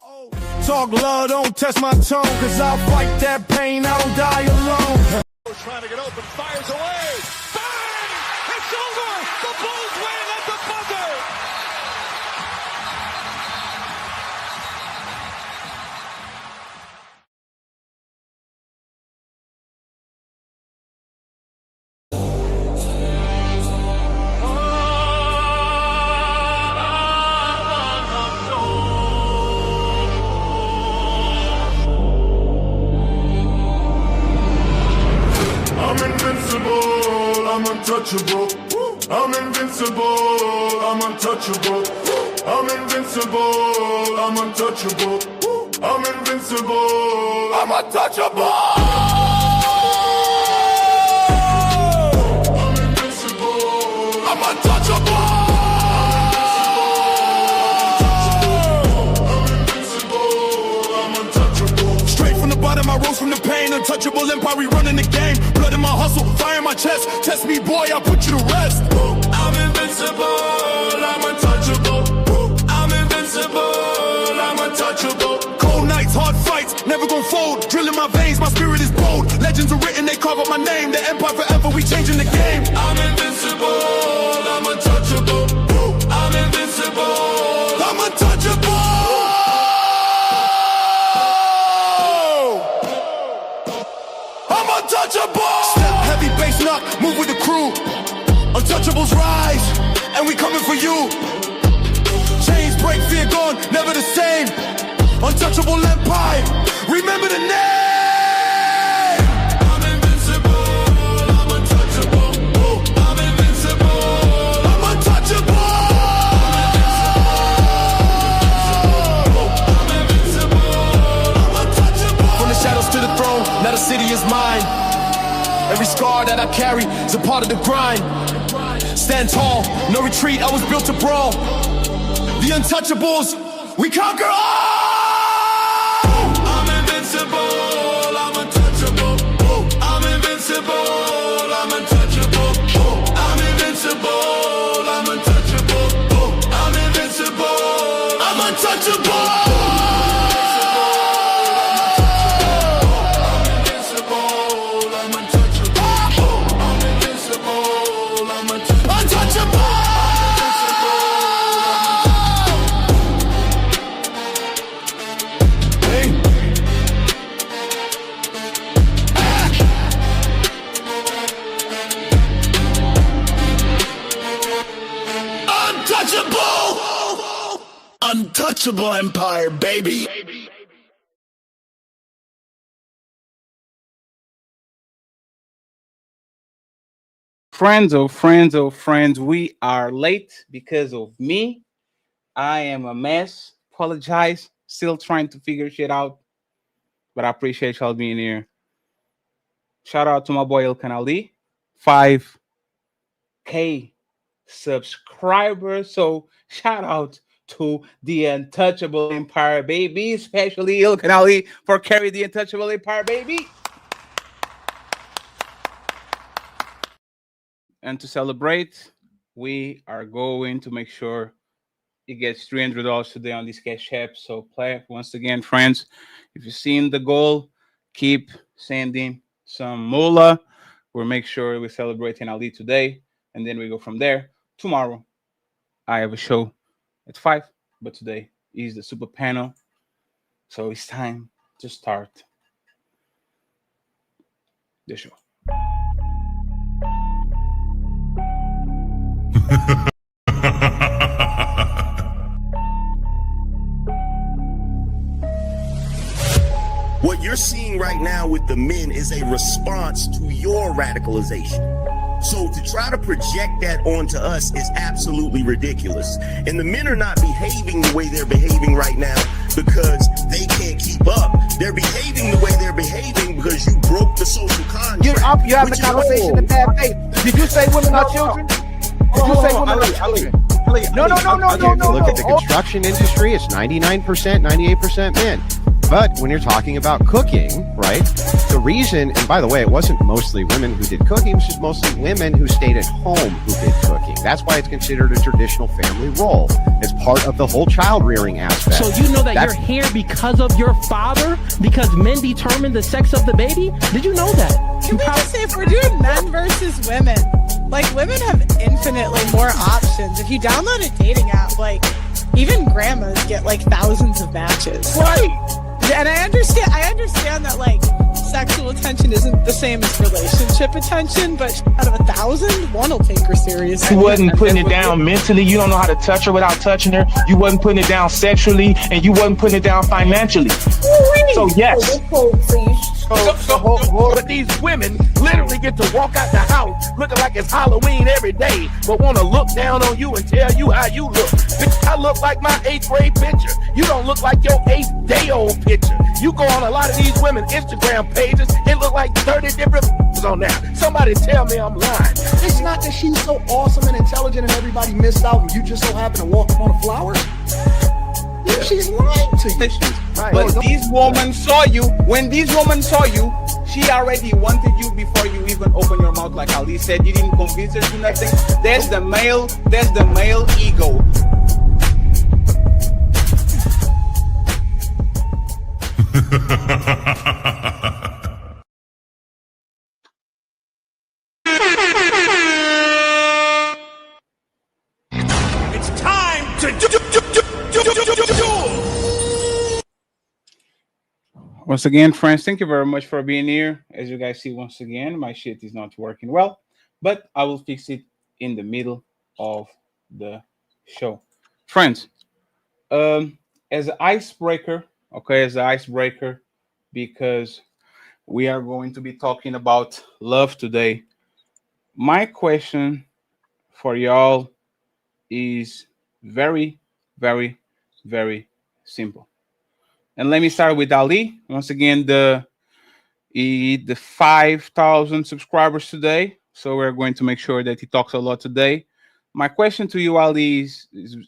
Oh, talk love, don't test my tone, cause I'll fight that pain, I don't die alone. Trying to get open, fires away. Bang! It's over! The Bulls win at the buzzer! I'm invincible, I'm untouchable. I'm invincible, I'm untouchable. I'm invincible, I'm untouchable. I'm invincible, I'm untouchable. I'm invincible, I'm untouchable. I'm invincible, I'm untouchable. Straight from the bottom, I rose from the pain. Untouchable empire, we running the game. Blood in my hustle, fire in my chest. Test me, boy, I'll put you to rest. I'm invincible, I'm untouchable. I'm invincible, I'm untouchable. Cold nights, hard fights, never gon' fold. Drill in my veins, my spirit is bold. Legends are written, they carve up my name. The empire forever, we changing the game. I'm invincible, I'm untouchable. I'm invincible, I'm untouchable. I'm untouchable. Step heavy bass knock, move with the crew. Untouchables rise, and we coming for you. Chains break, fear gone, never the same. Untouchable empire, remember the name. I'm invincible, I'm untouchable. I'm invincible, I'm untouchable. I'm invincible, I'm untouchable. From the shadows to the throne, now the city is mine. Every scar that I carry is a part of the grind. Stand tall, no retreat, I was built to brawl. The untouchables, we conquer all! I'm invincible, I'm untouchable. I'm invincible, I'm untouchable. I'm invincible, I'm untouchable. I'm invincible, I'm untouchable. Untouchable empire, baby. Friends, oh friends, oh friends, we are late because of me. I am a mess. Apologize. Still trying to figure shit out. But I appreciate y'all being here. Shout out to my boy Ilkan, 5K subscribers. So shout out to the Untouchable Empire, baby, especially Ilkan for carrying the Untouchable Empire, baby. And to celebrate, we are going to make sure it gets $300 today on this Cash App. So play once again, friends. If you've seen the goal, keep sending some moolah. We'll make sure we're celebrating Ali today, and then we go from there. Tomorrow, I have a show at 5, but today is the super panel. So it's time to start the show. What you're seeing right now with the men is a response to your radicalization. So to try to project that onto us is absolutely ridiculous. And the men are not behaving the way they're behaving right now because they can't keep up. They're behaving the way they're behaving because you broke the social contract. You having a conversation in bad faith. Did you say women are children? Did you say women are children? No. Look at the construction industry. It's 99%, 98% men. But when you're talking about cooking, right, the reason, and by the way, it wasn't mostly women who did cooking, it was just mostly women who stayed at home who did cooking. That's why it's considered a traditional family role. It's part of the whole child rearing aspect. So you know that you're here because of your father? Because men determine the sex of the baby? Did you know that? Can we just say, if we're doing men versus women, like, women have infinitely more options. If you download a dating app, like, even grandmas get like thousands of matches. Right. And I understand that, like, sexual attention isn't the same as relationship attention, but out of 1,000, one will take her seriously. You wasn't putting it down mentally. You don't know how to touch her without touching her. You wasn't putting it down sexually, and you wasn't putting it down financially. So yes. But these women literally get to walk out the house looking like it's Halloween every day, but want to look down on you and tell you how you look. Bitch, I look like my 8th grade picture. You don't look like your 8th day old picture. You go on a lot of these women Instagram pages, it look like 30 different on there. Somebody tell me I'm lying. It's not that she's so awesome and intelligent and everybody missed out and you just so happen to walk up on a flower. Yeah, she's lying to you. Right. But these women saw you. When these women saw you, she already wanted you before you even open your mouth. Like Ali said, you didn't convince her to nothing. There's the male ego. It's time to do. Once again, friends, thank you very much for being here. As you guys see, once again, my shit is not working well, but I will fix it in the middle of the show. Friends, as an icebreaker, because we are going to be talking about love today, my question for y'all is very, very, very simple. And let me start with Ali. Once again, the 5,000 subscribers today. So we're going to make sure that he talks a lot today. My question to you, Ali,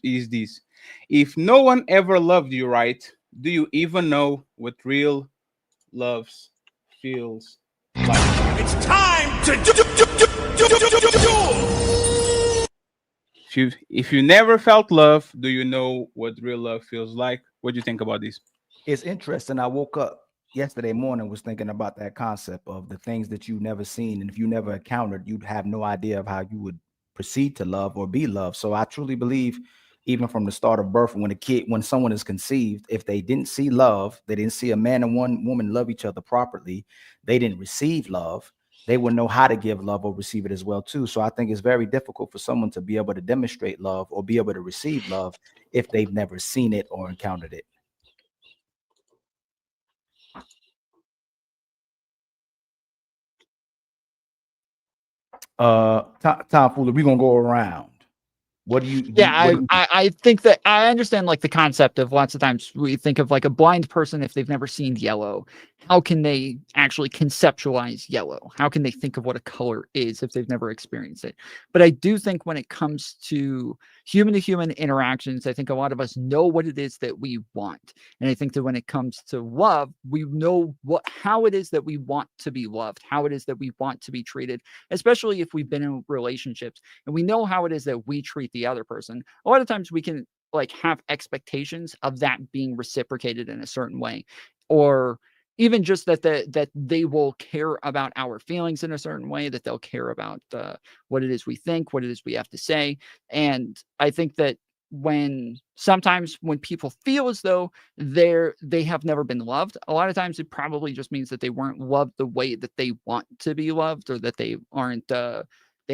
is this. If no one ever loved you, right, do you even know what real love feels like? It's time to do. If you never felt love, do you know what real love feels like? What do you think about this? It's interesting. I woke up yesterday morning, was thinking about that concept of the things that you've never seen. And if you never encountered, you'd have no idea of how you would proceed to love or be loved. So I truly believe, even from the start of birth, when someone is conceived, if they didn't see love, they didn't see a man and one woman love each other properly, they didn't receive love, they would know how to give love or receive it as well too. So I think it's very difficult for someone to be able to demonstrate love or be able to receive love if they've never seen it or encountered it. Tom Fuller, we're gonna go around. What do you? I think that I understand, like, the concept of lots of times we think of like a blind person, if they've never seen yellow, how can they actually conceptualize yellow? How can they think of what a color is if they've never experienced it? But I do think when it comes to human interactions, I think a lot of us know what it is that we want. And I think that when it comes to love, we know how it is that we want to be loved, how it is that we want to be treated, especially if we've been in relationships and we know how it is that we treat the other person. A lot of times we can, like, have expectations of that being reciprocated in a certain way, or even just that they will care about our feelings in a certain way, that they'll care about what it is we think, what it is we have to say. And I think that sometimes when people feel as though they have never been loved, a lot of times it probably just means that they weren't loved the way that they want to be loved, or that they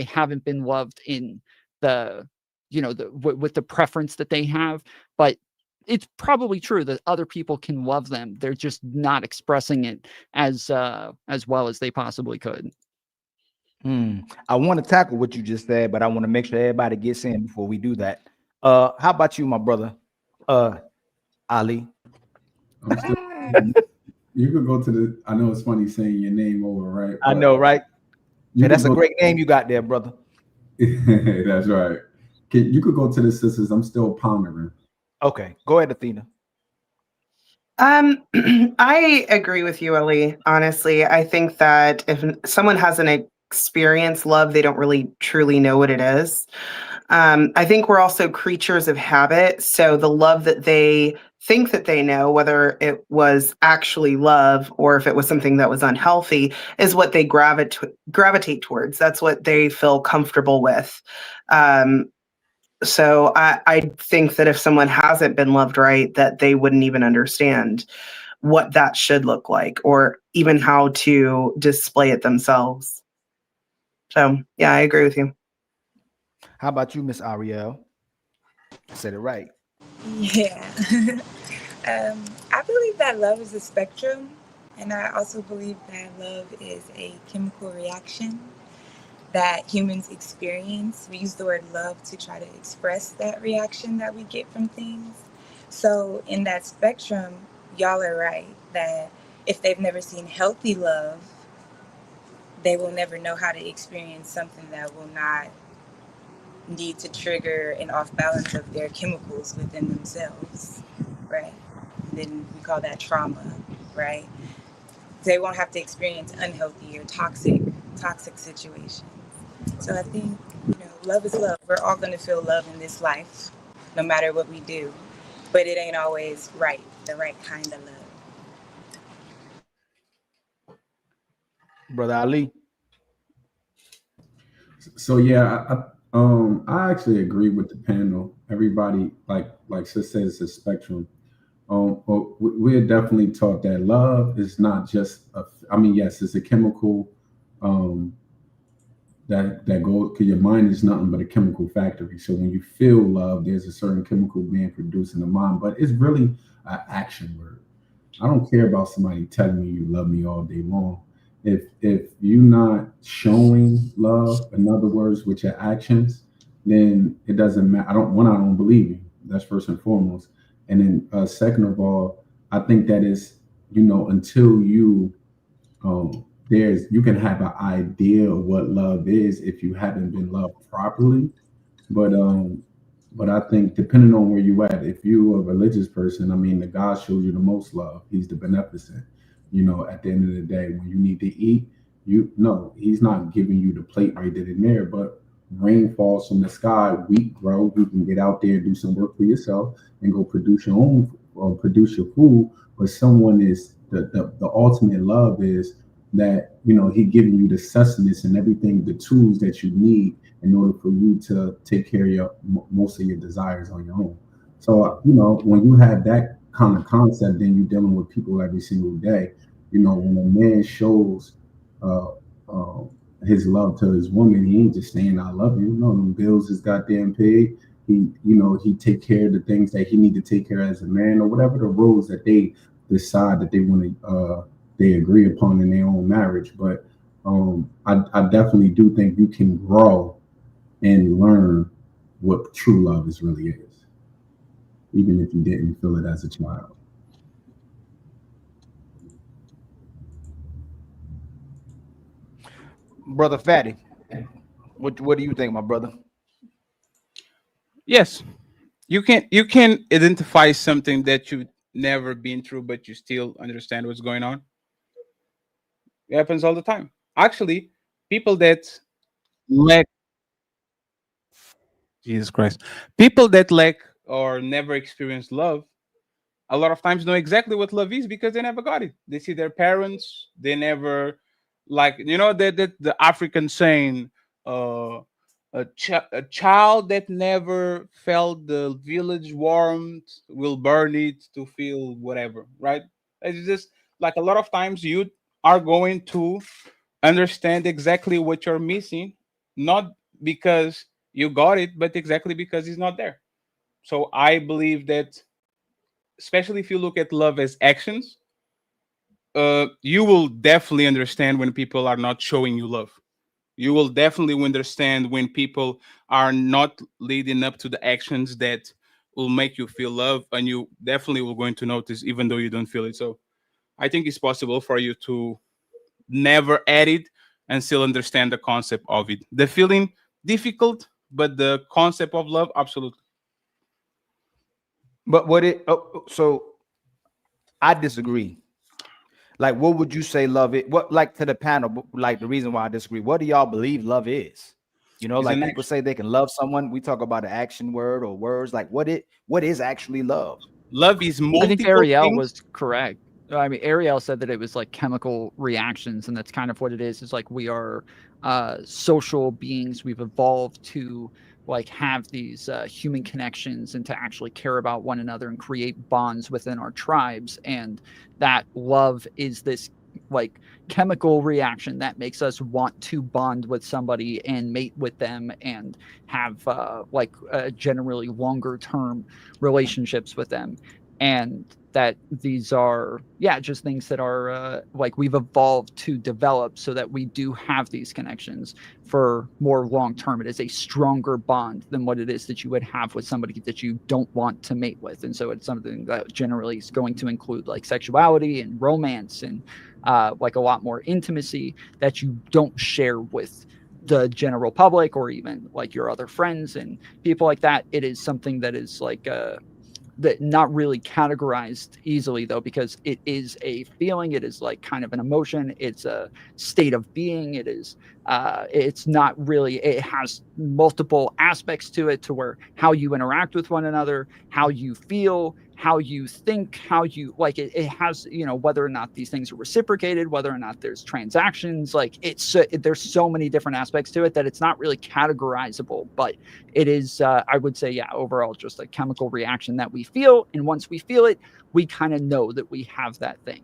haven't been loved in with the preference that they have. But it's probably true that other people can love them. They're just not expressing it as well as they possibly could. I want to tackle what you just said, but I want to make sure everybody gets in before we do that. How about you, my brother? Ali. You could go to the, I know it's funny saying your name over, right? I know, right? Yeah, that's a great name you got there, brother. That's right. You could go to the sisters. I'm still pondering. Okay, go ahead, Athena. I agree with you, Ellie. Honestly, I think that if someone hasn't experienced love, they don't really truly know what it is. I think we're also creatures of habit. So the love that they think that they know, whether it was actually love or if it was something that was unhealthy, is what they gravitate towards. That's what they feel comfortable with. Um, so I think that if someone hasn't been loved right, that they wouldn't even understand what that should look like or even how to display it themselves. So yeah, I agree with you. How about you, Miss Ariel? I said it right. Yeah. I believe that love is a spectrum, and I also believe that love is a chemical reaction that humans experience. We use the word love to try to express that reaction that we get from things. So, in that spectrum, y'all are right that if they've never seen healthy love, they will never know how to experience something that will not need to trigger an off balance of their chemicals within themselves, right? Then we call that trauma, right? They won't have to experience unhealthy or toxic situations. So I think, love is love. We're all going to feel love in this life, no matter what we do. But it ain't always right, the right kind of love. Brother Ali. So yeah, I actually agree with the panel. Everybody, like Sis said, it's a spectrum. But we're definitely taught that love is not just I mean, yes, it's a chemical that goes because your mind is nothing but a chemical factory. So when you feel love, there's a certain chemical being produced in the mind, but it's really an action word. I don't care about somebody telling me you love me all day long. If you're not showing love, in other words, with your actions, then it doesn't matter. I don't believe you. That's first and foremost. And then second of all, I think that is, until you you can have an idea of what love is if you haven't been loved properly. But I think depending on where you at, if you're a religious person, I mean, the God shows you the most love. He's the beneficent. At the end of the day, when you need to eat, he's not giving you the plate right then and there, but rain falls from the sky, wheat grow. You can get out there, do some work for yourself, and go produce your own or produce your food. But someone is the ultimate love is that he giving you the sustenance and everything, the tools that you need in order for you to take care of most of your desires on your own. So when you have that kind of concept, then you're dealing with people every single day. When a man shows uh, uh, his love to his woman, he ain't just saying I love you. Them bills is goddamn paid. He take care of the things that he need to take care of as a man or whatever the roles that they decide that they want to they agree upon in their own marriage. But I definitely do think you can grow and learn what true love is really is, even if you didn't feel it as a child. Brother Fatty, what do you think, my brother? Yes, you can identify something that you never been through, but you still understand what's going on. It happens all the time. Actually, people that lack Jesus Christ, people that lack or never experienced love, a lot of times know exactly what love is because they never got it. They see their parents, they never like that the African saying, uh, a child that never felt the village warmth will burn it to feel whatever, right? It's just like a lot of times you are going to understand exactly what you're missing, not because you got it, but exactly because it's not there. So I believe that, especially if you look at love as actions, you will definitely understand when people are not showing you love. You will definitely understand when people are not leading up to the actions that will make you feel love, and you definitely will going to notice even though you don't feel it. So I think it's possible for you to never add it and still understand the concept of it. The feeling difficult, but the concept of love, absolutely. But what it so I disagree. Like, what would you say love is? What, like, to the panel, like, the reason why I disagree, what do y'all believe love is? You know, It's like an people say they can love someone. We talk about an action word or words. Like, what is actually love? Love is I think multiple Ariel things. was correct. I mean, Ariel said that it was like chemical reactions, and that's kind of what it is. It's like we are social beings. We've evolved to like have these human connections and to actually care about one another and create bonds within our tribes. And that love is this like chemical reaction that makes us want to bond with somebody and mate with them and have generally longer term relationships with them. And that these are just things that are like we've evolved to develop so that we do have these connections for more long term. It is a stronger bond than what it is that you would have with somebody that you don't want to mate with. And so it's something that generally is going to include like sexuality and romance and like a lot more intimacy that you don't share with the general public or even like your other friends and people like that. It is something that is like that not really categorized easily though, because it is a feeling. It is like kind of an emotion. It's a state of being. It is it's not really, it has multiple aspects to it, to where how you interact with one another, how you feel, how you think, how you like it. It has, you know, whether or not these things are reciprocated, whether or not there's transactions, like there's so many different aspects to it that it's not really categorizable, but it is, I would say, overall just a chemical reaction that we feel. And once we feel it, we kind of know that we have that thing.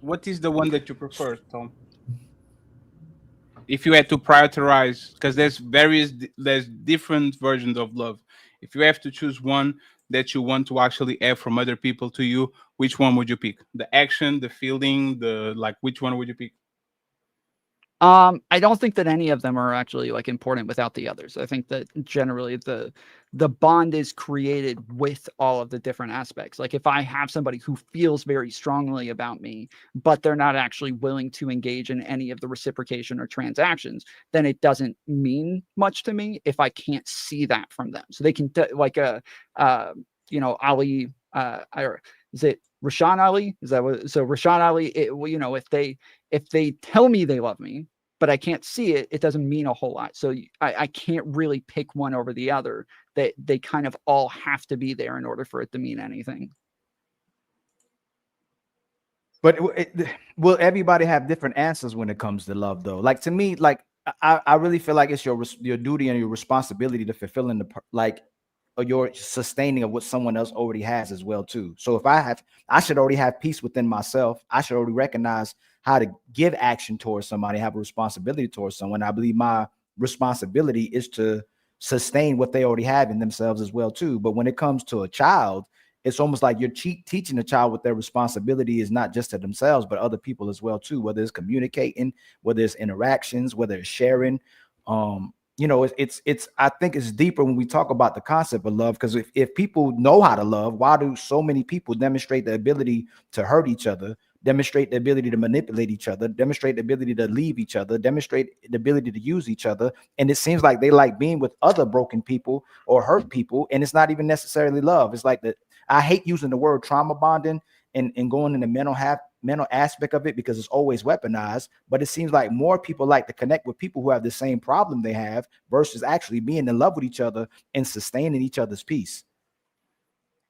What is the one that you prefer, Tom? If you had to prioritize, because there's different versions of love. If you have to choose one that you want to actually have from other people to you, which one would you pick? The action, the feeling, which one would you pick? I don't think that any of them are actually like important without the others. I think that generally the bond is created with all of the different aspects. Like if I have somebody who feels very strongly about me, but they're not actually willing to engage in any of the reciprocation or transactions, then it doesn't mean much to me if I can't see that from them. So they can Ali, or is it Rashawn Ali? Is that what? So Rashawn Ali, if they tell me they love me, but I can't see it, it doesn't mean a whole lot. So I can't really pick one over the other. They kind of all have to be there in order for it to mean anything. But will everybody have different answers when it comes to love, though? Like to me, like I really feel like it's your duty and your responsibility to fulfill or your sustaining of what someone else already has as well too. So if I should already have peace within myself. I should already recognize how to give action towards somebody, have a responsibility towards someone. I believe my responsibility is to sustain what they already have in themselves as well too. But when it comes to a child, it's almost like you're teaching a child what their responsibility is, not just to themselves, but other people as well too, whether it's communicating, whether it's interactions, whether it's sharing. It's I think it's deeper when we talk about the concept of love, because if people know how to love, why do so many people demonstrate the ability to hurt each other, demonstrate the ability to manipulate each other, demonstrate the ability to leave each other, demonstrate the ability to use each other? And it seems like they like being with other broken people or hurt people, and it's not even necessarily love. It's like I hate using the word trauma bonding and going in the mental aspect of it, because it's always weaponized. But it seems like more people like to connect with people who have the same problem they have versus actually being in love with each other and sustaining each other's peace.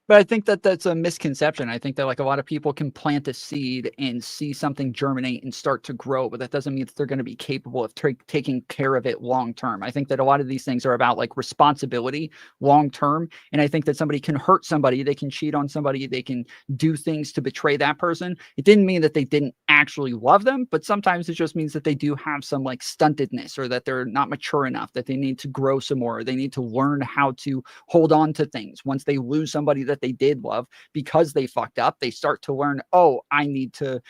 But I think that that's a misconception. I think that like a lot of people can plant a seed and see something germinate and start to grow, but that doesn't mean that they're going to be capable of taking care of it long term. I think that a lot of these things are about like responsibility long term. And I think that somebody can hurt somebody, they can cheat on somebody, they can do things to betray that person. It didn't mean that they didn't actually love them, but sometimes it just means that they do have some like stuntedness, or that they're not mature enough, that they need to grow some more, or they need to learn how to hold on to things. Once they lose somebody that they did love because they fucked up, they start to learn, oh, I need to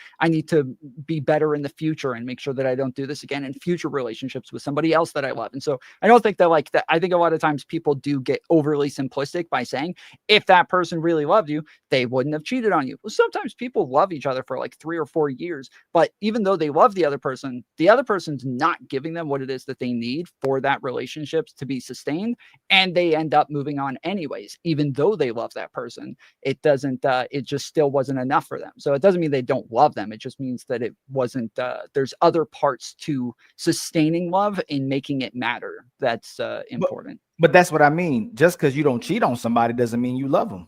be better in the future and make sure that I don't do this again in future relationships with somebody else that I love. And so I don't think that like that. I think a lot of times people do get overly simplistic by saying, if that person really loved you, they wouldn't have cheated on you. Well, sometimes people love each other for like 3 or 4 years, but even though they love the other person's not giving them what it is that they need for that relationship to be sustained, and they end up moving on anyways, even though they love that person, it doesn't, it just still wasn't enough for them. So it doesn't mean they don't love them. It just means that it wasn't, there's other parts to sustaining love and making it matter. That's important. But that's what I mean. Just because you don't cheat on somebody doesn't mean you love them.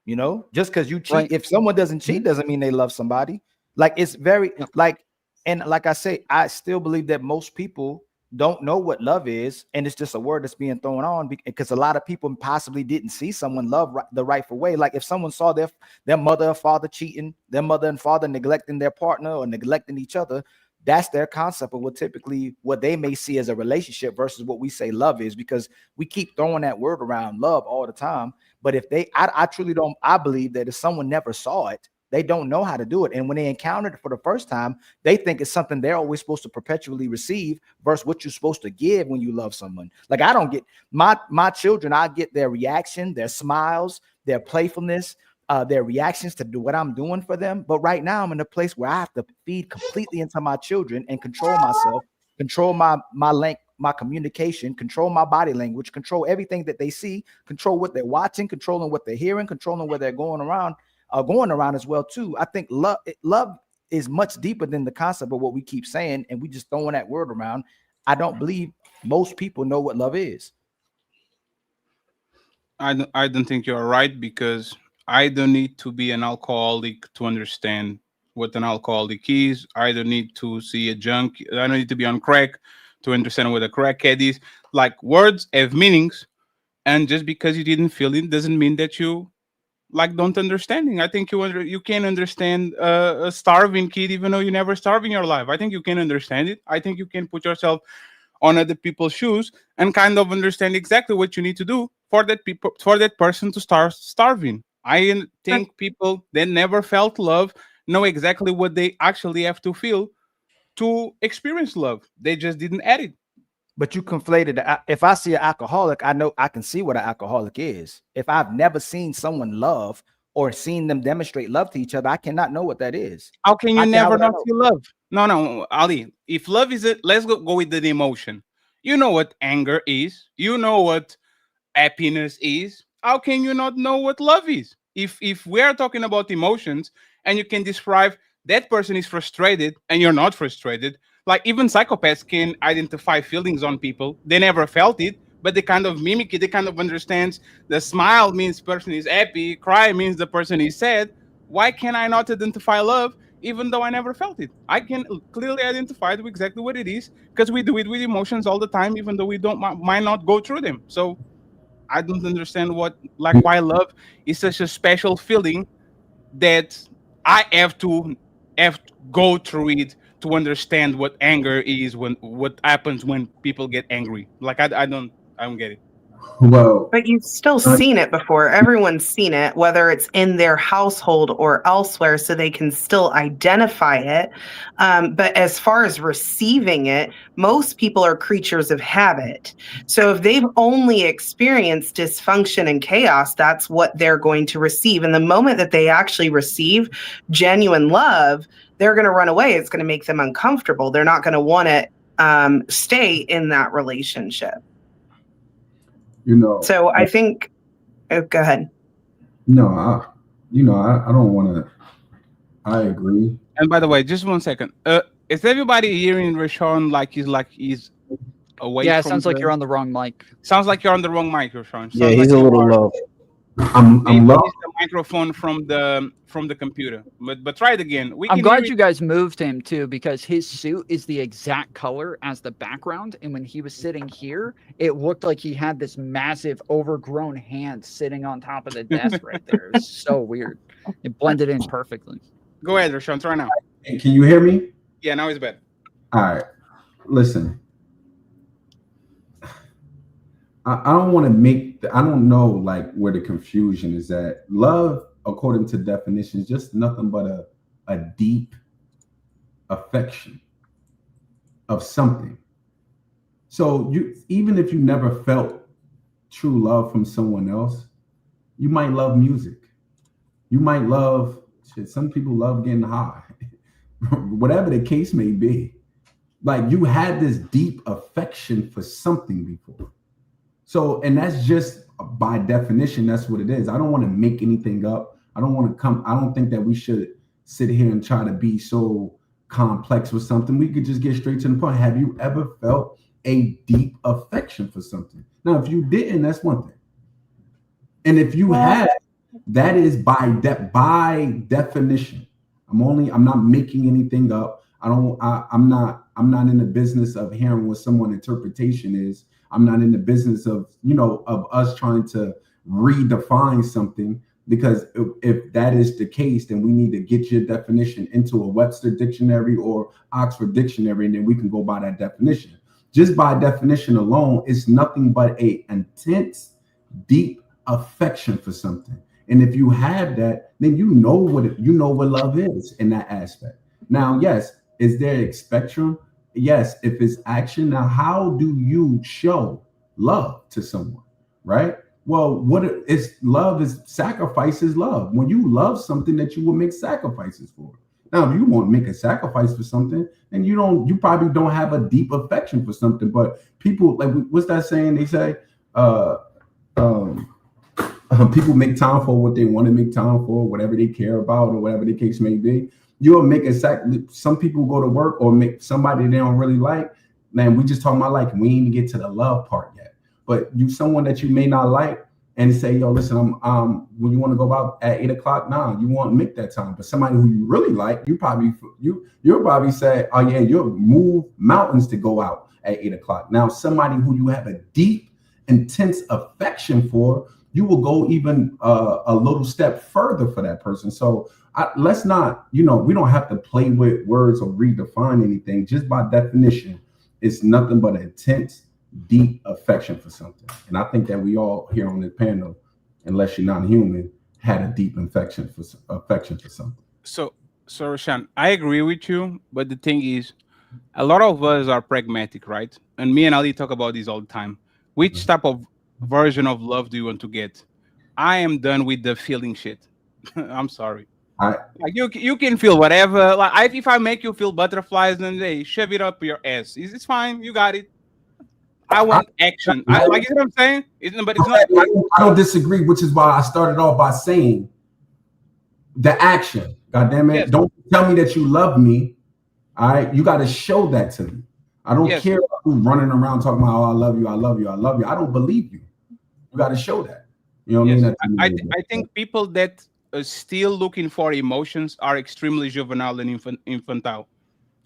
You know, just because you cheat, Right. if someone doesn't cheat, doesn't mean they love somebody. Like it's very like, and like I say, I still believe that most people don't know what love is, and it's just a word that's being thrown on because a lot of people possibly didn't see someone love the rightful way. Like if someone saw their mother or father cheating, their mother and father neglecting their partner or neglecting each other, that's their concept of what they may see as a relationship versus what we say love is, because we keep throwing that word around, love, all the time. But if I truly don't, I believe that if someone never saw it, they don't know how to do it. And when they encounter it for the first time, they think it's something they're always supposed to perpetually receive versus what you're supposed to give when you love someone. Like I don't get my children, I get their reaction, their smiles, their playfulness, their reactions to do what I'm doing for them. But right now I'm in a place where I have to feed completely into my children and control myself, control my communication, control my body language, control everything that they see, control what they're watching, controlling what they're hearing, controlling where they're going around as well too. I think love is much deeper than the concept of what we keep saying, and we just throwing that word around. I don't believe most people know what love is. I don't think you're right, because I don't need to be an alcoholic to understand what an alcoholic is. I don't need to see a junk. I don't need to be on crack to understand what a crackhead is. Like, words have meanings, and just because you didn't feel it doesn't mean that you don't understanding. I think you can understand a starving kid even though you never starve in your life. I think you can understand it. I think you can put yourself on other people's shoes and kind of understand exactly what you need to do for that person to start starving. I think people that never felt love know exactly what they actually have to feel to experience love. They just didn't add it. But you conflated. If I see an alcoholic, I know I can see what an alcoholic is. If I've never seen someone love or seen them demonstrate love to each other, I cannot know what that is. How can you never not feel love? No, Ali. If love is it, let's go with the emotion. You know what anger is. You know what happiness is. How can you not know what love is? If we are talking about emotions and you can describe that person is frustrated and you're not frustrated, like even psychopaths can identify feelings on people. They never felt it, but they kind of mimic it. They kind of understands the smile means the person is happy, cry means the person is sad. Why can I not identify love even though I never felt it? I can clearly identify with exactly what it is because we do it with emotions all the time, even though we might not go through them. So I don't understand why love is such a special feeling that I have to go through it to understand what anger is, what happens when people get angry. Like I don't get it. Well, but you've still seen it before. Everyone's seen it, whether it's in their household or elsewhere, so they can still identify it. But as far as receiving it, most people are creatures of habit. So if they've only experienced dysfunction and chaos, that's what they're going to receive. And the moment that they actually receive genuine love, they're going to run away. It's going to make them uncomfortable. They're not going to want to stay in that relationship. So I think, go ahead. No, I don't want to. I agree. And by the way, just 1 second. Is everybody hearing Rashawn he's away? Yeah, it sounds like you're on the wrong mic. Sounds like you're on the wrong mic, Rashawn. Yeah, he's a little low. I'm low. The microphone from the computer. But try it again. I'm glad you guys moved him too, because his suit is the exact color as the background, and when he was sitting here, it looked like he had this massive overgrown hand sitting on top of the desk right there. It was so weird. It blended in perfectly. Go ahead, Rashawn. Try now. Hey, can you hear me? Yeah, now it's better. All right. Listen. I don't want to make, I don't know where the confusion is at. Love, according to definition, is just nothing but a deep affection of something. So even if you never felt true love from someone else, you might love music. You might love, some people love getting high. Whatever the case may be. Like you had this deep affection for something before. So, and that's just by definition, that's what it is. I don't want to make anything up. I don't think that we should sit here and try to be so complex with something. We could just get straight to the point. Have you ever felt a deep affection for something? Now, if you didn't, that's one thing. And if you had, that is by definition. I'm not making anything up. I'm not in the business of hearing what someone's interpretation is. I'm not in the business of us trying to redefine something, because if that is the case, then we need to get your definition into a Webster dictionary or Oxford dictionary, and then we can go by that definition. Just by definition alone, it's nothing but a intense, deep affection for something. And if you have that, then you know what love is in that aspect. Now, yes, is there a spectrum? Yes, if it's action. Now, how do you show love to someone, right? Well, love is sacrifice is love. When you love something that you will make sacrifices for. Now, if you want to make a sacrifice for something, then you probably don't have a deep affection for something. But people, like, what's that saying? They say, people make time for what they want to make time for, whatever they care about, or whatever the case may be. You'll make some people go to work or make somebody they don't really like. Man, we just talking about like, we ain't even get to the love part yet. But someone that you may not like, and say, yo, listen, when you want to go out at 8 o'clock, you won't make that time. But somebody who you really like, you'll probably say, oh yeah, you'll move mountains to go out at 8 o'clock. Now, somebody who you have a deep, intense affection for, you will go even a little step further for that person. So let's not, we don't have to play with words or redefine anything. Just by definition, it's nothing but intense, deep affection for something. And I think that we all here on the panel, unless you're not human, had a deep affection for something. So Roshan, I agree with you, but the thing is, a lot of us are pragmatic, right? And me and Ali talk about this all the time. Which type of version of love do you want to get? I am done with the feeling shit. I'm sorry. Like you can feel whatever. Like if I make you feel butterflies, then they shove it up your ass. It's fine. You got it. I want action. You know what I'm saying? But it's not. I don't disagree, which is why I started off by saying the action. God damn it! Yes. Don't tell me that you love me. All right, you got to show that to me. I don't care about who's running around talking about, oh, I love you, I love you, I love you. I don't believe you. You got to show that. You know what I mean? I think people that are still looking for emotions are extremely juvenile and infantile.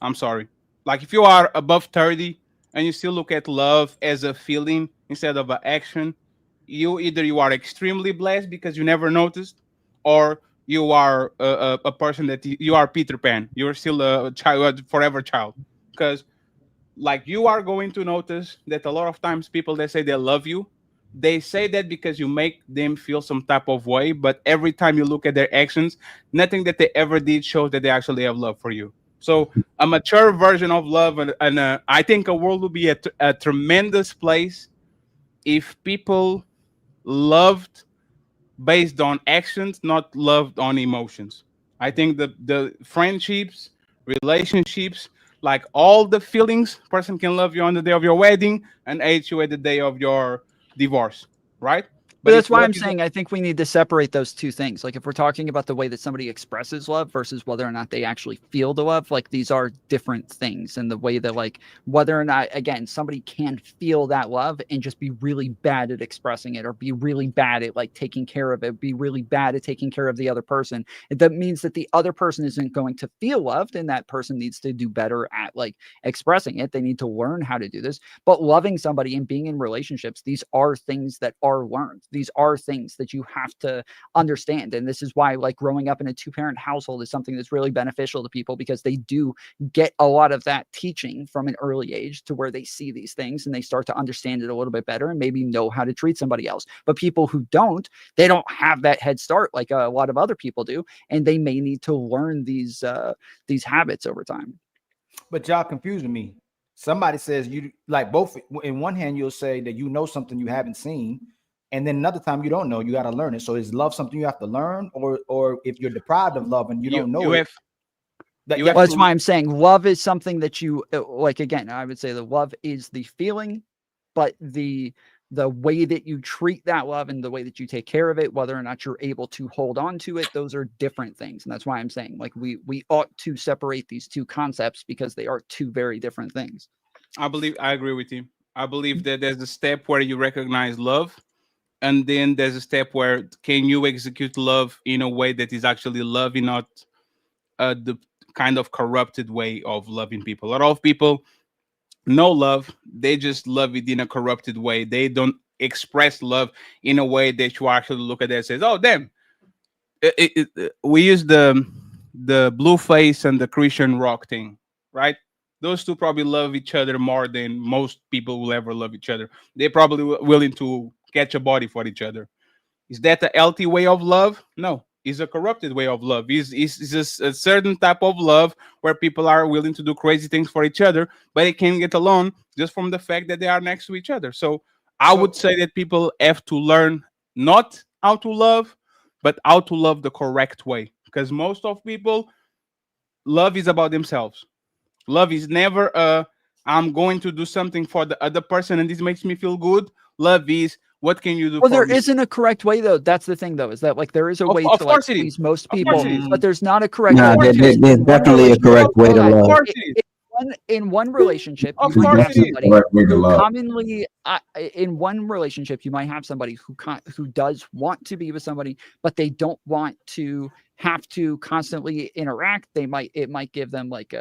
I'm sorry. Like if you are above 30 and you still look at love as a feeling instead of an action, you are extremely blessed because you never noticed, or you are a person that you are Peter Pan. You're still a child, a forever child. Because like you are going to notice that a lot of times people that say they love you, they say that because you make them feel some type of way, but every time you look at their actions, nothing that they ever did shows that they actually have love for you. So a mature version of love, and I think a world would be a tremendous place if people loved based on actions, not loved on emotions. I think the friendships, relationships, like all the feelings, person can love you on the day of your wedding and hate you at the day of your divorce, right? But that's why I'm saying I think we need to separate those two things. Like if we're talking about the way that somebody expresses love versus whether or not they actually feel the love, like these are different things. And the way that like whether or not, again, somebody can feel that love and just be really bad at expressing it, or be really bad at like taking care of it, be really bad at taking care of the other person. That means that the other person isn't going to feel loved, and that person needs to do better at like expressing it. They need to learn how to do this. But loving somebody and being in relationships, these are things that are learned. These are things that you have to understand. And this is why like growing up in a two-parent household is something that's really beneficial to people, because they do get a lot of that teaching from an early age to where they see these things and they start to understand it a little bit better and maybe know how to treat somebody else. But people who don't, they don't have that head start like a lot of other people do. And they may need to learn these habits over time. But y'all confusing me. Somebody says you like both. In one hand, you'll say that you know something you haven't seen, and then another time you don't know, you got to learn it. So is love something you have to learn, or if you're deprived of love and you don't know it? That's why I'm saying love is something that you like. Again, I would say the love is the feeling, but the the way that you treat that love and the way that you take care of it, whether or not you're able to hold on to it, those are different things. And that's why I'm saying, like, we ought to separate these two concepts because they are two very different things. I agree with you. I believe that there's a step where you recognize love, and then there's a step where can you execute love in a way that is actually loving, not the kind of corrupted way of loving people. A lot of people know love, they just love it in a corrupted way. They don't express love in a way that you actually look at it and says, "Oh, damn." We use the Blueface and the Christian Rock thing, right? Those two probably love each other more than most people will ever love each other. They're probably willing to catch a body for each other. Is that a healthy way of love? No, it's a corrupted way of love. It's just a certain type of love where people are willing to do crazy things for each other, but they can get along just from the fact that they are next to each other. So I would say that people have to learn not how to love, but how to love the correct way. Because most of people, love is about themselves. Love is never I'm going to do something for the other person and this makes me feel good. Love is, what can you do Well, for there me? isn't a correct way, though. That's the thing, though, is that, like, there is a way to, like, please most people, but there's not a correct Nah, way. there's definitely a correct way to love. In one relationship, Of you might course have it is. somebody Correct way to who love. commonly, in one relationship, you might have somebody who does want to be with somebody, but they don't want to have to constantly interact. It might give them, like,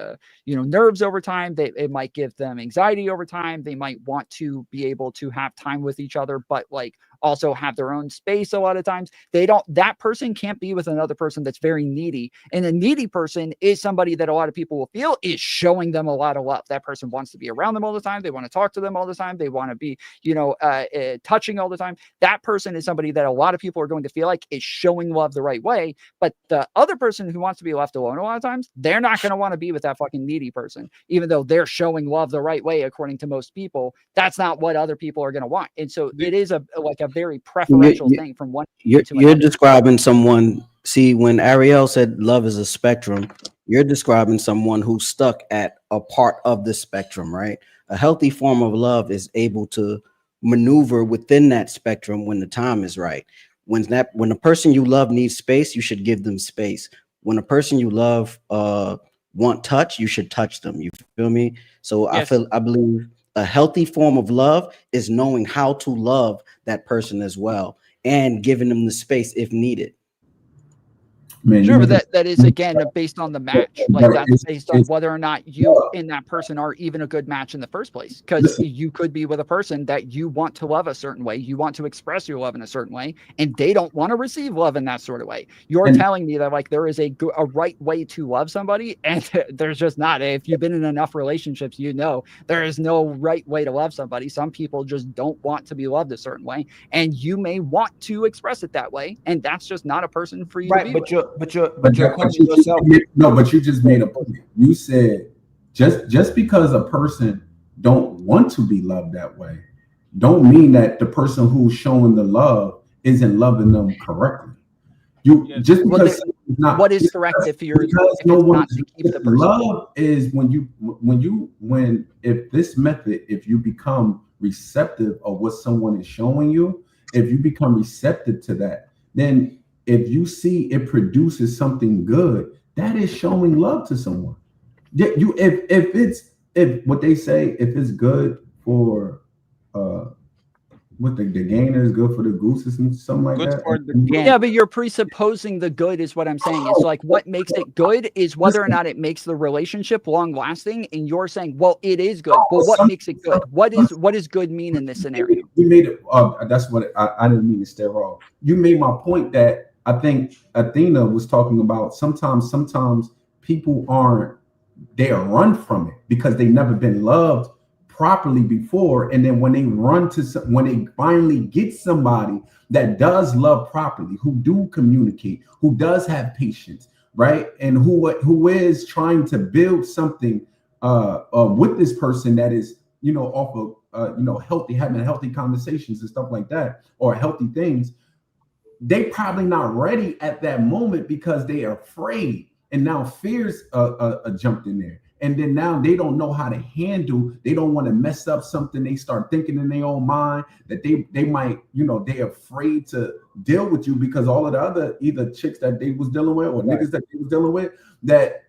nerves over time. It might give them anxiety over time. They might want to be able to have time with each other, but, like, also have their own space. A lot of times that person can't be with another person that's very needy. And a needy person is somebody that a lot of people will feel is showing them a lot of love. That person wants to be around them all the time. They want to talk to them all the time. They want to be, touching all the time. That person is somebody that a lot of people are going to feel like is showing love the right way. But the other person who wants to be left alone a lot of times, they're not going to want to be with that fucking needy person, even though they're showing love the right way, according to most people. That's not what other people are going to want. And so it is a very preferential thing from one to You're another. describing someone. See, when Ariel said love is a spectrum, you're describing someone who's stuck at a part of the spectrum, right? A healthy form of love is able to maneuver within that spectrum when the time is right. When a person you love needs space, you should give them space. When a person you love want touch, you should touch them. You feel me? So Yes. I believe a healthy form of love is knowing how to love that person as well and giving them the space if needed. Man, Sure, but that is, again, based on the match. Like, that's based on whether or not you and that person are even a good match in the first place. Because you could be with a person that you want to love a certain way, you want to express your love in a certain way, and they don't want to receive love in that sort of way. You're telling me that, like, there is a right way to love somebody, and there's just not. If you've been in enough relationships, there is no right way to love somebody. Some people just don't want to be loved a certain way, and you may want to express it that way, and that's just not a person for you to be with. But you're calling yourself. No, but you just made a point. You said just because a person don't want to be loved that way, don't mean that the person who's showing the love isn't loving them correctly. Just because not what is correct if not to keep the person. Love is when if this method, if you become receptive of what someone is showing you, if you become receptive to that, then if you see it produces something good, that is showing love to someone. If what they say, if it's good for what the gainer is good for the gooses and something like that. Yeah, but you're presupposing the good is what I'm saying. It's like what makes it good is whether or not it makes the relationship long lasting. And you're saying, well, it is good. But what makes it good? What does good mean in this scenario? You made it. That's what I didn't mean to stare wrong. You made my point that I think Athena was talking about. Sometimes people they are run from it because they've never been loved properly before, and then when they finally get somebody that does love properly, who do communicate, who does have patience, right, and who is trying to build something with this person that is off of healthy, having healthy conversations and stuff like that, or healthy things, they probably not ready at that moment because they are afraid, and now fears jumped in there. And then now they don't know how to handle, they don't want to mess up something. They start thinking in their own mind that they might, they're afraid to deal with you because all of the other either chicks that they was dealing with or niggas that they was dealing with, that,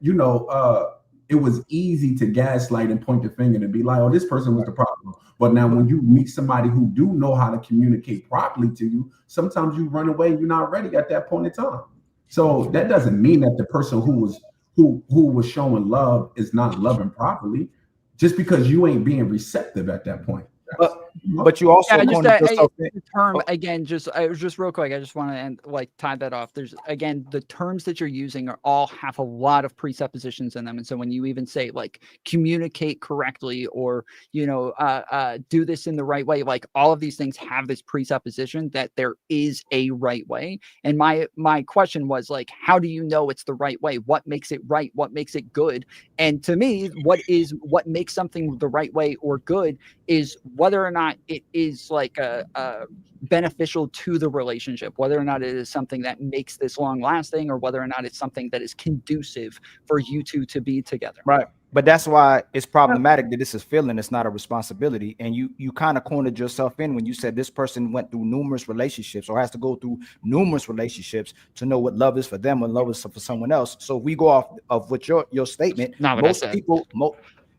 it was easy to gaslight and point the finger and be like, oh, this person was the problem. But now when you meet somebody who do know how to communicate properly to you, sometimes you run away and you're not ready at that point in time. So that doesn't mean that the person who was showing love is not loving properly, just because you ain't being receptive at that point. But you also the term again, just real quick, I just want to tie that off. There's again, the terms that you're using all have a lot of presuppositions in them, and so when you even say like communicate correctly or do this in the right way, like all of these things have this presupposition that there is a right way. And my question was like, how do you know it's the right way? What makes it right? What makes it good? And to me, what makes something the right way or good is whether or not it is like a beneficial to the relationship, whether or not it is something that makes this long lasting, or whether or not it's something that is conducive for you two to be together. Right. But that's why it's problematic that this is feeling, it's not a responsibility. And you kind of cornered yourself in when you said this person went through numerous relationships or has to go through numerous relationships to know what love is for them and love is for someone else. So if we go off of what your statement, most people,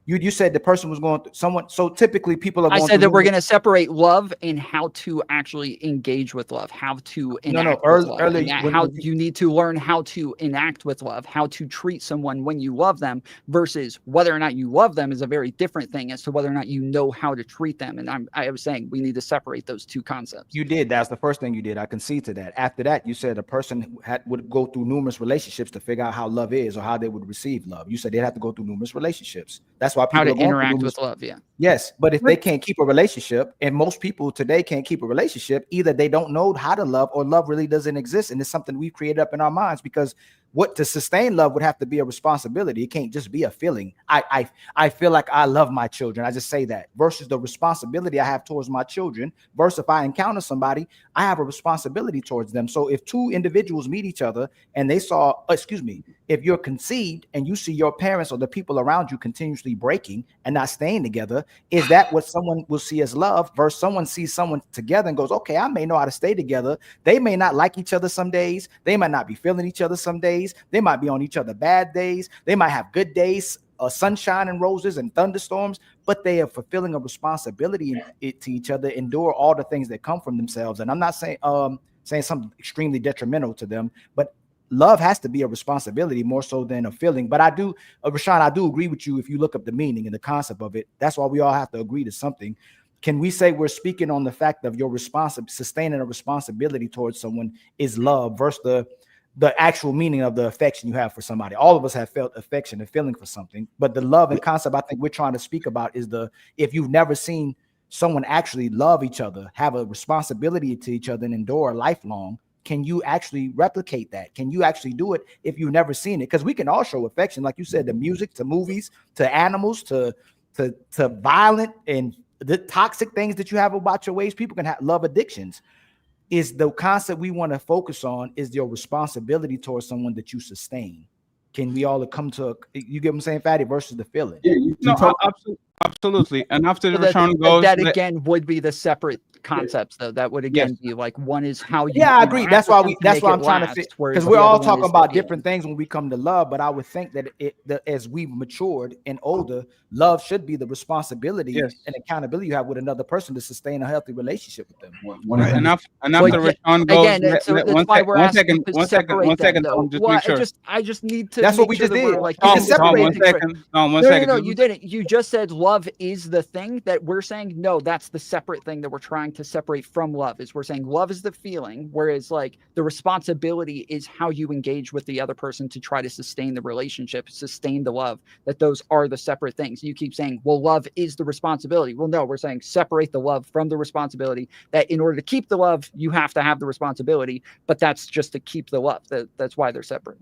you said the person was going through someone. So typically people are going I said that we're going to separate love and how to actually engage with love, how to enact with love, how you need to learn how to enact with love, how to treat someone when you love them versus whether or not you love them is a very different thing as to whether or not you know how to treat them. And I was saying we need to separate those two concepts. You did. That's the first thing you did. I concede to that. After that, you said a person would go through numerous relationships to figure out how love is or how they would receive love. You said they'd have to go through numerous relationships. That's why people how to interact with love. Yeah. Yes. But if they can't keep a relationship, and most people today can't keep a relationship, either they don't know how to love or love really doesn't exist. And it's something we've created up in our minds, because what to sustain love would have to be a responsibility. It can't just be a feeling. I feel like I love my children. I just say that versus the responsibility I have towards my children. Versus if I encounter somebody, I have a responsibility towards them. So if two individuals meet each other and they saw, if you're conceived and you see your parents or the people around you continuously breaking and not staying together, is that what someone will see as love? Versus someone sees someone together and goes, okay, I may know how to stay together. They may not like each other some days. They might not be feeling each other some days. They might be on each other bad days. They might have good days, sunshine and roses and thunderstorms, but they are fulfilling a responsibility to each other, endure all the things that come from themselves. And I'm not saying something extremely detrimental to them, but love has to be a responsibility more so than a feeling. But I do, Rashawn, I do agree with you. If you look up the meaning and the concept of it, that's why we all have to agree to something. Can we say we're speaking on the fact of your sustaining a responsibility towards someone is love versus the actual meaning of the affection you have for somebody? All of us have felt affection and feeling for something, but the love and concept I think we're trying to speak about is if you've never seen someone actually love each other, have a responsibility to each other and endure lifelong, can you actually replicate that? Can you actually do it if you've never seen it? Because we can all show affection, like you said, to music, to movies, to animals, to violent and the toxic things that you have about your ways. People can have love addictions. Is the concept we want to focus on is your responsibility towards someone that you sustain. Can we all come to you get what I'm saying, Fatty, versus the feeling? Yeah, absolutely. And after So Rashawn goes, that again would be the separate concepts, though. That would again be like one is how you. Yeah, I agree. That's why I'm trying to fit, because we're all talking about different things when we come to love. But I would think that as we've matured and older, love should be the responsibility and accountability you have with another person to sustain a healthy relationship with them. Right. And after Rashawn goes, again, so that's why we're asking to separate them. I just need to. That's what we just did. Like, one second. No, you didn't. You just said love is the thing that we're saying. No, that's the separate thing that we're trying to separate from love. Is we're saying love is the feeling, whereas like the responsibility is how you engage with the other person to try to sustain the relationship, sustain the love. That those are the separate things. You keep saying, well, love is the responsibility. Well, no, we're saying separate the love from the responsibility. That in order to keep the love, you have to have the responsibility, but that's just to keep the love. That's why they're separate.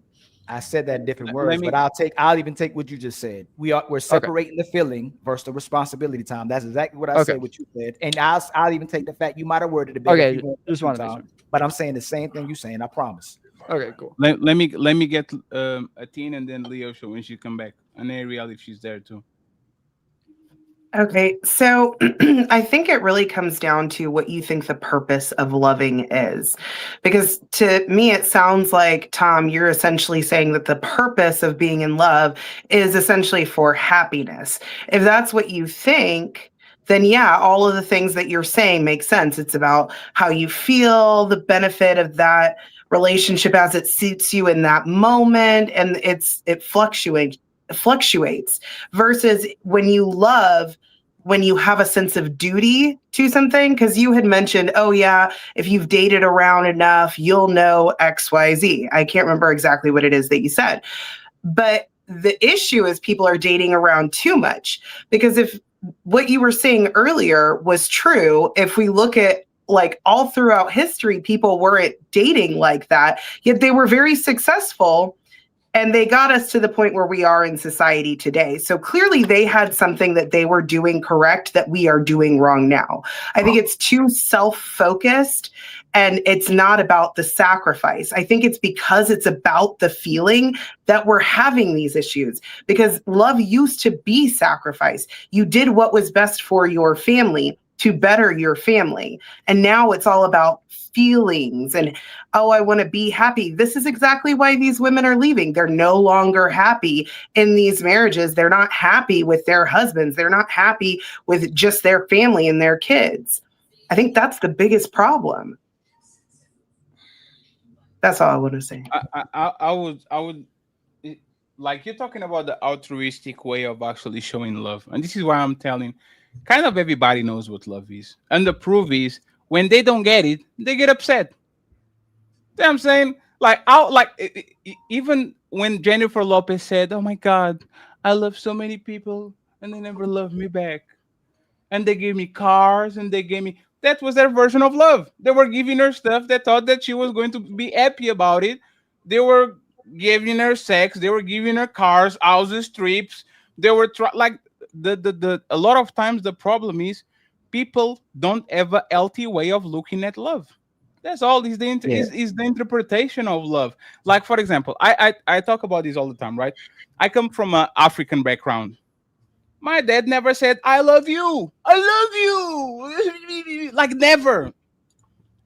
I said that in different words, but I'll even take what you just said. We're separating the feeling versus the responsibility time. That's exactly what I said, what you said. And I'll even take the fact you might have worded it a bit. Just wanted to. But I'm saying the same thing you're saying, I promise. Okay, cool. Let me get Athene and then Leo show when she come back, and Ariel if she's there too. Okay, so I think it really comes down to what you think the purpose of loving is. Because to me, it sounds like, Tom, you're essentially saying that the purpose of being in love is essentially for happiness. If that's what you think, then yeah, all of the things that you're saying make sense. It's about how you feel, the benefit of that relationship as it suits you in that moment, and it fluctuates versus when you love, when you have a sense of duty to something. Because you had mentioned, oh yeah, if you've dated around enough, you'll know XYZ. I can't remember exactly what it is that you said, but the issue is people are dating around too much. Because if what you were saying earlier was true, if we look at like all throughout history, people weren't dating like that, yet they were very successful. And they got us to the point where we are in society today. So clearly they had something that they were doing correct that we are doing wrong now. I think it's too self-focused, and it's not about the sacrifice. I think it's because it's about the feeling that we're having these issues, because love used to be sacrifice. You did what was best for your family to better your family. And now it's all about feelings and, oh, I want to be happy. This is exactly why these women are leaving. They're no longer happy in these marriages. They're not happy with their husbands. They're not happy with just their family and their kids. I think that's the biggest problem. That's all I want to say. I would like, you're talking about the altruistic way of actually showing love. And this is why I'm telling, kind of everybody knows what love is. And the proof is when they don't get it, they get upset. You know what I'm saying? Even when Jennifer Lopez said, oh my God, I love so many people and they never loved me back. And they gave me cars and they gave me, that was their version of love. They were giving her stuff. They thought that she was going to be happy about it. They were giving her sex. They were giving her cars, houses, trips. They were a lot of times the problem is people don't have a healthy way of looking at love. That's all. Is the interpretation of love. Like, for example, I talk about this all the time, right? I come from an African background. My dad never said, I love you. I love you. Like, never.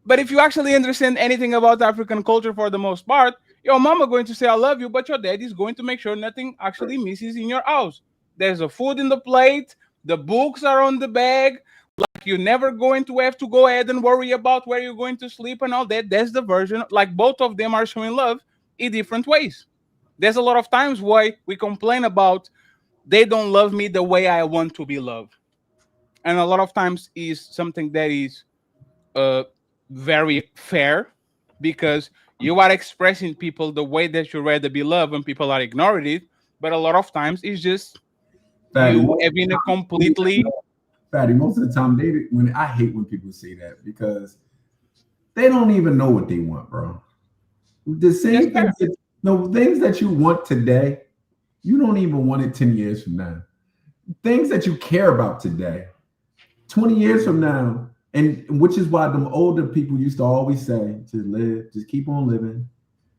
But if you actually understand anything about African culture, for the most part, your mama going to say, I love you, but your dad is going to make sure nothing actually misses in your house. There's a food in the plate. The books are on the bag. Like, you're never going to have to go ahead and worry about where you're going to sleep and all that. That's the version. Like, both of them are showing love in different ways. There's a lot of times why we complain about they don't love me the way I want to be loved. And a lot of times is something that is very fair, because you are expressing people the way that you'd rather be loved and people are ignoring it. But a lot of times it's just you having a completely... Fatty, most of the time, I hate when people say that, because they don't even know what they want, bro. The same things things that you want today, you don't even want it 10 years from now. Things that you care about today, 20 years from now, and which is why them older people used to always say, just live, just keep on living,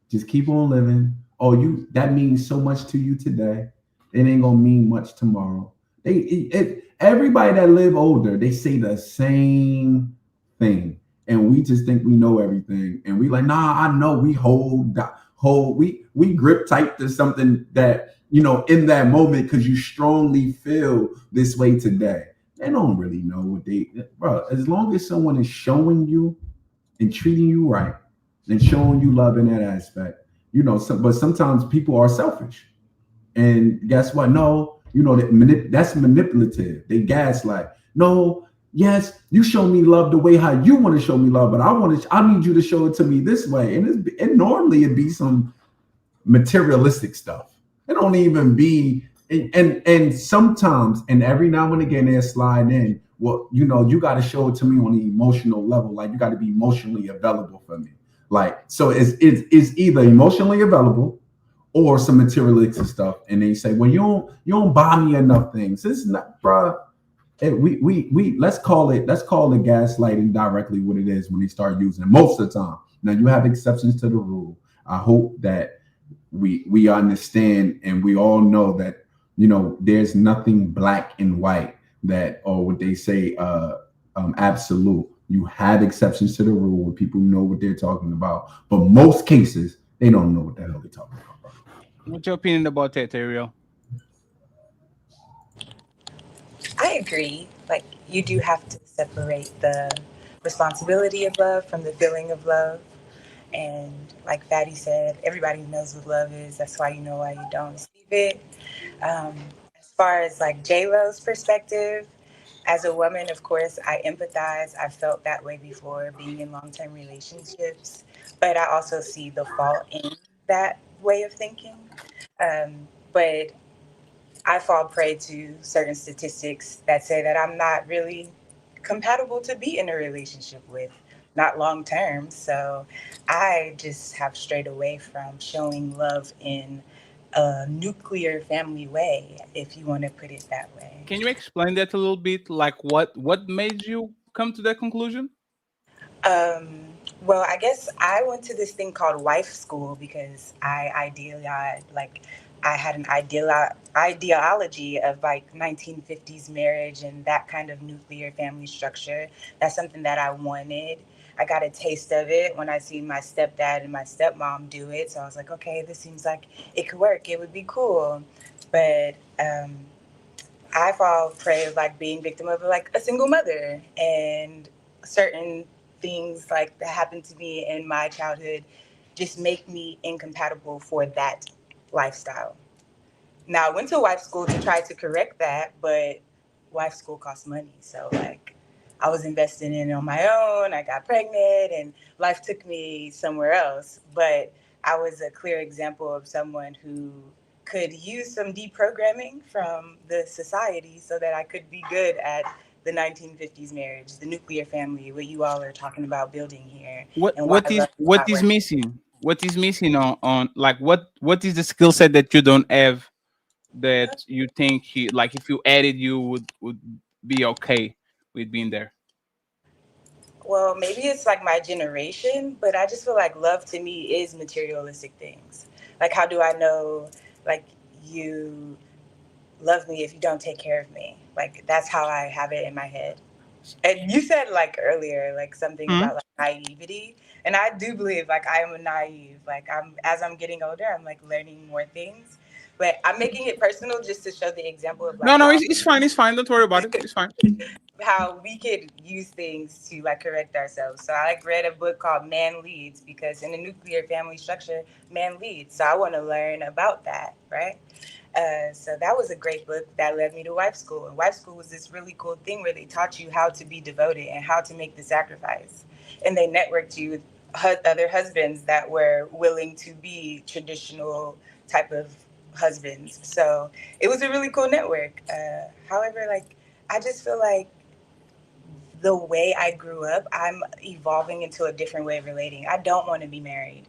just keep on living. Oh, that means so much to you today. It ain't gonna mean much tomorrow. Everybody that live older, they say the same thing, and we just think we know everything, and we like, nah, I know. We we grip tight to something that, in that moment, because you strongly feel this way today. They don't really know what bro. As long as someone is showing you and treating you right and showing you love in that aspect, but sometimes people are selfish, and guess what? No. That's manipulative. They gaslight. No, yes, you show me love the way how you want to show me love, but I need you to show it to me this way. And normally it'd be some materialistic stuff. It don't even be, and sometimes, and every now and again they slide in, well, you got to show it to me on an emotional level. Like, you got to be emotionally available for me. Like, so it's either emotionally available or some materialistic stuff, and they say, "Well, you don't buy me enough things." This is not, bro. We let's call it gaslighting directly what it is when they start using it most of the time. Now, you have exceptions to the rule. I hope that we understand and we all know that, you know, there's nothing black and white, that, or what they say, absolute. You have exceptions to the rule when people know what they're talking about, but most cases they don't know what the hell they're talking about, bro. What's your opinion about that, Ariel? I agree. Like, you do have to separate the responsibility of love from the feeling of love. And like Fatty said, everybody knows what love is. That's why you know why you don't receive it. Um, as far as like J Lo's perspective, as a woman, of course, I empathize. I've felt that way before being in long term relationships, but I also see the fault in that way of thinking. But I fall prey to certain statistics that say that I'm not really compatible to be in a relationship with, not long term. So I just have strayed away from showing love in a nuclear family way, if you want to put it that way. Can you explain that a little bit? Like what made you come to that conclusion? Um, well, I guess I went to this thing called wife school because I had an ideology of like 1950s marriage and that kind of nuclear family structure. That's something that I wanted. I got a taste of it when I seen my stepdad and my stepmom do it. So I was like, okay, this seems like it could work. It would be cool. But I fall prey of like being victim of like a single mother, and certain things like that happened to me in my childhood just make me incompatible for that lifestyle. Now I went to wife school to try to correct that, but wife school costs money. So like I was investing in it on my own. I got pregnant and life took me somewhere else. But I was a clear example of someone who could use some deprogramming from the society so that I could be good at the 1950s marriage, the nuclear family, what you all are talking about building here, What and why what is love is what not is working. missing? What is missing on like what is the skill set that you don't have, that you think like if you added you would be okay with being there? Well, maybe it's like my generation, but I just feel like love to me is materialistic things. Like, how do I know, like, you love me if you don't take care of me? Like, that's how I have it in my head. And you said, like, earlier, like, something Hmm? about, like, naivety. And I do believe, like, I am a naive. Like, as I'm getting older, I'm, like, learning more things. But I'm making it personal just to show the example of, like, No, how it's fine. It's fine. Don't worry about it. It's fine. we could use things to like correct ourselves. So I like read a book called Man Leads because in a nuclear family structure, man leads. So I want to learn about that, right? So that was a great book that led me to wife school. And wife school was this really cool thing where they taught you how to be devoted and how to make the sacrifice. And they networked you with other husbands that were willing to be traditional type of husbands. So it was a really cool network. However, like I just feel like the way I grew up, I'm evolving into a different way of relating. I don't want to be married.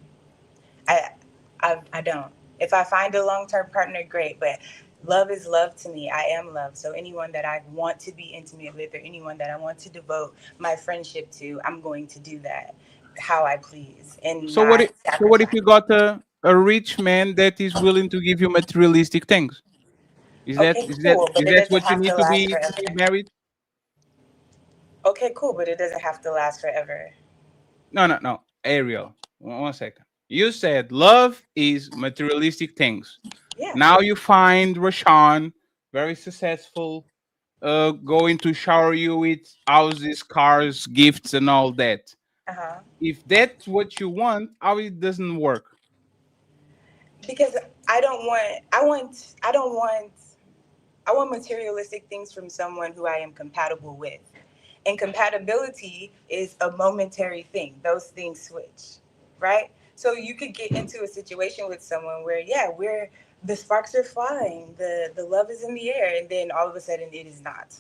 I, I don't. If I find a long term partner, great. But love is love to me. I am love. So anyone that I want to be intimate with, or anyone that I want to devote my friendship to, I'm going to do that how I please and not So what if sacrifice. you got a rich man that is willing to give you materialistic things? Okay, cool, but Is it that doesn't what you have to need last to be forever. married? Okay, cool, but it doesn't have to last forever. No. Ariel, one second. You said love is materialistic things. Yeah. Now you find Rashawn very successful, going to shower you with houses, cars, gifts, and all that. Uh huh. If that's what you want, how it doesn't work? Because I want materialistic things from someone who I am compatible with. And compatibility is a momentary thing. Those things switch, right? So you could get into a situation with someone where, yeah, we're the sparks are flying, the love is in the air, and then all of a sudden it is not.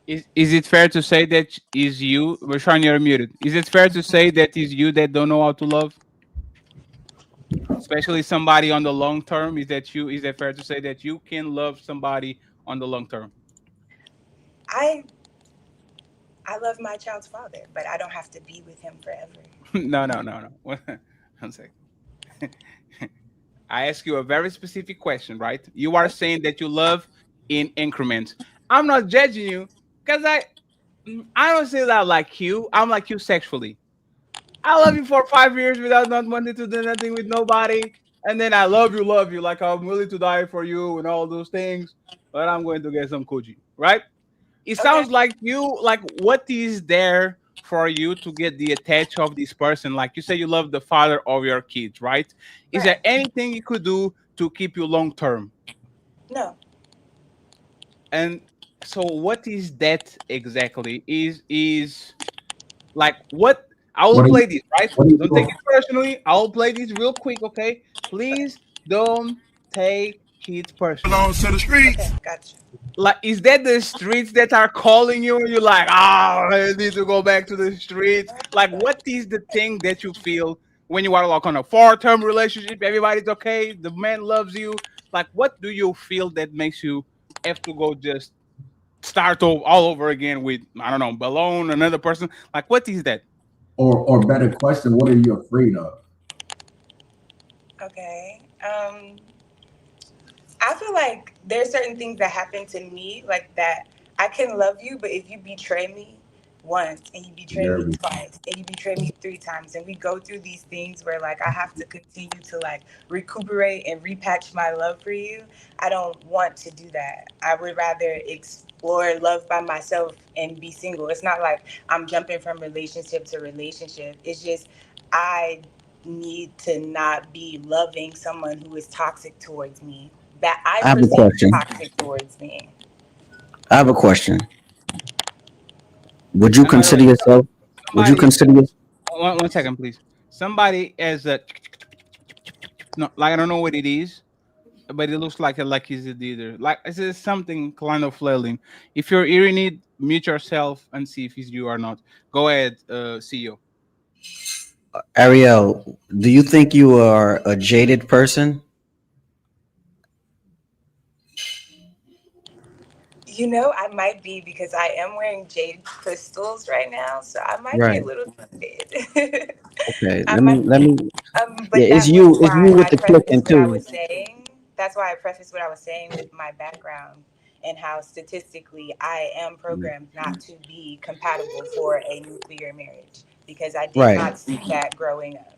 Is it fair to say that is you, Rashawn? You're muted. Is it fair to say that is you that don't know how to love, especially somebody on the long term? Is that you? Is it fair to say that you can love somebody on the long term? I I love my child's father, but I don't have to be with him forever. No. One second. I ask you a very specific question, right? You are saying that you love in increments. I'm not judging you because I don't say that I like you. I'm like you sexually. I love you for 5 years without not wanting to do nothing with nobody. And then I love you, like I'm willing to die for you and all those things. But I'm going to get some Koji, right? It sounds like you, like what is there for you to get the attach of this person? Like you say you love the father of your kids, right? Is there anything you could do to keep you long term? No. And so what is that exactly? Is like what I will What are play you, this, right? what are you Don't take it personally. I will play this real quick, okay? Please don't take it personally. Belongs to the streets. Okay, gotcha. Like, is that the streets that are calling you? And you're like, oh, I need to go back to the streets. Like, what is the thing that you feel when you are like on a 4-term relationship? Everybody's okay. The man loves you. Like, what do you feel that makes you have to go just start all over again with, I don't know, Balone, another person? Like, what is that? or better question, what are you afraid of? Okay. I feel like there's certain things that happen to me, like that I can love you, but if you betray me once and you betray me Nervous. twice and you betray me 3 times and we go through these things where like I have to continue to like recuperate and repatch my love for you, I don't want to do that. I would rather explore love by myself and be single. It's not like I'm jumping from relationship to relationship. It's just I need to not be loving someone who is toxic towards me, that I I have a perceive question. toxic towards me. I have a question. Would you And by the consider way, yourself? Would you somebody, consider yourself? one second, please. Somebody as a, no, like I don't know what it is, but it looks like is it either like it's just something kind of flailing. If you're hearing it, mute yourself and see if it's you or not. Go ahead, CEO. Ariel, do you think you are a jaded person? You know, I might be because I am wearing jade crystals right now, so I might be a Right. little jaded. Okay. I Let me might let be. me Yeah, But that was it's why you with I the clicking prefaced what I too. was saying. That's why I prefaced what I was saying with my background and how statistically I am programmed not to be compatible for a nuclear marriage because I did Right. not see that growing up.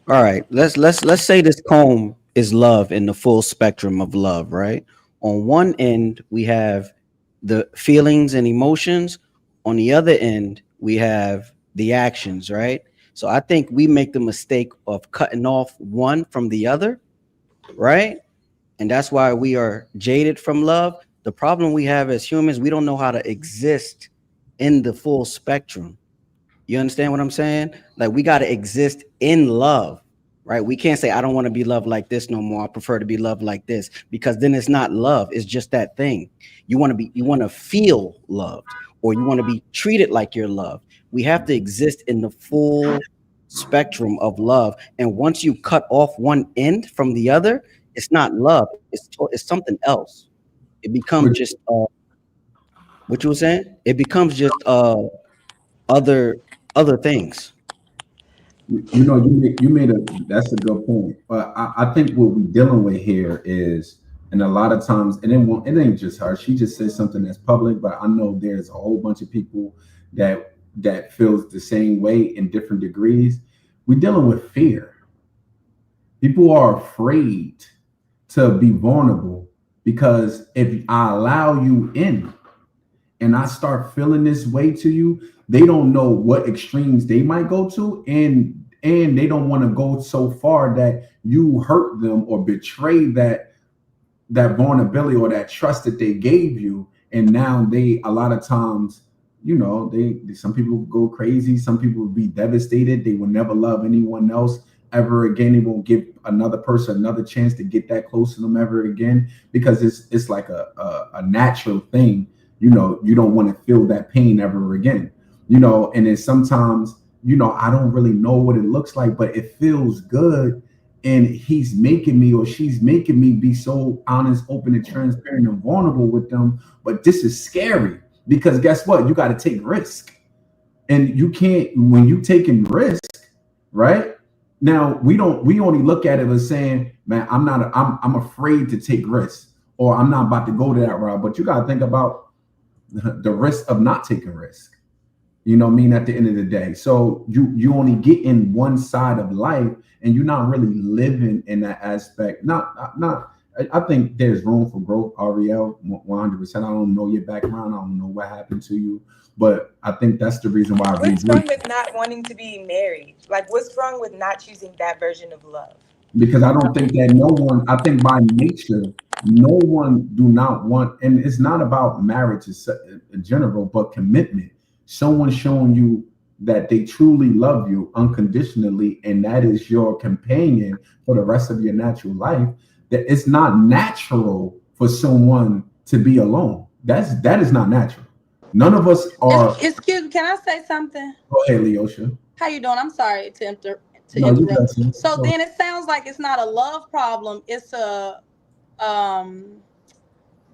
All right. Let's say this comb is love in the full spectrum of love, right? On one end, we have the feelings and emotions. On the other end, we have the actions, right? So I think we make the mistake of cutting off one from the other, right? And that's why we are jaded from love. The problem we have as humans, we don't know how to exist in the full spectrum. You understand what I'm saying? Like we got to exist in love, right? We can't say I don't want to be loved like this no more. I prefer to be loved like this because then it's not love. It's just that thing. You want to feel loved or you want to be treated like you're loved. We have to exist in the full spectrum of love. And once you cut off one end from the other, it's not love. It's something else. It becomes just what you were saying. It becomes just other other things. You know, you made a that's a good point. But I think what we're dealing with here is, and a lot of times, and it ain't just her. She just says something that's public, but I know there's a whole bunch of people that feels the same way in different degrees. We're dealing with fear. People are afraid to be vulnerable because if I allow you in and I start feeling this way to you, they don't know what extremes they might go to, and they don't want to go so far that you hurt them or betray that vulnerability or that trust that they gave you. And now they a lot of times, you know, they some people go crazy, some people will be devastated, they will never love anyone else ever again. They won't give another person another chance to get that close to them ever again because it's like a natural thing. You know, you don't want to feel that pain ever again, you know. And then sometimes, you know, I don't really know what it looks like, but it feels good. And he's making me or she's making me be so honest, open, and transparent and vulnerable with them. But this is scary because guess what? You got to take risk. And you can't, when you taking risk, right? Now we only look at it as saying, man, I'm afraid to take risks, or I'm not about to go to that route. But you got to think about the risk of not taking risk. You know what I mean? At the end of the day, so you only get in one side of life, and you're not really living in that aspect. Not. I think there's room for growth, Ariel, 100%. I don't know your background. I don't know what happened to you, but I think that's the reason why. What's wrong with not wanting to be married? Like, what's wrong with not choosing that version of love? Because I don't think that no one, I think by nature, no one do not want, and it's not about marriage in general, but commitment. Someone showing you that they truly love you unconditionally, and that is your companion for the rest of your natural life. That it's not natural for someone to be alone. That is not natural. None of us are. Excuse me, can I say something? Go ahead, Leosha. How you doing? I'm sorry to interrupt. No, you got it. So then it sounds like it's not a love problem. It's a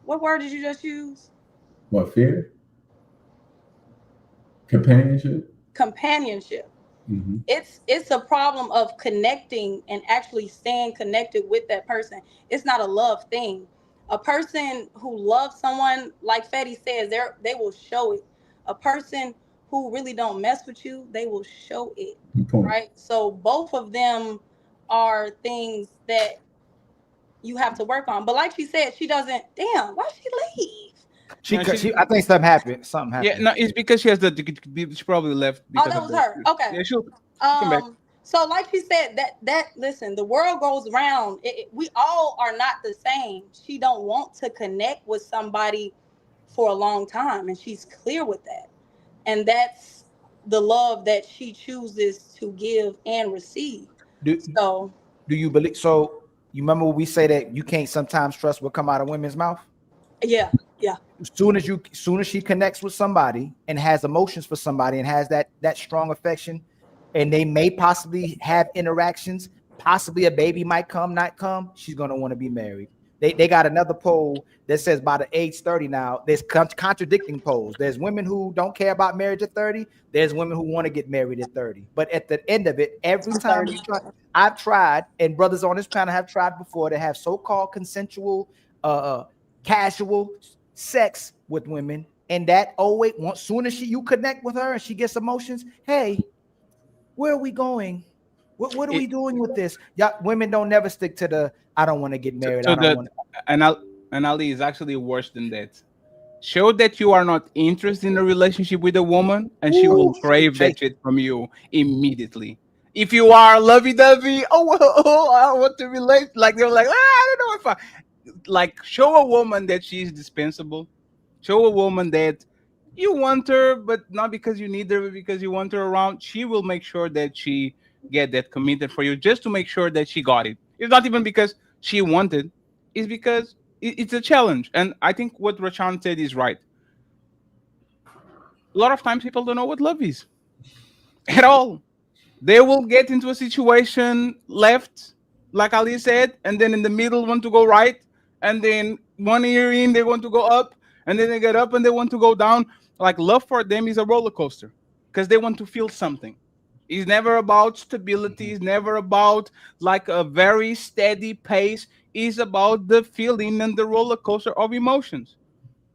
what word did you just use? What, fear? Companionship. Mm-hmm. It's a problem of connecting and actually staying connected with that person. It's not a love thing. A person who loves someone, like Fetty says, they will show it. A person who really don't mess with you, they will show it. Right? So both of them are things that you have to work on. But like she said, she doesn't. Damn, why she leave? I think something happened. Yeah, no, it's because she has she probably left. Oh, that was her. Okay. Yeah, she'll come back. So like she said, that listen, the world goes round. We all are not the same. She don't want to connect with somebody for a long time, and she's clear with that. And that's the love that she chooses to give and receive. Do you believe? So you remember when we say that you can't sometimes trust what come out of women's mouth? Yeah. As soon as she connects with somebody and has emotions for somebody and has that strong affection, and they may possibly have interactions, possibly a baby might come, not come, she's gonna want to be married. They got another poll that says by the age 30 now, there's contradicting polls. There's women who don't care about marriage at 30. There's women who want to get married at 30. But at the end of it, every time I've tried, and brothers on this panel have tried before, to have so-called consensual, casual sex with women, and that soon as you connect with her and she gets emotions, hey, where are we going? What are we doing with this? Y'all, women don't never stick to the I don't want to get married. And Ali is actually worse than that. Show that you are not interested in a relationship with a woman, and she will crave that shit from you immediately. If you are lovey-dovey, I want to relate. Like they're like, I don't know if I show a woman that she's dispensable. Show a woman that you want her, but not because you need her, but because you want her around. She will make sure that she get that committed for you, just to make sure that she got it. It's not even because she wanted, it's because it's a challenge. And I think what Rashan said is right. A lot of times people don't know what love is at all. They will get into a situation left, like Ali said, and then in the middle want to go right, and then 1 year in they want to go up, and then they get up and they want to go down. Like, love for them is a roller coaster because they want to feel something. It's never about stability. It's never about like a very steady pace. It's about the feeling and the roller coaster of emotions.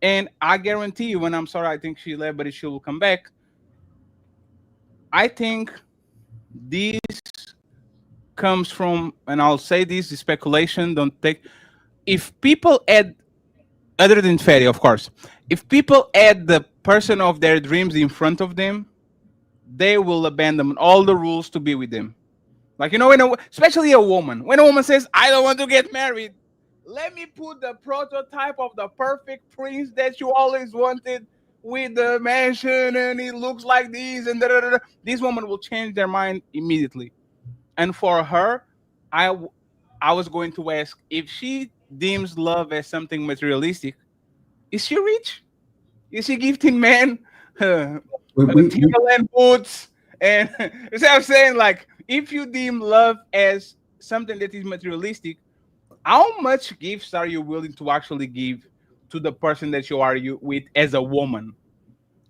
And I guarantee you, when I'm sorry, I think she left, but she will come back. I think this comes from, and I'll say this is speculation. Don't take. If people add, other than Ferry, of course, if people add the person of their dreams in front of them, they will abandon all the rules to be with them. Like, especially a woman. When a woman says, I don't want to get married, let me put the prototype of the perfect prince that you always wanted with the mansion, and he looks like this, and da-da-da-da. This woman will change their mind immediately. And for her, I was going to ask, if she deems love as something materialistic, is she rich? Is she gifting men Timberland boots? And you see what I'm saying? Like, if you deem love as something that is materialistic, how much gifts are you willing to actually give to the person that you are with as a woman?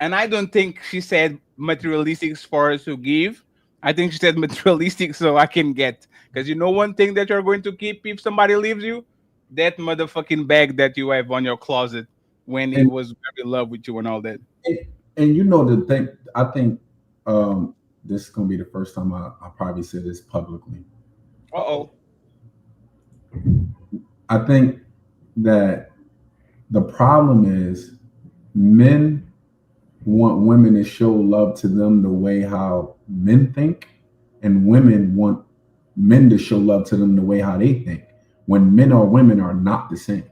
And I don't think she said materialistic for us to give. I think she said materialistic, so I can get. Because you know one thing that you're going to keep if somebody leaves you? That motherfucking bag that you have on your closet when he And, was very in love with you and all that. and you know the thing, I think this is gonna be the first time I probably say this publicly. Uh-oh. I think that the problem is men want women to show love to them the way how men think, and women want men to show love to them the way how they think. When men or women are not the same,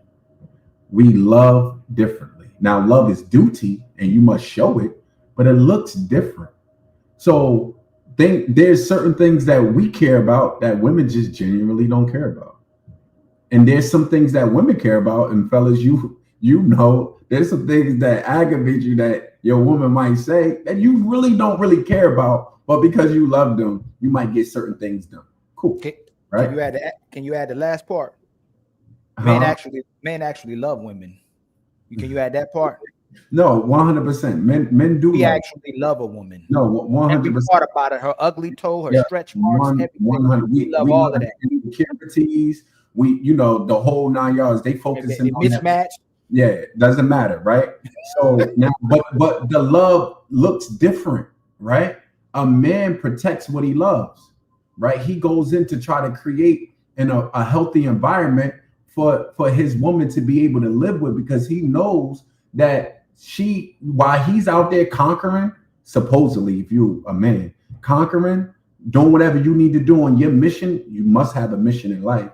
we love differently. Now, love is duty, and you must show it, but it looks different. So there's certain things that we care about that women just genuinely don't care about. And there's some things that women care about, and fellas, you know, there's some things that aggravate you that your woman might say that you really don't really care about, but because you love them, you might get certain things done. Cool, right? Can you add the last part? Huh? Men actually love women. Can you add that part? No, 100%. Men do. We actually love a woman. No, 100%. Every part about it, her ugly toe, her stretch marks, everything. 100. We love all of that. Insecurities. We, you know, the whole 9 yards. They focus on mismatch. That. Yeah, it doesn't matter, right? So now, but the love looks different, right? A man protects what he loves, right? He goes in to try to create a healthy environment for his woman to be able to live with, because he knows that while he's out there conquering, supposedly, if you're a man, conquering, doing whatever you need to do on your mission, you must have a mission in life.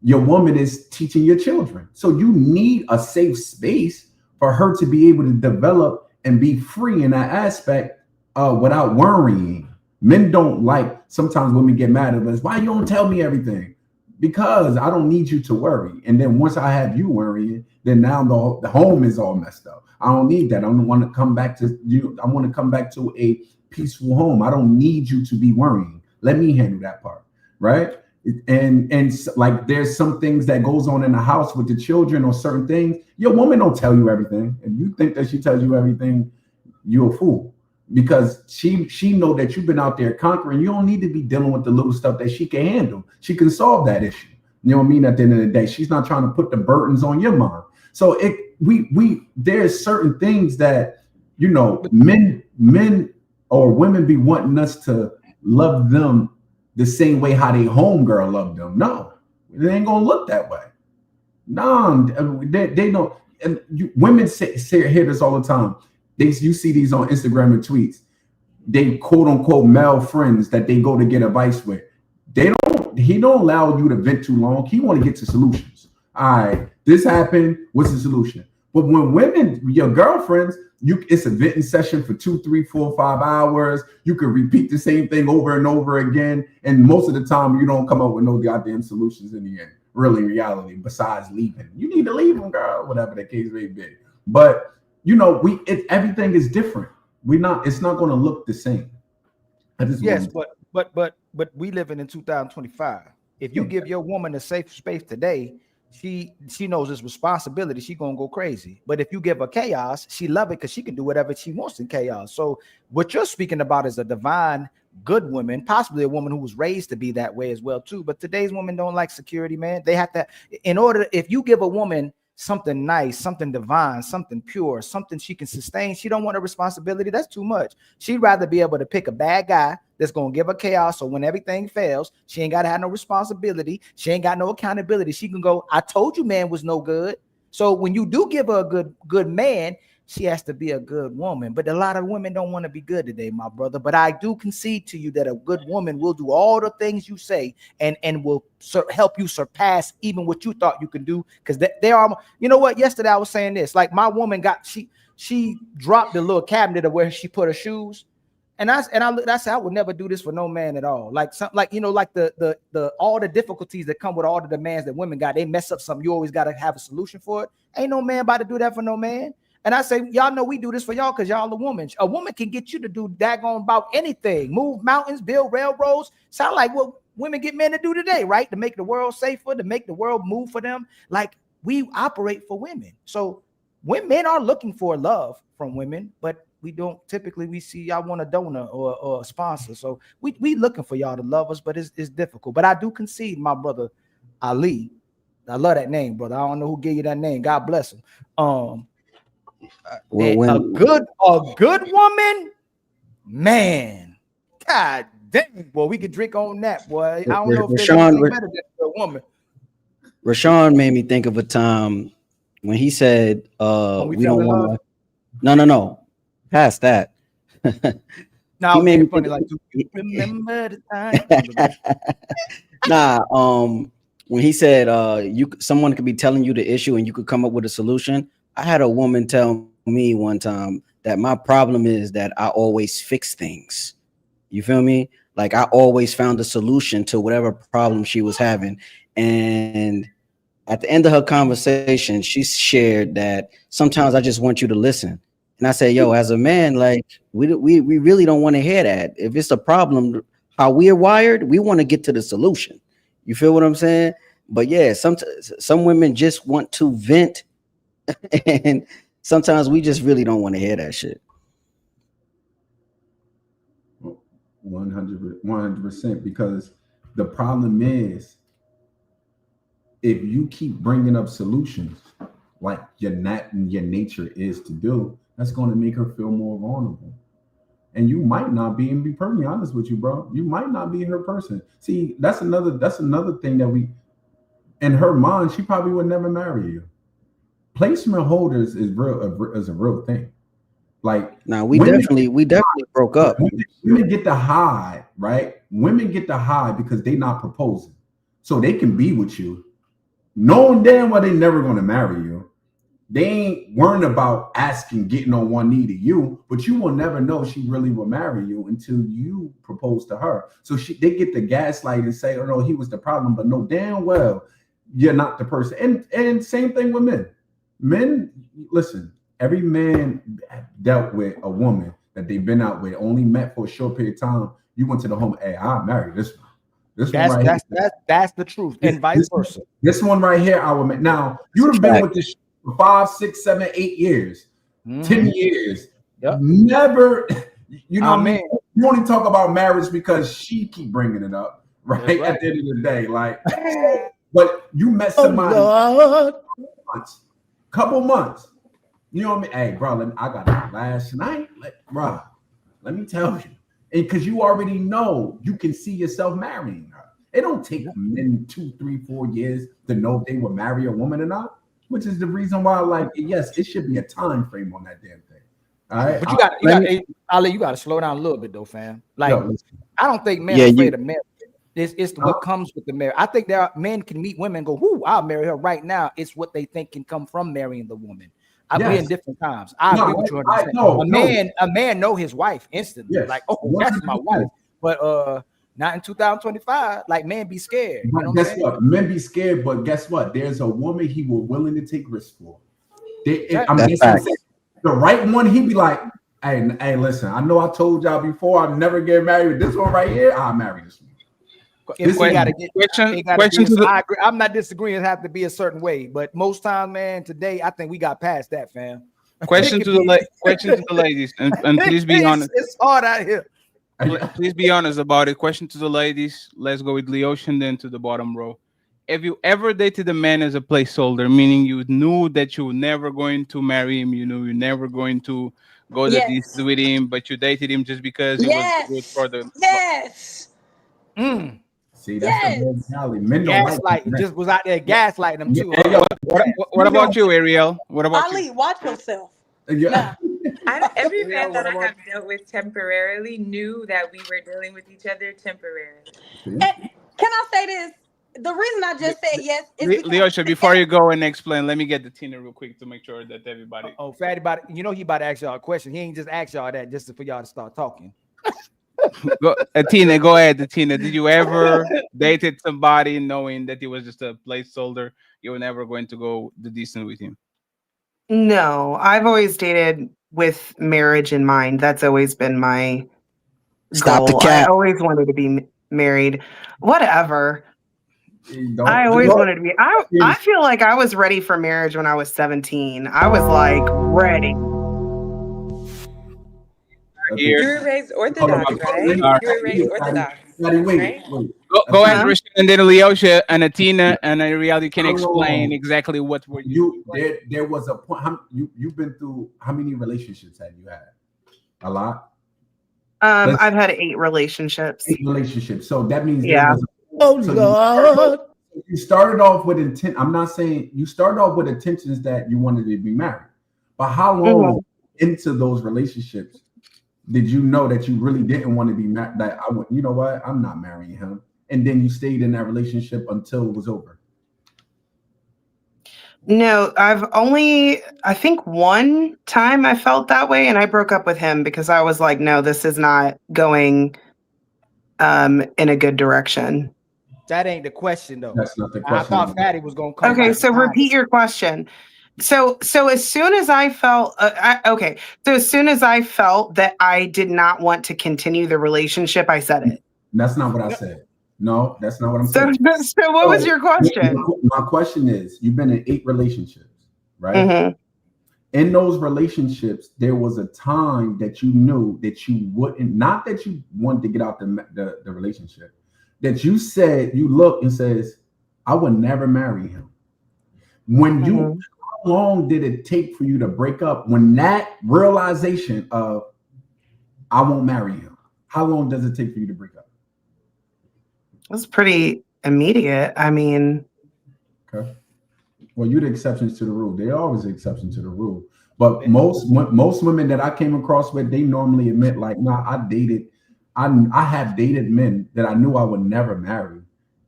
Your woman is teaching your children. So you need a safe space for her to be able to develop and be free in that aspect without worrying. Men don't like, sometimes women get mad at us. Why you don't tell me everything? Because I don't need you to worry. And then once I have you worrying, then now the home is all messed up. I don't need that. I don't want to come back to you. I want to come back to a peaceful home. I don't need you to be worrying. Let me handle that part, right? And like there's some things that goes on in the house with the children or certain things. Your woman don't tell you everything. If you think that she tells you everything, you're a fool, because she know that you've been out there conquering. You don't need to be dealing with the little stuff that she can handle. She can solve that issue. You know what I mean? At the end of the day, she's not trying to put the burdens on your mind. So there's certain things that, you know, men or women be wanting us to love them the same way how they homegirl loved them. No, they ain't gonna look that way. No, they don't. And women hear this all the time. You see these on Instagram and tweets. They quote unquote male friends that they go to get advice with. He don't allow you to vent too long. He want to get to solutions. All right, this happened. What's the solution? But when women, your girlfriends, it's a venting session for 2, 3, 4, 5 hours. You can repeat the same thing over and over again. And most of the time, you don't come up with no goddamn solutions in the end, really, in reality, besides leaving. You need to leave them, girl, whatever the case may be. But, you know, everything is different. It's not going to look the same. But we living in 2025. If you give your woman a safe space today, she knows it's responsibility. She gonna go crazy. But if you give her chaos, she love it because she can do whatever she wants in chaos. So what you're speaking about is a divine, good woman, possibly a woman who was raised to be that way as well too. But today's women don't like security, man. They have to, if you give a woman something nice, something divine, something pure, something she can sustain, she don't want a responsibility. That's too much. She'd rather be able to pick a bad guy that's going to give her chaos. So when everything fails, she ain't got to have no responsibility. She ain't got no accountability. She can go, I told you man was no good. So when you do give her a good man, she has to be a good woman. But a lot of women don't want to be good today, my brother. But I do concede to you that a good woman will do all the things you say and will help you surpass even what you thought you could do. Because there are, you know what? Yesterday I was saying this, like my woman she dropped the little cabinet of where she put her shoes. And I said, I would never do this for no man at all. Like the all the difficulties that come with all the demands that women got, they mess up something. You always got to have a solution for it. Ain't no man about to do that for no man. And I say, y'all know we do this for y'all because y'all a woman. A woman can get you to do daggone about anything. Move mountains, build railroads. Sound like what women get men to do today, right? To make the world safer, to make the world move for them. Like we operate for women. So men are looking for love from women, but we don't typically. We see y'all want a donor or a sponsor, so we looking for y'all to love us, but it's difficult. But I do concede, my brother Ali. I love that name, brother. I don't know who gave you that name. God bless him. A good woman, man. God dang, boy, we could drink on that, boy. I don't know if there's anything better than a woman. Rashawn made me think of a time when he said, we don't want to. No. Past that. No, he made me funny like, do you remember the time? When he said someone could be telling you the issue and you could come up with a solution. I had a woman tell me one time that my problem is that I always fix things. You feel me? Like I always found a solution to whatever problem she was having. And at the end of her conversation, she shared that sometimes I just want you to listen. And I say, yo, as a man, like we really don't want to hear that. If it's a problem, how we're wired, we want to get to the solution. You feel what I'm saying? But yeah, some women just want to vent, and sometimes we just really don't want to hear that shit. 100%, because the problem is, if you keep bringing up solutions like your nature is to do, that's going to make her feel more vulnerable. And you might not be, and be perfectly honest with you, bro, you might not be her person. See, that's another thing that in her mind, she probably would never marry you. Placement holders is a real thing. Like, now we definitely broke up. Women get the high, right? Women get the high because they not proposing, so they can be with you, knowing damn well they never going to marry you. They ain't worrying about getting on one knee to you, but you will never know she really will marry you until you propose to her. So they get the gaslight and say, oh no, he was the problem, but no damn well you're not the person. And same thing with men. Men, listen, every man dealt with a woman that they've been out with, only met for a short period of time. You went to the home, hey, I'll marry this one. That's the truth, and vice versa. This one right here, I would make. Now you'd have been with this for 5, 6, 7, 8 years, 10 years. Yep. Never, you know, man. You only talk about marriage because she keep bringing it up, right? At the end of the day, like, but you met somebody couple months. You know what I mean? Hey, bro, I got it last night, bro. Let me tell you. And because you already know you can see yourself marrying her. It don't take men 2, 3, 4 years to know if they will marry a woman or not, which is the reason why, like, yes, it should be a time frame on that damn thing. All right. But you got to slow down a little bit though, fam. Like, I don't think men are afraid of marriage. It's what comes with the marriage. I think men can meet women and go, "Whoo, I'll marry her right now." It's what they think can come from marrying the woman. I've been in different times. I agree with you 100%. A man know his wife instantly. Yes. Like, oh, that's my wife. But not in 2025. Like, men be scared. You know guess what? Men be scared, but guess what? There's a woman he will willing to take risks for. The right one, he'd be like, hey, listen, I know I told y'all before I'd never get married with this one right here. I'll marry this one. I'm not disagreeing. It has to be a certain way, but most times, man, today I think we got past that, fam. Question to the ladies, and please be honest. It's hard out here. Please be honest about it. Question to the ladies. Let's go with Leoshan, then to the bottom row. Have you ever dated a man as a placeholder, meaning you knew that you were never going to marry him, you knew you're never going to go to this with him, but you dated him just because it was good for the See, that's the mentality. Men don't gaslight. Just was out there gaslighting them too. What about you, Ariel? What about Ali, watch yourself. Yeah. Every man that I have dealt with temporarily knew that we were dealing with each other temporarily. And can I say this? The reason I just said yes is Leosha, before you go and explain, let me get the Tina real quick to make sure that everybody. Oh, Fatty, he about to ask y'all a question. He ain't just ask y'all that just for y'all to start talking. Tina, go ahead. Tina, did you ever dated somebody knowing that he was just a placeholder? You were never going to go the decent with him? No, I've always dated with marriage in mind. That's always been my goal. I always wanted to be married. Whatever. I always wanted to be. I feel like I was ready for marriage when I was 17. I was like ready. You were raised Orthodox, right? You were raised Orthodox. Right? Go ahead, Christian, and then Leosha and Atina and Ariel can explain exactly what were you. There was a point. You've been through how many relationships have you had? A lot. I've had 8 relationships. 8 relationships. So that means yeah. You started off with intent. I'm not saying you started off with intentions that you wanted to be married, but how long into those relationships did you know that you really didn't want to be married? That you know what, I'm not marrying him, and then you stayed in that relationship until it was over. No, I think one time I felt that way, and I broke up with him because I was like, no, this is not going in a good direction. That ain't the question, though. That's not the question. I thought Fatty was gonna come. Okay, so repeat your question. So as soon as I felt so as soon as I felt that I did not want to continue the relationship, I said it. That's not what I said. No, that's not what I'm saying. So what was your question? My question is, you've been in 8 relationships, right? In those relationships, there was a time that you knew that you wouldn't, not that you wanted to get out the relationship, that you said, you look and says, I would never marry him. When you, how long did it take for you to break up? When that realization of, I won't marry him, how long does it take for you to break up? It was pretty immediate. I mean, okay. Well, you're the exceptions to the rule. There are always exceptions to the rule. But most women that I came across with, they normally admit, like, nah, I have dated men that I knew I would never marry,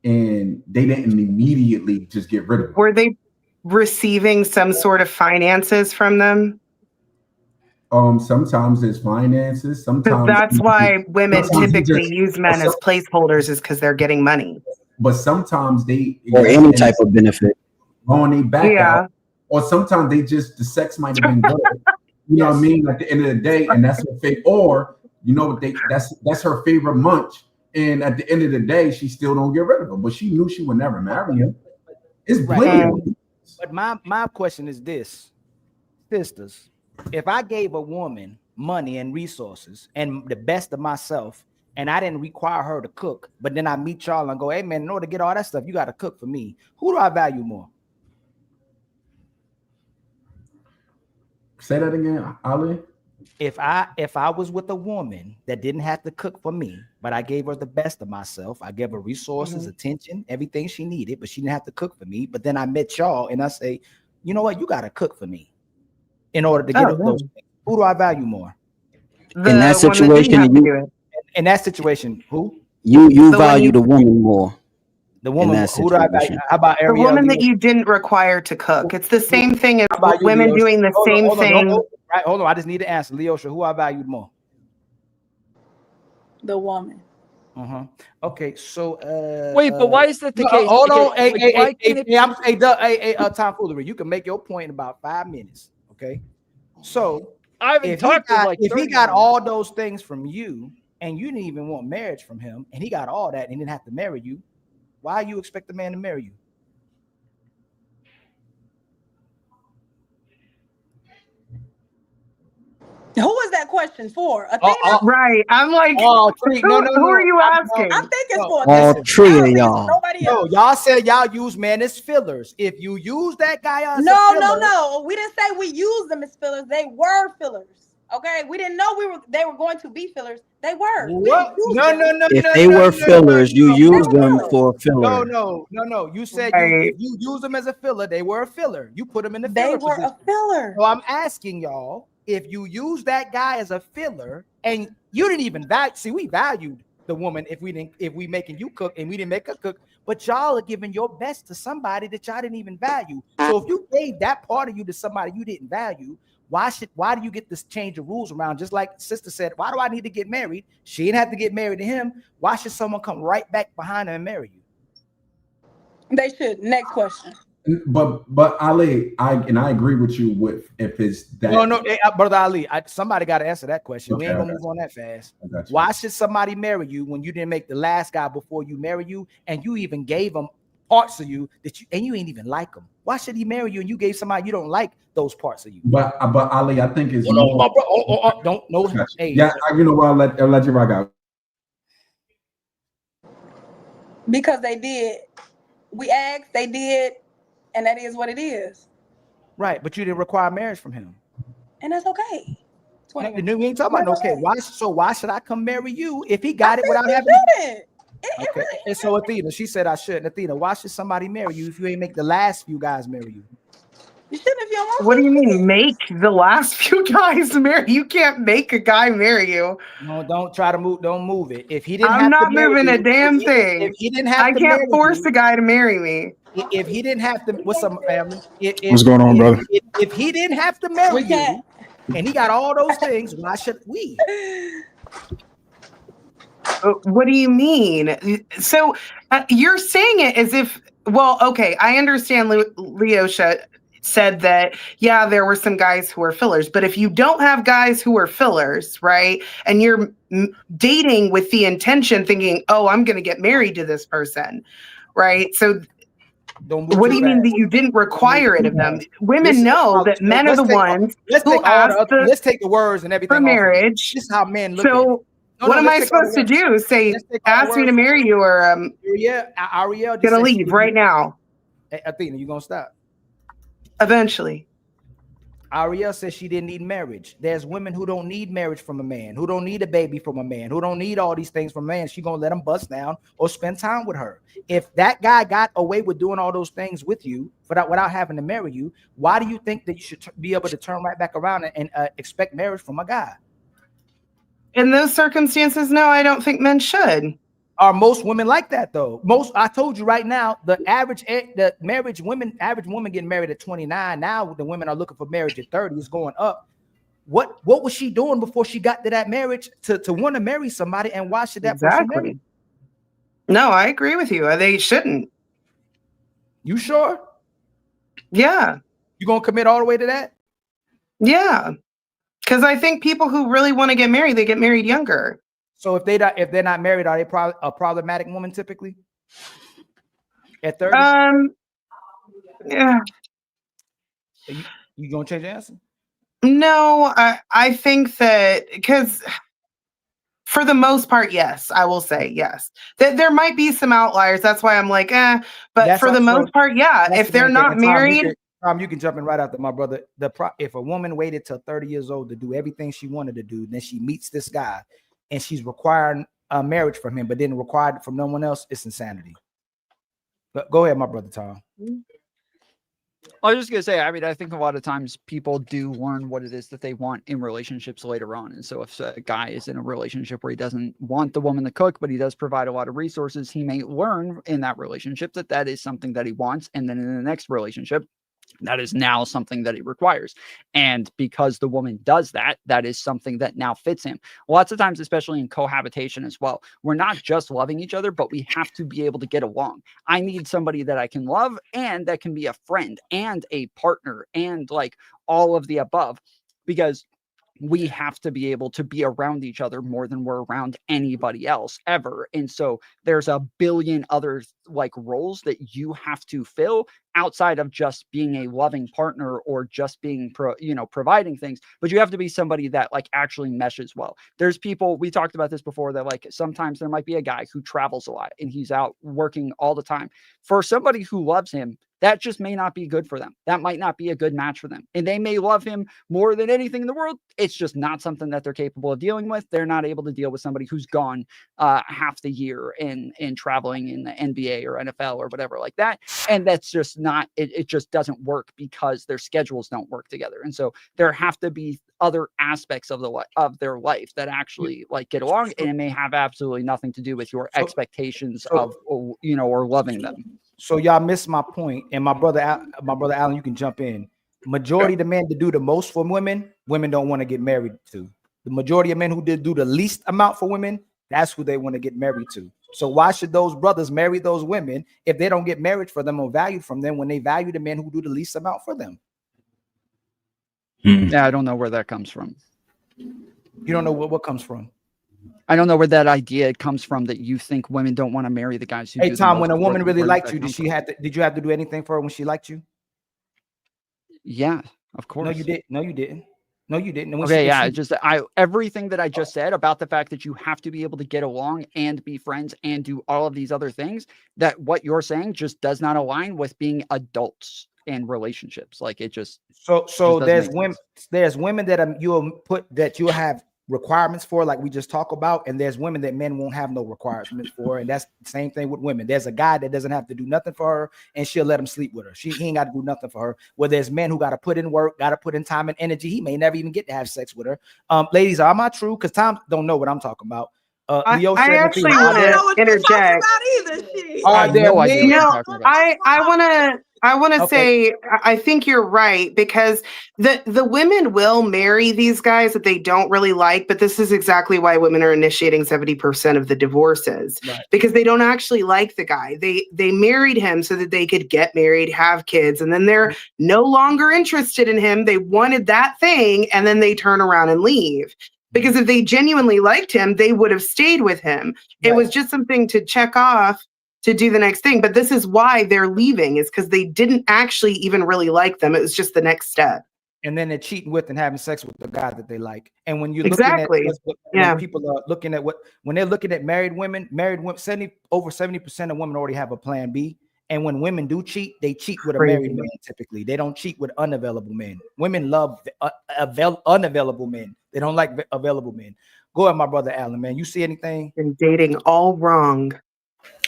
and they didn't immediately just get rid of them. Were they receiving some sort of finances from them? Sometimes there's finances. Sometimes that's why women typically use men as placeholders, is because they're getting money. But sometimes or any type of benefit. On their back out, or sometimes they just, the sex might have been good. You know what I mean? At the end of the day, and that's her favorite. Or you know what, that's her favorite munch. And at the end of the day, she still don't get rid of him. But she knew she would never marry him. It's brilliant. But my question is this, sisters: if I gave a woman money and resources and the best of myself, and I didn't require her to cook, but then I meet y'all and go, hey man, in order to get all that stuff, you got to cook for me. Who do I value more? Say that again, Ali. If I was with a woman that didn't have to cook for me, but I gave her the best of myself, I gave her resources, attention, everything she needed, but she didn't have to cook for me. But then I met y'all and I say, you know what, you got to cook for me in order to get those things. Who do I value more? In that situation, in that situation, who? You value the woman more. The woman, who do I value? How about the woman that you didn't require to cook? It's the same thing as women doing the same thing. Hold on, I just need to answer. Leosha, who I valued more? The woman. Okay, so wait, but why is that the case? Hold on, hey, tomfoolery. You can make your point in about 5 minutes. Okay, so I haven't talked to like if he got all those things from you, and you didn't even want marriage from him, and he got all that and he didn't have to marry you, why you expect a man to marry you? Who was that question for? Right. I'm like, who are you asking? I think it's for all 3 of y'all. Nobody else. No, y'all said y'all use men as fillers. If you use that guy as a filler, no. We didn't say we used them as fillers. They were fillers. Okay, we didn't know they were going to be fillers. They were. What? No. If they were fillers, you use them for filler. No. You said if you use them as a filler, they were a filler. You put them in the filler. They were a filler. So I'm asking y'all, if you use that guy as a filler and you didn't even value, see, we valued the woman if we making you cook and we didn't make her cook, but y'all are giving your best to somebody that y'all didn't even value. So if you gave that part of you to somebody you didn't value, why do you get this change of rules around? Just like sister said, why do I need to get married? She didn't have to get married to him. Why should someone come right back behind her and marry you? They should. Next question. But Ali, I agree with you with if it's that. No, brother Ali, somebody got to answer that question. We ain't gonna move on that fast. Why should somebody marry you when you didn't make the last guy before you marry you, and you even gave him parts of you that you ain't even like them. Why should he marry you and you gave somebody you don't like those parts of you? But Ali, I think it's no, my bro. Don't know. Hey, yeah, you know what? I'll let you rock out. Because they did. We asked, they did, and that is what it is. Right, but you didn't require marriage from him. And that's okay. We ain't talking about okay. Why should I come marry you if he got it without having it? Okay. And so Athena, she said I shouldn't. Athena, why should somebody marry you if you ain't make the last few guys marry you? You shouldn't if you don't want What do you mean make the last few guys marry? You can't make a guy marry you. No, don't try to move. Don't move it. If he didn't I'm have not to marry moving you, a damn thing. If he didn't have I to can't marry force you, a guy to marry me. If he didn't have to, what's up, family? What's going on, brother? If he didn't have to marry you, and he got all those things, why should we? What do you mean? So you're saying it as if, well, okay, I understand Leosha said that, yeah, there were some guys who are fillers, but if you don't have guys who are fillers, right, and you're dating with the intention thinking, oh, I'm going to get married to this person, right? So what do you mean that you didn't require it of them? Women know that men are the ones who ask let's take the words and everything for marriage. This is how men look at it. So what am I supposed to do? Say, ask me to marry you, or Ariel gonna leave right now. Athena, you gonna stop? Eventually. Ariel says she didn't need marriage. There's women who don't need marriage from a man, who don't need a baby from a man, who don't need all these things from a man. She gonna let him bust down or spend time with her. If that guy got away with doing all those things with you without having to marry you, why do you think that you should be able to turn right back around and expect marriage from a guy? In those circumstances, no, I don't think men should. Are most women like that though? I told you right now, the average woman getting married at 29. Now the women are looking for marriage at 30. It's going up. What was she doing before she got to that marriage to want to marry somebody? And why should that person marry? No, I agree with you. They shouldn't. You sure? Yeah. You gonna commit all the way to that? Yeah. Because I think people who really want to get married, they get married younger. So if they're not married, are they a problematic woman typically? At 30? Yeah. You gonna change your answer? No, I think that because for the most part, yes, I will say yes. There might be some outliers. That's why I'm like, but for the most part, yeah. If they're not married. You can jump in right after my brother. If a woman waited till 30 years old to do everything she wanted to do, then she meets this guy and she's requiring a marriage from him, but didn't require it from no one else, it's insanity. But go ahead, my brother Tom. I was just gonna say, I mean, I think a lot of times people do learn what it is that they want in relationships later on. And so if a guy is in a relationship where he doesn't want the woman to cook, but he does provide a lot of resources, he may learn in that relationship that is something that he wants. And then in the next relationship, that is now something that he requires. And because the woman does that, that is something that now fits him. Lots of times, especially in cohabitation as well, we're not just loving each other, but we have to be able to get along. I need somebody that I can love and that can be a friend and a partner and like all of the above, because we have to be able to be around each other more than we're around anybody else ever. And so there's a billion other like roles that you have to fill outside of just being a loving partner or just being providing things, but you have to be somebody that like actually meshes well. There's people, we talked about this before, that like sometimes there might be a guy who travels a lot and he's out working all the time. For somebody who loves him, that just may not be good for them. That might not be a good match for them. And they may love him more than anything in the world. It's just not something that they're capable of dealing with. They're not able to deal with somebody who's gone half the year in traveling in the NBA or NFL or whatever like that. And that's just not, it just doesn't work because their schedules don't work together. And so there have to be other aspects of their life that actually like get along, and it may have absolutely nothing to do with your expectations of, or loving them. So y'all missed my point, and my brother Alan, you can jump in. Majority of the men that do the most for women don't want to get married to. The majority of men who did do the least amount for women, that's who they want to get married to. So why should those brothers marry those women if they don't get married for them or valued from them when they value the men who do the least amount for them? Yeah, I don't know where that comes from. You don't know what comes from. I don't know where that idea comes from that you think women don't want to marry the guys who Hey do the Tom, most when a work. woman really Where does liked that you, come from? did you have to do anything for her when she liked you? Yeah, of course. No, you didn't. No, you didn't. No, you didn't. And when Okay, if yeah, she, just everything that I just said about the fact that you have to be able to get along and be friends and do all of these other things, that what you're saying just does not align with being adults and relationships. Like it just so doesn't there's make women, sense. you'll put that you'll have requirements for, like we just talk about, and there's women that men won't have no requirements for, and that's the same thing with women. There's a guy that doesn't have to do nothing for her, and she'll let him sleep with her. He ain't got to do nothing for her. Where there's men who got to put in work, got to put in time and energy. He may never even get to have sex with her. Ladies, am I true? Because Tom don't know what I'm talking about. I actually I want don't know to what interject. you're talking about either. Shit. I have no idea what No, you're talking about. I want to Okay. say I think you're right, because the women will marry these guys that they don't really like, but this is exactly why women are initiating 70% of the divorces, Right. because they don't actually like the guy. They married him so that they could get married, have kids, and then they're no longer interested in him. They wanted that thing, and then they turn around and leave. Because if they genuinely liked him, they would have stayed with him. It was just something to check off to do the next thing. But this is why they're leaving, is because they didn't actually even really like them. It was just the next step. And then they're cheating with and having sex with the guy that they like. And when you're Exactly. when people are looking at when they're looking at married women, over 70% of women already have a plan B. And when women do cheat, they cheat with a married man typically. They don't cheat with unavailable men. Women love unavailable men. They don't like available men. Go ahead, my brother Alan, man. You see anything? Been dating all wrong.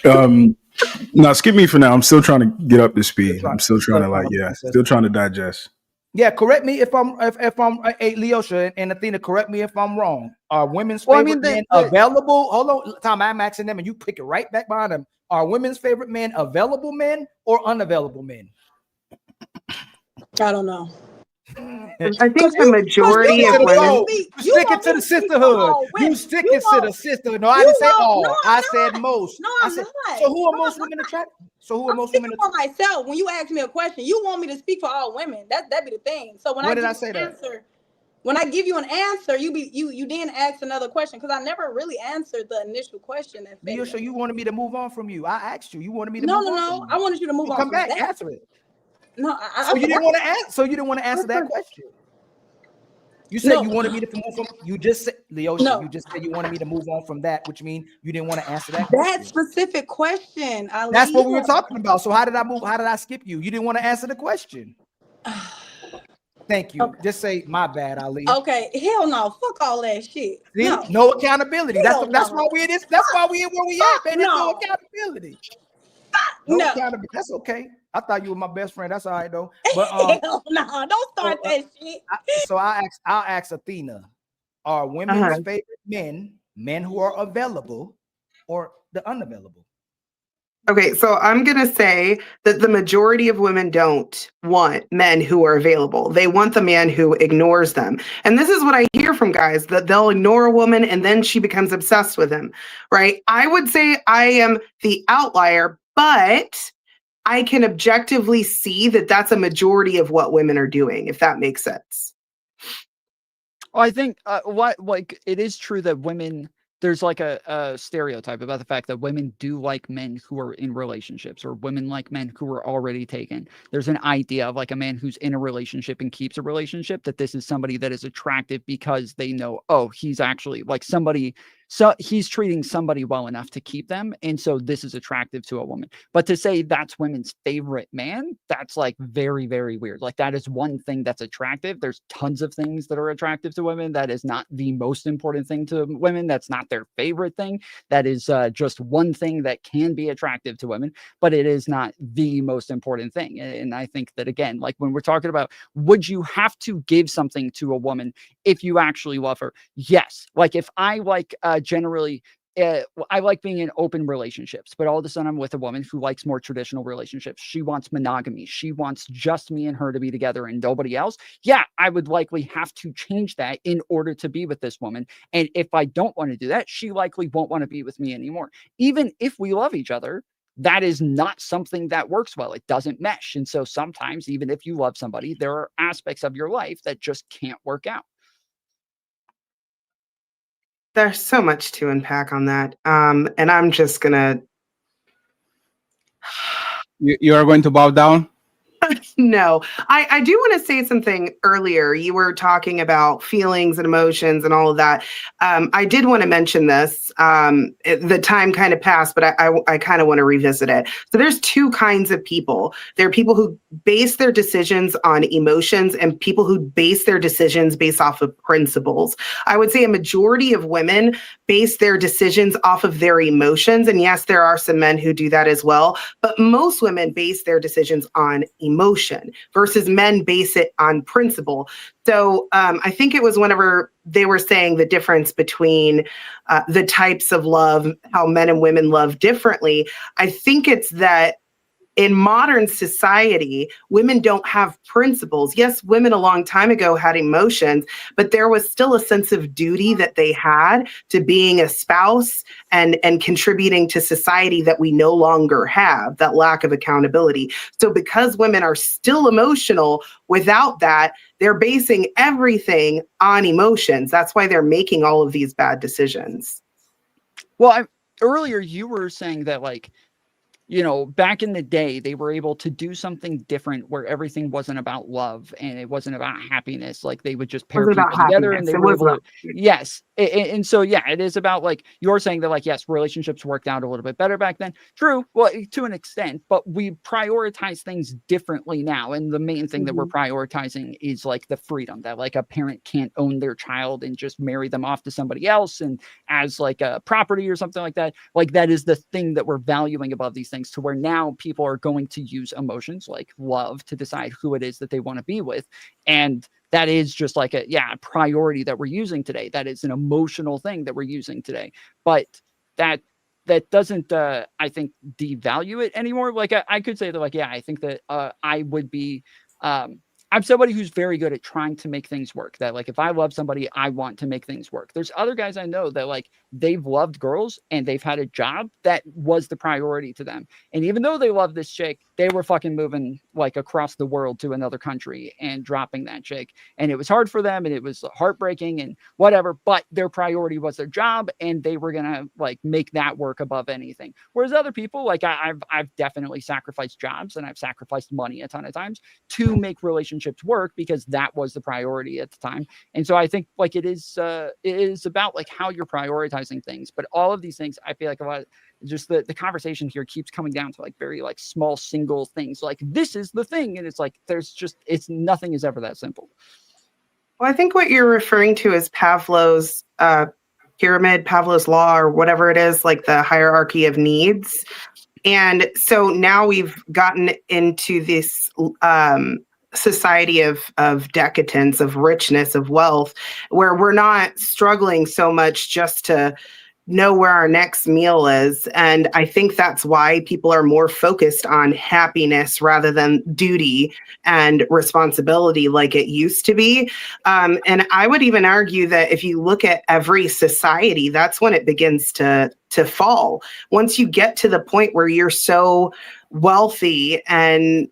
No, skip me for now. I'm still trying to get up to speed. I'm still trying to still trying to digest. Yeah, correct me if I'm Leosha and Athena, correct me if I'm wrong. Are women's favorite men available? Hold on, Tom, I'm asking them, and you pick it right back behind them. Are women's favorite men available men or unavailable men? I don't know. I think the majority of women. You sticking to the sisterhood. You sticking to the sisterhood. No, I didn't say all. I said most. No, I'm not. So who are most women attracted? So who are most women for myself? When you ask me a question, you want me to speak for all women. That'd be the thing. So when I say that? When I give you an answer, you then ask another question, because I never really answered the initial question. So you wanted me to move on from you. I asked you. You wanted me to move on. No. I wanted you to move on. Come back, that. answer it. No, so you didn't want to answer. So you didn't want to answer that question. You said you wanted me to move from. You just said, Leosha, you just said you wanted me to move on from that, which means you didn't want to answer that question. That specific question. That's what we were talking about. So how did I move? How did I skip you? You didn't want to answer the question. Thank you. Okay. Just say my bad, Ali. Okay. Hell no. Fuck all that shit. See? No accountability. That's why we in this. That's why we in where we at, man. There's no accountability. No accountability. That's okay. I thought you were my best friend. That's all right though. But hell no, don't start that shit. I'll ask Athena: are women's favorite men who are available or the unavailable? Okay, so I'm going to say that the majority of women don't want men who are available. They want the man who ignores them. And this is what I hear from guys, that they'll ignore a woman and then she becomes obsessed with him, right? I would say I am the outlier, but I can objectively see that that's a majority of what women are doing, if that makes sense. Well, I think it is true that women, there's like a stereotype about the fact that women do like men who are in relationships, or women like men who are already taken. There's an idea of like a man who's in a relationship and keeps a relationship, that this is somebody that is attractive because they know, oh, he's actually like somebody. So he's treating somebody well enough to keep them. And so this is attractive to a woman. But to say that's women's favorite man, that's like very, very weird. Like that is one thing that's attractive. There's tons of things that are attractive to women. That is not the most important thing to women. That's not their favorite thing. That is just one thing that can be attractive to women, but it is not the most important thing. And I think that, again, like when we're talking about, would you have to give something to a woman if you actually love her? Yes. Like if I like generally, I like being in open relationships, but all of a sudden I'm with a woman who likes more traditional relationships. She wants monogamy. She wants just me and her to be together and nobody else. Yeah, I would likely have to change that in order to be with this woman. And if I don't want to do that, she likely won't want to be with me anymore. Even if we love each other, that is not something that works well. It doesn't mesh. And so sometimes, even if you love somebody, there are aspects of your life that just can't work out. There's so much to unpack on that. And I'm just gonna You are going to bow down? No, I do want to say something earlier. You were talking about feelings and emotions and all of that. I did want to mention this. The time kind of passed, but I kind of want to revisit it. So there's two kinds of people. There are people who base their decisions on emotions and people who base their decisions based off of principles. I would say a majority of women base their decisions off of their emotions. And yes, there are some men who do that as well. But most women base their decisions on emotion versus men base it on principle. So I think it was whenever they were saying the difference between the types of love, how men and women love differently. I think it's that in modern society, women don't have principles. Yes, women a long time ago had emotions, but there was still a sense of duty that they had to being a spouse and contributing to society that we no longer have, that lack of accountability. So because women are still emotional, without that, they're basing everything on emotions. That's why they're making all of these bad decisions. Well, earlier you were saying that, like, you know, back in the day, they were able to do something different where everything wasn't about love and it wasn't about happiness. Like they would just pair people together and they were able to, yes. And so, yeah, it is about, like, you're saying that, like, yes, relationships worked out a little bit better back then. True. Well, to an extent, but we prioritize things differently now. And the main thing that we're prioritizing is, like, the freedom that, like, a parent can't own their child and just marry them off to somebody else and as like a property or something like that. Like that is the thing that we're valuing above these things, to where now people are going to use emotions like love to decide who it is that they want to be with. And that is just like a priority that we're using today. That is an emotional thing that we're using today. But that doesn't I think devalue it anymore. Like I could say that, like, I think that I would be I'm somebody who's very good at trying to make things work. That, like, if I love somebody, I want to make things work. There's other guys I know that, like, they've loved girls and they've had a job that was the priority to them. And even though they love this chick, they were fucking moving, like, across the world to another country and dropping that chick. And it was hard for them and it was heartbreaking and whatever, but their priority was their job and they were going to, like, make that work above anything. Whereas other people, like, I've definitely sacrificed jobs and I've sacrificed money a ton of times to make relationships work because that was the priority at the time. And so I think, like, it is about, like, how you're prioritizing things. But all of these things, I feel like a lot, just the conversation here keeps coming down to, like, very, like, small single things. Like, this is the thing. And it's like, nothing is ever that simple. Well, I think what you're referring to is Pavlov's pyramid, Pavlov's law, or whatever it is, like the hierarchy of needs. And so now we've gotten into this society of decadence, of richness, of wealth, where we're not struggling so much just to know where our next meal is. And I think that's why people are more focused on happiness rather than duty and responsibility like it used to be. And I would even argue that if you look at every society, that's when it begins to fall. Once you get to the point where you're so wealthy and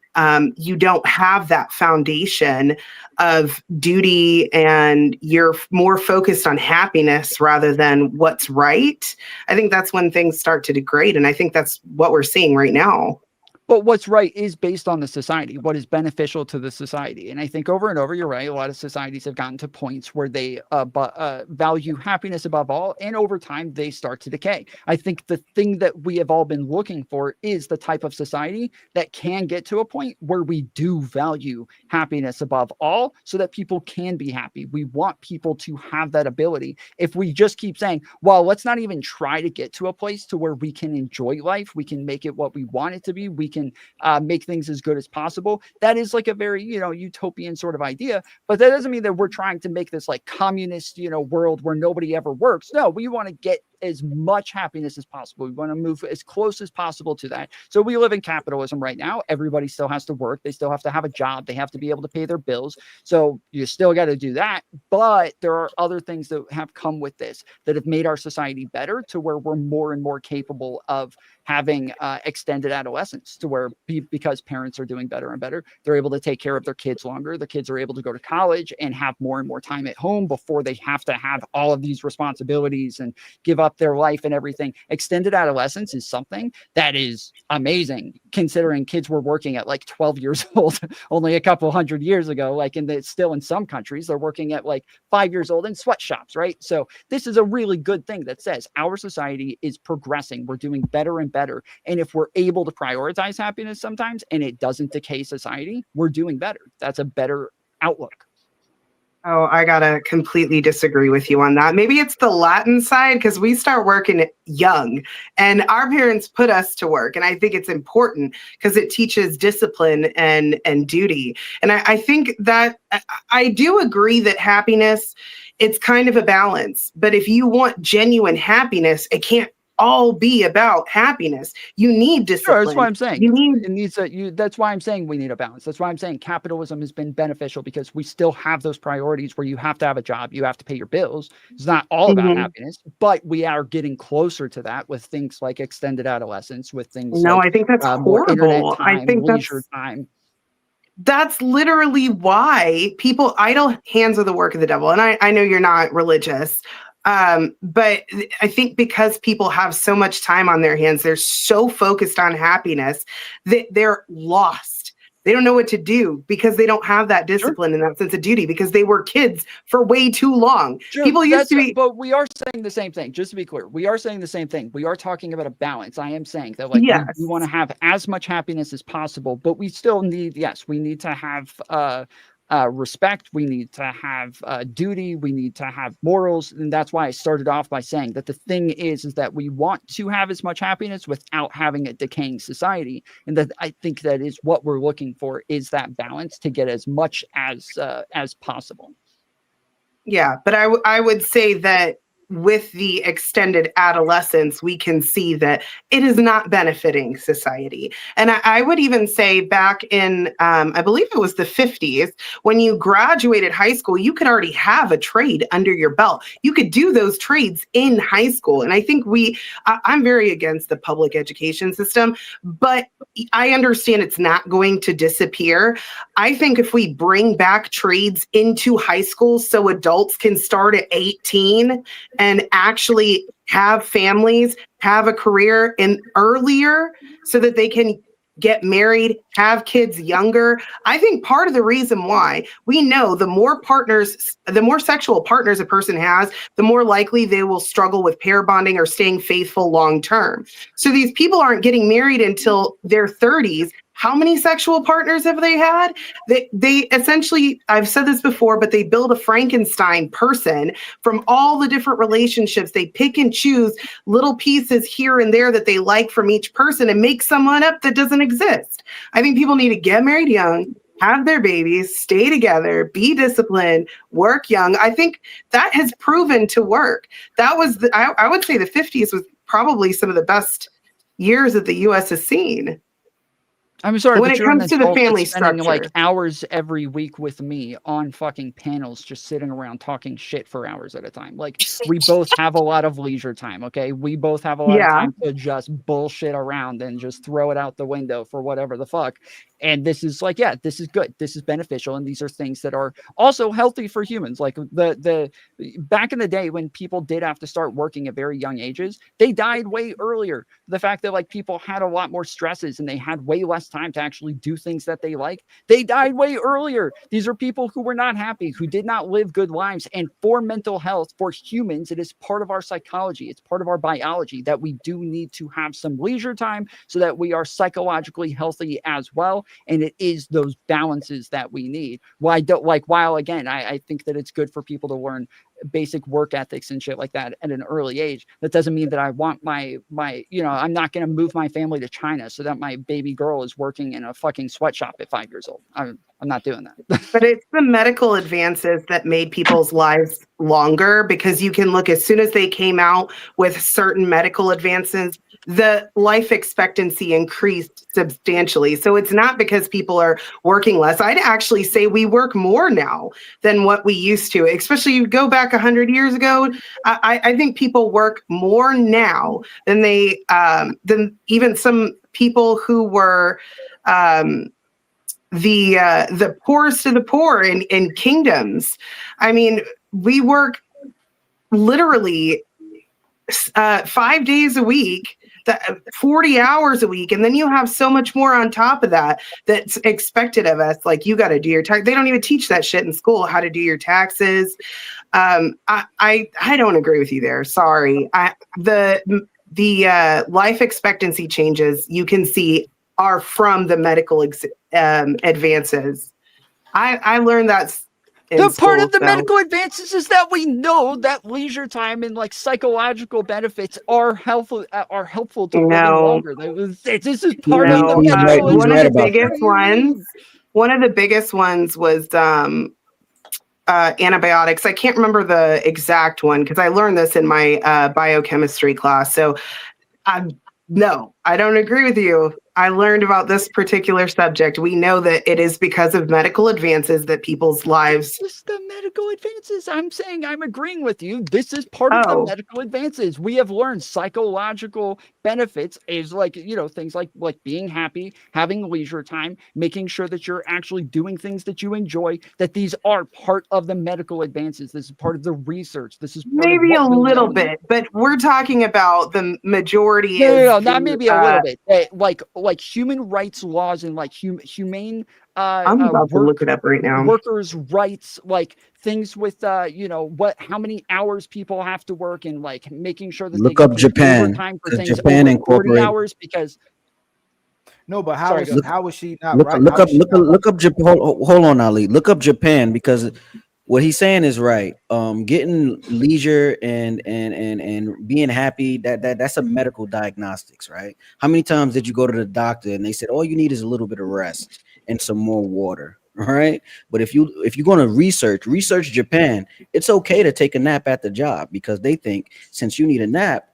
you don't have that foundation of duty and you're more focused on happiness rather than what's right, I think that's when things start to degrade. And I think that's what we're seeing right now. But what's right is based on the society, what is beneficial to the society. And I think over and over, you're right, a lot of societies have gotten to points where they value happiness above all. And over time, they start to decay. I think the thing that we have all been looking for is the type of society that can get to a point where we do value happiness above all so that people can be happy. We want people to have that ability. If we just keep saying, well, let's not even try to get to a place to where we can enjoy life, we can make it what we want it to be, we can make things as good as possible. That is like a very, utopian sort of idea, but that doesn't mean that we're trying to make this like communist, world where nobody ever works. No, we want to get as much happiness as possible. We want to move as close as possible to that. So we live in capitalism right now. Everybody still has to work. They still have to have a job. They have to be able to pay their bills. So you still got to do that. But there are other things that have come with this that have made our society better, to where we're more and more capable of having extended adolescence, to where because parents are doing better and better, they're able to take care of their kids longer. The kids are able to go to college and have more and more time at home before they have to have all of these responsibilities and give up their life and everything. Extended adolescence is something that is amazing, considering kids were working at like 12 years old only a couple hundred years ago. Like still in some countries, they're working at like 5 years old in sweatshops, right? So this is a really good thing that says our society is progressing. We're doing better and better. And if we're able to prioritize happiness sometimes and it doesn't decay society, we're doing better. That's a better outlook. Oh, I gotta completely disagree with you on that. Maybe it's the Latin side, because we start working young and our parents put us to work. And I think it's important because it teaches discipline and duty. And I think that I do agree that happiness, it's kind of a balance. But if you want genuine happiness, it can't all be about happiness. You need discipline. Sure, that's what I'm saying. You need that's why I'm saying we need a balance. That's why I'm saying capitalism has been beneficial, because we still have those priorities where you have to have a job, you have to pay your bills. It's not all about happiness, but we are getting closer to that with things like extended adolescence, with things No, like I think that's more internet horrible. time, I think leisure time. that's literally why people idle hands are the work of the devil. And I know you're not religious, but I think because people have so much time on their hands, they're so focused on happiness that they're lost. They don't know what to do because they don't have that discipline and that sense of duty, because they were kids for way too long. Sure, People used to be. But we are saying the same thing. Just to be clear, we are saying the same thing. We are talking about a balance. I am saying that, like, Yes. we want to have as much happiness as possible, but we still need, yes, we need to have respect. We need to have duty. We need to have morals. And that's why I started off by saying that the thing is that we want to have as much happiness without having a decaying society. And that I think that is what we're looking for, is that balance to get as much as possible. Yeah, but I would say that with the extended adolescence, we can see that it is not benefiting society. And I would even say back in, I believe it was the 50s, when you graduated high school, you could already have a trade under your belt. You could do those trades in high school. And I think I'm very against the public education system, but I understand it's not going to disappear. I think if we bring back trades into high school so adults can start at 18 and actually have families, have a career earlier so that they can get married, have kids younger. I think part of the reason why we know the more sexual partners a person has, the more likely they will struggle with pair bonding or staying faithful long term. So these people aren't getting married until their 30s. How many sexual partners have they had? They essentially, I've said this before, but they build a Frankenstein person from all the different relationships. They pick and choose little pieces here and there that they like from each person and make someone up that doesn't exist. I think people need to get married young, have their babies, stay together, be disciplined, work young. I think that has proven to work. That was, I would say the 50s was probably some of the best years that the U.S. has seen. I'm sorry, when but it you're comes to the family spending structure, like hours every week with me on fucking panels, just sitting around talking shit for hours at a time. Like, we both have a lot of leisure time. Okay, we both have a lot of time to just bullshit around and just throw it out the window for whatever the fuck. And this is like, yeah, this is good. This is beneficial, and these are things that are also healthy for humans. Like the back in the day when people did have to start working at very young ages, they died way earlier. The fact that like people had a lot more stresses and they had way less time to actually do things that they like, they died way earlier. These are people who were not happy, who did not live good lives. And for mental health, for humans, it is part of our psychology. It's part of our biology that we do need to have some leisure time so that we are psychologically healthy as well. And it is those balances that we need. While again, I think that it's good for people to learn basic work ethics and shit like that at an early age. That doesn't mean that I want my I'm not going to move my family to China so that my baby girl is working in a fucking sweatshop at 5 years old. I'm not doing that. But it's the medical advances that made people's lives longer, because you can look, as soon as they came out with certain medical advances, the life expectancy increased substantially. So it's not because people are working less. I'd actually say we work more now than what we used to, especially you go back 100 years ago. I think people work more now than than even some people who were the poorest of the poor in kingdoms. I mean, we work literally 5 days a week, 40 hours a week, and then you have so much more on top of that that's expected of us. Like, you got to do your tax. They don't even teach that shit in school, how to do your taxes. I don't agree with you there. Sorry. The life expectancy changes you can see are from the medical advances. I learned that's Part of the medical advances is that we know that leisure time and like psychological benefits are helpful to living longer. This is part of the medical one of the biggest ones. One of the biggest ones was antibiotics. I can't remember the exact one because I learned this in my biochemistry class. So no, I don't agree with you. I learned about this particular subject. We know that it is because of medical advances that people's lives. Just the medical advances. I'm saying I'm agreeing with you. This is part of the medical advances. We have learned psychological benefits is like, things like being happy, having leisure time, making sure that you're actually doing things that you enjoy, that these are part of the medical advances. This is part of the research. This is part maybe a little bit, but we're talking about the majority. No, not maybe a little bit. Like human rights laws and like humane I'm about to look it up right now. Workers' rights, like things with how many hours people have to work, and like making sure that look they up Japan, overtime for things Japan over 40 hours because. No, but how is she not right? Look up Japan. Hold on, Ali. Look up Japan, because what he's saying is right. Getting leisure and being happy, that's a medical diagnostics, right? How many times did you go to the doctor and they said all you need is a little bit of rest and some more water, right? But if you're going to research Japan, it's okay to take a nap at the job because they think since you need a nap,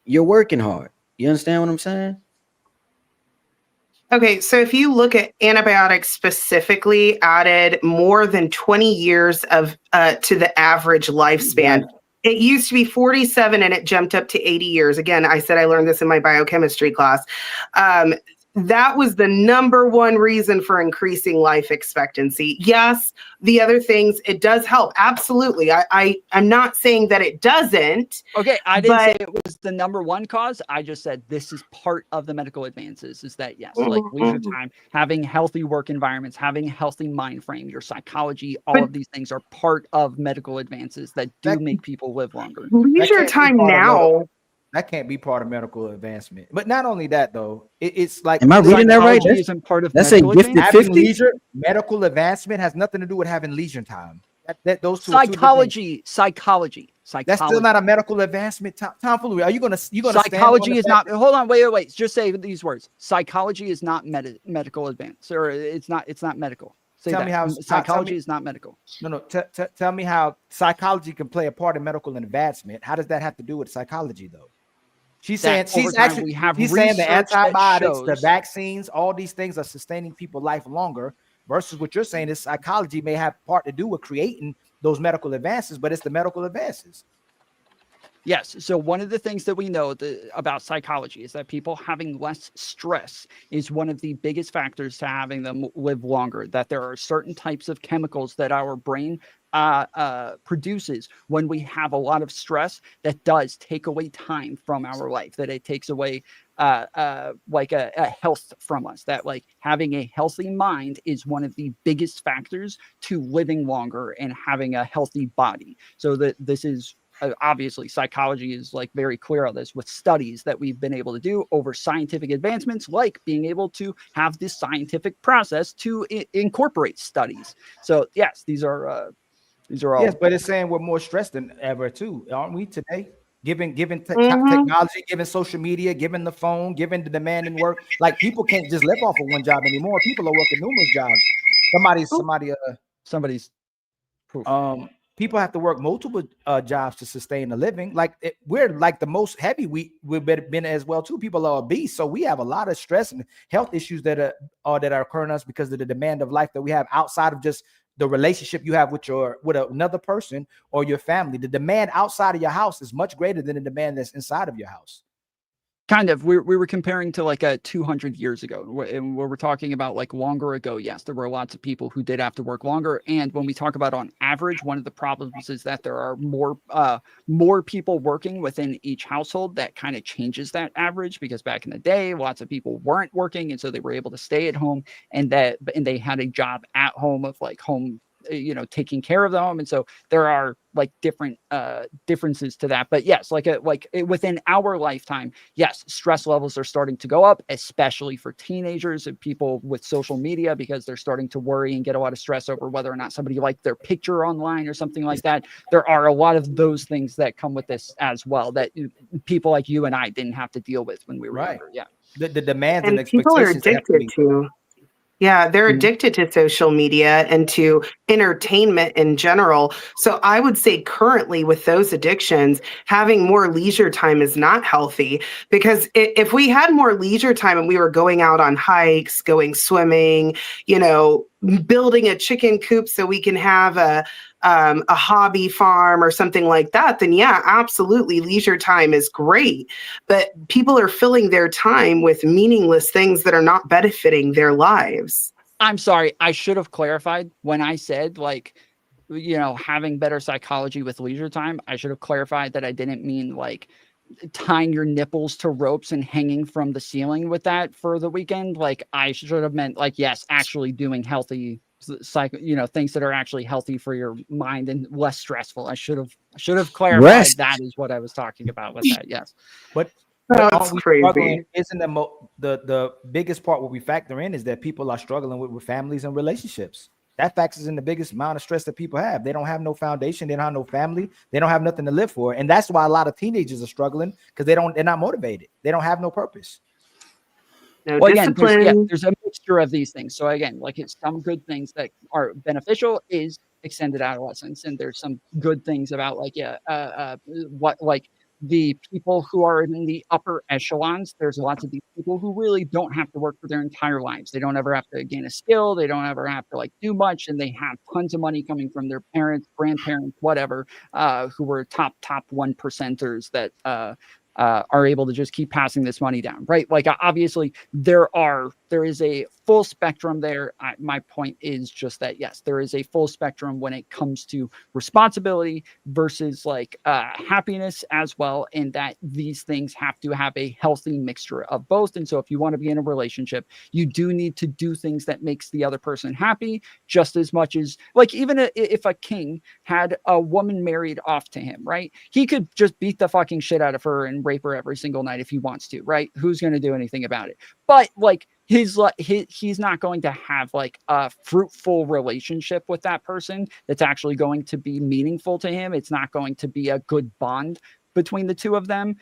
you're working hard. You understand what I'm saying? Okay, so if you look at antibiotics specifically, added more than 20 years of to the average lifespan. It used to be 47 and it jumped up to 80 years. Again, I said I learned this in my biochemistry class. That was the number one reason for increasing life expectancy. Yes, the other things, it does help. Absolutely. I'm not saying that it doesn't. Okay, I didn't say it was the number one cause. I just said this is part of the medical advances, is that yes, like leisure time, having healthy work environments, having healthy mind frame, your psychology, all of these things are part of medical advances that do make people live longer. Leisure time now. That can't be part of medical advancement. But not only that, though, it's like. Am I reading that right? Isn't part of that's a gifted 50. Leisure, medical advancement has nothing to do with having leisure time. Those two. Psychology. That's still not a medical advancement. Tom Fuller, are you gonna? Psychology is not. Hold on. Wait. Just say these words. Psychology is not medical advance, or it's not medical. Tell me how psychology is not medical. No. Tell me how psychology can play a part in medical advancement. How does that have to do with psychology, though? She's saying the antibiotics, the vaccines, all these things are sustaining people's life longer. Versus what you're saying is psychology may have part to do with creating those medical advances, but it's the medical advances. Yes. So one of the things that we know about psychology is that people having less stress is one of the biggest factors to having them live longer. That there are certain types of chemicals that our brain produces when we have a lot of stress that does take away time from our life, that it takes away like a health from us, that like having a healthy mind is one of the biggest factors to living longer and having a healthy body. So that this is obviously psychology is like very clear on this with studies that we've been able to do over scientific advancements, like being able to have this scientific process to incorporate studies. So yes, these are These are all Yes, but it's saying we're more stressed than ever too, aren't we today? Given Mhm. technology, given social media, given the phone, given the demand in work, like people can't just live off of one job anymore. People are working numerous jobs. Somebody's people have to work multiple jobs to sustain a living. Like we're like the most heavy we've been as well too. People are obese, so we have a lot of stress and health issues that are occurring to us because of the demand of life that we have outside of just the relationship you have with another person or your family. The demand outside of your house is much greater than the demand that's inside of your house. kind of we were comparing to like 200 years ago, and where we're talking about like longer ago. Yes, there were lots of people who did have to work longer, and when we talk about on average, one of the problems is that there are more people working within each household. That kind of changes that average, because back in the day lots of people weren't working, and so they were able to stay at home, and they had a job at home of like home, taking care of the home. And so there are like different differences to that. But yes, within our lifetime, yes, stress levels are starting to go up, especially for teenagers and people with social media, because they're starting to worry and get a lot of stress over whether or not somebody liked their picture online or something like that. There are a lot of those things that come with this as well, that people like you and I didn't have to deal with when we were younger. Yeah. The demands And and people are expectations have to addicted be. to. Yeah, they're addicted to social media and to entertainment in general. So I would say currently with those addictions, having more leisure time is not healthy, because if we had more leisure time and we were going out on hikes, going swimming, building a chicken coop so we can have a hobby farm or something like that, then yeah, absolutely, leisure time is great. But people are filling their time with meaningless things that are not benefiting their lives. I'm sorry, I should have clarified when I said having better psychology with leisure time. I should have clarified that I didn't mean like tying your nipples to ropes and hanging from the ceiling with that for the weekend. Like I should have meant like, yes, actually doing healthy things that are actually healthy for your mind and less stressful. I should have clarified Rest. that is what I was talking about with that. Yes. But That's aren't we crazy. struggling? Isn't the biggest part what we factor in is that people are struggling with families and relationships. That factors in the biggest amount of stress that people have. They don't have no foundation. They don't have no family. They don't have nothing to live for. And that's why a lot of teenagers are struggling, because they're not motivated. They don't have no purpose. No Well, again, discipline. there's a mixture of these things. So again, like it's some good things that are beneficial is extended adolescence, and there's some good things about the people who are in the upper echelons. There's lots of these people who really don't have to work for their entire lives. They don't ever have to gain a skill. They don't ever have to like do much, and they have tons of money coming from their parents, grandparents, whatever, who were top 1%ers that are able to just keep passing this money down, right? Like obviously there is a full spectrum there. My point is just that, yes, there is a full spectrum when it comes to responsibility versus like happiness as well. And that these things have to have a healthy mixture of both. And so if you want to be in a relationship, you do need to do things that makes the other person happy just as much as like, even if a king had a woman married off to him, right? He could just beat the fucking shit out of her and rape her every single night if he wants to, right? Who's going to do anything about it? But like he's not going to have like a fruitful relationship with that person that's actually going to be meaningful to him. It's not going to be a good bond between the two of them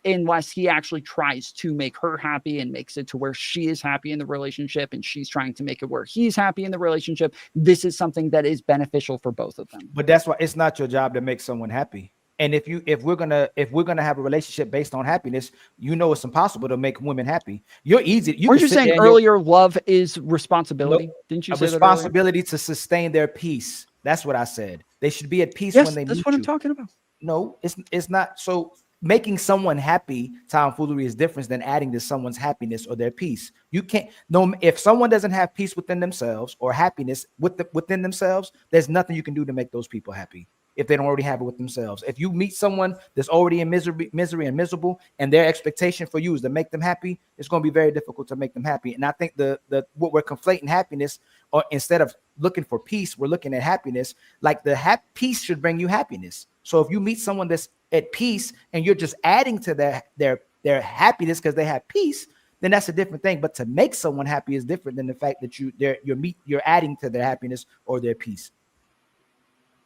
unless he actually tries to make her happy and makes it to where she is happy in the relationship and she's trying to make it where he's happy in the relationship. This is something that is beneficial for both of them. But that's why it's not your job to make someone happy. And if we're gonna have a relationship based on happiness, it's impossible to make women happy. Weren't you saying earlier love is responsibility? No, Didn't you a say responsibility to sustain their peace? That's what I said. They should be at peace when they meet you. That's what I'm talking about. No, it's not. So making someone happy, tomfoolery, is different than adding to someone's happiness or their peace. You can't. No, if someone doesn't have peace within themselves or happiness within themselves, there's nothing you can do to make those people happy. If they don't already have it with themselves. If you meet someone that's already in misery and miserable, and their expectation for you is to make them happy, it's going to be very difficult to make them happy. And I think what we're conflating happiness, or instead of looking for peace, we're looking at happiness. Like peace should bring you happiness. So if you meet someone that's at peace and you're just adding to their happiness because they have peace, then that's a different thing. But to make someone happy is different than the fact that you're adding to their happiness or their peace.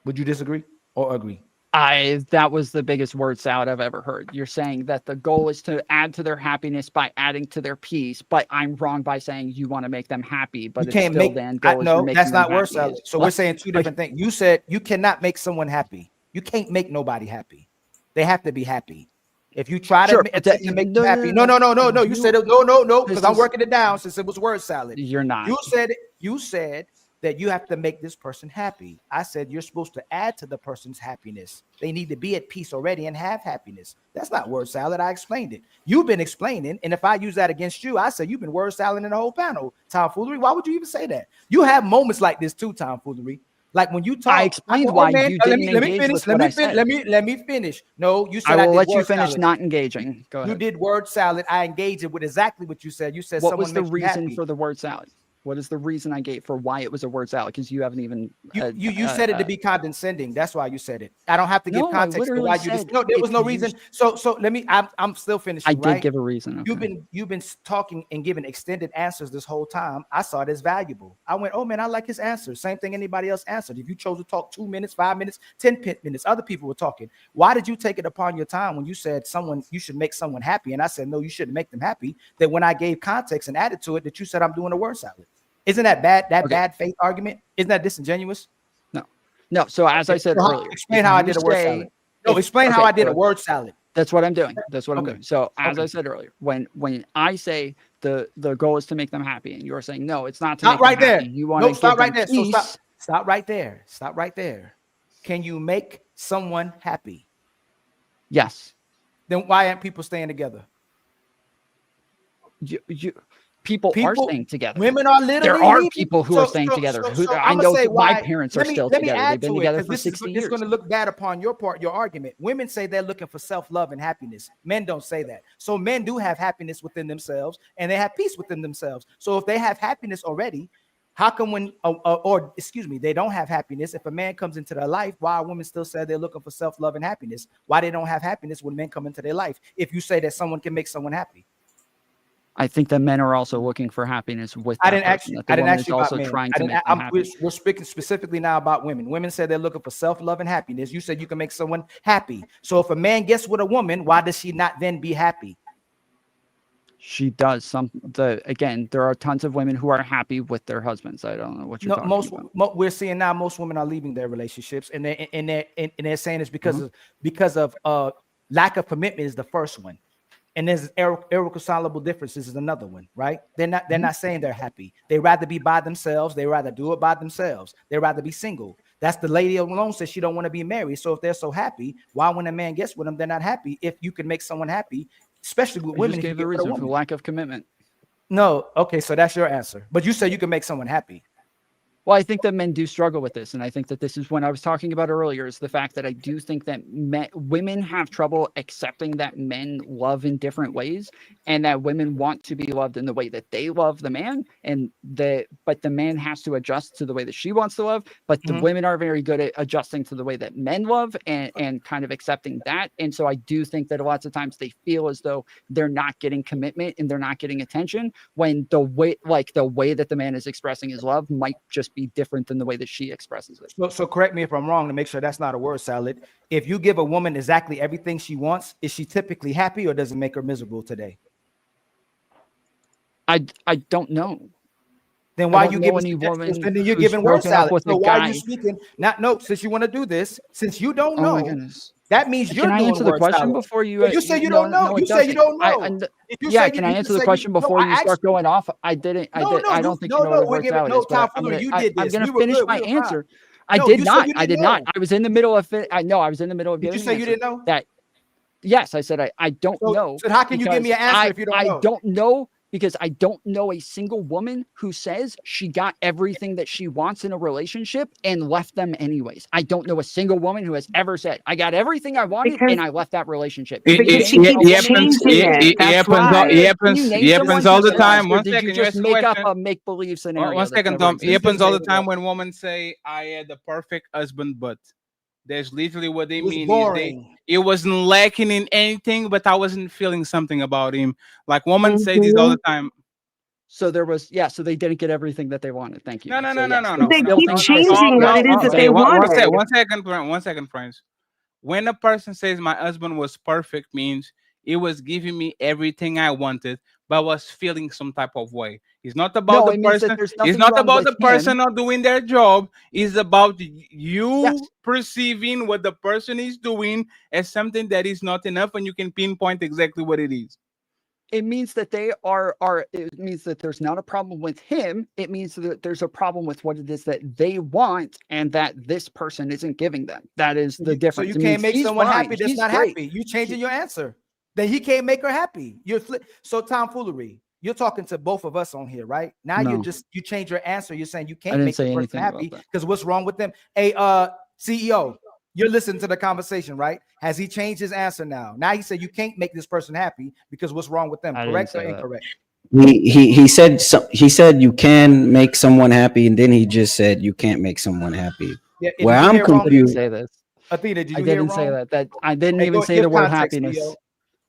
Would you disagree or agree? That was the biggest word salad I've ever heard. You're saying that the goal is to add to their happiness by adding to their peace, but I'm wrong by saying you want to make them happy, but You it's can't still make the end goal is you're no, making that's them not word happy. salad. So we're saying two different things. You said you cannot make someone happy. You can't make nobody happy. They have to be happy. If you try to attempt to make them happy, no. You said no, because I'm working it down since it was word salad. You're not. You said that you have to make this person happy. I said you're supposed to add to the person's happiness. They need to be at peace already and have happiness. That's not word salad. I explained it. You've been explaining, and if I use that against you, I said you've been word salad in the whole panel. Tomfoolery. Why would you even say that? You have moments like this too, tomfoolery. Like when you talk, I explained why you didn't engage with what I said. Let me finish. No, you said I will did let you word finish salad. not engaging. Go ahead. You did word salad. I engaged it with exactly what you said. You said What was the someone makes you reason happy. for the word salad? What is the reason I gave for why it was a word salad? Because you haven't even you said it to be condescending. That's why you said it. I don't have to give No, I context to literally why you just said no. There was if no you reason. So let me. I'm still finishing. I did right? give a reason. Okay. You've been talking and giving extended answers this whole time. I saw it as valuable. I went, oh man, I like his answer. Same thing anybody else answered. If you chose to talk 2 minutes, 5 minutes, 10 minutes, other people were talking. Why did you take it upon your time when you said you should make someone happy? And I said, no, you shouldn't make them happy. That when I gave context and added to it, that you said I'm doing a word salad. Isn't that bad? Bad faith argument? Isn't that disingenuous? No. So as I said earlier, explain how I did a word salad. No, explain how I did a word salad. That's what I'm doing. That's what I'm doing. So as I said earlier, when I say the goal is to make them happy, and you're saying no, it's not to Stop make right them there. happy. You want to stop give right them there. peace. So stop right there. Stop right there. Can you make someone happy? Yes. Then why aren't people staying together? People are staying together. Women are literally there are leaving. people who are staying together. I I'ma know say my why. parents are Let me still together. add They've been to it, together 'cause for this 60 is years. going to look bad upon your argument. Women say they're looking for self-love and happiness. Men don't say that. So men do have happiness within themselves and they have peace within themselves. So if they have happiness already, how come they don't have happiness? If a man comes into their life, why are women still say they're looking for self-love and happiness? Why they don't have happiness when men come into their life? If you say that someone can make someone happy. I think that men are also looking for happiness with I that didn't person. ask you about also men. trying to make them happy. We're speaking specifically now about women. Women say they're looking for self-love and happiness. You said you can make someone happy. So if a man gets with a woman, why does she not then be happy? She does again, there are tons of women who are happy with their husbands. I don't know what you're talking about. We're seeing now most women are leaving their relationships, and they're saying it's because of lack of commitment is the first one. And there's irreconcilable differences is another one, right? They're not saying they're happy. They rather be by themselves. They rather do it by themselves. They rather be single. That's the lady alone says she don't want to be married. So if they're so happy, why when a man gets with them, they're not happy? If you can make someone happy, especially with women, just gave a reason for lack of commitment. No, okay, so that's your answer. But you said you can make someone happy. Well, I think that men do struggle with this. And I think that this is when I was talking about earlier is the fact that I do think that women have trouble accepting that men love in different ways and that women want to be loved in the way that they love the man. But the man has to adjust to the way that she wants to love. But the women are very good at adjusting to the way that men love and kind of accepting that. And so I do think that lots of times they feel as though they're not getting commitment and they're not getting attention when the way that the man is expressing his love might just be different than the way that she expresses it. So correct me if I'm wrong to make sure that's not a word salad. If you give a woman exactly everything she wants, is she typically happy or does it make her miserable today? I don't know. Then why you giving you're giving word salad? So why are you speaking? Since you want to do this, since you don't know, oh my goodness. That means you're doing answer the question salad. Before you say you don't know. You say you don't know. Can I answer the question before you start going off? I didn't. I don't think you know what a word salad is. But I'm going to finish my answer. I did not. I did not. I was in the middle of it. I was in the middle of. Did you say you didn't know? Yes, I said I don't know. So how can you give me an answer if you don't know? I don't know. Because I don't know a single woman who says she got everything that she wants in a relationship and left them anyways. I don't know a single woman who has ever said, I got everything I wanted and I left that relationship. It happens all the time. One second, you just make up a make-believe scenario? 1 second, Tom. It happens all the time when women say, I had the perfect husband, but that's literally what they mean. It wasn't lacking in anything, but I wasn't feeling something about him. Like women say this all the time. So there was, so they didn't get everything that they wanted. Thank you. No. They keep changing what it is that they wanted. One second, friends. When a person says my husband was perfect, means it was giving me everything I wanted, but was feeling some type of way. It's not about the person. It's not about the person not doing their job. It's about you perceiving what the person is doing as something that is not enough, and you can pinpoint exactly what it is. It means that they it means that there's not a problem with him. It means that there's a problem with what it is that they want and that this person isn't giving them. That is the difference. So you can't make someone happy that's not happy. You changing your answer. That he can't make her happy. So tomfoolery. You're talking to both of us on here, right? Now you change your answer. You're saying you can't make the person happy because what's wrong with them? Hey, CEO, you're listening to the conversation, right? Has he changed his answer now? Now he said you can't make this person happy because what's wrong with them? Correct or incorrect? He said you can make someone happy, and then he just said you can't make someone happy. Yeah, where I'm confused. Say this. Athena, did you I didn't say that. That I didn't even say the word happiness.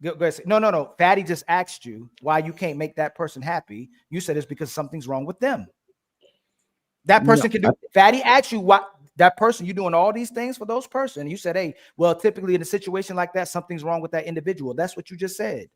Go ahead. No. Fatty just asked you why you can't make that person happy. You said it's because something's wrong with them. That person can do. Fatty asked you why. That person, you're doing all these things for those person. You said, hey, well, typically in a situation like that, something's wrong with that individual. That's what you just said.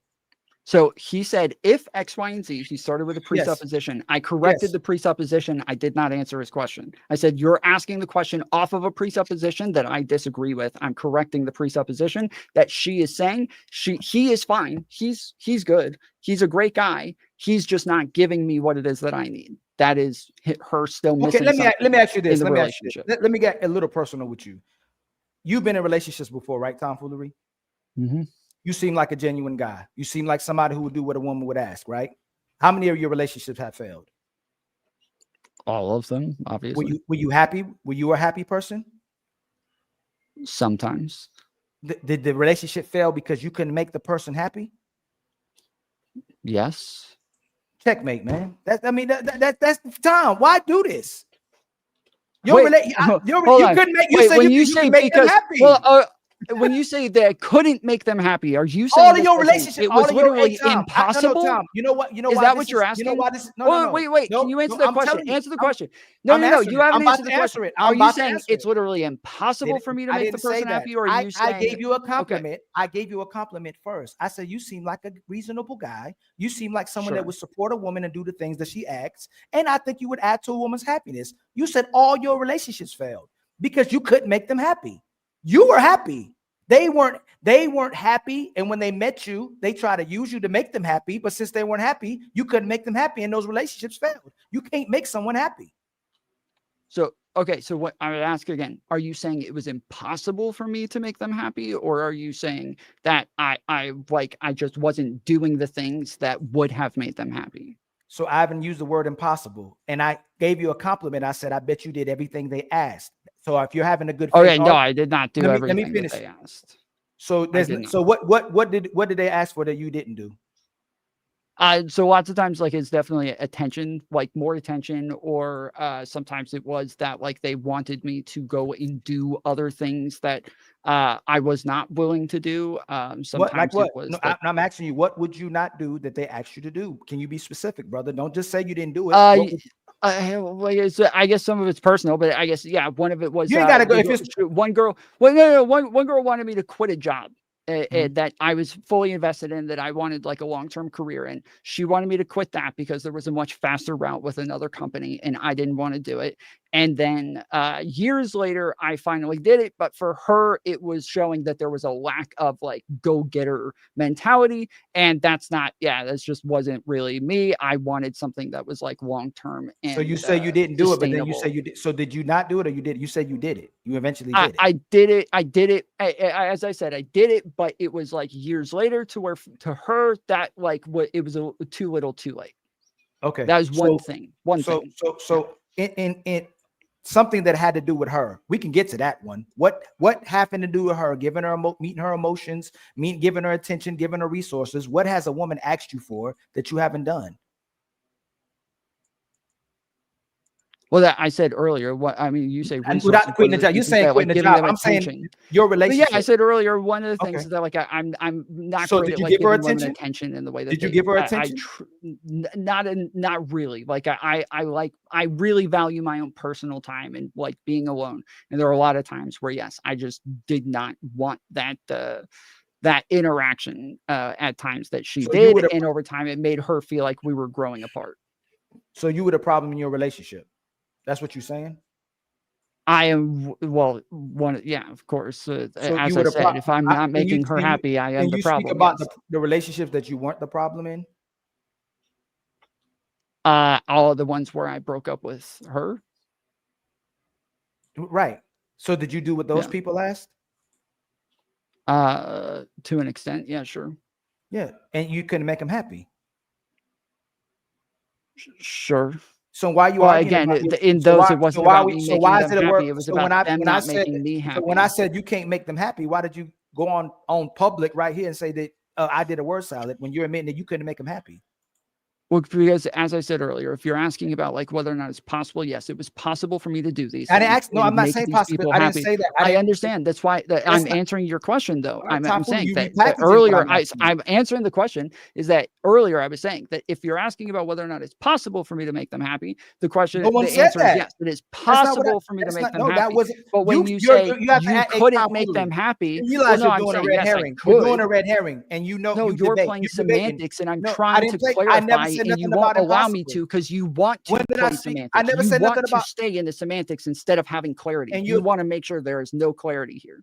So he said, if X, Y, and Z, he started with a presupposition. Yes. I corrected the presupposition. I did not answer his question. I said, you're asking the question off of a presupposition that I disagree with. I'm correcting the presupposition that she is saying. He is fine. He's good. He's a great guy. He's just not giving me what it is that I need. That is her still missing. Okay, let me ask you this. Let me get a little personal with you. You've been in relationships before, right, tomfoolery? Mm-hmm. You seem like a genuine guy. You seem like somebody who would do what a woman would ask, right? How many of your relationships have failed? All of them, obviously. Were you happy? Were you a happy person? Sometimes. Did the relationship fail because you couldn't make the person happy? Yes. Checkmate, man. That's the time. Why do this? You couldn't make. You said you could make them happy. Well, when you say that couldn't make them happy, are you saying all of your relationships? It was literally impossible. Tom, you know what? Is that what you're asking? You know why this? Wait. Can you answer that question? Answer the question. No. You haven't answered the question. Are you saying it's literally impossible for me to make the person happy, or are you saying I gave you a compliment? I gave you a compliment first. I said you seem like a reasonable guy. You seem like someone that would support a woman and do the things that she asks, and I think you would add to a woman's happiness. You said all your relationships failed because you couldn't make them happy. You were happy. They weren't happy. And when they met you, they try to use you to make them happy. But since they weren't happy, you couldn't make them happy. And those relationships failed. You can't make someone happy. So, okay. So what I would ask again, are you saying it was impossible for me to make them happy? Or are you saying that I just wasn't doing the things that would have made them happy? So I haven't used the word impossible. And I gave you a compliment. I said, I bet you did everything they asked. So if you're having a good faith, no, I did not do everything. Let me finish. That they asked. So what did they ask for that you didn't do? So lots of times, like, it's definitely attention, like more attention, or sometimes it was that like they wanted me to go and do other things that I was not willing to do. Sometimes it was. No, I'm asking you, what would you not do that they asked you to do? Can you be specific, brother? Don't just say you didn't do it. I guess some of it's personal, but I guess one of it was you ain't gotta go. If it's one girl, one girl wanted me to quit a job that I was fully invested in, that I wanted like a long-term career in. She wanted me to quit that because there was a much faster route with another company, and I didn't want to do it. And then years later, I finally did it. But for her, it was showing that there was a lack of like go-getter mentality. And that just wasn't really me. I wanted something that was like long-term. So you say you didn't do it, but then you say you did. So did you not do it, or you did? You said you did it. You eventually did it. I did it. I did it. As I said, I did it, but it was like years later to her, that like it was too little too late. Okay. That was one thing. So in something that had to do with her. We can get to that one. What happened to do with her? Giving her meeting her emotions, giving her attention, giving her resources. What has a woman asked you for that you haven't done? Well, that I said earlier. What I mean, you say And without resources. quitting the job, you're saying quitting the job. I'm saying your But yeah, relationship. I said earlier. One of the things Okay. is that like I'm not So great did at you like give her giving women attention? attention in the way that Did you they, give her I attention? not really. Like I really value my own personal time and like being alone. And there are a lot of times where yes, I just did not want that that interaction at times that she So you did, would and over time it made her feel like we were growing apart. So you were the problem in your relationship. That's what you're saying? I am one. Yeah, of course. So As you I would have said, if I'm not can you making her can you happy, I am can the you speak problem. about Yes. the relationships that you weren't the problem in? All of the ones where I broke up with her. Right. So did you do what those Yeah. people asked? To an extent, yeah, sure. Yeah, and you couldn't make them happy. Sure. So why are you Well, arguing again, about in so those, why, it wasn't so why about we me so making why them is it a work? happy. It was So about them when I not said making me happy. so when I said you can't make them happy, why did you go on public right here and say that I did a word salad when you're admitting that you couldn't make them happy? Well, because as I said earlier, if you're asking about like whether or not it's possible, yes, it was possible for me to do these. I didn't things. ask. No, It I'm would not make saying these possible. people I didn't happy. say that. I understand. That's why I'm not- answering your question, though. All right, I'm Tafu, saying you that repackaging what earlier. I'm asking you. I'm answering the question is that earlier I was saying that if you're asking about whether or not it's possible for me to make them happy, the question, No one the said answer is that. yes. It is That's not what possible for me to that's make not, them no, that happy. wasn't. But when you You're, say you have you to couldn't make them happy, You realize well, no, you're I'm doing a saying red yes, I herring. You're doing a could. red herring, and you know No, you you're debate. playing You're debating. semantics, and I'm No, I trying didn't to play. I never clarify, said and you nothing won't about allow me impossible. to because you want to When did I play speak? I semantics. never You said want nothing to about. stay in the semantics instead of having clarity. And You want to make sure there is no clarity here.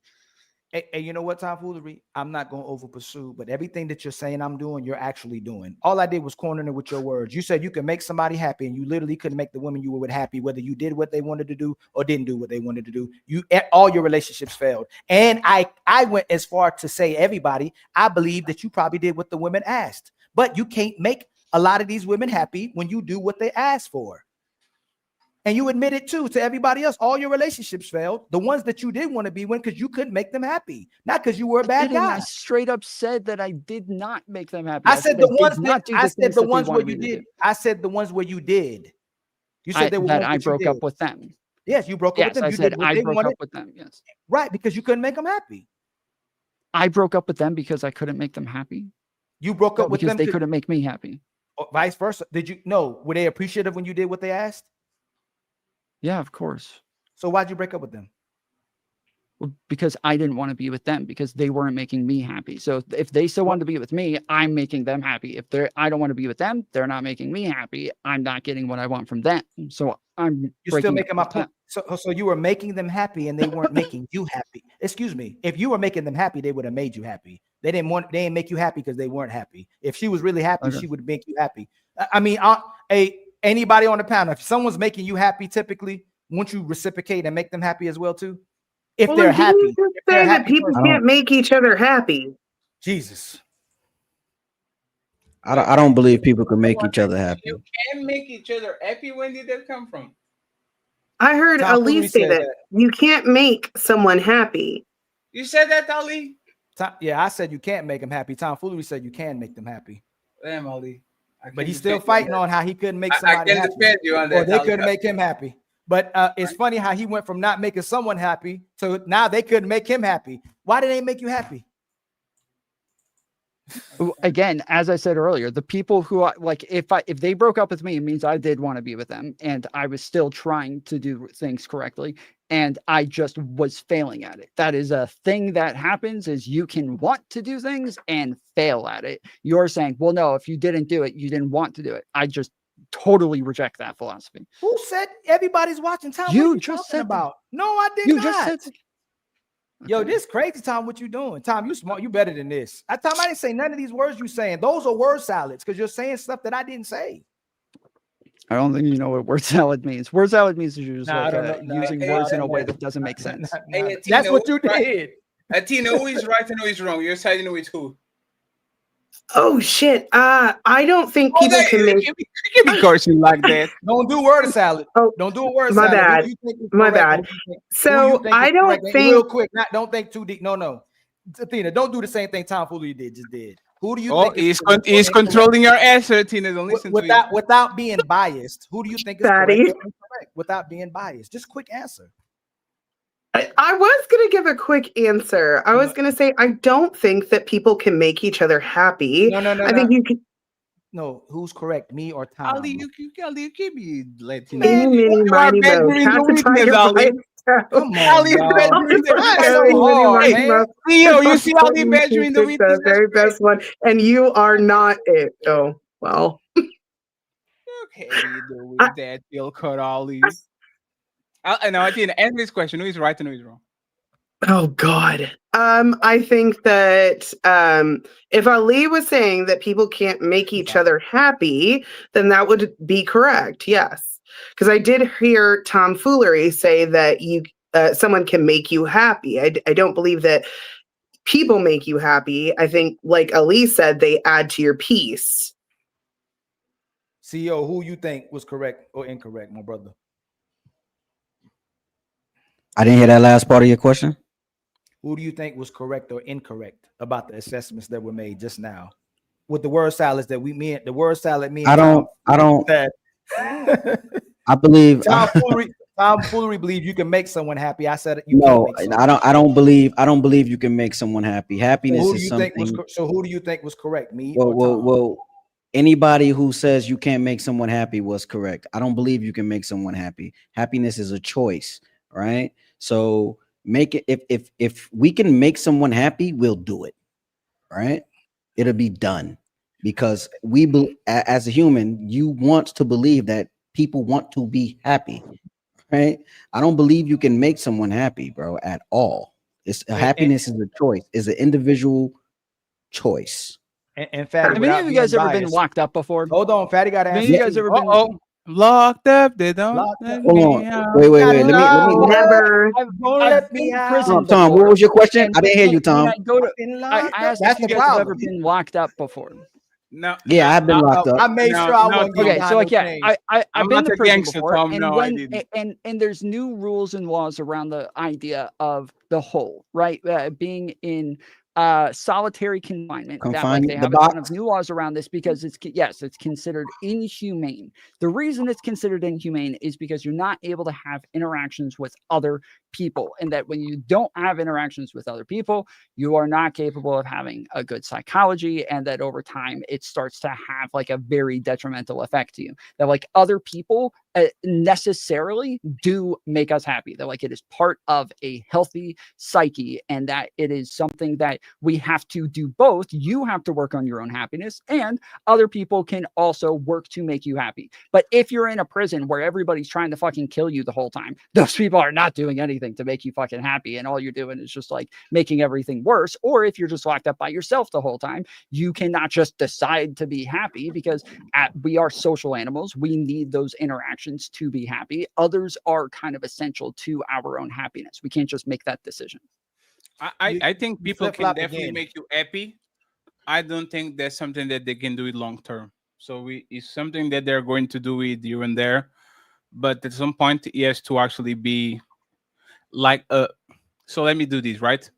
Hey, you know what, tomfoolery? I'm not going to over pursue, but everything that you're saying I'm doing, you're actually doing. All I did was cornering it with your words. You said you can make somebody happy, and you literally couldn't make the woman you were with happy, whether you did what they wanted to do or didn't do what they wanted to do. All your relationships failed. And I went as far to say, everybody, I believe that you probably did what the women asked, but you can't make a lot of these women happy when you do what they asked for. And you admit it too to everybody else. All your relationships failed. The ones that you did want to be with because you couldn't make them happy, not because you were a bad guy. I straight up said that I did not make them happy. I said the ones that I said the ones where you did. I said the ones where you did. You said there were ones that I broke up with them. Yes, you broke up with them. I You said did what I they broke wanted. up with them. Yes, right, because you couldn't make them happy. I broke up with them because I couldn't make them happy. You broke up with because them they couldn't make me happy. Or vice versa. Did you? No. Were they appreciative when you did what they asked? Yeah, of course. So why'd you break up with them? Well, because I didn't want to be with them because they weren't making me happy. So if they still wanted to be with me, I'm making them happy. If I don't want to be with them, they're not making me happy. I'm not getting what I want from them. So You're still making my point. So you were making them happy and they weren't making you happy. Excuse me. If you were making them happy, they would have made you happy. They didn't make you happy because they weren't happy. If she was really happy, she would make you happy. I mean, anybody on the panel, if someone's making you happy, typically, won't you reciprocate and make them happy as well too? If they're happy, you just say that people can't make each other happy. Jesus. I don't believe people can make each other happy. You can make each other happy. When did that come from? I heard Ali say that you can't make someone happy. You said that, Ali? Yeah, I said you can't make them happy. Tom Foolery said you can make them happy. Damn, Ali. But he's still fighting on how he couldn't make somebody happy. I can defend you on that. Or they couldn't make him happy. But it's funny how he went from not making someone happy to now they couldn't make him happy. Why did they make you happy? Again, as I said earlier, the people who if they broke up with me, it means I did want to be with them, and I was still trying to do things correctly, and I just was failing at it. That is a thing that happens: is you can want to do things and fail at it. You're saying, well, no, if you didn't do it, you didn't want to do it. I just totally reject that philosophy. Who said everybody's watching? Tom, you what are you just talking said about? No, I did you not. Just said. Yo, this crazy, Tom. What you doing? Tom, you smart. You better than this. I didn't say none of these words you saying. Those are word salads because you're saying stuff that I didn't say. I don't think you know what word salad means. Word salad means you're just using words in a way that doesn't make sense. That's what you did. Tina, who is right and who is wrong? You're siding with who? Oh shit! I don't think people can make. You can be cursing like that. Don't do word salad. Oh, don't do a word my salad. Bad. My bad. So I don't think. Real quick, don't think too deep. No. Tina, don't do the same thing Tom Foolery did. Who do you think? He's controlling your answer, Tina. Don't listen to you. Without being biased, who do you think is Fatty. correct without being biased? Just quick answer. I was going to give a quick answer. I was going to say, I don't think that people can make each other happy. No. I think you can. No, who's correct? Me or Tom? Ali, you keep me letting Eeny, meeny, miny, mo. Catch a tiger by its tail. Come on, Ali y'all. Benjamin, so hard, hey, man. Theo, you see Ali Benjamin, the It's the very best one, and you are not it. Oh, well. Okay, do with that, Ilkan Ali. No, I didn't answer this question. Who is right and who is wrong? Oh God. I think that if Ali was saying that people can't make each other happy, then that would be correct. Yes, because I did hear tomfoolery say that someone can make you happy. I don't believe that people make you happy. I think, like Ali said, they add to your peace. CEO, who you think was correct or incorrect, my brother? I didn't hear that last part of your question. Who do you think was correct or incorrect about the assessments that were made just now with the word salads that we mean? The word salad means I don't. I believe tomfoolery believes you can make someone happy. I said you no. Can't make I don't believe you can make someone happy. Happiness who do is you something. think was so? Who do you think was correct? Me or Tom? Well. Anybody who says you can't make someone happy was correct. I don't believe you can make someone happy. Happiness is a choice, right? So make it if we can make someone happy, we'll do it, right? It'll be done because as a human, you want to believe that people want to be happy, right? I don't believe you can make someone happy, bro, at all. Happiness is a choice, is an individual choice. And Fatty, have any of you guys ever been locked up before? Hold on, Fatty got to answer. Have you guys ever been locked up? They don't. Hold on. Wait. Let me never. Let me out. Tom, what was your question? I didn't hear you, Tom. I asked if you guys have ever been locked up before. No. Yeah, I've been locked up. I made sure I wasn't. Okay, so like I've been to prison before, Tom. and No, I didn't. and there's new rules and laws around the idea of the whole, right? Being in solitary confinement. They have a ton of new laws around this because it's considered inhumane. The reason it's considered inhumane is because you're not able to have interactions with other people, and that when you don't have interactions with other people, you are not capable of having a good psychology, and that over time it starts to have like a very detrimental effect to you. That like other people necessarily do make us happy. That like it is part of a healthy psyche, and that it is something that we have to do both. You have to work on your own happiness, and other people can also work to make you happy. But if you're in a prison where everybody's trying to fucking kill you the whole time, those people are not doing anything to make you fucking happy, and all you're doing is just like making everything worse. Or if you're just locked up by yourself the whole time, you cannot just decide to be happy, because we are social animals. We need those interactions to be happy. Others are kind of essential to our own happiness. We can't just make that decision. I think people can definitely make you happy. I don't think that's something that they can do it long term. So it's something that they're going to do it here and there, but at some point it has to actually be like so let me do this, right?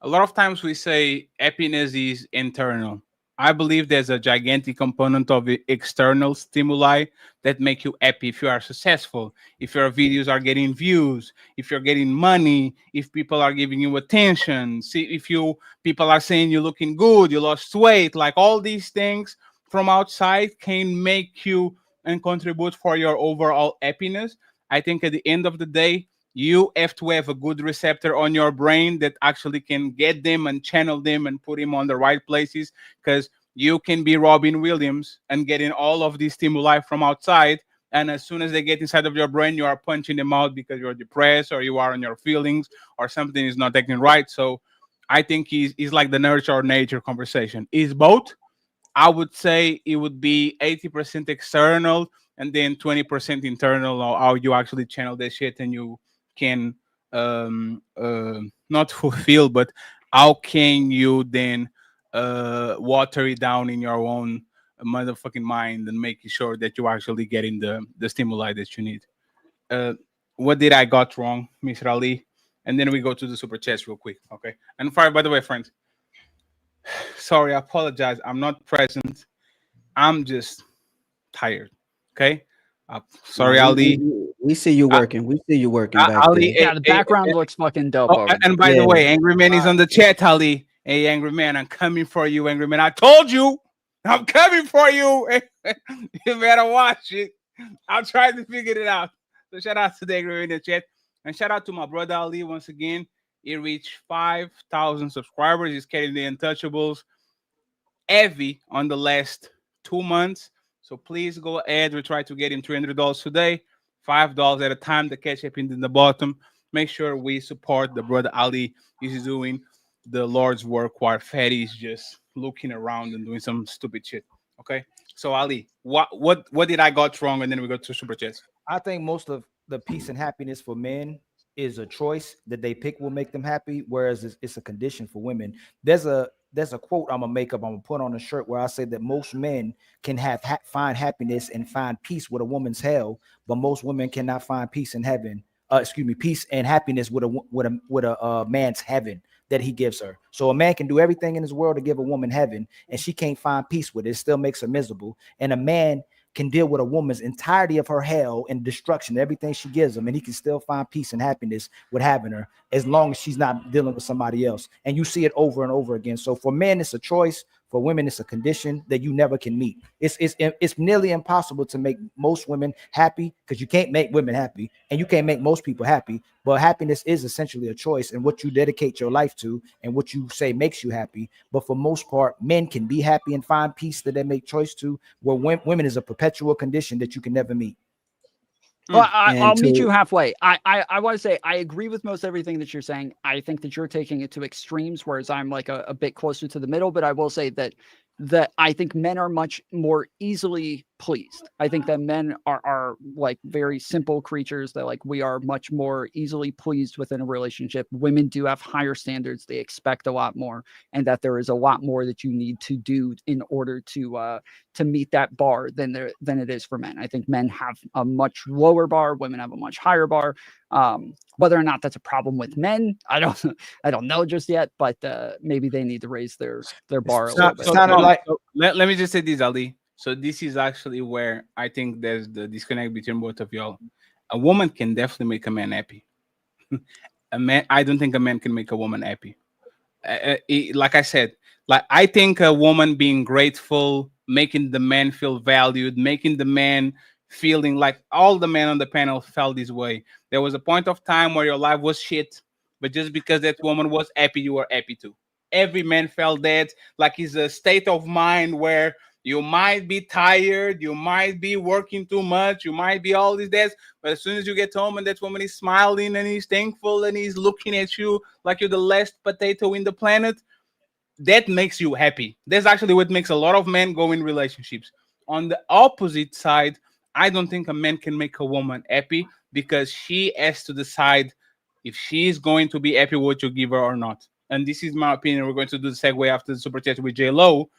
A lot of times we say happiness is internal. I believe there's a gigantic component of external stimuli that make you happy. If you are successful, if your videos are getting views, if you're getting money, if people are giving you attention, if people are saying you're looking good, you lost weight, like all these things from outside can make you and contribute for your overall happiness. I think at the end of the day, you have to have a good receptor on your brain that actually can get them and channel them and put them on the right places, because you can be Robin Williams and getting all of these stimuli from outside, and as soon as they get inside of your brain, you are punching them out because you're depressed or you are on your feelings or something is not acting right. So I think he's like the nurture or nature conversation. Is both. I would say it would be 80% external and then 20% internal, or how you actually channel that shit and you can not fulfill, but how can you then water it down in your own motherfucking mind and making sure that you're actually getting the stimuli that you need. What did I got wrong, Mr. Ali? And then we go to the super chats real quick, okay? And by the way, friends, sorry, I apologize. I'm not present. I'm just tired, okay? Sorry, Ali. We see you working. We see you working back Ali, there. Yeah, the background looks fucking dope. Oh, over and there. by the way, Angry Man is on the chat, Ali. Hey, Angry Man, I'm coming for you, Angry Man. I told you, I'm coming for you. You better watch it. I'm trying to figure it out. So shout out to the Angry Man in the chat. And shout out to my brother Ali once again. He reached 5,000 subscribers. He's carrying the Untouchables heavy on the last 2 months. So please go ahead. We try to get him $300 today, $5 at a time. The ketchup in the bottom. Make sure we support the brother Ali. He's doing the Lord's work while Fatty is just looking around and doing some stupid shit. Okay. So Ali, what did I got wrong? And then we go to super chats. I think most of the peace and happiness for men is a choice that they pick will make them happy, whereas it's a condition for women. There's a quote I'm gonna make up. I'm gonna put on a shirt where I say that most men can find happiness and find peace with a woman's hell, but most women cannot find peace in heaven. Peace and happiness with a man's heaven that he gives her. So a man can do everything in his world to give a woman heaven, and she can't find peace with it. It still makes her miserable. And a man can deal with a woman's entirety of her hell and destruction, everything she gives him, and he can still find peace and happiness with having her as long as she's not dealing with somebody else. And you see it over and over again. So for men, it's a choice. For women, it's a condition that you never can meet. It's nearly impossible to make most women happy, because you can't make women happy and you can't make most people happy. But happiness is essentially a choice and what you dedicate your life to and what you say makes you happy. But for most part, men can be happy and find peace that they make choice to, where women is a perpetual condition that you can never meet. Well, I'll meet you halfway. I want to say I agree with most everything that you're saying. I think that you're taking it to extremes, whereas I'm like a bit closer to the middle. But I will say that I think men are much more easily pleased. I think that men are like very simple creatures, that like we are much more easily pleased within a relationship. Women do have higher standards. They expect a lot more, and that there is a lot more that you need to do in order to meet that bar than it is for men. I think men have a much lower bar. Women have a much higher bar. Whether or not that's a problem with men, I don't know just yet, but maybe they need to raise their bar a little bit. So let me just say this, Ali. So this is actually where I think there's the disconnect between both of y'all. A woman can definitely make a man happy. I don't think a man can make a woman happy. Like I said, like I think a woman being grateful, making the man feel valued, making the man feeling like all the men on the panel felt this way. There was a point of time where your life was shit, but just because that woman was happy, you were happy too. Every man felt that, like it's a state of mind where you might be tired, you might be working too much, you might be all these days, but as soon as you get home and that woman is smiling and he's thankful and he's looking at you like you're the last potato in the planet, that makes you happy. That's actually what makes a lot of men go in relationships. On the opposite side, I don't think a man can make a woman happy, because she has to decide if she's going to be happy with what you give her or not. And this is my opinion. We're going to do the segue after the super chat with J-Lo.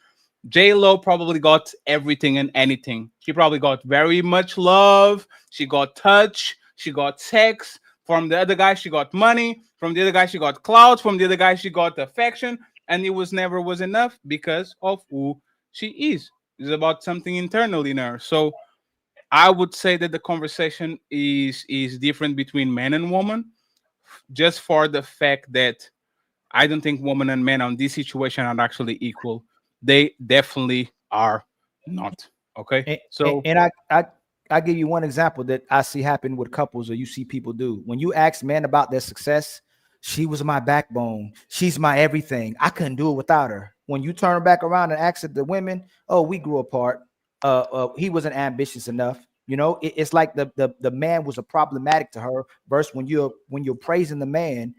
J-Lo probably got everything and anything. She probably got very much love. She got touch. She got sex. From the other guy, she got money. From the other guy, she got clout. From the other guy, she got affection. And it never was enough because of who she is. It's about something internal in her. So I would say that the conversation is different between man and woman, just for the fact that I don't think women and men on this situation are actually equal. They definitely are not. Okay. I give you one example that I see happen with couples, or you see people do. When you ask men about their success, she was my backbone. She's my everything. I couldn't do it without her. When you turn back around and ask the women, oh, we grew apart. He wasn't ambitious enough. You know, it's like the man was a problematic to her. Versus when you're praising the man,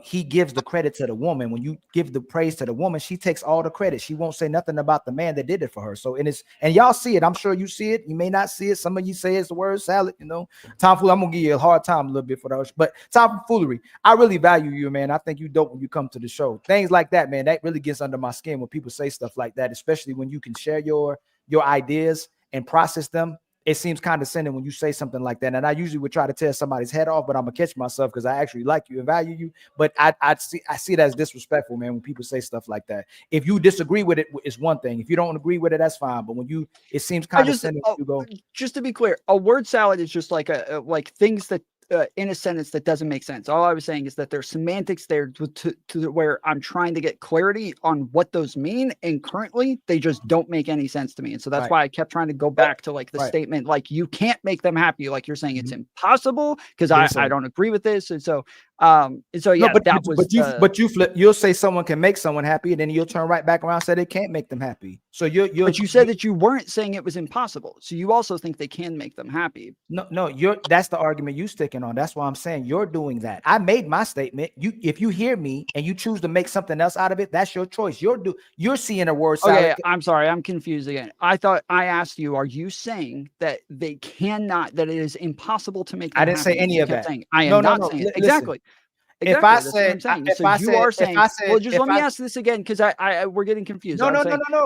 he gives the credit to the woman. When you give the praise to the woman, she takes all the credit. She won't say nothing about the man that did it for her. So and y'all see it. I'm sure you see it. You may not see it. Some of you say it's the word salad. You know, tomfoolery. I'm gonna give you a hard time a little bit for those, but tomfoolery. I really value you, man. I think you dope when you come to the show. Things like that, man. That really gets under my skin when people say stuff like that, especially when you can share your ideas and process them it seems condescending when you say something like that. And I usually would try to tear somebody's head off, but I'm gonna catch myself because I actually like you and value you. But I see it as disrespectful, man, when people say stuff like that. If you disagree with it, it's one thing. If you don't agree with it, that's fine. But when it seems condescending, you go. Just to be clear, a word salad is just like like things that in a sentence that doesn't make sense. All I was saying is that there's semantics there to where I'm trying to get clarity on what those mean, and currently they just don't make any sense to me. And so that's why I kept trying to go back to like the statement, like you can't make them happy. Like you're saying it's impossible because I don't agree with this. And so yeah, but you flip. You'll say someone can make someone happy, and then you'll turn right back around and say they can't make them happy. So but you said that you weren't saying it was impossible. So you also think they can make them happy. No, that's the argument you sticking on. That's why I'm saying you're doing that. I made my statement. If you hear me and you choose to make something else out of it, that's your choice. You're seeing a word salad. Okay, I'm sorry, I'm confused again. I thought I asked you, are you saying that they cannot, that it is impossible to make them I didn't happy? say any of that. I am not saying it. Exactly. If I said, well, just let me ask this again because we're getting confused. No.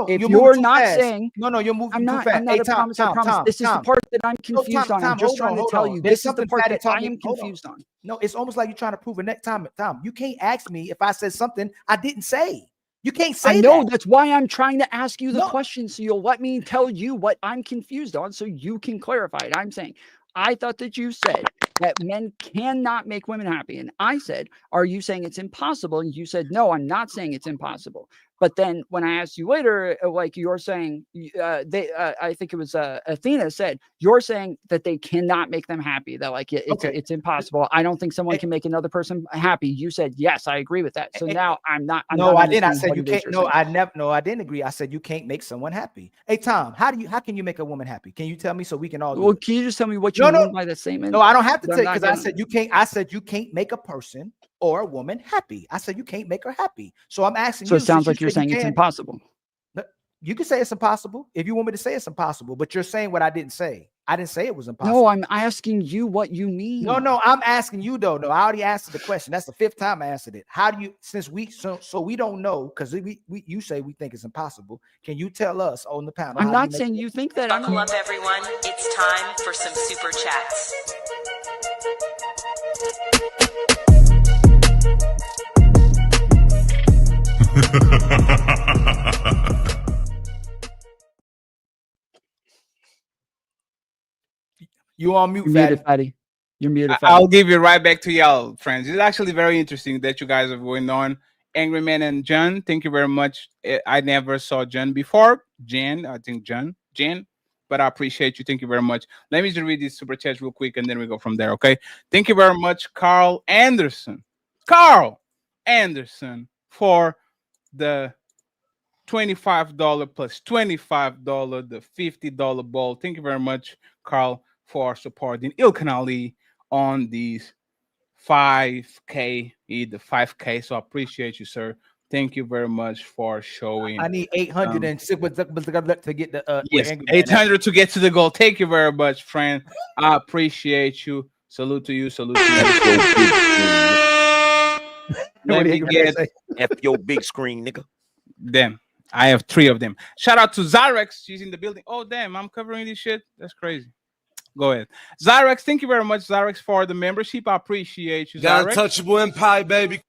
If you're not saying, you're moving too fast. I'm not. I promise. This is the part that I'm confused on. I'm just trying to tell you. This is the part that I am confused on. No, it's almost like you're trying to prove a next time. You can't ask me if I said something I didn't say. You can't say that. I know. That's why I'm trying to ask you the question, so you'll let me tell you what I'm confused on, so you can clarify it. I'm saying, I thought that you said that men cannot make women happy. And I said, are you saying it's impossible? And you said, no, I'm not saying it's impossible. But then when I asked you later, like you're saying, I think it was Athena said, you're saying that they cannot make them happy, that like it's impossible. I don't think someone can make another person happy. You said, yes, I agree with that. So now I'm not. I didn't. I said you can't. No, I never. No, I didn't agree. I said you can't make someone happy. Hey, Tom, how can you make a woman happy? Can you tell me so we can all? Well, can you just tell me what you mean by that statement? No, I don't have to take because I said you can't. I said you can't make a person or a woman happy. I said you can't make her happy. So I'm asking you. So it sounds like you're saying it's impossible. You can say it's impossible if you want me to say it's impossible, but you're saying what I didn't say. I didn't say it was impossible. No, I'm asking you what you mean. No, I'm asking you though. No, I already answered the question. That's the 5th time I answered it. How do you, since we we don't know, because you say we think it's impossible. Can you tell us on the panel? I'm not saying you think that. Buckle up, everyone. It's time for some super chats. You on mute, Fatty. You're muted. I'll give you right back to y'all, friends. It's actually very interesting that you guys are going on. Angry Man and John, thank you very much. I never saw John before. Jan, but I appreciate you. Thank you very much. Let me just read these super chats real quick and then we go from there, okay? Thank you very much, Carl Anderson, for the $25 plus $25, the $50 ball. Thank you very much, Carl, for supporting Ilkan Ali on these 5K, the 5K. So I appreciate you, sir. Thank you very much for showing. I need 800 and to get the yes, 800 to get to the goal. Thank you very much, friend. I appreciate you. Salute to you. Salute to you. Let me get F your big screen, nigga. Them. I have 3 of them. Shout out to Zyrex. She's in the building. Oh, damn. I'm covering this shit. That's crazy. Go ahead. Zyrex, thank you very much, Zyrex, for the membership. I appreciate you, Zyrex. The untouchable empire, baby.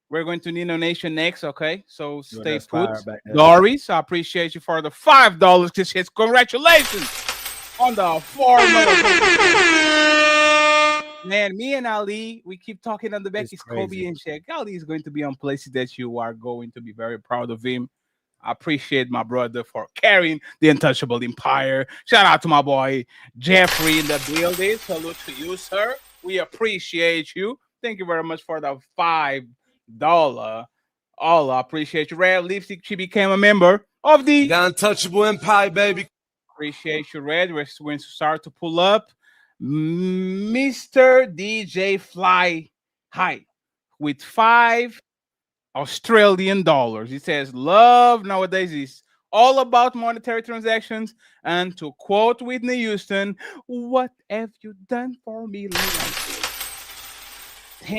We're going to Nino Nation next, okay? So stay put. Doris, I appreciate you for the $5. Congratulations on the $4. Man, me and Ali, we keep talking on the back. It's Kobe and Shaq. Ali is going to be on places that you are going to be very proud of him. I appreciate my brother for carrying the untouchable empire. Shout out to my boy Jeffrey in the building. Salute to you, sir. We appreciate you. Thank you very much for the $5. All I appreciate you. Red Lipstick, she became a member of the untouchable empire, baby. Appreciate you, Red. We're going to start to pull up Mr. DJ Fly High with $5 Australian. He says, love nowadays is all about monetary transactions. And to quote Whitney Houston, what have you done for me lately?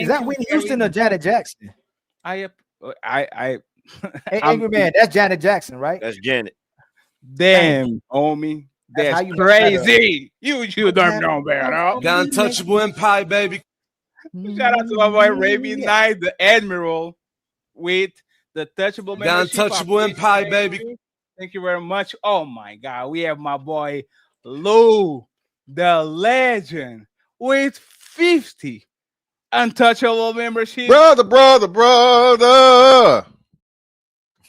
Is that Whitney Houston or Janet Jackson? Hey, Angry Man, that's Janet Jackson, right? That's Janet. Damn, homie. That's how That's you make better. crazy. You don't know better. The untouchable empire, baby. Shout out to my boy Raby Knight, the Admiral, with the touchable The membership. untouchable empire, Thank baby. you. Thank you very much. Oh my God, we have my boy Lou, the legend, with 50 untouchable membership. Brother.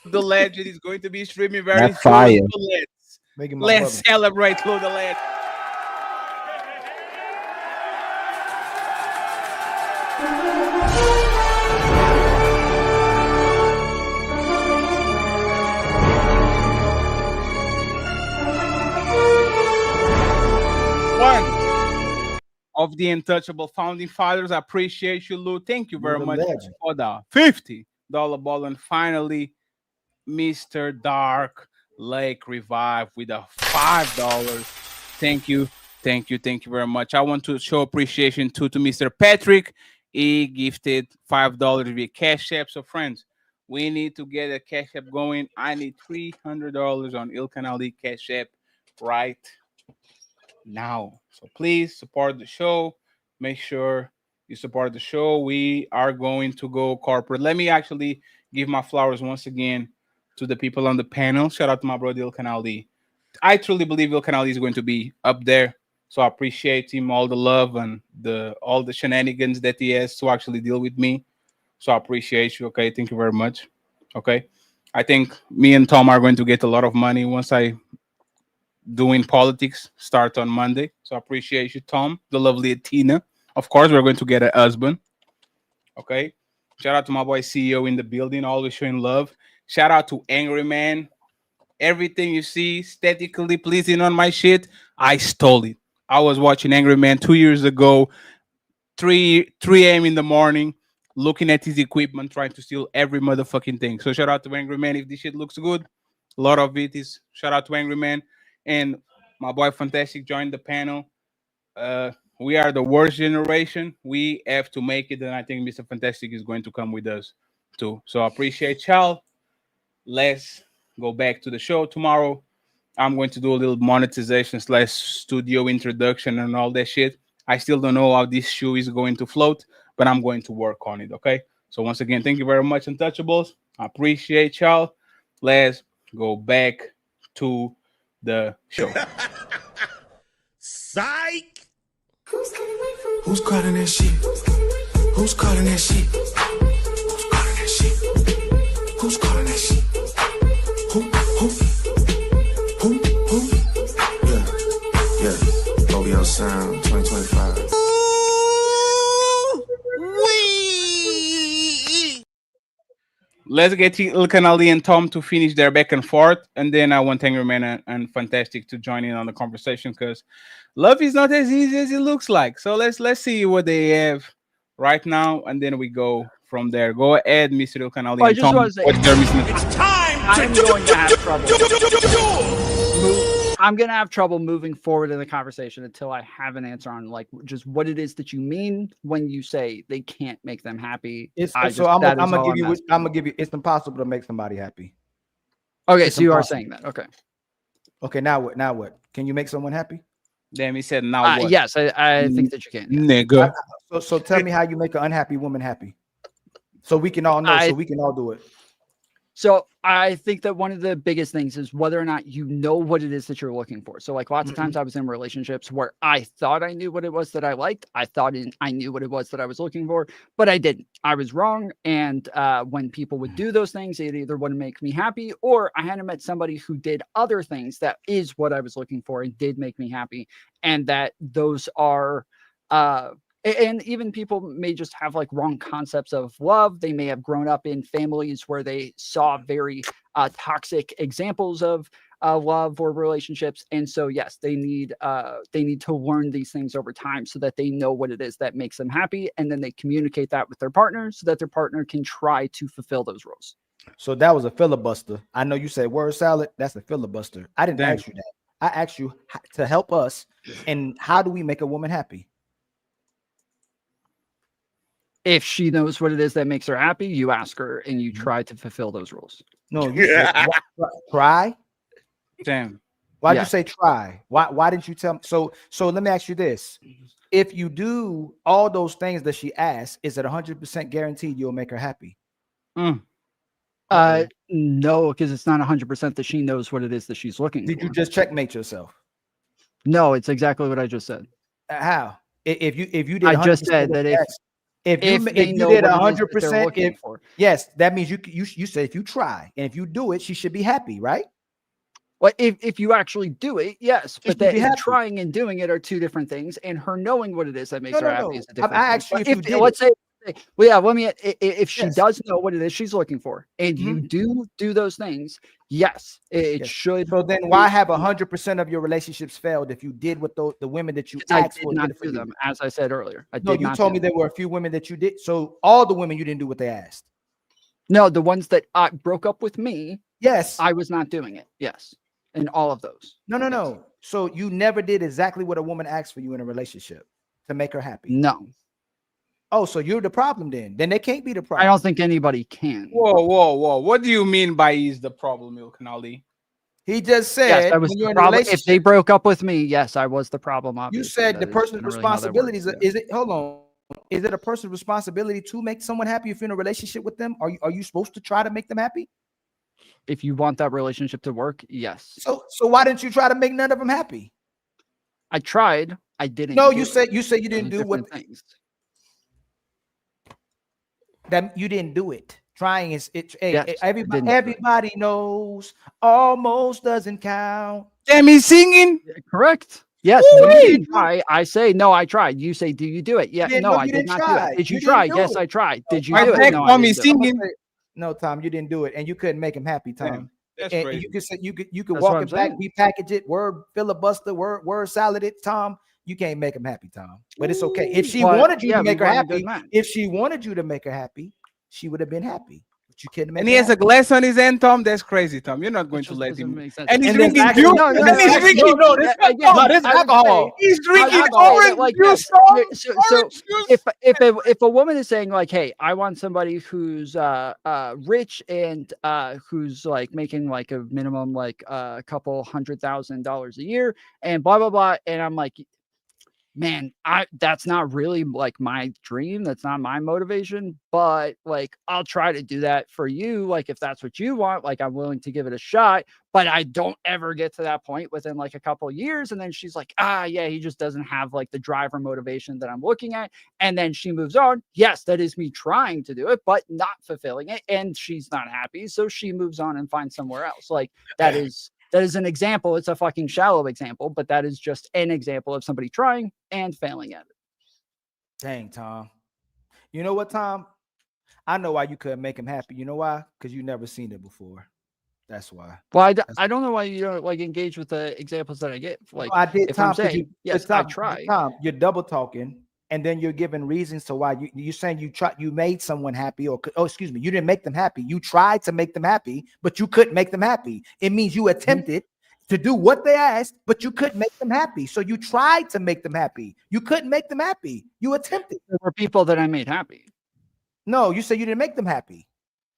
The legend is going to be streaming very That's soon. fire. So Making my let's brother. celebrate Lou the legend. One of the untouchable founding fathers. I appreciate you, Lou. Thank you very You're the much legend. for the $50 ball. And finally, Mr. Dark Lake Revive with a $5. Thank you. Thank you very much. I want to show appreciation to Mr. Patrick. He gifted $5 via Cash App. So, friends, we need to get a Cash App going. I need $300 on Ilkan Ali Cash App right now. So please support the show. Make sure you support the show. We are going to go corporate. Let me actually give my flowers once again to the people on the panel. Shout out to my brother Ilkan Ali. I truly believe Ilkan Ali is going to be up there. So I appreciate him, all the love and all the shenanigans that he has to actually deal with me. So I appreciate you. Okay, thank you very much. Okay, I think me and Tom are going to get a lot of money once I doing politics start on Monday. So I appreciate you, Tom, the lovely Tina. Of course, we're going to get a husband. Okay. Shout out to my boy CEO in the building, always showing love. Shout out to Angry Man. Everything you see aesthetically pleasing on my shit, I stole it. I was watching Angry Man 2 years ago, 3 a.m. in the morning, looking at his equipment, trying to steal every motherfucking thing. So shout out to Angry Man if this shit looks good. A lot of it is shout out to Angry Man. And my boy Fantastic joined the panel. We are the worst generation. We have to make it, and I think Mr. Fantastic is going to come with us too. So I appreciate y'all. Let's go back to the show tomorrow. I'm going to do a little monetization / studio introduction and all that shit. I still don't know how this show is going to float, but I'm going to work on it. Okay. So once again, thank you very much, Untouchables. I appreciate y'all. Let's go back to the show. Psych! Who's calling that shit? Who's calling that shit? Who's calling that shit? Who's calling that shit? Who? Yeah. OVO Sound 2025. Let's get Ilkan Ali and Tom to finish their back and forth, and then I want Angry Man and Fantastic to join in on the conversation because love is not as easy as it looks like. So let's see what they have right now, and then we go from there. Go ahead, Mr. Ilkan Ali and Tom. It's time I'm going to have trouble. I'm going to have trouble moving forward in the conversation until I have an answer on like just what it is that you mean when you say they can't make them happy. I'm gonna give you. It's impossible to make somebody happy. Okay, It's so you are impossible. saying that. Okay. Okay, now what? Now what? Can you make someone happy? Damn, he said now what? Yes, I think that you can. Nigga. So tell me how you make an unhappy woman happy, so we can all know. So we can all do it. So I think that one of the biggest things is whether or not you know what it is that you're looking for. So like lots of times I was in relationships where I thought I knew what it was that I liked. I thought I knew what it was that I was looking for, but I didn't. I was wrong. And when people would do those things, it either wouldn't make me happy or I hadn't met somebody who did other things that is what I was looking for and did make me happy. And that those are and even people may just have like wrong concepts of love. They may have grown up in families where they saw very toxic examples of love or relationships. And so, yes, they need to learn these things over time so that they know what it is that makes them happy. And then they communicate that with their partner so that their partner can try to fulfill those roles. So that was a filibuster. I know you said word salad. That's a filibuster. I didn't ask you that. I asked you to help us. And how do we make a woman happy? If she knows what it is that makes her happy, you ask her and you try to fulfill those rules. No, you said try. Damn. Why'd you say try? Why didn't you tell me? So let me ask you this. If you do all those things that she asked, is it 100% guaranteed you'll make her happy? No, because it's not 100% that she knows what it is that she's looking for. Did you just checkmate yourself? No, it's exactly what I just said. How? If you did, I just said that if you did 100%, yes, that means you said if you try and if you do it, she should be happy, right? Well, if you actually do it, yes, She but should be that happy. trying and doing it are two different things, and her knowing what it is that makes her happy is a different I thing. asked you But if you did let's say, well, yeah, let me. If she Yes. does know what it is she's looking for, and you do those things, yes, it Yes. should. So then, why have 100% of your relationships failed if you did what the women that you I asked did for not did for do you? them, as I said earlier. No, you told me there were a few women that you did. So all the women you didn't do what they asked. No, the ones that broke up with me, yes, I was not doing it. Yes, in all of those. No. So you never did exactly what a woman asked for you in a relationship to make her happy. No. Oh, so you're the problem then? Then they can't be the problem. I don't think anybody can. Whoa. What do you mean by he's the problem, Ilkan Ali? He just said Yes, I was when the you're in a problem. If relationship. they broke up with me, yes, I was the problem. You Obviously, said the That is person's generally how that works, responsibilities. Is it? Hold on. Is it a person's responsibility to make someone happy if you're in a relationship with them? Are you supposed to try to make them happy? If you want that relationship to work, yes. So why didn't you try to make none of them happy? I tried. I didn't. No, do you it. said you Those didn't are do what different things. that you didn't do it. Trying is it. Yes, I everybody didn't do it. everybody knows almost doesn't count. Jamie singing. Correct. Yes, Woo! you didn't try. I say no. I tried. You say, do you do it? Yeah. didn't- No, no, I you did didn't not try. do it. Did you You try? didn't do Yes, it. I tried. Did you My do it? back No, for I me didn't do it. singing. No, Tom, you didn't do it, and you couldn't make him happy, Tom. Damn, that's and crazy. you could say you could That's walk what it I'm back, saying. repackage it, word filibuster, word salad it, Tom. You can't make him happy, Tom. But it's okay. If she But, wanted you yeah, to we make her weren't a good happy, match. if she wanted you to make her happy, she would have been happy. But you couldn't make And her he has a happy. glass on his end, Tom. That's crazy, Tom. You're not going to let doesn't him. make sense. And he's And there's drinking actually- juice. No, And he's drinking. no, this again, no, this is I would alcohol. say- He's drinking I would say orange that, like, juice, yes, Tom. so Orange juice. if a woman is saying like, hey, I want somebody who's rich and who's like making like a minimum like a couple $100,000 a year and blah blah blah, and I'm like, man, that's not really like my dream. That's not my motivation, but like I'll try to do that for you. Like if that's what you want, like I'm willing to give it a shot, but I don't ever get to that point within like a couple of years. And then she's like, yeah, he just doesn't have like the drive or motivation that I'm looking at. And then she moves on. Yes, that is me trying to do it, but not fulfilling it. And she's not happy. So she moves on and finds somewhere else. Like that is an example. It's a fucking shallow example, but that is just an example of somebody trying and failing at it. Dang, Tom. You know what, Tom? I know why you couldn't make him happy. You know why? Because you never seen it before. That's why. Well, I don't know why you don't like engage with the examples that I get. Like I did, if Tom. I'm saying, yes, Tom, I try. Tom, you're double talking, and then you're giving reasons to why you're saying you made someone happy, or excuse me, you didn't make them happy. You tried to make them happy, but you couldn't make them happy. It means you attempted to do what they asked, but you couldn't make them happy. So you tried to make them happy. You couldn't make them happy. You attempted. There were people that I made happy. No, you said you didn't make them happy.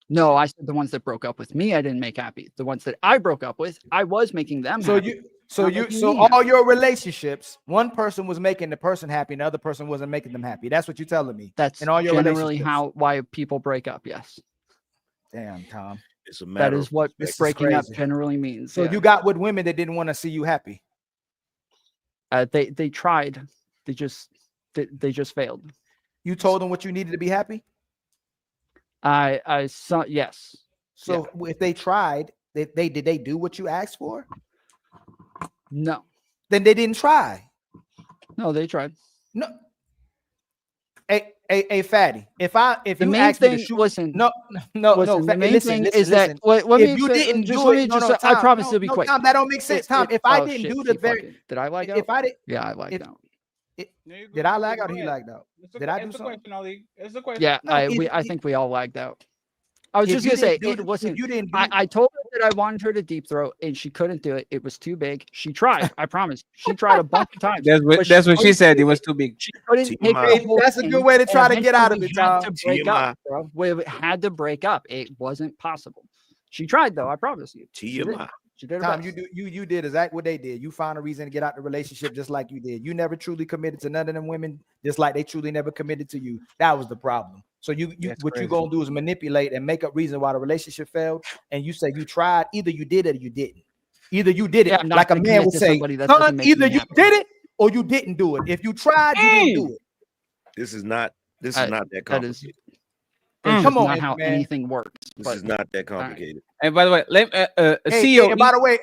No, I said the ones that broke up with me, I didn't make happy. The ones that I broke up with, I was making them happy. So all your relationships, one person was making the person happy, and the other person wasn't making them happy. That's what you're telling me. That's in all your generally why people break up. Yes. Damn, Tom. It's a matter That is what breaking up generally means. So you got with women that didn't want to see you happy. They tried. They just failed. You told them what you needed to be happy. I saw yes. So if they tried, did they do what you asked for? No. Then they didn't try. No, they tried. No. Hey, fatty. If the you main asked thing, me to shoot, listen. no. The main thing is that let me. If you didn't just do let it, me no, just. no, I Tom, promise no, it'll be no, quick. Tom, that don't make sense, Tom. If I didn't do the very, did I lag out? If I did, yeah, I lagged out. Did I lag out? Or he lagged out. Did I do something? It's the question. Yeah, No, I think we all lagged out. I was If just you gonna say, didn't do it, listen, if you didn't do I told her that I wanted her to deep throat, and she couldn't do it. It was too big. She tried. I promise. She tried a bunch of times. That's what she said. It was too big. She couldn't take the whole That's a thing, good way to try and to get out of eventually it, we had Tom. to break up, bro. We had to break up. It wasn't possible. She tried though. I promise you. She did. She did her Tom, best. you did exactly what they did. You found a reason to get out the relationship just like you did. You never truly committed to none of them women, just like they truly never committed to you. That was the problem. So what you gonna do is manipulate and make up reason why the relationship failed. And you say you tried, either you did it or you didn't. Either you did it, Yeah, I'm not like a gonna man commit would to say, somebody that son, doesn't make either me you happy. did it or you didn't do it. If you tried, you didn't do it. This is not that complicated. Come on, not how man. anything works. This is not that complicated. And by the way, CEO. And by the way,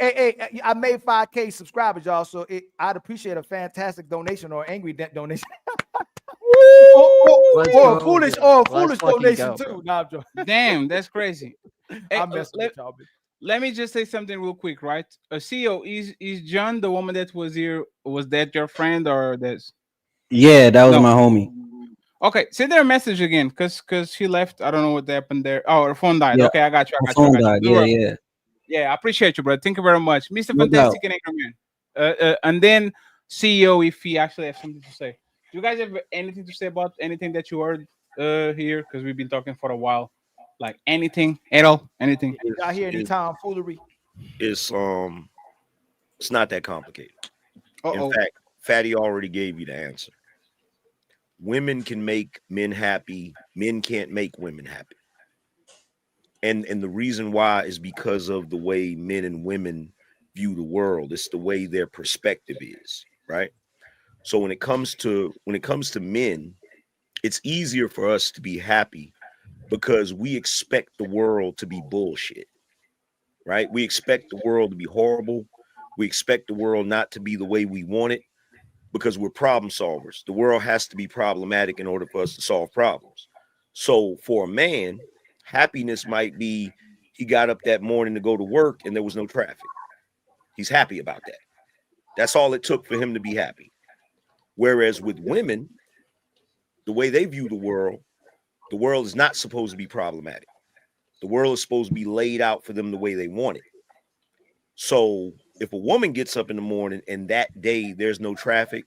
I made 5K subscribers, y'all. So I'd appreciate a fantastic donation or angry donation. or foolish donation too. Nah, I'm joking. Damn, that's crazy. I'm messing with y'all. Let me just say something real quick, right? CEO, is John the woman that was here? Was that your friend or that's? Yeah, that was my homie. Okay, send her a message again, cause she left. I don't know what happened there. Oh, her phone died. Yeah, Okay, I got you. her phone died. Yeah. Yeah, I appreciate you, bro. Thank you very much, Mr. No Fantastic doubt. and Anchorman. And then CEO, if he actually has something to say. Do you guys have anything to say about anything that you heard here? Because we've been talking for a while. Like anything at all? Anything? Y'all hear any tomfoolery? It's not that complicated. Uh-oh. In fact, Fatty already gave you the answer. Women can make men happy. Men can't make women happy. And the reason why is because of the way men and women view the world. It's the way their perspective is, right? So when it comes to men, it's easier for us to be happy because we expect the world to be bullshit, right? We expect the world to be horrible. We expect the world not to be the way we want it because we're problem solvers. The world has to be problematic in order for us to solve problems. So for a man, happiness might be he got up that morning to go to work and there was no traffic. He's happy about that. That's all it took for him to be happy. Whereas with women, the way they view the world is not supposed to be problematic. The world is supposed to be laid out for them the way they want it. So if a woman gets up in the morning and that day there's no traffic,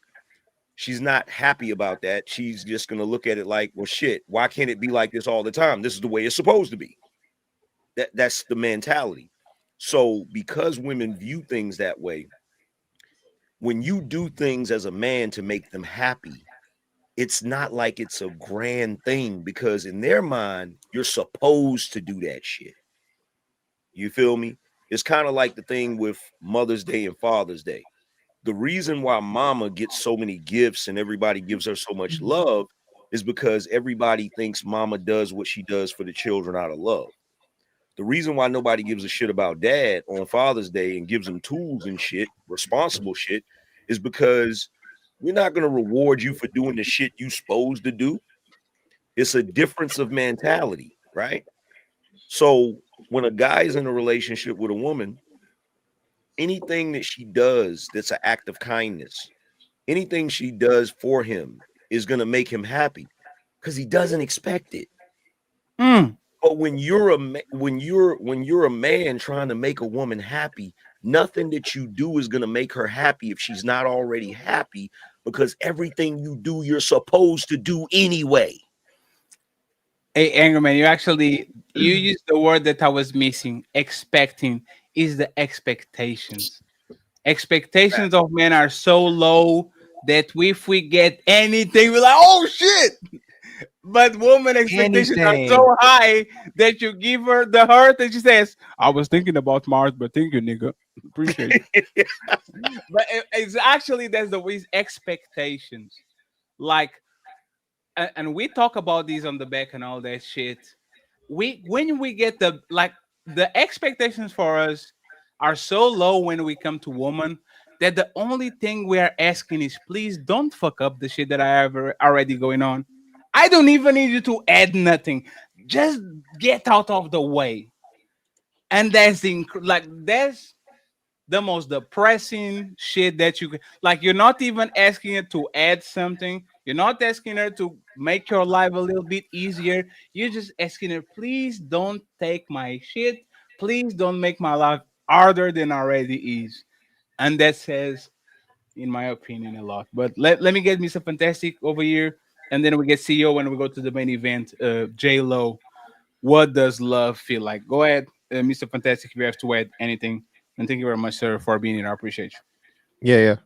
she's not happy about that. She's just going to look at it like, well, shit, why can't it be like this all the time? This is the way it's supposed to be. That's the mentality. So because women view things that way, when you do things as a man to make them happy, it's not like it's a grand thing because in their mind, you're supposed to do that shit. You feel me? It's kind of like the thing with Mother's Day and Father's Day. The reason why mama gets so many gifts and everybody gives her so much love is because everybody thinks mama does what she does for the children out of love. The reason why nobody gives a shit about dad on Father's Day and gives him tools and shit, responsible shit, is because we're not going to reward you for doing the shit you're supposed to do. It's a difference of mentality, right? So when a guy is in a relationship with a woman, anything that she does that's an act of kindness, anything she does for him is going to make him happy because he doesn't expect it. But when you're a man trying to make a woman happy, nothing that you do is going to make her happy if she's not already happy because everything you do, you're supposed to do anyway. Hey, Angerman, you used the word that I was missing. Expecting is the expectations. Expectations of men are so low that if we get anything, we're like, oh shit. But woman expectations are so high that you give her the heart and she says, I was thinking about Mars, but thank you, nigga. Appreciate it. But it's actually that's the way expectations. Like, and we talk about these on the back and all that shit. When we get the expectations for us are so low when we come to woman that the only thing we are asking is please don't fuck up the shit that I have already going on. I don't even need you to add nothing. Just get out of the way. And that's the most depressing shit that you can. Like, you're not even asking her to add something. You're not asking her to make your life a little bit easier. You're just asking her, please don't take my shit. Please don't make my life harder than already is. And that says, in my opinion, a lot. But let me get Mr. Fantastic over here. And then we get CEO when we go to the main event. J-Lo, what does love feel like? Go ahead, Mr. Fantastic, if you have to add anything. And thank you very much, sir, for being here. I appreciate you. Yeah.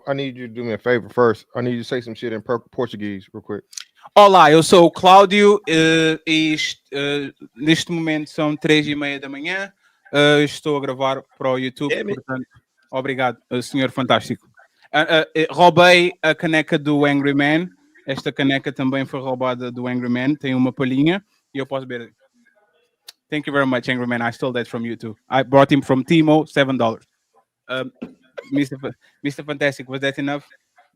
I need you to do me a favor first. I need you to say some shit in Portuguese real quick. Olá, eu sou o Cláudio e neste momento são 3:30 da manhã. Estou a gravar para o YouTube, portanto, obrigado, senhor fantástico. Roubei a caneca do Angry Man. Esta caneca também foi roubada do Angry Man. Tem uma palhinha e eu posso beber. Thank you very much, Angry Man. I stole that from you too. I brought him from Timo, $7. Mr. Fantastic, was that enough?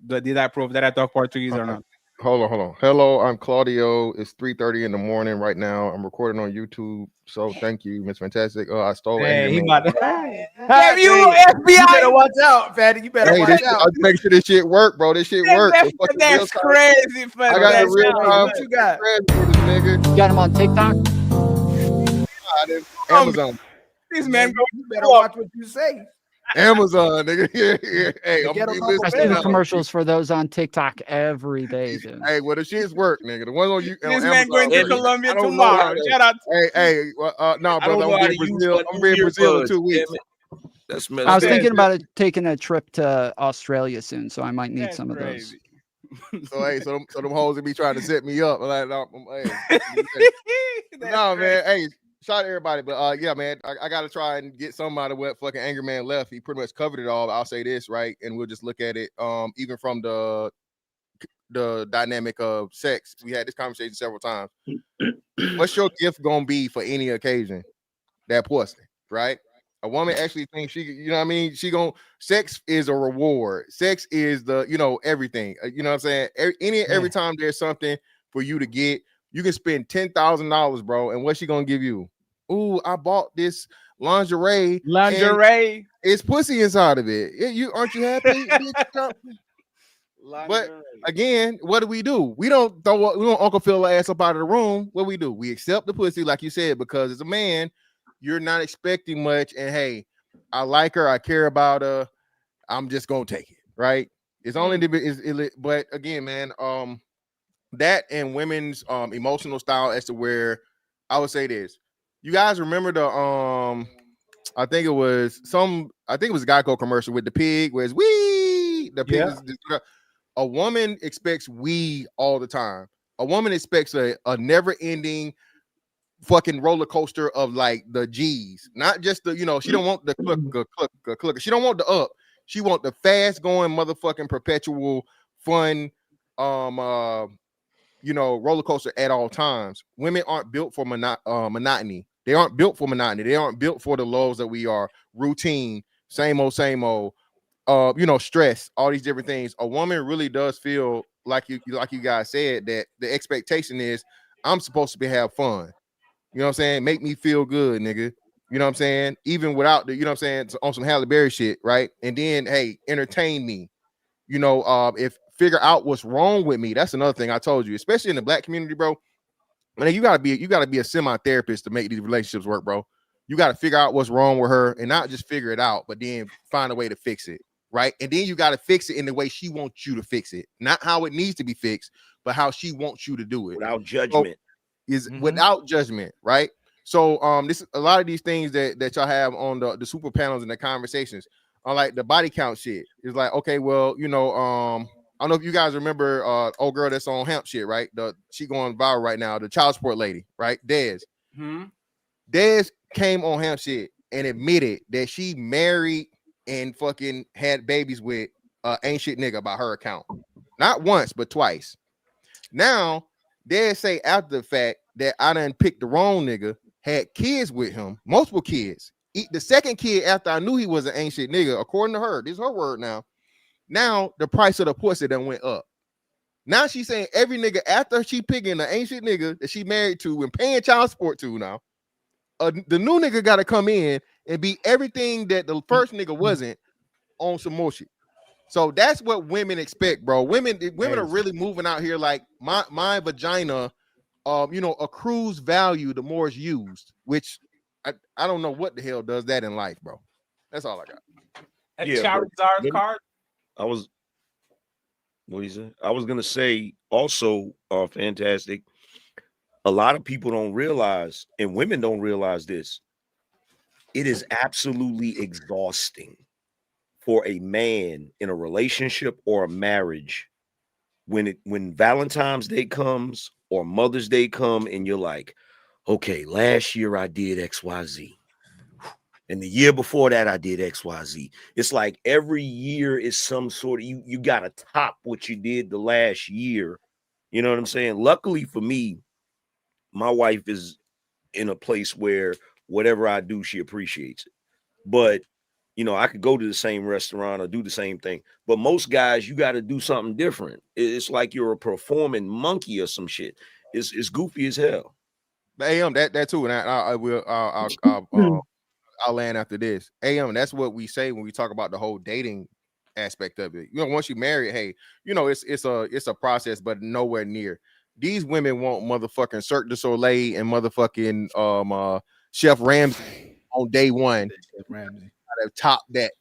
Did I prove that I talk Portuguese or not? Hold on. Hello, I'm Claudio. It's 3:30 in the morning right now. I'm recording on YouTube. So thank you, Miss Fantastic. I stole Angry Man. Damn, you FBI. You better watch out, fatty. You better watch out. I'll make sure this shit work, bro. This shit work. That's crazy. I got the real time. What you got? Nigga. You got him on TikTok? Amazon. This man go. You better watch what you say. Amazon, nigga. Yeah. Hey, I'm gonna be I see listening. the commercials for those on TikTok every day, dude. Hey, well, the shit's work, nigga. The ones on you. This on man Amazon, going to nigga. Colombia I don't know tomorrow. how to- Shout out. Hey, no, brother. I'm being Brazil. I'm being Brazil in 2 weeks. That's I was thinking about taking a trip to Australia soon, so I might need some of those. So hey, so them hoes that be trying to set me up. Like, no, hey. No, man. Hey, shout out to everybody. But yeah, man, I gotta try and get somebody what fucking Angry Man left. He pretty much covered it all. I'll say this, right? And we'll just look at it even from the dynamic of sex. We had this conversation several times. What's your gift gonna be for any occasion? That pussy, right? A woman actually thinks she, you know what I mean? Sex is a reward. Sex is everything. You know what I'm saying? Every time there's something for you to get, you can spend $10,000, bro. And what's she gonna give you? Ooh, I bought this lingerie. Lingerie. It's pussy inside of it. Aren't you happy? But again, what do? We don't Uncle Phil ass up out of the room. What do? We accept the pussy, like you said, because as a man, you're not expecting much. And hey, I like her, I care about her. I'm just gonna take it, right? It's only but again, man, that and women's emotional style as to where I would say this. You guys remember the I think it was a Geico commercial with the pig, where it's wee. The pig is a woman expects we all the time. A woman expects a never-ending fucking roller coaster of like the G's, not just the, she don't want the cluck. She don't want the up. She want the fast going motherfucking perpetual fun roller coaster at all times. Women aren't built for monotony. They aren't built for monotony. They aren't built for the lows that we are. Routine, same old, stress, all these different things. A woman really does feel like you guys said, that the expectation is I'm supposed to have fun. You know what I'm saying? Make me feel good, nigga. You know what I'm saying? Even without the, on some Halle Berry shit, right? And then, hey, entertain me. If figure out what's wrong with me. That's another thing I told you, especially in the black community, bro. Man, you gotta be a semi-therapist to make these relationships work, bro. You gotta figure out what's wrong with her and not just figure it out, but then find a way to fix it, right? And then you gotta fix it in the way she wants you to fix it, not how it needs to be fixed, but how she wants you to do it without judgment. Without judgment, right? So this a lot of these things that y'all have on the super panels and the conversations on like the body count shit. It's like, okay, well, I don't know if you guys remember old girl that's on hemp shit, right? She going viral right now, the child support lady, right? Dez. Dez came on hemp shit and admitted that she married and fucking had babies with ain't shit nigga by her account. Not once, but twice. Now they say after the fact that I done picked the wrong nigga, had kids with him, multiple kids. The second kid after I knew he was an ain't shit nigga, according to her, this is her word now. Now the price of the pussy done went up. Now she's saying every nigga after she picking the ain't shit nigga that she married to and paying child support to now, the new nigga got to come in and be everything that the first nigga wasn't on some more shit. So that's what women expect, bro. Women are really moving out here like my vagina, accrues value the more it's used, which I don't know what the hell does that in life, bro. That's all I got. Charizard's card. What do you say? I was gonna say also, fantastic. A lot of people don't realize, and women don't realize this. it is absolutely exhausting for a man in a relationship or a marriage when Valentine's Day comes or Mother's Day come and you're like, okay, last year I did XYZ. And the year before that, I did XYZ. It's like every year is some sort of you gotta top what you did the last year. You know what I'm saying? Luckily for me, my wife is in a place where whatever I do, she appreciates it. But you know, I could go to the same restaurant or do the same thing. But most guys, you got to do something different. It's like you're a performing monkey or some shit. It's goofy as hell. AM, that too, and I will I'll land after this. AM, that's what we say when we talk about the whole dating aspect of it. You know, once you marry, hey, you know, it's a process, but nowhere near. These women want motherfucking Cirque du Soleil and motherfucking Chef Ramsay on day one. Chef Ramsay. Top that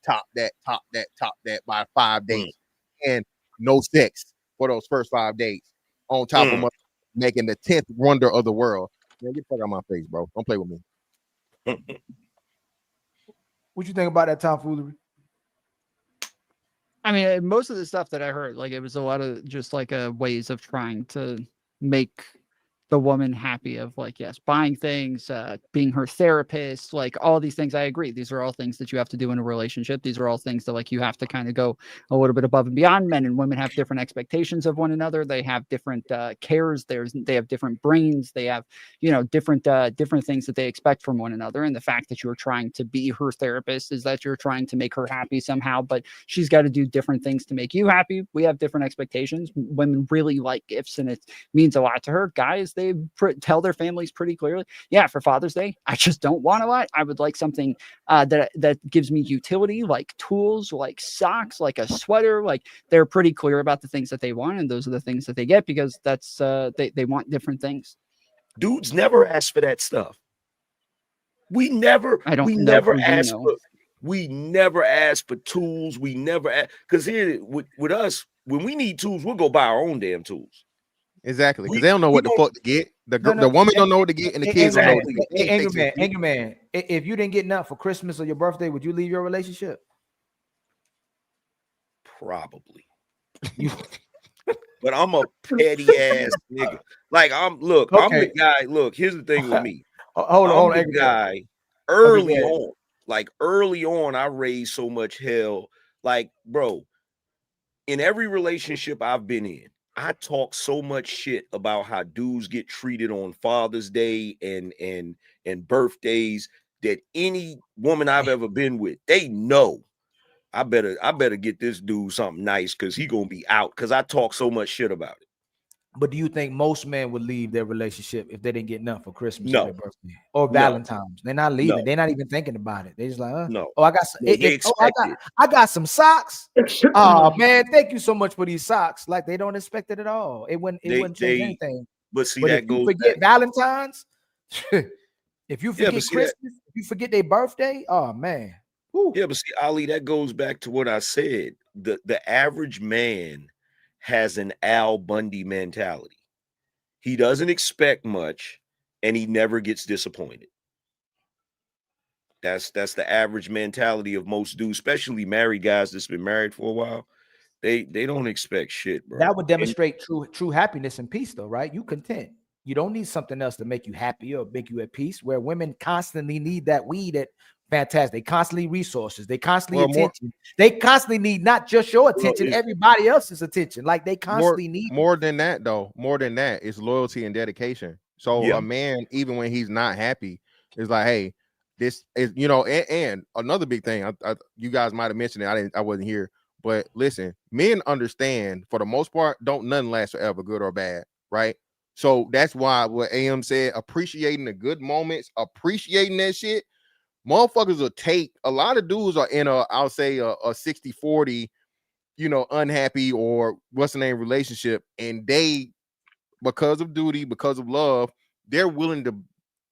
by 5 days, and no sex for those first 5 days. On top of making the 10th wonder of the world. Man, get the fuck out of my face, bro. Don't play with me. What you think about that tomfoolery? I mean, most of the stuff that I heard, like it was a lot of just like ways of trying to make the woman happy, of like, yes, buying things, being her therapist, like all these things. I agree. These are all things that you have to do in a relationship. These are all things that like you have to kind of go a little bit above and beyond. Men and women have different expectations of one another. They have different cares. They have different brains. They have, you know, different things that they expect from one another. And the fact that you're trying to be her therapist is that you're trying to make her happy somehow, but she's got to do different things to make you happy. We have different expectations. Women really like gifts, and it means a lot to her. Guys, they tell their families pretty clearly, yeah, for Father's Day, I just don't want a lot. I would like something that gives me utility, like tools, like socks, like a sweater. Like they're pretty clear about the things that they want, and those are the things that they get because that's they want different things. Dudes never ask for that stuff. We never ask for tools. We never ask, because here with us, when we need tools, we'll go buy our own damn tools. Exactly, because they don't know what the fuck to get. The woman don't know what to get, and the kids don't know what to get. Angry man, if you didn't get nothing for Christmas or your birthday, would you leave your relationship? Probably. But I'm a petty ass nigga. Like I'm the guy. Look, here's the thing with me. Hold on, the guy. Early on, I raised so much hell. Like, bro, in every relationship I've been in, I talk so much shit about how dudes get treated on Father's Day and birthdays that any woman I've ever been with, they know I better get this dude something nice because he gonna be out, because I talk so much shit about it. But do you think most men would leave their relationship if they didn't get nothing for Christmas or No. their birthday or Valentine's? They're not leaving. They're not even thinking about it. They just like, no. Oh, I got some. I got some socks. Oh man, thank you so much for these socks. Like they don't expect it at all. It wouldn't change anything. But see, but that if goes you forget back. Valentine's, if you forget Christmas, if you forget their birthday, oh man. Woo. Yeah, but see, Ali, that goes back to what I said. The average man has an Al Bundy mentality. He doesn't expect much, and he never gets disappointed. That's the average mentality of most dudes, especially married guys that's been married for a while. They don't expect shit, bro. That would demonstrate true happiness and peace, though, right? You content. You don't need something else to make you happy or make you at peace. Where women constantly need that weed at fantastic. They constantly resources. They constantly attention. They constantly need not just your attention, everybody else's attention. Like they constantly need more than that, though. More than that, it's loyalty and dedication. So a man, even when he's not happy, is like, hey, this is, you know, and another big thing. You guys might have mentioned it. I wasn't here, but listen, men understand for the most part, don't nothing last forever, good or bad, right? So that's why what AM said, appreciating the good moments, appreciating that shit. Motherfuckers will take, a lot of dudes are in I'll say a 60-40, you know, unhappy or what's the name relationship, and they, because of duty, because of love, they're willing to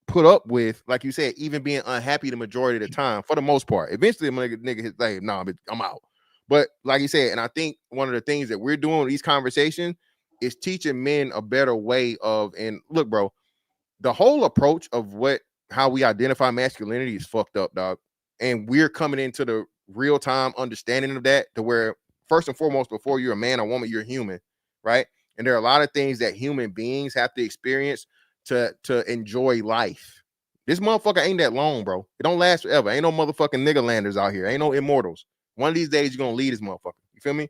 put up with, like you said, even being unhappy the majority of the time, for the most part. Eventually, a nigga hits, like, nah, I'm out. But like you said, and I think one of the things that we're doing with these conversations is teaching men a better way of, and look, bro, the whole approach of what how we identify masculinity is fucked up, dog. And we're coming into the real time understanding of that, to where first and foremost, before you're a man or woman, you're human, right? And there are a lot of things that human beings have to experience to enjoy life. This motherfucker ain't that long, bro. It don't last forever. Ain't no motherfucking nigga landers out here. Ain't no immortals. One of these days you're gonna leave this motherfucker. You feel me?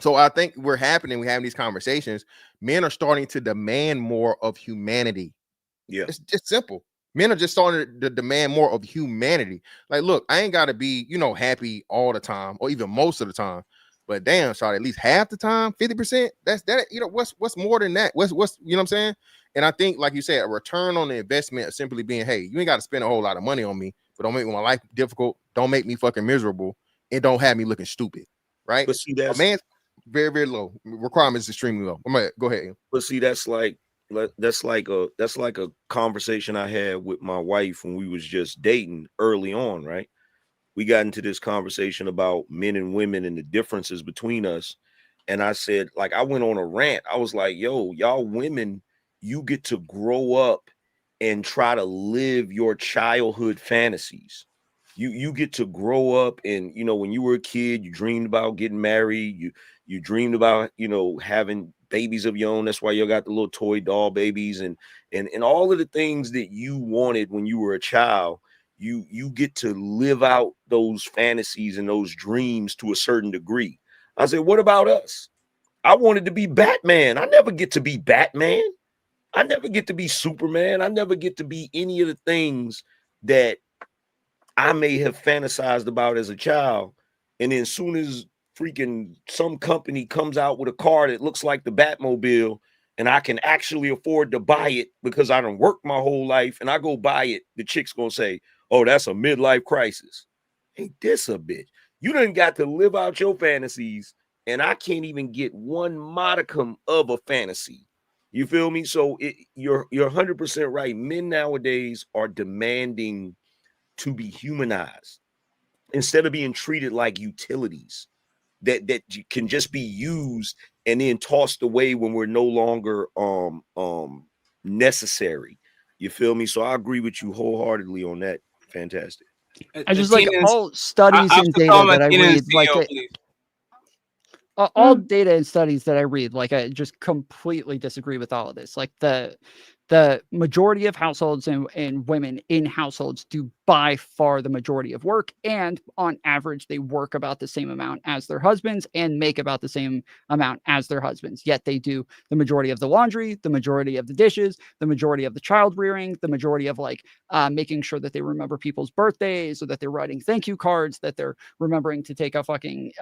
So I think we're having these conversations. Men are starting to demand more of humanity. Yeah, it's just simple. Men are just starting to demand more of humanity. Like, look, I ain't gotta be, happy all the time or even most of the time. But damn, shot, at least half the time, 50%. That's that. What's more than that? What's you know what I'm saying? And I think, like you said, a return on the investment of simply being, hey, you ain't got to spend a whole lot of money on me, but don't make my life difficult. Don't make me fucking miserable, and don't have me looking stupid, right? But see, that's a man's very, very low. Requirements extremely low. I'm gonna go ahead. But see, that's like a conversation I had with my wife when we was just dating early on, right? We got into this conversation about men and women and the differences between us. And I said, like, I went on a rant. I was like, yo, y'all women, you get to grow up and try to live your childhood fantasies. You get to grow up, and when you were a kid, you dreamed about getting married, you dreamed about having babies of your own. That's why you got the little toy doll babies and all of the things that you wanted when you were a child. You get to live out those fantasies and those dreams to a certain degree. I said, what about us? I wanted to be Batman. I never get to be Batman. I never get to be Superman. I never get to be any of the things that I may have fantasized about as a child. And then as soon as freaking some company comes out with a car that looks like the Batmobile, and I can actually afford to buy it because I done worked my whole life, and I go buy it, the chick's gonna say, oh, that's a midlife crisis. Ain't this a bitch? You done got to live out your fantasies, and I can't even get one modicum of a fantasy. You feel me? So you're 100% right. Men nowadays are demanding to be humanized instead of being treated like utilities that can just be used and then tossed away when we're no longer necessary. You feel me? So I agree with you wholeheartedly on that. Fantastic. I just like all studies and data that I read, like all data and studies that I read, like I just completely disagree with all of this. Like the majority of households and women in households do by far the majority of work, and on average they work about the same amount as their husbands and make about the same amount as their husbands, yet they do the majority of the laundry, the majority of the dishes, the majority of the child rearing, the majority of making sure that they remember people's birthdays, or that they're writing thank you cards, that they're remembering to take a fucking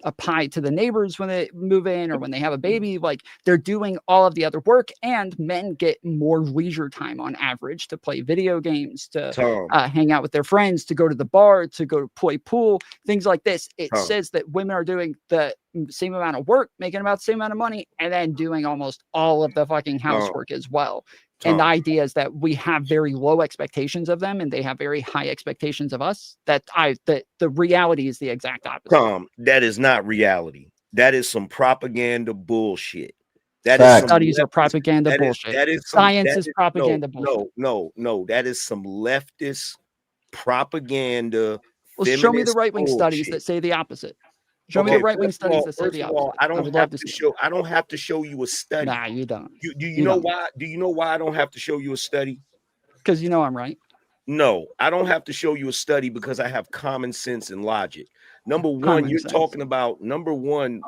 a pie to the neighbors when they move in or when they have a baby. Like, they're doing all of the other work, and men get more leisure time on average to play video games, to hang out with their friends, to go to the bar, to go play pool, things like this. It says that women are doing the same amount of work, making about the same amount of money, and then doing almost all of the fucking housework as well. And the idea is that we have very low expectations of them, and they have very high expectations of us. That the reality is the exact opposite. That is not reality. That is some propaganda bullshit. Studies are propaganda bullshit. Science is propaganda bullshit. No. That is some leftist propaganda. Well, show me the right-wing studies that say the opposite. Show me the right-wing studies that say the opposite. I don't have to show you a study. Nah, you don't. Do you know why? Do you know why I don't have to show you a study? Because you know I'm right. No, I don't have to show you a study because I have common sense and logic. Number one, you're talking about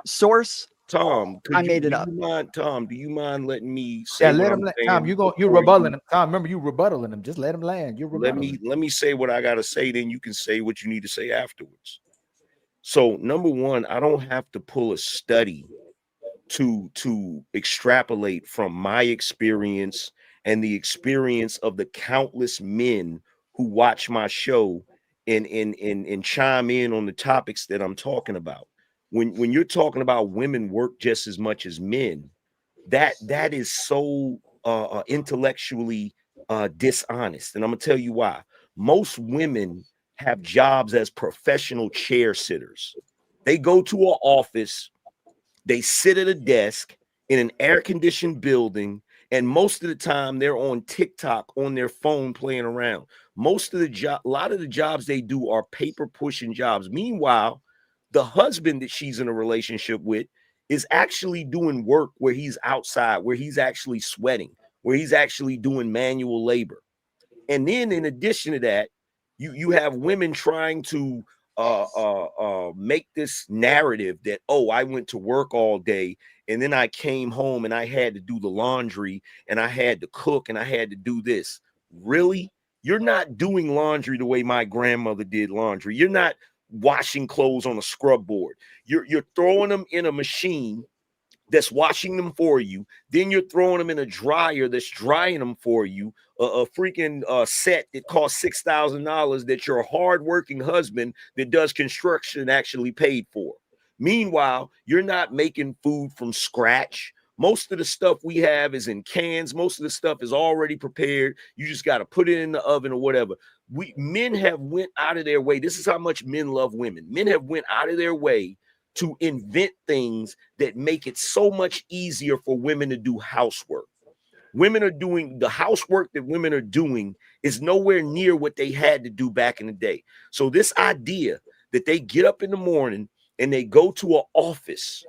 source. Tom, I made it up. Tom, do you mind letting me say? Yeah, let him. Tom, you're rebuttaling him. Tom, remember you rebuttaling him. Just let him land. You're rebuttaling. Let me say what I gotta say. Then you can say what you need to say afterwards. So number one, I don't have to pull a study to extrapolate from my experience and the experience of the countless men who watch my show and chime in on the topics that I'm talking about. When you're talking about women work just as much as men, that is so intellectually dishonest. And I'm gonna tell you why. Most women have jobs as professional chair sitters. They go to an office, they sit at a desk in an air-conditioned building, And most of the time they're on TikTok on their phone playing around. Most of a lot of the jobs they do are paper pushing jobs. Meanwhile, the husband that she's in a relationship with is actually doing work where he's outside, where he's actually sweating, where he's actually doing manual labor. And then in addition to that, you have women trying to make this narrative that, oh, I went to work all day and then I came home and I had to do the laundry and I had to cook and I had to do this. Really? You're not doing laundry the way my grandmother did laundry. You're not washing clothes on a scrub board. You're throwing them in a machine that's washing them for you. Then you're throwing them in a dryer that's drying them for you. A freaking set that costs $6,000 that your hardworking husband that does construction actually paid for. Meanwhile, you're not making food from scratch. Most of the stuff we have is in cans. Most of the stuff is already prepared. You just got to put it in the oven or whatever. Men have went out of their way. This is how much men love women. Men have went out of their way to invent things that make it so much easier for women to do housework. Women are doing the housework that women are doing is nowhere near what they had to do back in the day. So this idea that they get up in the morning and they go to an office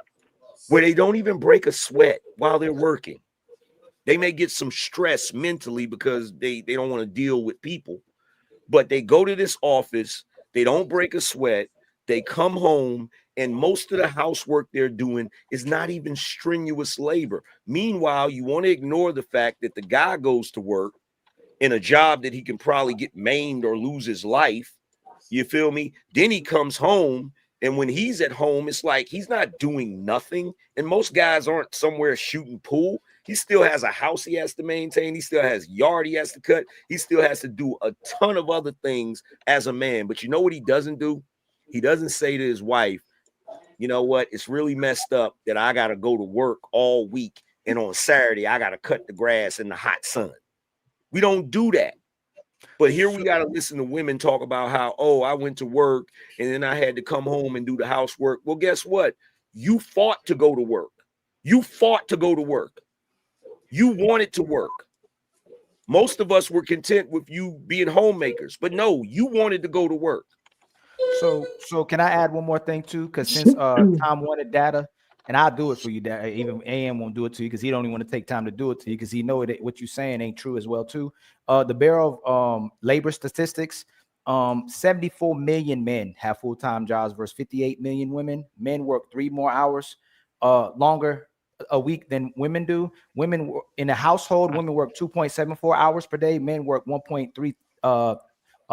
where they don't even break a sweat while they're working. They may get some stress mentally because they don't want to deal with people, but they go to this office, they don't break a sweat, they come home, and most of the housework they're doing is not even strenuous labor. Meanwhile, you want to ignore the fact that the guy goes to work in a job that he can probably get maimed or lose his life. You feel me? Then he comes home, and when he's at home, it's like he's not doing nothing. And most guys aren't somewhere shooting pool. He still has a house he has to maintain. He still has yard he has to cut. He still has to do a ton of other things as a man. But you know what he doesn't do? He doesn't say to his wife, you know what? It's really messed up that I got to go to work all week. And on Saturday, I got to cut the grass in the hot sun. We don't do that. But here we got to listen to women talk about how, oh, I went to work and then I had to come home and do the housework. Well, guess what? You fought to go to work. You fought to go to work. You wanted to work. Most of us were content with you being homemakers, but no, you wanted to go to work. So can I add one more thing too? Because since Tom wanted data, and I'll do it for you, that even AM won't do it to you because he don't even want to take time to do it to you because he know it what you're saying ain't true as well too. The Bureau of Labor Statistics, 74 million men have full-time jobs versus 58 million women. Men work 3 more hours longer a week than women do. Women in a household, women work 2.74 hours per day. Men work 1.3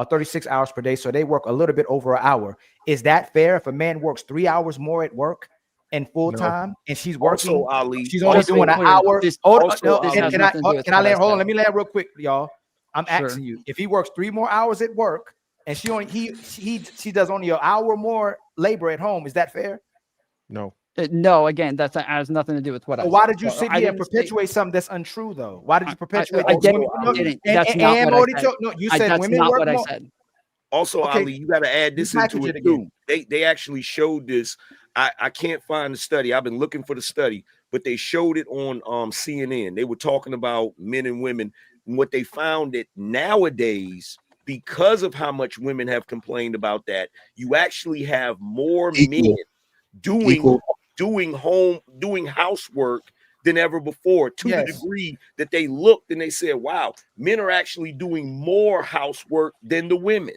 36 hours per day. So they work a little bit over an hour. Is that fair if a man works 3 hours more at work and full time and she's working? Also, Ali, she's only doing an hour. Can I land? Hold on, let me land real quick, y'all. I'm asking you, if he works 3 more hours at work and she does only an hour more labor at home, is that fair? No. No, again, that has nothing to do with what I said. Why did you sit here and perpetuate something that's untrue, though? Why did you perpetuate? I didn't. That's not what I said. No, you said women work more. What I said. Also, Ali, you got to add this into it too. They actually showed this. I can't find the study. I've been looking for the study, but they showed it on CNN. They were talking about men and women. And what they found that nowadays, because of how much women have complained about that, you actually have more men doing housework than ever before, to the degree that they looked and they said, wow, men are actually doing more housework than the women.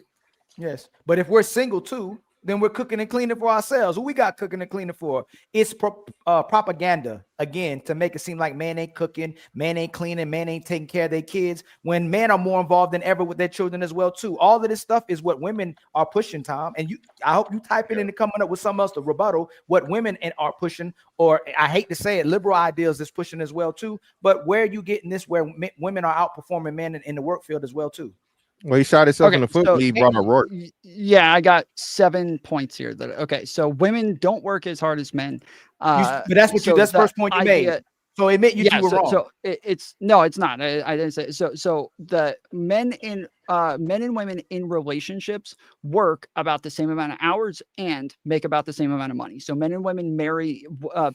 Yes, but if we're single too, then we're cooking and cleaning for ourselves. Who we got cooking and cleaning for? It's propaganda, again, to make it seem like man ain't cooking, man ain't cleaning, man ain't taking care of their kids, when men are more involved than ever with their children as well too. All of this stuff is what women are pushing, Tom. And I hope you type it in and coming up with something else to rebuttal what women are pushing, or I hate to say it, liberal ideals is pushing as well too. But where are you getting this where women are outperforming men in the work field as well too? Well, he shot himself in the foot when he brought a Rourke. Yeah, I got 7 points here. So women don't work as hard as men. But that's what that's the first point you made. So admit you were wrong. So it's not. I didn't say so. So the men in men and women in relationships work about the same amount of hours and make about the same amount of money. So men and women marry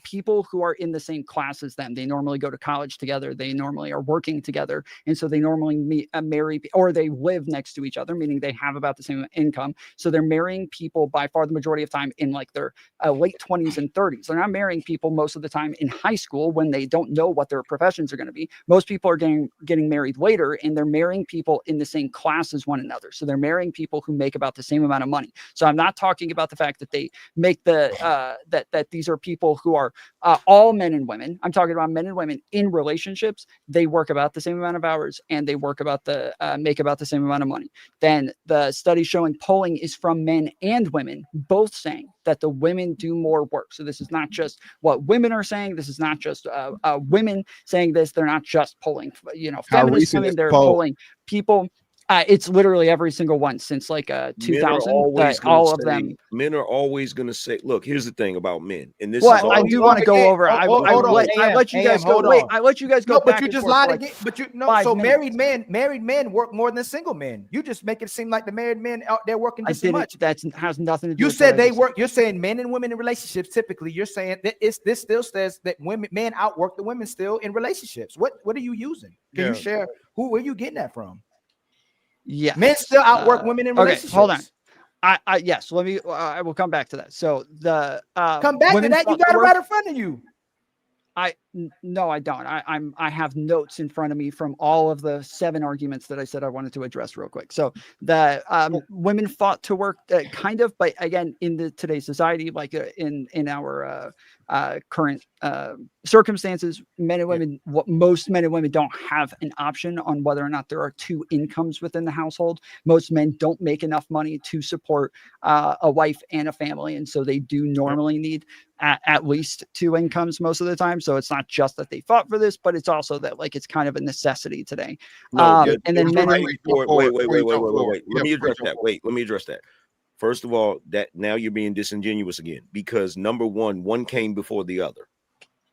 people who are in the same class as them. They normally go to college together. They normally are working together. And so they normally marry, or they live next to each other, meaning they have about the same income. So they're marrying people by far the majority of time in like their late 20s and 30s. They're not marrying people most of the time in high school when they don't know what their professions are going to be. Most people are getting married later, and they're marrying people in the same class as one another. So they're marrying people who make about the same amount of money. So I'm not talking about the fact that they make the that these are people who are all men and women. I'm talking about men and women in relationships. They work about the same amount of hours, and they work about the make about the same amount of money. Then the study showing polling is from men and women, both saying that the women do more work. So this is not just what women are saying. This is not just women saying this. They're not just polling, feminist women. They're polling people. It's literally every single one since like 2000. All of them. Men are always going to say, "Look, here's the thing about men," and this. Well, I do want to go over. I let you guys go. Wait, I let you guys go. No, but you just lied again. But you no. So married men work more than single men. You just make it seem like the married men out there working just as much. That has nothing to do. You said they work. You're saying men and women in relationships. Typically, you're saying that this still says that men outwork the women still in relationships. What are you using? Can you share? Where are you getting that from? Yeah, men still outwork women in relationships. Hold on. Yes, let me. I will come back to that. So the come back to that. You got it right in front of you. No, I don't. I have notes in front of me from all of the 7 arguments that I said I wanted to address real quick. So the women fought to work kind of, but again, in today's society, like in our current circumstances, men and women, most men and women don't have an option on whether or not there are 2 incomes within the household. Most men don't make enough money to support a wife and a family, and so they do normally need at least 2 incomes most of the time. So it's not just that they fought for this, but it's also that like it's kind of a necessity today. And then men. Wait. Let me address that. Let me address that. First of all, that now you're being disingenuous again, because number one came before the other.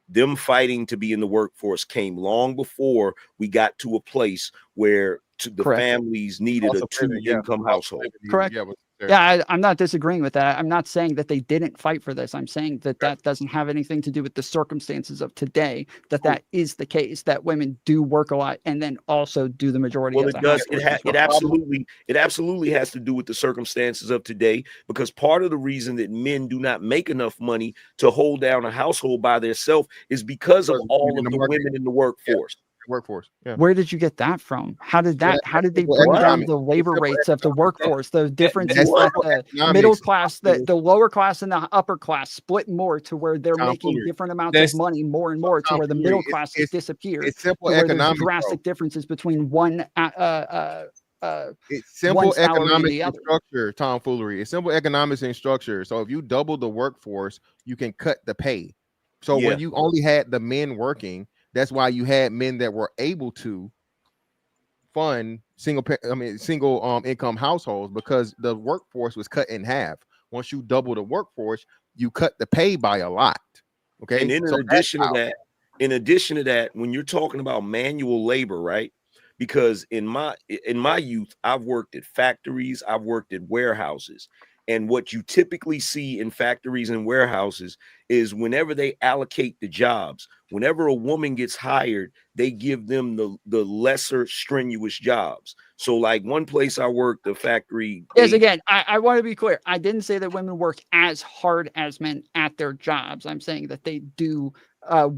Them fighting to be in the workforce came long before we got to a place where the families needed a 2-income household. Correct. Yeah, I'm not disagreeing with that. I'm not saying that they didn't fight for this. I'm saying that doesn't have anything to do with the circumstances of today, that is the case, that women do work a lot and then also do the majority of the housework. It absolutely has to do with the circumstances of today, because part of the reason that men do not make enough money to hold down a household by themselves is because of all of the women in the workforce. Yeah. Where did you get that from? How did they bring down the labor rates of the workforce? The difference is that the middle class, the lower class and the upper class split more to where they're making different amounts of money more and more to where the middle class has disappeared. It's simple economics. Drastic differences between one it's simple economics and structure, tomfoolery. It's simple economics and structure. So if you double the workforce, you can cut the pay. So when you only had the men working, that's why you had men that were able to fund single income households, because the workforce was cut in half. Once you double the workforce, you cut the pay by a lot. Okay. And in addition to that, when you're talking about manual labor, right? Because in my youth, I've worked at factories, I've worked at warehouses. And what you typically see in factories and warehouses is whenever they allocate the jobs, whenever a woman gets hired, they give them the lesser strenuous jobs. So like one place I worked, the factory. Yes, again, I want to be clear. I didn't say that women work as hard as men at their jobs. I'm saying that they do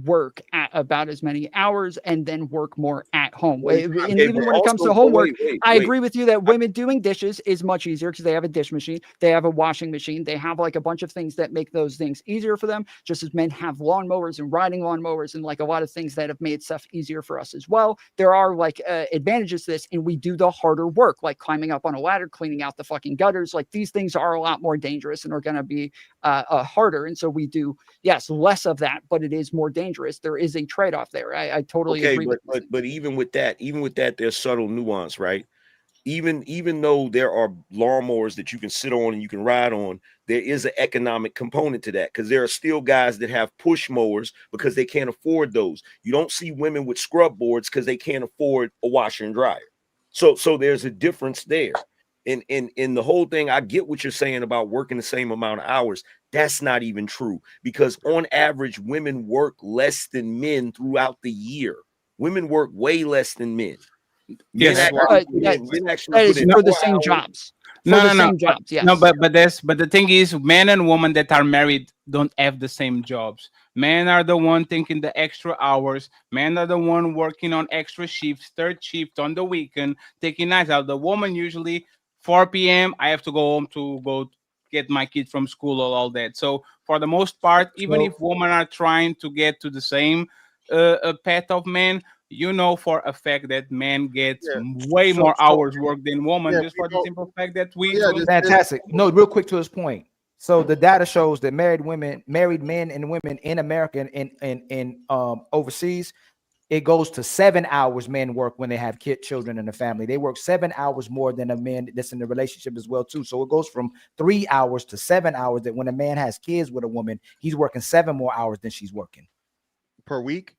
work at about as many hours and then work more at home. And even when it comes to homework, I agree with you that women doing dishes is much easier because they have a dish machine, they have a washing machine, they have like a bunch of things that make those things easier for them, just as men have lawnmowers and riding lawnmowers and like a lot of things that have made stuff easier for us as well. There are like advantages to this, and we do the harder work, like climbing up on a ladder, cleaning out the fucking gutters. Like these things are a lot more dangerous and are going to be harder. And so we do, yes, less of that, but it is more dangerous. There is a trade-off there. I totally agree with you. But even with that, there's subtle nuance, right? Even though there are lawnmowers that you can sit on and you can ride on, there is an economic component to that, because there are still guys that have push mowers because they can't afford those. You don't see women with scrub boards because they can't afford a washer and dryer. So there's a difference there. In the whole thing, I get what you're saying about working the same amount of hours. That's not even true, because on average, women work less than men throughout the year. Women work way less than men. Yes, Men actually that put is in for the more same hours. jobs. No, For the no, no, same jobs, yes. no, but the thing is, men and women that are married don't have the same jobs. Men are the one taking the extra hours. Men are the one working on extra shifts, third shift on the weekend, taking nights out. The woman usually 4 p.m. I have to go home to go get my kid from school or all that. So for the most part, even if women are trying to get to the same path of men, you know for a fact that men get way more hours work than women, just for the simple fact that we fantastic. No, real quick to his point. So the data shows that married men and women in America and overseas, it goes to 7 hours men work when they have children in the family. They work 7 hours more than a man that's in the relationship as well too. So it goes from 3 hours to 7 hours, that when a man has kids with a woman, he's working 7 more hours than she's working per week.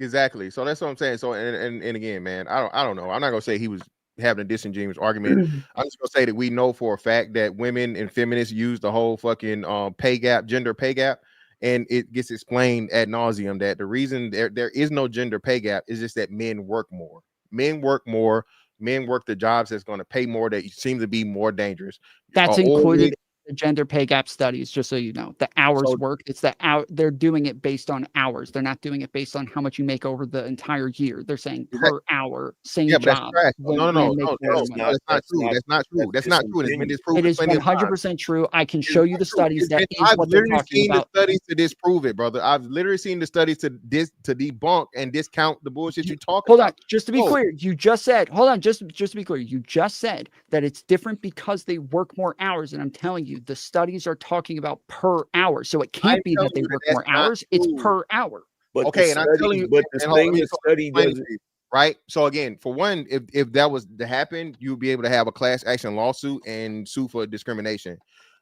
Exactly. So that's what I'm saying. So and again, man, I don't know. I'm not gonna say he was having a disingenuous argument. I'm just gonna say that we know for a fact that women and feminists use the whole fucking pay gap, gender pay gap, and it gets explained ad nauseum that the reason there is no gender pay gap is just that men work more. Men work more. Men work the jobs that's going to pay more, that seem to be more dangerous. That's included in the gender pay gap studies, just so you know. The hours worked, it's the hour, they're doing it based on hours. They're not doing it based on how much you make over the entire year. They're saying per hour, same job. That's trash. No, that's not true. That's not true. That's not true. It's been disproven. It is 100% true. I can show you the studies. That is I've what they're literally talking seen about. the studies to disprove it, brother. I've literally seen the studies to debunk and discount the bullshit you talk about. Hold on, just to be clear, you just said, hold on, just to be clear, you just said that it's different because they work more hours. And I'm telling you, the studies are talking about per hour. So it can't be that they work more hours, it's per hour. But okay, and I'm telling you, but the thing the study doesn't. Right. So again, for one, if that was to happen, you'll be able to have a class action lawsuit and sue for discrimination.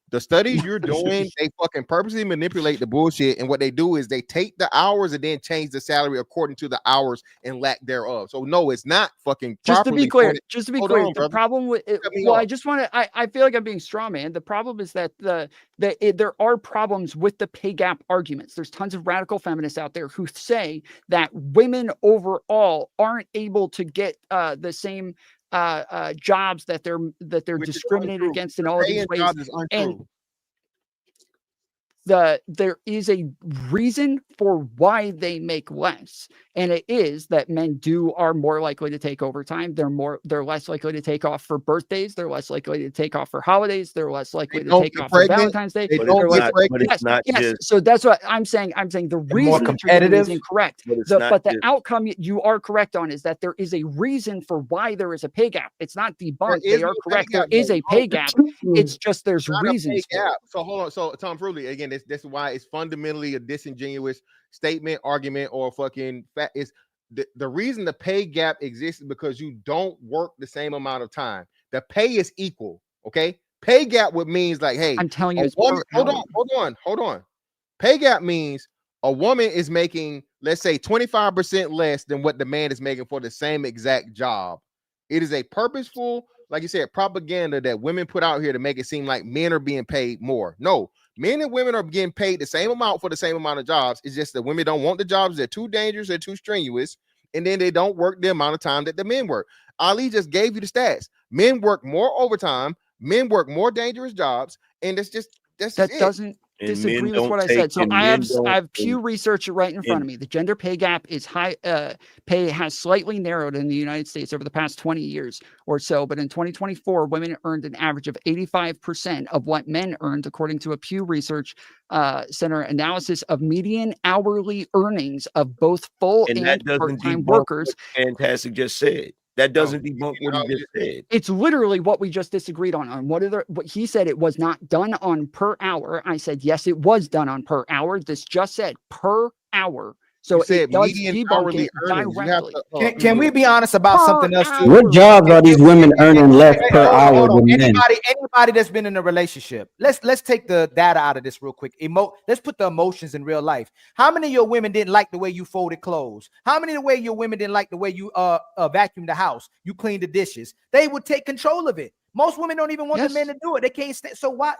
The studies you're doing, they fucking purposely manipulate the bullshit, and what they do is they take the hours and then change the salary according to the hours and lack thereof. So no, it's not fucking. Just to be clear, the brother. problem with it, well, I just want to. I feel like I'm being straw man. The problem is that there are problems with the pay gap arguments. There's tons of radical feminists out there who say that women overall aren't able to get the same jobs that they're discriminated against in all of these ways. And there is a reason for why they make less, and it is that men are more likely to take overtime. They're less likely to take off for birthdays. They're less likely to take off for holidays. They're less likely to take off for Valentine's Day. So that's what I'm saying. I'm saying the reason that you're doing is incorrect. But the outcome you are correct on is that there is a reason for why there is a pay gap. It's not debunked. They are correct. There is a pay gap. It's just there's reasons. So hold on. So Tom Fruity, again, this is why it's fundamentally a disingenuous statement, argument, or fucking fact. Is the reason the pay gap exists is because you don't work the same amount of time. The pay is equal. Okay, pay gap what means like, hey, I'm telling you, hold on. Pay gap means a woman is making, let's say, 25% less than what the man is making for the same exact job. It is a purposeful, like you said, propaganda that women put out here to make it seem like men are being paid more. No, men and women are getting paid the same amount for the same amount of jobs. It's just that women don't want the jobs. They're too dangerous. They're too strenuous. And then they don't work the amount of time that the men work. Ali just gave you the stats. Men work more overtime. Men work more dangerous jobs. And that doesn't disagree with what I said. So I have Pew Research right in front of me. The gender pay gap is high. Pay has slightly narrowed in the United States over the past 20 years or so. But in 2024, women earned an average of 85% of what men earned, according to a Pew Research Center analysis of median hourly earnings of both full and part-time workers. Fantastic just said. That doesn't debunk what he just said. It's literally what we just disagreed on. What he said, it was not done on per hour. I said, yes, it was done on per hour. This just said per hour. So You said it does median debunk hourly it earnings. You have directly. to. Can we be honest about something else too? What jobs are these women earning less per hour Hold on. than men? Anybody that's been in a relationship, let's take the data out of this real quick. Let's put the emotions in real life. How many of your women didn't like the way you folded clothes? How many of the way your women didn't like the way you vacuumed the house, you cleaned the dishes? They would take control of it. Most women don't even want the men to do it. They can't stand. So why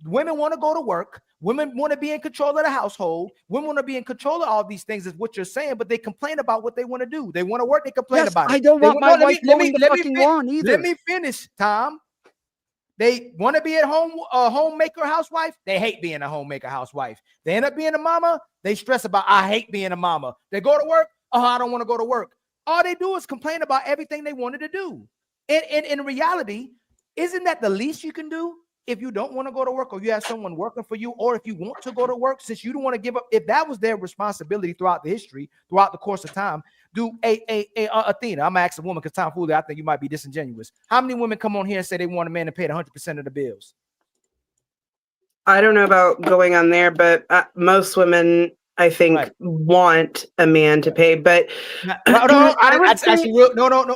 women want to go to work? Women want to be in control of the household. Women want to be in control of all these things, is what you're saying. But they complain about what they want to do. They want to work. They complain about it. I don't want my wife mowing the fucking lawn either. Let me finish, Tom. They want to be at home, a homemaker housewife. They hate being a homemaker housewife. They end up being a mama. They stress about, I hate being a mama. They go to work. Oh, I don't want to go to work. All they do is complain about everything they wanted to do. And in reality, isn't that the least you can do? If you don't want to go to work, or you have someone working for you, or if you want to go to work, since you don't want to give up, if that was their responsibility throughout the history, throughout the course of time, do Athena, I'm gonna ask a woman because Tom Foley, I think you might be disingenuous. How many women come on here and say they want a man to pay 100% of the bills? I don't know about going on there, but most women, I think, want a man to pay. But I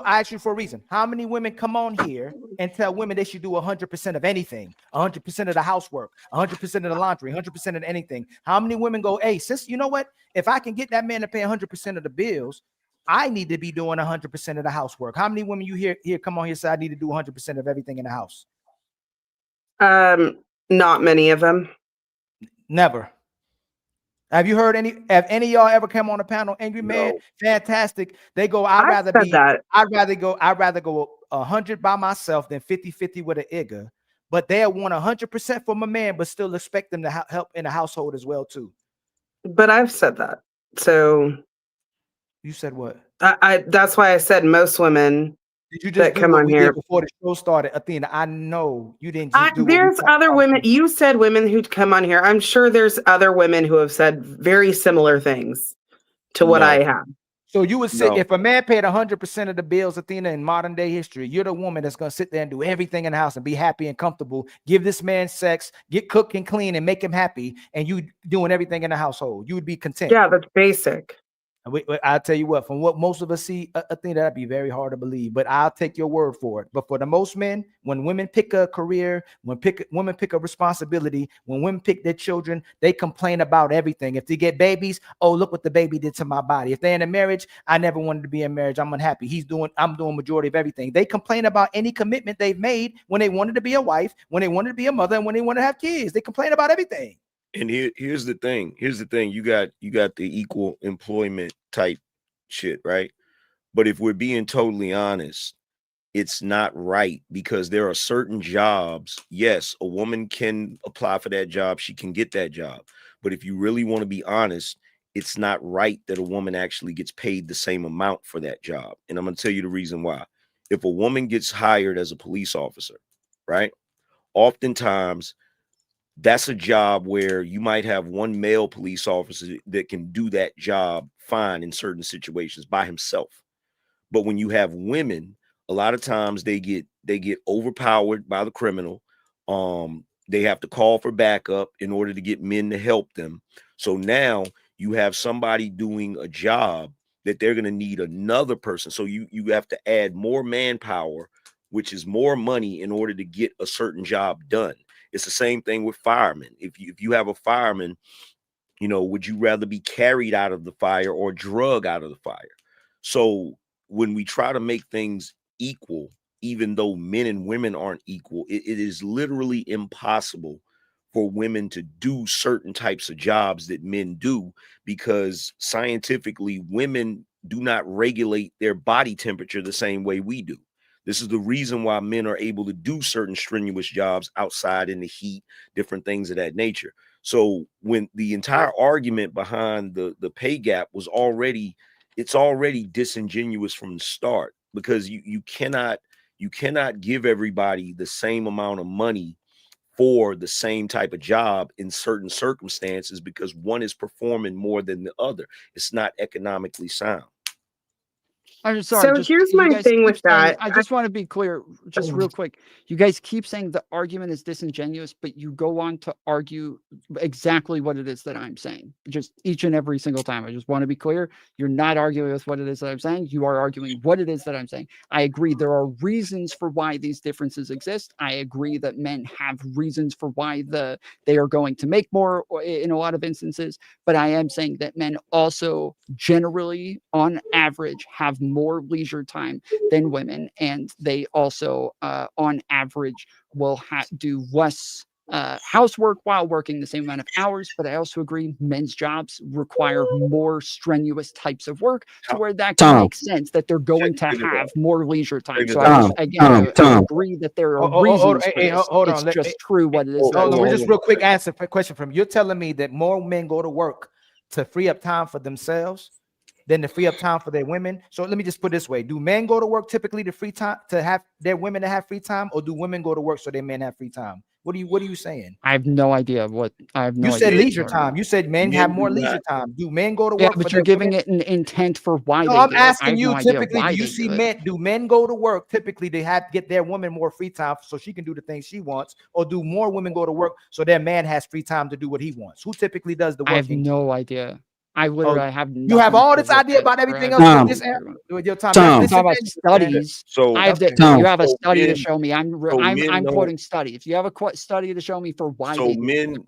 asked you for a reason. How many women come on here and tell women they should do 100% of anything, 100% of the housework, 100% of the laundry, 100% of anything? How many women go, hey, sis, you know what? If I can get that man to pay 100% of the bills, I need to be doing 100% of the housework. How many women you hear come on here say I need to do 100% of everything in the house? Not many of them. Never. Have you heard any? Have any of y'all ever come on a panel? Angry Man, fantastic. They go, I'd rather go 100 by myself than 50-50 with an Igga. But they'll want 100% from a man, but still expect them to help in the household as well too. But I've said that. So you said what? I that's why I said most women. Did you just come on here before the show started, Athena? I know you didn't just do. There's other women. You said women who'd come on here. I'm sure there's other women who have said very similar things to what I have. So you would say if a man paid 100% of the bills, Athena, in modern day history, you're the woman that's going to sit there and do everything in the house and be happy and comfortable, give this man sex, get cook and clean and make him happy, and you doing everything in the household. You would be content. Yeah, that's basic. I'll tell you what, from what most of us see, I think that'd be very hard to believe, but I'll take your word for it. But for the most men, when women pick a career, when women pick a responsibility, when women pick their children, they complain about everything. If they get babies, oh, look what the baby did to my body. If they're in a marriage, I never wanted to be in marriage. I'm unhappy. I'm doing majority of everything. They complain about any commitment they've made when they wanted to be a wife, when they wanted to be a mother, and when they want to have kids. They complain about everything. And here's the thing. You got the equal employment type shit, right? But if we're being totally honest, it's not right, because there are certain jobs. Yes, a woman can apply for that job. She can get that job. But if you really want to be honest, it's not right that a woman actually gets paid the same amount for that job. And I'm going to tell you the reason why. If a woman gets hired as a police officer, right? Oftentimes, that's a job where you might have one male police officer that can do that job fine in certain situations by himself. But when you have women, a lot of times they get overpowered by the criminal. They have to call for backup in order to get men to help them. So now you have somebody doing a job that they're going to need another person. So you have to add more manpower, which is more money, in order to get a certain job done. It's the same thing with firemen. If you have a fireman, would you rather be carried out of the fire or drug out of the fire? So when we try to make things equal, even though men and women aren't equal, it is literally impossible for women to do certain types of jobs that men do, because scientifically, women do not regulate their body temperature the same way we do. This is the reason why men are able to do certain strenuous jobs outside in the heat, different things of that nature. So when the entire argument behind the pay gap was already disingenuous from the start, because you cannot give everybody the same amount of money for the same type of job in certain circumstances, because one is performing more than the other. It's not economically sound. I'm sorry. So here's my thing with that. I just want to be clear, just real quick. You guys keep saying the argument is disingenuous, but you go on to argue exactly what it is that I'm saying. Just each and every single time. I just want to be clear. You're not arguing with what it is that I'm saying. You are arguing what it is that I'm saying. I agree there are reasons for why these differences exist. I agree that men have reasons for why they are going to make more in a lot of instances. But I am saying that men also generally, on average, have more leisure time than women, and they also on average will do less housework while working the same amount of hours. But I also agree men's jobs require more strenuous types of work, to where that can make sense that they're going to have more leisure time. So I agree that there are reasons for this. Hold on. It's just true what it is. We're just real quick answer for question from you. You're telling me that more men go to work to free up time for themselves than to free up time for their women. So let me just put it this way: do men go to work typically to free time to have their women to have free time, or do women go to work so their men have free time? What are you saying? I have no idea what I have. No you said idea leisure time. You said men have more leisure time. Do men go to work? Yeah, but you're giving it an intent for why. No, I'm asking you. Typically, do you see men? Do men go to work typically to get their woman more free time so she can do the things she wants, or do more women go to work so their man has free time to do what he wants? Who typically does the work? I have no idea. I literally have. You have all this idea about everything else with your time. Talk about studies. So I have you have a study to show me. I'm quoting study. If you have a study to show me for why. So men do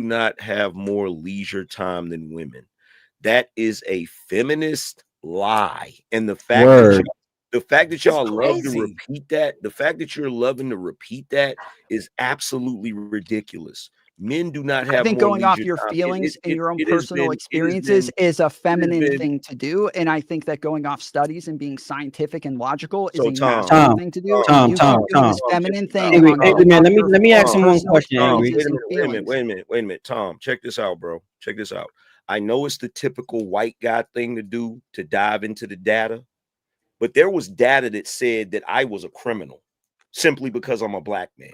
not have more leisure time than women. That is a feminist lie. And the fact that y'all love to repeat that, the fact that you're loving to repeat that is absolutely ridiculous. Men do not have. I think going off your feelings and your own personal experiences is a feminine thing to do, and I think that going off studies and being scientific and logical is a masculine thing to do. This feminine thing. Man, let me ask him one question. Wait a minute, Tom. Check this out, bro. Check this out. I know it's the typical white guy thing to do, to dive into the data, but there was data that said that I was a criminal simply because I'm a black man.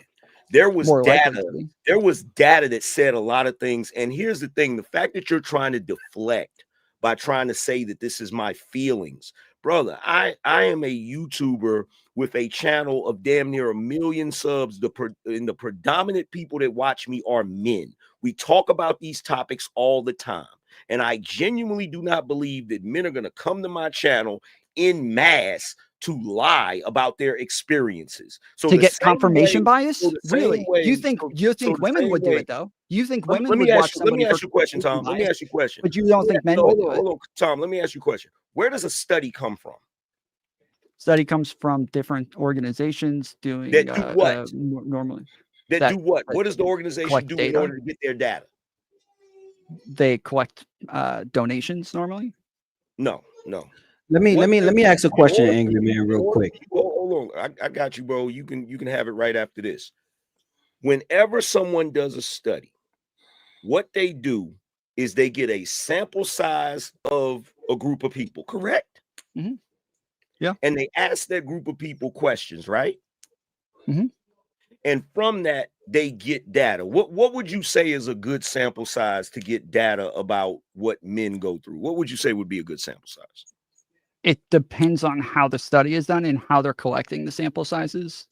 There was data that said a lot of things. And here's the thing: the fact that you're trying to deflect by trying to say that this is my feelings, brother. I am a YouTuber with a channel of damn near 1 million subs. The predominant people that watch me are men. We talk about these topics all the time. And I genuinely do not believe that men are going to come to my channel in mass to lie about their experiences. So to get confirmation bias? Really? You think women would do it though? You think women would watch somebody? Let me ask you a question, Tom. Let me ask you a question. But you don't think men would do it? Hold on, Tom. Let me ask you a question. Where does a study come from? Study comes from different organizations doing that do what normally. That do what? What does the organization do in order to get their data? They collect donations normally. No. Let me ask a question, Angry Man, real quick. Hold on. I got you, bro. You can have it right after this. Whenever someone does a study, what they do is they get a sample size of a group of people, correct? Mm-hmm. Yeah. And they ask that group of people questions, right? Mm-hmm. And from that, they get data. What would you say is a good sample size to get data about what men go through? What would you say would be a good sample size? It depends on how the study is done and how they're collecting the sample sizes.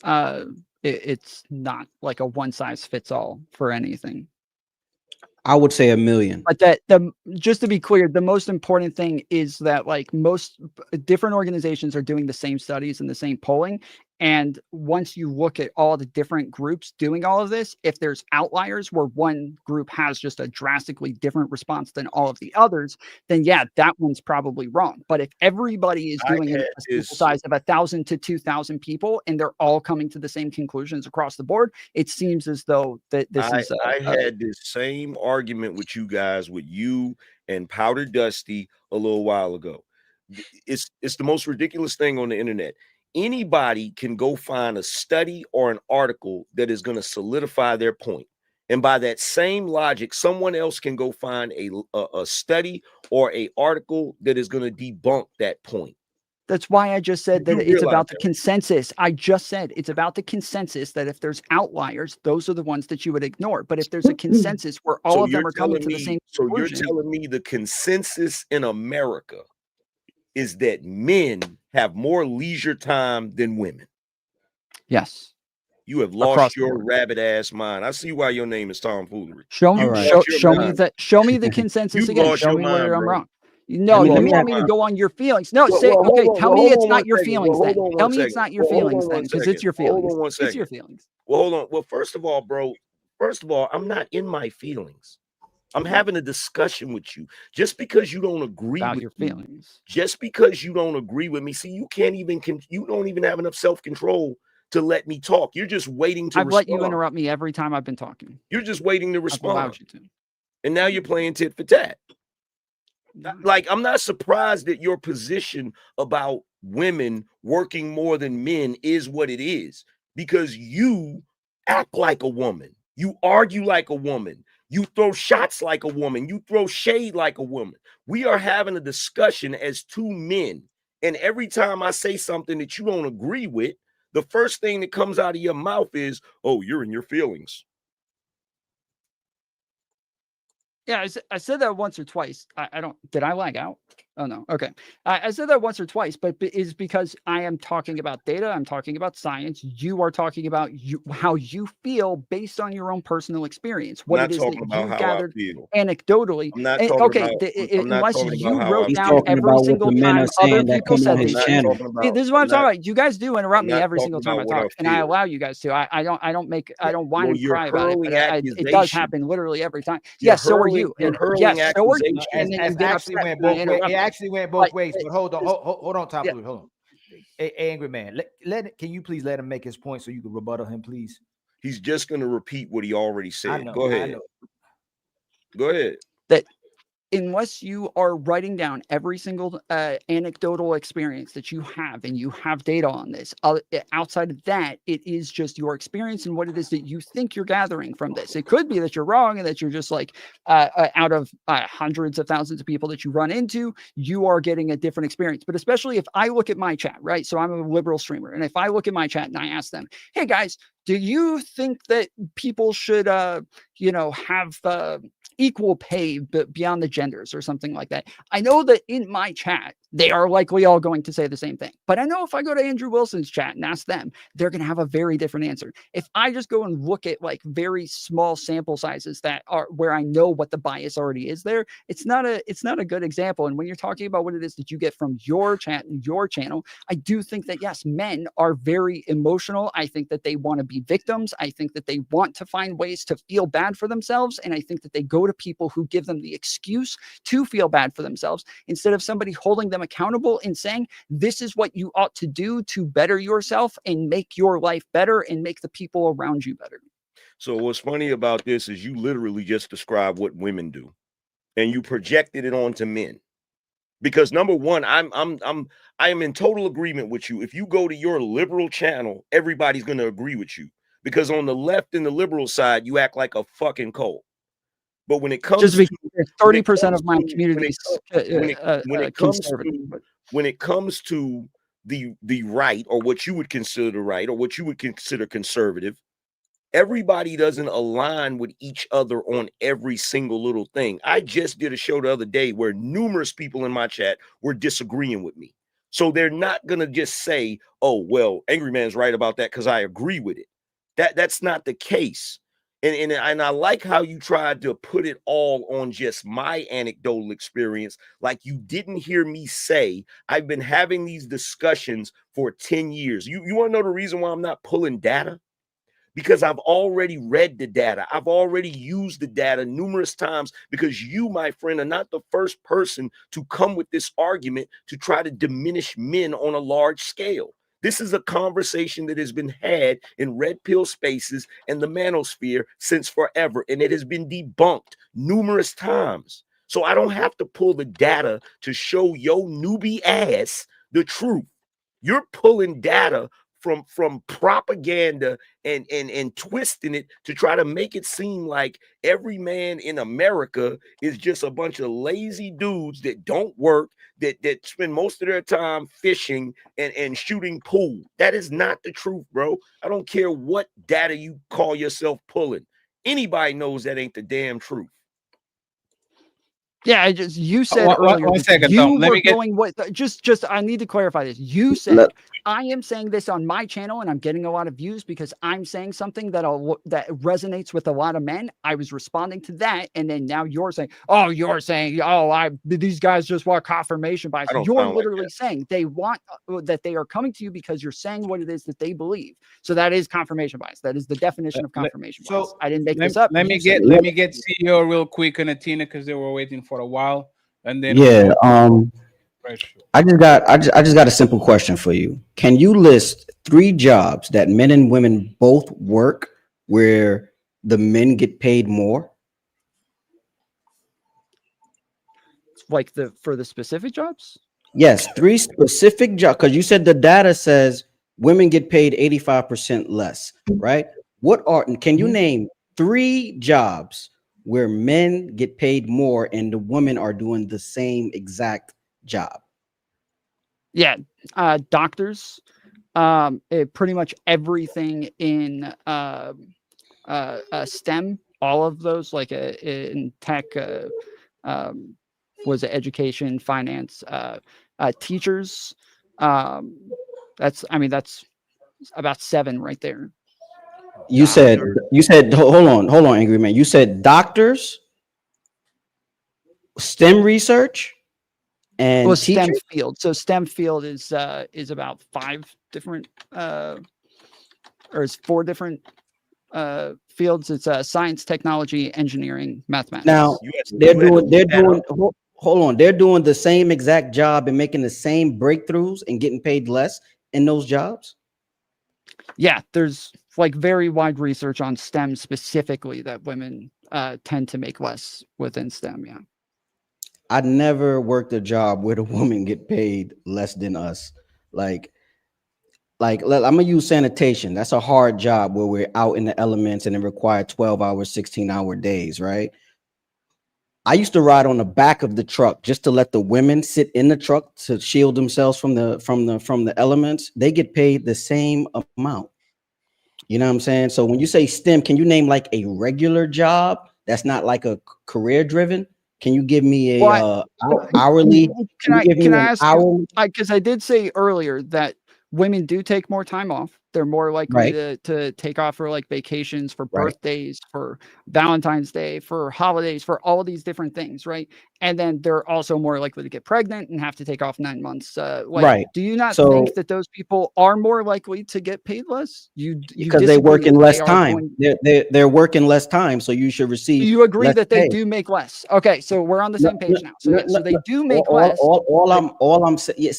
It's not like a one size fits all for anything. I would say 1 million. But just to be clear, the most important thing is that like most different organizations are doing the same studies and the same polling. And once you look at all the different groups doing all of this, if there's outliers where one group has just a drastically different response than all of the others, then yeah, that one's probably wrong. But if everybody is doing a sample size of 1,000 to 2,000 people and they're all coming to the same conclusions across the board, it seems as though that I had this same argument with you guys, with you and Powder Dusty a little while ago. It's the most ridiculous thing on the internet. Anybody can go find a study or an article that is going to solidify their point. And by that same logic, someone else can go find a study or an article that is going to debunk that point. That's why I just said that it's about the consensus. I just said it's about the consensus that if there's outliers, those are the ones that you would ignore. But if there's a consensus where all of them are coming to the same conclusion. So you're telling me the consensus in America is that men have more leisure time than women. Yes. You have Across lost the your board. rabbit ass mind. I see why your name is tomfoolery. Show me, You lost your show me mind. that. Show me the consensus You again. lost Show your me mind, where I'm bro. wrong. No, You you lost want your me to mind. go on your feelings? No, Well, say well, okay. hold on. Tell Well, me hold it's on not one your second. feelings Well, then. hold on Tell one me it's second. not your Well, hold feelings on then, one because second. it's your Hold feelings. on one It's your second. feelings. Well, hold on. Well, first of all, bro, I'm not in my feelings. I'm having a discussion with you. Just because you don't agree About with your me, feelings. just because you don't agree with me, see, you don't even have enough self-control to let me talk. You're just waiting to I've let you respond. interrupt me every time I've been talking. You're just waiting to I've respond. allowed you to. And now you're playing tit for tat. Like, I'm not surprised that your position about women working more than men is what it is, because you act like a woman. You argue like a woman. You throw shots like a woman. You throw shade like a woman. We are having a discussion as two men. And every time I say something that you don't agree with, the first thing that comes out of your mouth is, oh, you're in your feelings. Yeah, I said that once or twice. I don't. Did I lag out? Oh no. Okay. I said that once or twice, but is because I am talking about data. I'm talking about science. You are talking about how you feel based on your own personal experience. What Not it is talking that about you've how I gathered feel. anecdotally. I'm not And, talking okay, about. I'm not unless talking you about how I wrote He's down feel. talking every about what single the men time are other saying that people come on said his these not things. channel. talking See, about. this is what I'm I'm talking not. about. You guys do interrupt I'm me not every talking single time about I what I talk, and I feel. allow you guys to. I don't whine Well, and you're cry about it, but hurling it does accusation. happen literally every time. You're Yes, so are you, hurling and yes, accusation. so are you, and It's, then it's you get actually upset went when I both ways. It interrupt you. actually went both ways. But hold on, Tom. Hold on. Hey, angry man, can you please let him make his point so you can rebuttal him, please? He's just going to repeat what he already I said. know. Go I ahead. know. Go ahead. That unless you are writing down every single anecdotal experience that you have and you have data on this, outside of that, it is just your experience and what it is that you think you're gathering from this. It could be that you're wrong and that you're just like out of hundreds of thousands of people that you run into, you are getting a different experience. But especially if I look at my chat, right? So I'm a liberal streamer. And if I look at my chat and I ask them, hey guys, do you think that people should, have equal pay beyond the genders or something like that? I know that in my chat, they are likely all going to say the same thing. But I know if I go to Andrew Wilson's chat and ask them, they're going to have a very different answer. If I just go and look at like very small sample sizes that are where I know what the bias already is there, it's not a good example. And when you're talking about what it is that you get from your chat and your channel, I do think that yes, men are very emotional. I think that they want to be victims. I think that they want to find ways to feel bad for themselves. And I think that they go to people who give them the excuse to feel bad for themselves instead of somebody holding them accountable and saying, this is what you ought to do to better yourself and make your life better and make the people around you better. So what's funny about this is you literally just described what women do, and you projected it onto men. Because number one, I am in total agreement with you. If you go to your liberal channel, everybody's going to agree with you. Because on the left and the liberal side, you act like a fucking cold. But when it comes just because to 30% of my community when it comes to the right, or what you would consider the right, or what you would consider conservative, everybody doesn't align with each other on every single little thing. I just did a show the other day where numerous people in my chat were disagreeing with me. So they're not going to just say, oh, well, Angry Man's right about that because I agree with it. That's not the case. And I like how you tried to put it all on just my anecdotal experience. Like you didn't hear me say, I've been having these discussions for 10 years. You want to know the reason why I'm not pulling data? Because I've already read the data. I've already used the data numerous times, because you, my friend, are not the first person to come with this argument to try to diminish men on a large scale. This is a conversation that has been had in red pill spaces and the manosphere since forever, and it has been debunked numerous times. So I don't have to pull the data to show your newbie ass the truth. You're pulling data from propaganda and twisting it to try to make it seem like every man in America is just a bunch of lazy dudes that don't work, that spend most of their time fishing and shooting pool. That is not the truth, bro. I don't care what data you call yourself pulling. Anybody knows that ain't the damn truth. Yeah, you said One earlier that second, you Tom. Let were me get. going what just I need to clarify this. You said I am saying this on my channel and I'm getting a lot of views because I'm saying something that resonates with a lot of men. I was responding to that, and then now you're saying, these guys just want confirmation bias. I don't You're sound like literally saying they want that they are coming to you because you're saying what it is that they believe. So that is confirmation bias. That is the definition of confirmation bias. I didn't make this up. Let me get CEO real quick and Atina because they were waiting for a while, and then Yeah. we'll I just got a simple question for you. Can you list 3 jobs that men and women both work where the men get paid more? Like for the specific jobs? Yes, 3 specific jobs. Because you said the data says women get paid 85% less, right? Can you name 3 jobs where men get paid more and the women are doing the same exact job? Yeah, doctors, pretty much everything in STEM, all of those, like in tech, was it education, finance, teachers. That's about 7 right there. You said hold on, Angry Man. You said doctors, STEM research, and STEM teachers? field. So STEM field is about 5 different or is 4 different fields. It's science, technology, engineering, mathematics. Now they're doing hold on, they're doing the same exact job and making the same breakthroughs and getting paid less in those jobs. Yeah, there's like very wide research on STEM specifically that women tend to make less within STEM. Yeah. I never worked a job where the women get paid less than us. Like I'm gonna use sanitation. That's a hard job where we're out in the elements and it requires 12-hour, 16-hour days, right? I used to ride on the back of the truck just to let the women sit in the truck to shield themselves from the elements. They get paid the same amount. You know what I'm saying? So when you say STEM, can you name like a regular job that's not like a career driven? Can you give me a hourly? Can I ask you, because I did say earlier that women do take more time off. They're more likely to take off for like vacations, for birthdays, for Valentine's Day, for holidays, for all of these different things, right? And then they're also more likely to get pregnant and have to take off 9 months. Do you not think that those people are more likely to get paid less? Because they work in less time. They're working less time, so you should receive. You agree that they pay. do make less? Okay, so we're on the same page now. So they do make less. All I'm saying,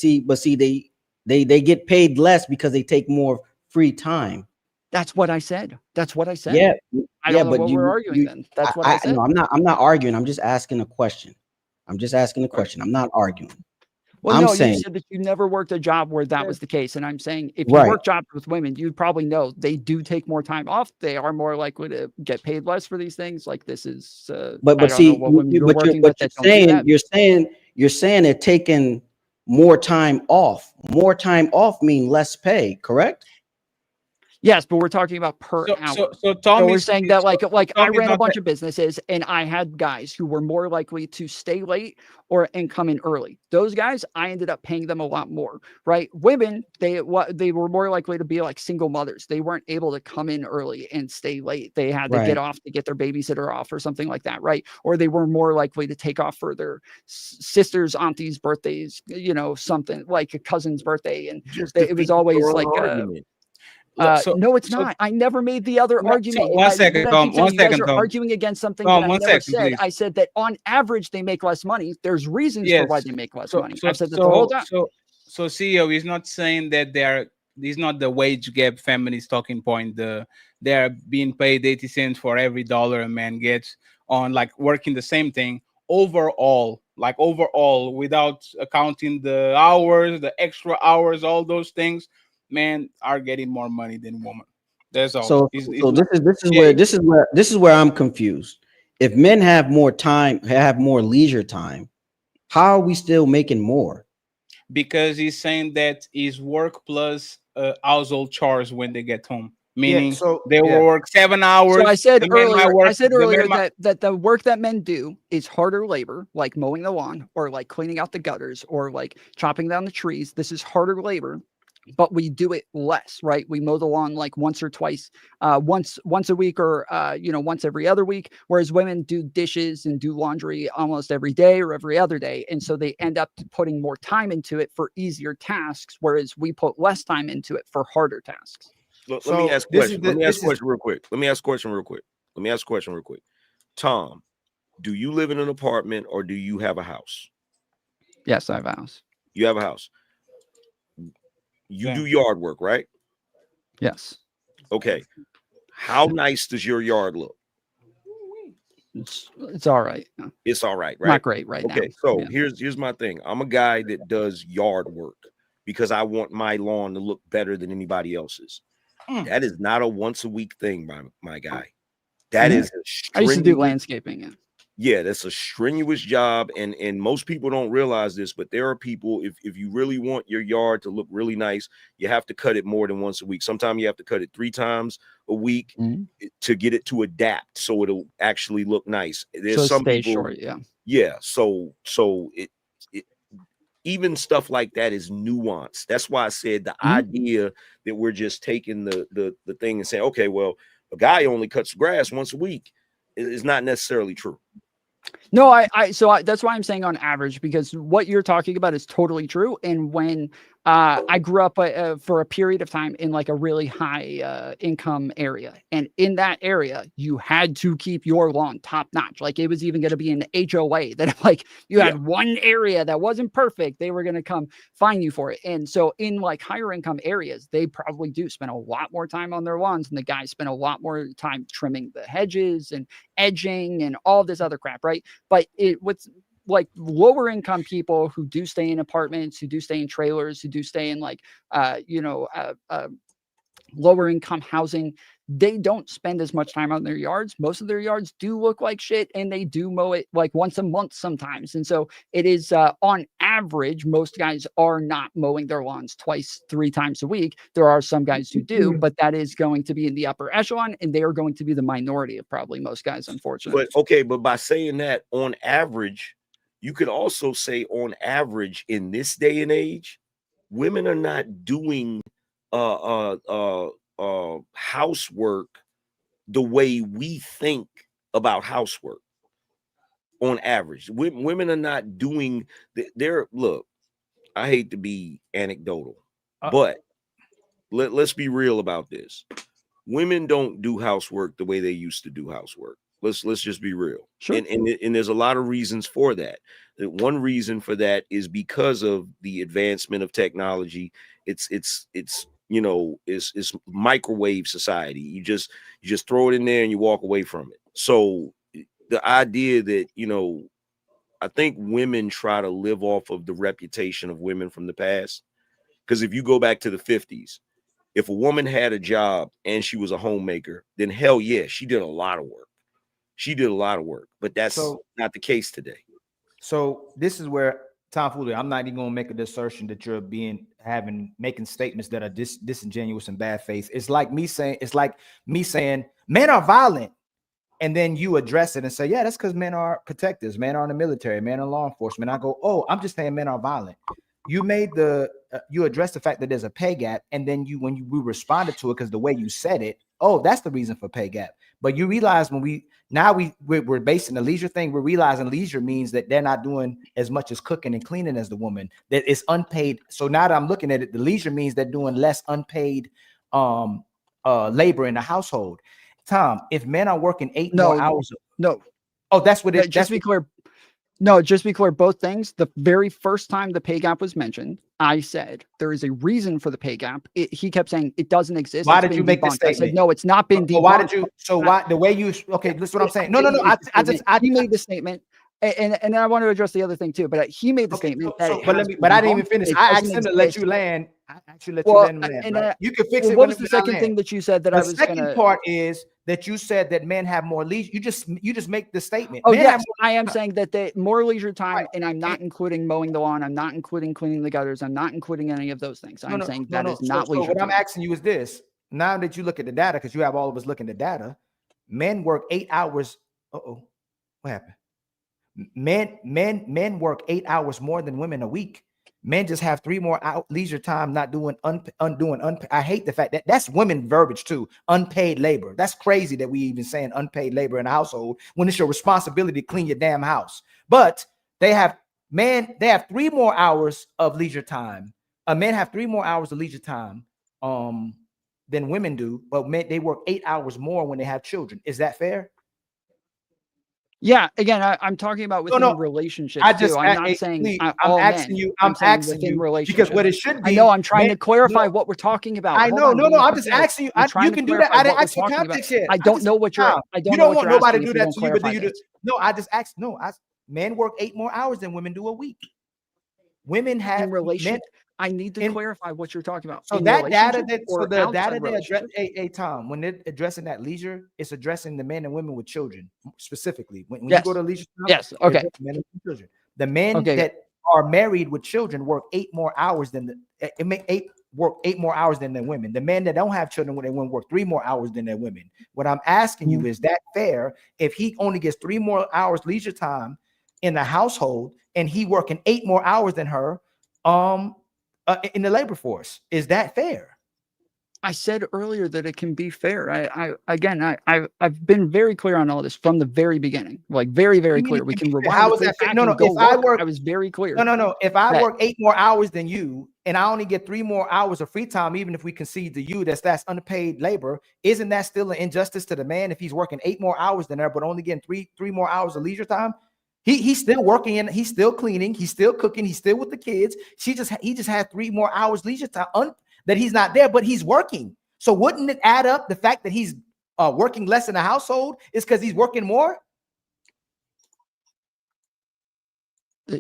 they get paid less because they take more free time. That's what I said. Yeah, I don't know what we're arguing then. That's what I said. No, I'm not arguing. I'm just asking a question. I'm not arguing. Well, no, you said that you never worked a job where that was the case. And I'm saying if you work jobs with women, you'd probably know they do take more time off. They are more likely to get paid less for these things. Like this is you're saying they're taking more time off. More time off mean less pay, correct? Yes, but we're talking about per hour. So we're saying that like I ran a bunch of businesses and I had guys who were more likely to stay late and come in early. Those guys, I ended up paying them a lot more, right? Women, they were more likely to be like single mothers. They weren't able to come in early and stay late. They had to get off to get their babysitter off or something like that, right? Or they were more likely to take off for their sisters, aunties' birthdays, something like a cousin's birthday. And it was always like no, it's not. I never made the other argument. One second, Tom. You guys are arguing against something that I never said. Please. I said that on average they make less money. There's reasons for why they make less money. I've said that the whole time. So CEO is not saying that these not the wage gap feminist talking point. They're being paid 80 cents for every dollar a man gets on like working the same thing overall, without accounting the hours, the extra hours, all those things. Men are getting more money than women. That's all. So this is where I'm confused. If men have more time, have more leisure time, how are we still making more? Because he's saying that is work plus household chores when they get home. meaning so they will work 7 hours. So I said the men might earlier, work- the men might- that the work that men do is harder labor, like mowing the lawn or like cleaning out the gutters or like chopping down the trees. This is harder labor, but we do it less, right? We mow the lawn like once or twice, once a week or once every other week, whereas women do dishes and do laundry almost every day or every other day, and so they end up putting more time into it for easier tasks, whereas we put less time into it for harder tasks. Let me ask a question. Let me ask a question real quick. Tom, do you live in an apartment or do you have a house? Yes, I have a house. You have a house. You do yard work, right? Yes. Okay. How nice does your yard look? It's all right. It's all right, right? Not great right now. Okay, so here's my thing. I'm a guy that does yard work because I want my lawn to look better than anybody else's. That is not a once a week thing, my guy. That is I used to do landscaping. Yeah, that's a strenuous job, and most people don't realize this, but there are people, if you really want your yard to look really nice, you have to cut it more than once a week. Sometimes you have to cut it 3 times a week to get it to adapt so it'll actually look nice. There's some people short, so it even stuff like that is nuanced. That's why I said the idea that we're just taking the thing and saying, okay, well, a guy only cuts grass once a week is not necessarily true. No, that's why I'm saying on average, because what you're talking about is totally true. And when I grew up for a period of time in like a really high income area, and in that area, you had to keep your lawn top notch. Like it was even going to be an HOA that like you had one area that wasn't perfect, they were going to come fine you for it. And so in like higher income areas, they probably do spend a lot more time on their lawns, and the guys spend a lot more time trimming the hedges and edging and all this other crap, right? But with like lower income people who do stay in apartments, who do stay in trailers, who do stay in like lower income housing, they don't spend as much time on their yards. Most of their yards do look like shit, and they do mow it like once a month sometimes. And so it is on average, most guys are not mowing their lawns 2-3 times a week. There are some guys who do, but that is going to be in the upper echelon, and they are going to be the minority of probably most guys, unfortunately. But by saying that on average, you could also say on average in this day and age, women are not doing housework the way we think about housework. On average, women are not doing look, I hate to be anecdotal, but let's be real about this. Women don't do housework the way they used to do housework. Let's just be real. Sure. And there's a lot of reasons for that. One reason for that is because of the advancement of technology. It's microwave society. You just throw it in there and you walk away from it. So the idea that, I think women try to live off of the reputation of women from the past. Because if you go back to the 50s, if a woman had a job and she was a homemaker, then hell yeah, she did a lot of work. But that's not the case today. So this is where, Tom Fuller, I'm not even going to make a assertion that you're making statements that are disingenuous and bad faith. It's like me saying men are violent, and then you address it and say, yeah, that's because men are protectors, men are in the military, men are law enforcement. I go, oh, I'm just saying men are violent. You you address the fact that there's a pay gap, and then we responded to it because the way you said it, oh, that's the reason for pay gap. But you realize we're basing the leisure thing, we're realizing leisure means that they're not doing as much as cooking and cleaning as the woman, that it's unpaid. So now that I'm looking at it, the leisure means they're doing less unpaid labor in the household. Tom, if men are working 8 more hours, that's what it is. Just be clear. No, just be clear, both things. The very first time the pay gap was mentioned, I said there is a reason for the pay gap. He kept saying it doesn't exist. Why did you make this statement? I said, no, it's not been debunked. Why did you? So why the way you? Okay, this is what I'm saying. No. He made the statement, and I want to address the other thing too. But he made the statement that. But I didn't even finish. I asked him to let you land. I actually let you land. Right? You can fix it. What was the second thing that you said that I was going to? The second part is that you said that men have more leisure. You just make the statement. Oh, yes, I am saying that they more leisure time, right. And I'm not including mowing the lawn. I'm not including cleaning the gutters. I'm not including any of those things. I'm saying that is not leisure time. What I'm asking you is this: now that you look at the data, because you have all of us looking at data, men work 8 hours. What happened? Men work 8 hours more than women a week. Men just have 3 more leisure time, not doing I hate the fact that that's women verbiage too. Unpaid labor. That's crazy that we even saying unpaid labor in a household when it's your responsibility to clean your damn house. But they have 3 more hours of leisure time. Men have 3 more hours of leisure time than women do, but men, they work 8 hours more when they have children. Is that fair? Yeah, again, I'm talking about within relationships too. I'm not saying I'm asking you because what it should be. I know I'm trying to clarify what we're talking about. I know, I'm just asking you. You can do that. I didn't ask for context yet. I don't know what you're. I don't you know don't what want you're nobody asking to do that to you, but do you do? this. No, I just asked. No, men work 8 more hours than women do a week. Women have relation. I need to clarify what you're talking about. So that data they address, Tom, when they're addressing that leisure, it's addressing the men and women with children specifically. When you go to leisure, yes, okay. Men and children. The men that are married with children work 8 more hours than work 8 more hours than the women. The men that don't have children when they work 3 more hours than their women. What I'm asking you is that fair if he only gets 3 more hours leisure time in the household and he working 8 more hours than her? In the labor force, is that fair? I said earlier that it can be fair. I've been very clear on all this from the very beginning, like very clear. We can rewind. How is that fair? No. If I work, I was very clear. No. If I work 8 more hours than you, and I only get 3 more hours of free time, even if we concede to you that's unpaid labor, isn't that still an injustice to the man if he's working 8 more hours than her, but only getting three more hours of leisure time? He's still working and he's still cleaning, he's still cooking, he's still with the kids. He just had 3 more hours leisure time that he's not there, but he's working. So wouldn't it add up the fact that he's working less in the household is because he's working more?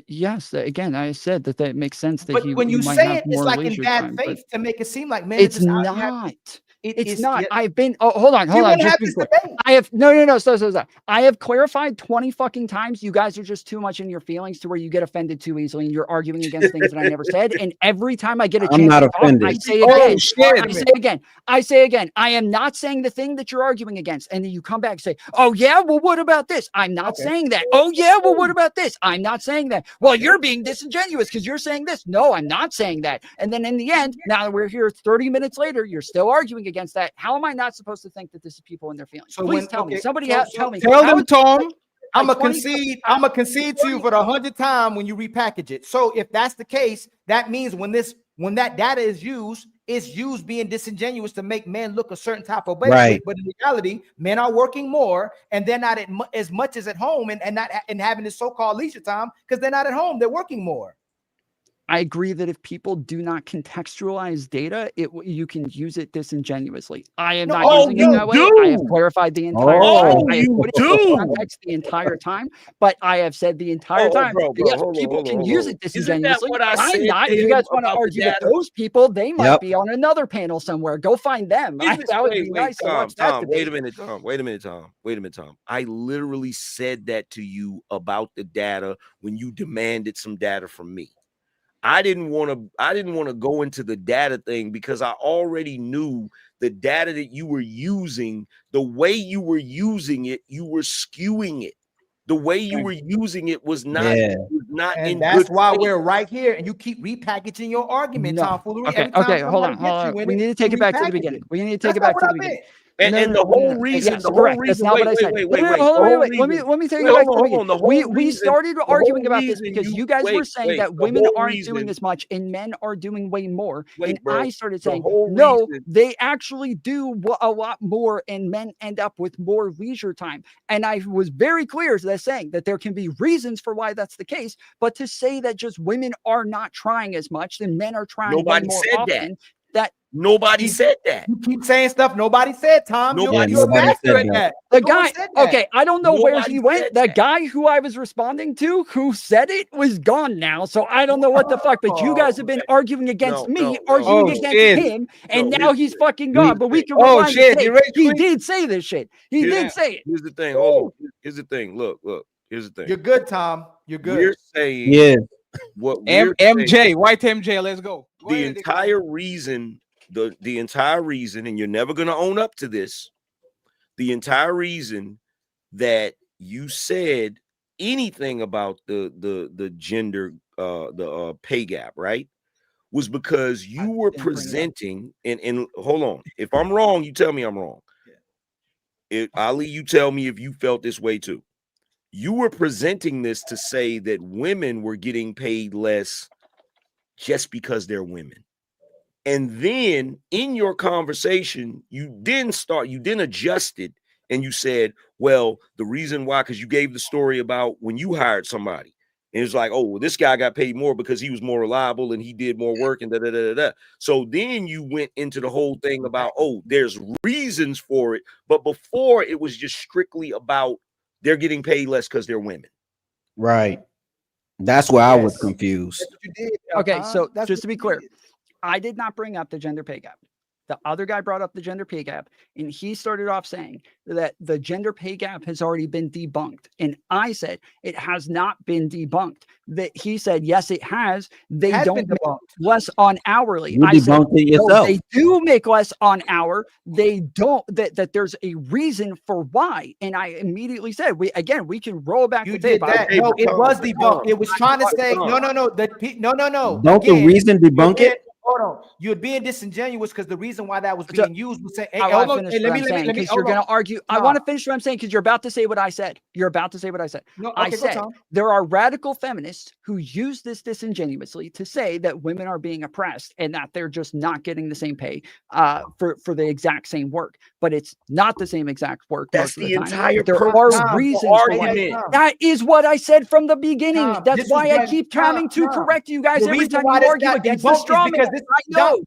Yes, again, I said that makes sense that but when you say it, it's like in bad faith to make it seem like man, it's not. It's not. I've been. Hold on. I have no. So. I have clarified 20 fucking times. You guys are just too much in your feelings to where you get offended too easily, and you're arguing against things that I never said. And every time I get a chance to talk, I say again. I say again. I am not saying the thing that you're arguing against, and then you come back and say, "Oh yeah, well what about this?" I'm not saying that. Oh yeah, well what about this? I'm not saying that. Well, you're being disingenuous because you're saying this. No, I'm not saying that. And then in the end, now that we're here 30 minutes later, you're still arguing against that. How am I not supposed to think that this is people in their feelings? So please tell me. Somebody tell me. Tell them, Tom. I'm gonna concede to you for the 100th time when you repackage it. So if that's the case, that means when that data is used, it's used being disingenuous to make men look a certain type of way. Right. But in reality, men are working more and they're not as much as at home and having this so-called leisure time because they're not at home. They're working more. I agree that if people do not contextualize data, you can use it disingenuously. I am not using it that way. I have clarified the entire time. I have put it in context the entire time, but I have said the entire time yes, people can use it disingenuously. I'm not. If you guys want to argue with those people, they might be on another panel somewhere. Go find them. That would be nice. Tom, wait a minute, Tom. I literally said that to you about the data when you demanded some data from me. I didn't want to go into the data thing because I already knew the data that you were using, the way you were using it, you were skewing it. The way you were using it was not, and that's why we're right here. And you keep repackaging your argument, Tom Foolery. Okay, hold on. We need to take it back to the beginning. And the whole reason, That's not what I said. Wait. Let me take it back to the beginning. We started arguing about this because you guys were saying that women aren't doing as much and men are doing way more. And I started saying, no, they actually do a lot more and men end up with more leisure time. And I was very clear to that saying that there can be reasons for why that's the case, but to say that just women are not trying as much than men are trying way more often. Nobody said that. You keep saying stuff nobody said, Tom. Nobody said that. The guy, okay, I don't know where he went. The guy who I was responding to, who said it, was gone now. So I don't know what the fuck. But you guys have been arguing against me, arguing against him, and now he's fucking gone. But we can rewind he did say this shit. He did say it. Here's the thing. Hold on. Here's the thing. Look. Here's the thing. You're good, Tom. You're good. We're saying what we're MJ, white MJ, let's go. The entire reason the entire reason, and you're never going to own up to this, the entire reason that you said anything about the gender pay gap, right, was because you were presenting, and hold on, if I'm wrong, you tell me I'm wrong. Ali, you tell me if you felt this way too. You were presenting this to say that women were getting paid less just because they're women. And then in your conversation, you then adjusted and you said, well, the reason why, because you gave the story about when you hired somebody. And it's like, oh, well, this guy got paid more because he was more reliable and he did more work and da da da da. So then you went into the whole thing about, oh, there's reasons for it. But before, it was just strictly about they're getting paid less because they're women. Right. That's where I was confused. Okay, so just to be clear, I did not bring up the gender pay gap. The other guy brought up the gender pay gap, and he started off saying that the gender pay gap has already been debunked. And I said it has not been debunked. That he said, yes, it has. They don't make less on hourly. You debunked it yourself. No, they do make less on hour. They don't. That there's a reason for why. And I immediately said, we can roll back the tape. No, it was debunked. It was trying to say, no. Don't the reason debunk it? Hold on, you're being disingenuous because the reason why that was being used was saying, hey, I want to finish what I'm saying because you're going to argue. I want to finish what I'm saying because you're about to say what I said. You're about to say what I said. No, I said there are radical feminists who use this disingenuously to say that women are being oppressed and that they're just not getting the same pay for the exact same work. But it's not the same exact work. That's the entire There are reasons for why. That is what I said from the beginning. That's why I keep having to correct you guys every time you argue against the straw man. No,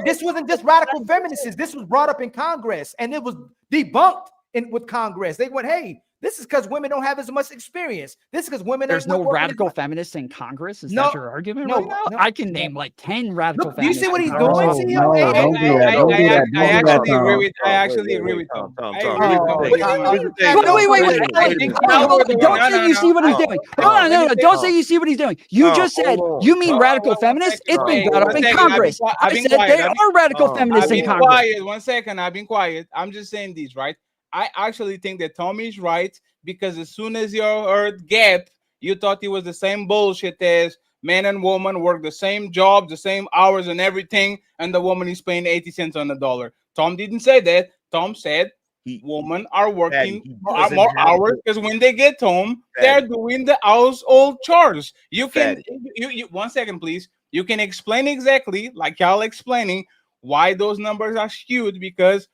this wasn't just radical feminists. This was brought up in Congress and it was debunked with Congress. They went, hey, this is because women don't have as much experience. This is because women. There's no radical feminists in Congress. Is that your argument? Right now? I can name like 10 radical feminists. You see what he's doing? I actually agree with Tom. Wait. Don't say you see what he's doing. No. Don't say you see what he's doing. You just said you mean radical feminists. It's been brought up in Congress. I said there are radical feminists in Congress. Quiet. 1 second. I've been quiet. I'm just saying these, right? I actually think that Tommy's right because as soon as you heard gap, you thought it was the same bullshit as man and woman work the same job, the same hours and everything, and the woman is paying 80 cents on the dollar. Tom didn't say that. Tom said women are working more hours because when they get home, they're doing the household chores. You can, you 1 second, please. You can explain exactly, like y'all explaining, why those numbers are skewed because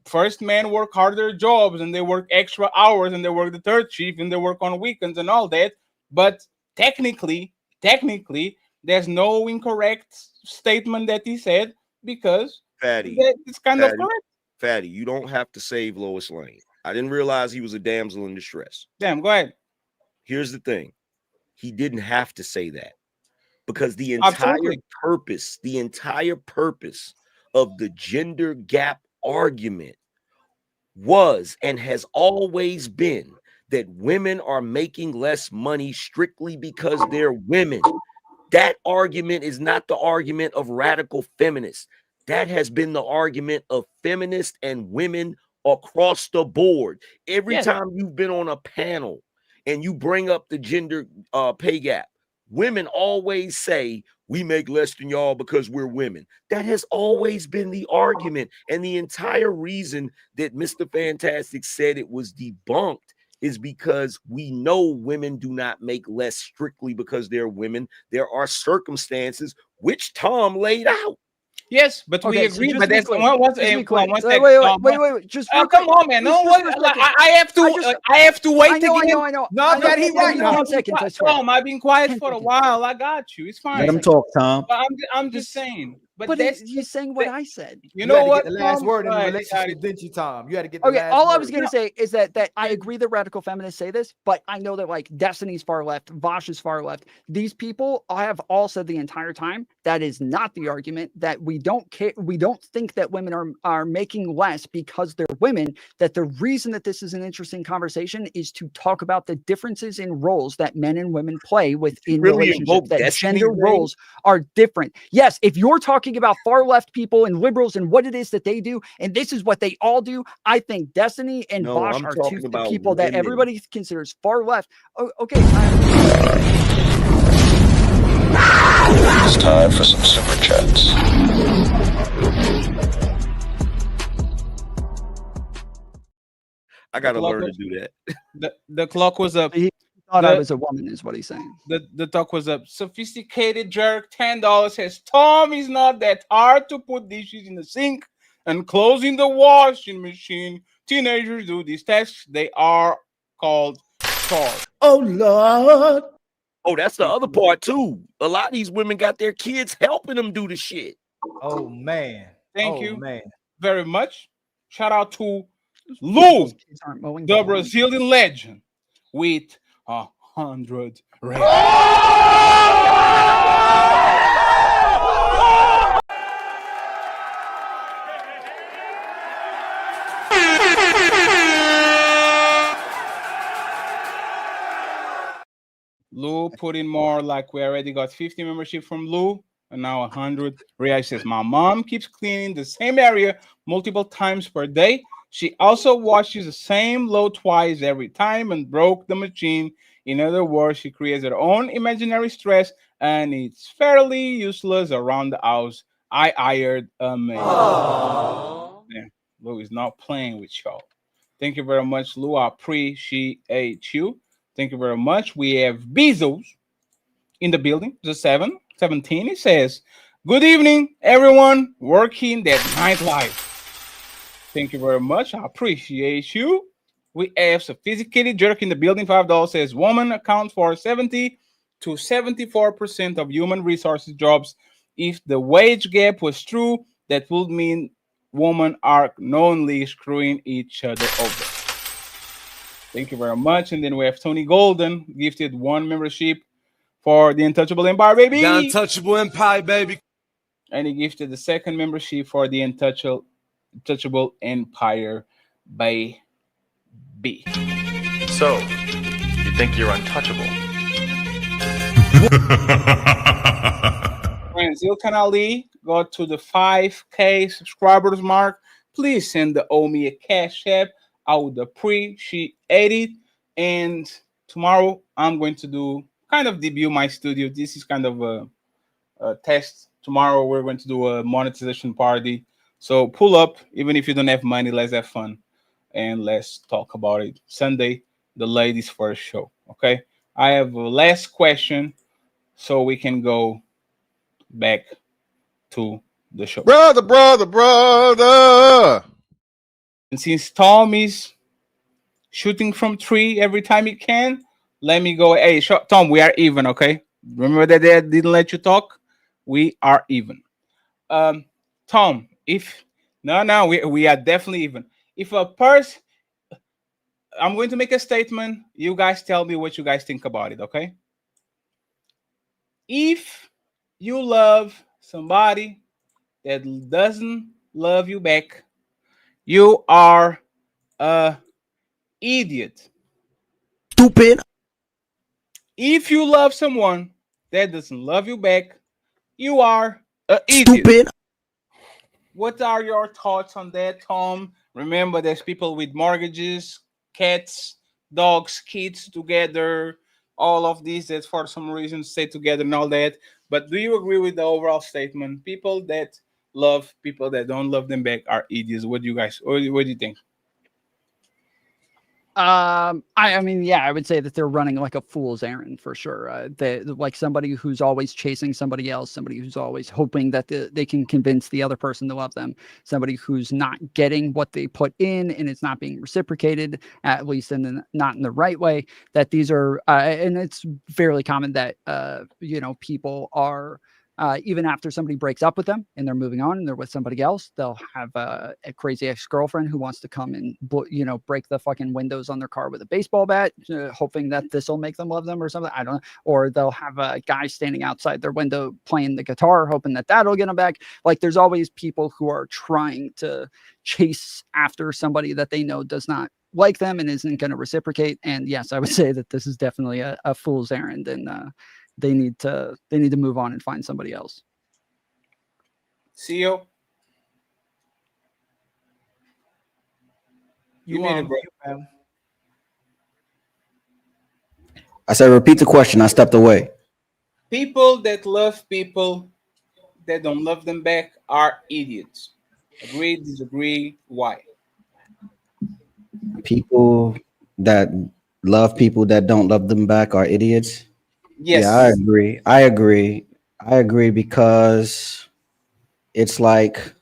first men work harder jobs and they work extra hours and they work the third shift and they work on weekends and all that. But technically, there's no incorrect statement that he said because it's kind of correct. Fatty, you don't have to save Lois Lane. I didn't realize he was a damsel in distress. Damn, go ahead. Here's the thing. He didn't have to say that because the entire purpose of the gender gap argument was and has always been that women are making less money strictly because they're women. That argument is not the argument of radical feminists. That has been the argument of feminists and women across the board. Every time you've been on a panel and you bring up the gender pay gap, women always say, we make less than y'all because we're women. That has always been the argument. And the entire reason that Mr. Fantastic said it was debunked is because we know women do not make less strictly because they're women. There are circumstances which Tom laid out. Yes, but we agree. But that's one second. Wait. Just come on, man. No, I have to wait. I know. No, that he right. 1 second. Tom, I've been quiet for a while. I got you. It's fine. Let him talk, Tom. But I'm just saying. But he's saying what I said. You know what? The last word in the relationship, didn't you, Tom? You had to get the last all word. I was going to say is that I agree that radical feminists say this, but I know that like Destiny's far left, Vosh is far left. These people have all said the entire time That is not the argument. That we don't care. We don't think that women are making less because they're women. That the reason that this is an interesting conversation is to talk about the differences in roles that men and women play within relationships. That gender roles are different. Yes, if you're talking about far left people and liberals and what it is that they do, and this is what they all do, I think Destiny and Bosch are two people that everybody considers far left. Oh, okay. It's time for some super chats. I gotta learn to do that. The clock was up. He thought I was a woman, is what he's saying. The talk was up. Sophisticated jerk, $10 says, Tom is not that hard to put dishes in the sink and closing the washing machine. Teenagers do these tasks. They are called chores. Oh Lord. Oh, that's the other part too. A lot of these women got their kids helping them do the shit. Oh man. Thank you very much. Shout out to Lou, the Brazilian legend, with 100 ratings. Lou put in more, like we already got 50 membership from Lou, and now 100. Ria says, my mom keeps cleaning the same area multiple times per day. She also washes the same load twice every time and broke the machine. In other words, she creates her own imaginary stress, and it's fairly useless around the house. I hired a maid. Yeah, Lou is not playing with y'all. Thank you very much, Lou. I appreciate you. Thank you very much. We have Bezos in the building, the 17. He says, good evening, everyone working that nightlife. Thank you very much. I appreciate you. We have Sophisticated Jerk in the building. $5 says, women account for 70 to 74% of human resources jobs. If the wage gap was true, that would mean women are knowingly screwing each other over. Thank you very much. And then we have Tony Golden, gifted 1 membership for the Untouchable Empire, baby. The Untouchable Empire, baby. And he gifted the 2nd membership for the Untouchable Empire, baby. So, you think you're untouchable? Friends, Ilkan Ali got to the 5K subscribers mark. Please send the Omi a cash app. I would appreciate it. And tomorrow I'm going to do kind of debut my studio. This is kind of a test. Tomorrow we're going to do a monetization party. So pull up, even if you don't have money, let's have fun. And let's talk about it. Sunday, the ladies' first show. Okay. I have a last question so we can go back to the show. Brother. And since Tom is shooting from 3 every time he can, let me go. Hey, Tom, we are even, okay? Remember that they didn't let you talk? We are even. Tom, if no, we are definitely even. If a person, I'm going to make a statement. You guys tell me what you guys think about it, okay? If you love somebody that doesn't love you back, you are a idiot. Stupid. If you love someone that doesn't love you back, you are a idiot. Stupid. What are your thoughts on that, Tom? Remember, there's people with mortgages, cats, dogs, kids together, all of these that for some reason stay together and all that. But do you agree with the overall statement? People that love people that don't love them back are idiots. What do you think? I mean, yeah, I would say that they're running like a fool's errand for sure. They like somebody who's always chasing somebody else, somebody who's always hoping that they can convince the other person to love them, somebody who's not getting what they put in and it's not being reciprocated, at least not in the right way. That these are, and it's fairly common that, people are even after somebody breaks up with them and they're moving on and they're with somebody else, they'll have a crazy ex-girlfriend who wants to come and break the fucking windows on their car with a baseball bat, hoping that this will make them love them or something. I don't know. Or they'll have a guy standing outside their window playing the guitar, hoping that that'll get them back. Like, there's always people who are trying to chase after somebody that they know does not like them and isn't going to reciprocate. And yes, I would say that this is definitely a fool's errand, and they need to move on and find somebody else. CEO, you need a break. I said, repeat the question. I stepped away. People that love people that don't love them back are idiots. Agree, disagree, why? People that love people that don't love them back are idiots. Yes. Yeah, I agree because it's like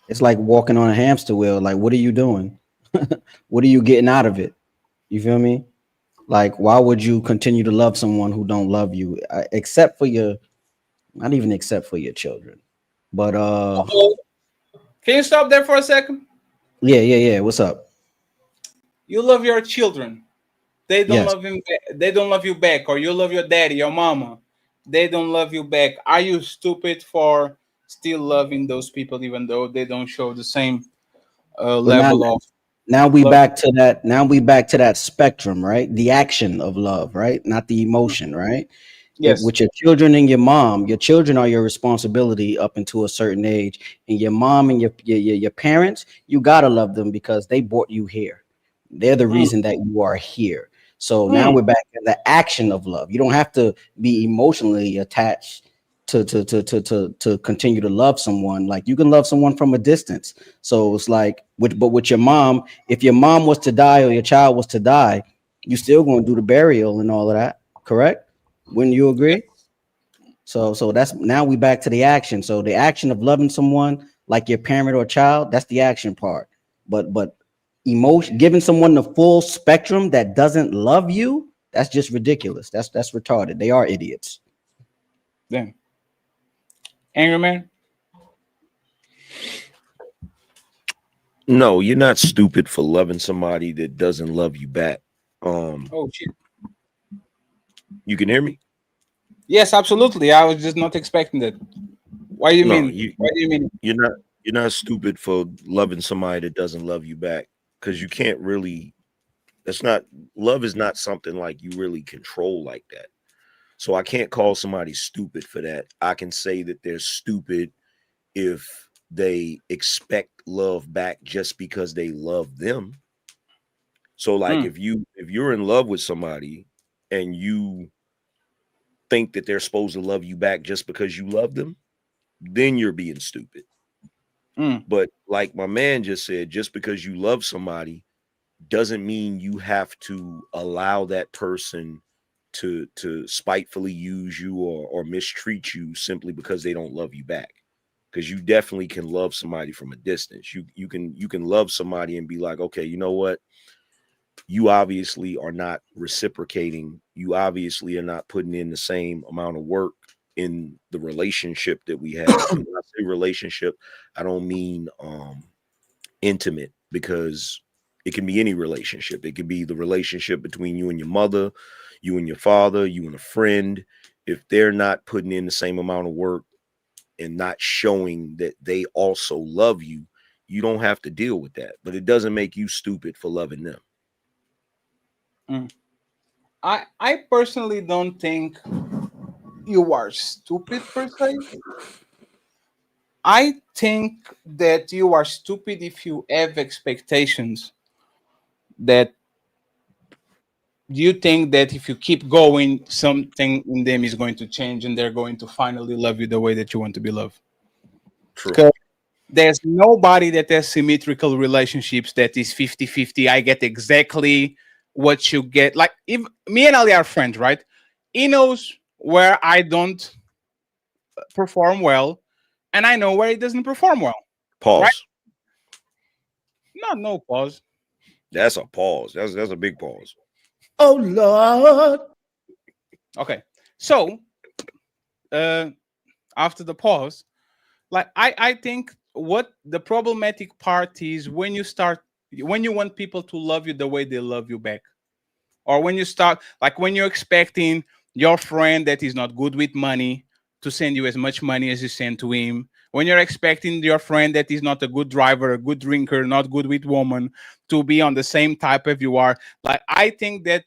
walking on a hamster wheel. Like, what are you doing? What are you getting out of it? You feel me? Like, why would you continue to love someone who don't love you, except for not even except for your children? But can you stop there for a second? Yeah. What's up? You love your children. They don't Yes. love him. They don't love you back. Or you love your daddy, your mama. They don't love you back. Are you stupid for still loving those people, even though they don't show the same level of? Now we love? back to that. Now we back to that spectrum, right? The action of love, right? Not the emotion, right? Yes. With your children and your mom, your children are your responsibility up until a certain age, and your mom and your parents, you gotta love them because they brought you here. They're the reason that you are here. So now we're back in the action of love. You don't have to be emotionally attached to continue to love someone. Like, you can love someone from a distance. So it's like, with your mom, if your mom was to die or your child was to die, you still going to do the burial and all of that, correct? Wouldn't you agree? So that's, now we back to the action. So the action of loving someone like your parent or child, that's the action part. But emotion, giving someone the full spectrum that doesn't love you, that's just ridiculous. That's retarded. They are idiots. Damn. Angry man? No, you're not stupid for loving somebody that doesn't love you back. Oh shit. You can hear me? Yes, absolutely. I was just not expecting that. Why do you No, mean? Why do you mean? You're not stupid for loving somebody that doesn't love you back, because you can't really. Love is not something like you really control like that. So I can't call somebody stupid for that. I can say that they're stupid if they expect love back just because they love them. So like if you're in love with somebody and you think that they're supposed to love you back just because you love them, then you're being stupid. But like my man just said, just because you love somebody doesn't mean you have to allow that person to spitefully use you or mistreat you simply because they don't love you back. Because you definitely can love somebody from a distance. You can love somebody and be like, okay, you know what? You obviously are not reciprocating. You obviously are not putting in the same amount of work in the relationship that we have. And when I say relationship, I don't mean intimate, because it can be any relationship. It could be the relationship between you and your mother, you and your father, you and a friend. If they're not putting in the same amount of work and not showing that they also love you, you don't have to deal with that. But it doesn't make you stupid for loving them. I personally don't think you are stupid per se. I think that you are stupid if you have expectations that you think that if you keep going, something in them is going to change and they're going to finally love you the way that you want to be loved. True. Because there's nobody that has symmetrical relationships that is 50-50. I get exactly what you get. Like, if me and Ali are friends, right? He knows where I don't perform well, and I know where he doesn't perform well. Pause. Right? No pause. That's a pause. That's a big pause. Oh Lord. Okay. So after the pause, like I think what the problematic part is when you want people to love you the way they love you back, or when you start, like when you're expecting your friend that is not good with money to send you as much money as you send to him, when you're expecting your friend that is not a good driver, a good drinker, not good with woman, to be on the same type as you are. Like I think that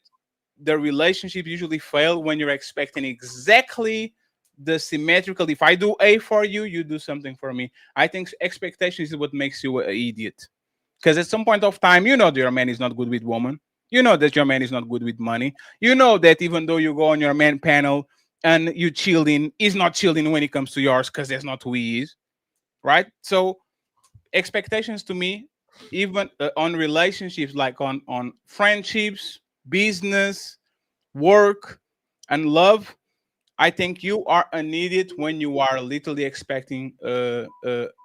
the relationship usually fail when you're expecting exactly the symmetrical. If I do A for you, you do something for me. I think expectations is what makes you an idiot. Because at some point of time, you know that your man is not good with woman. You know that your man is not good with money. You know that even though you go on your man panel and you chilling, he's not chilling when it comes to yours because that's not who he is, right? So expectations to me, even on relationships, like on friendships, business, work, and love, I think you are an idiot when you are literally expecting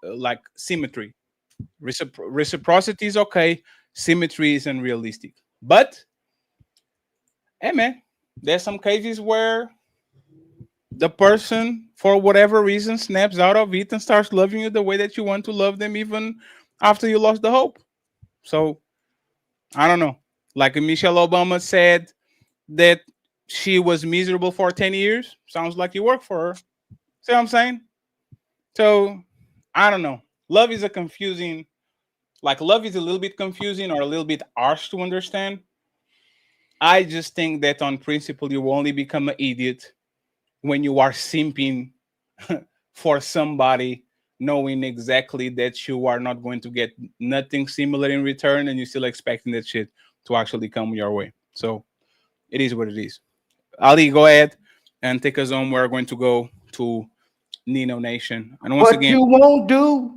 like symmetry. Reciprocity is okay. Symmetry is unrealistic. But hey, man, there's some cases where the person, for whatever reason, snaps out of it and starts loving you the way that you want to love them, even after you lost the hope. So I don't know. Like Michelle Obama said that she was miserable for 10 years. Sounds like you work for her. See what I'm saying? So I don't know. Love is a confusing, like love is a little bit confusing or a little bit harsh to understand. I just think that on principle, you will only become an idiot when you are simping for somebody, knowing exactly that you are not going to get nothing similar in return, and you're still expecting that shit to actually come your way. So it is what it is. Ali, go ahead and take us home. We're going to go to Nino Nation. And once What again, you won't do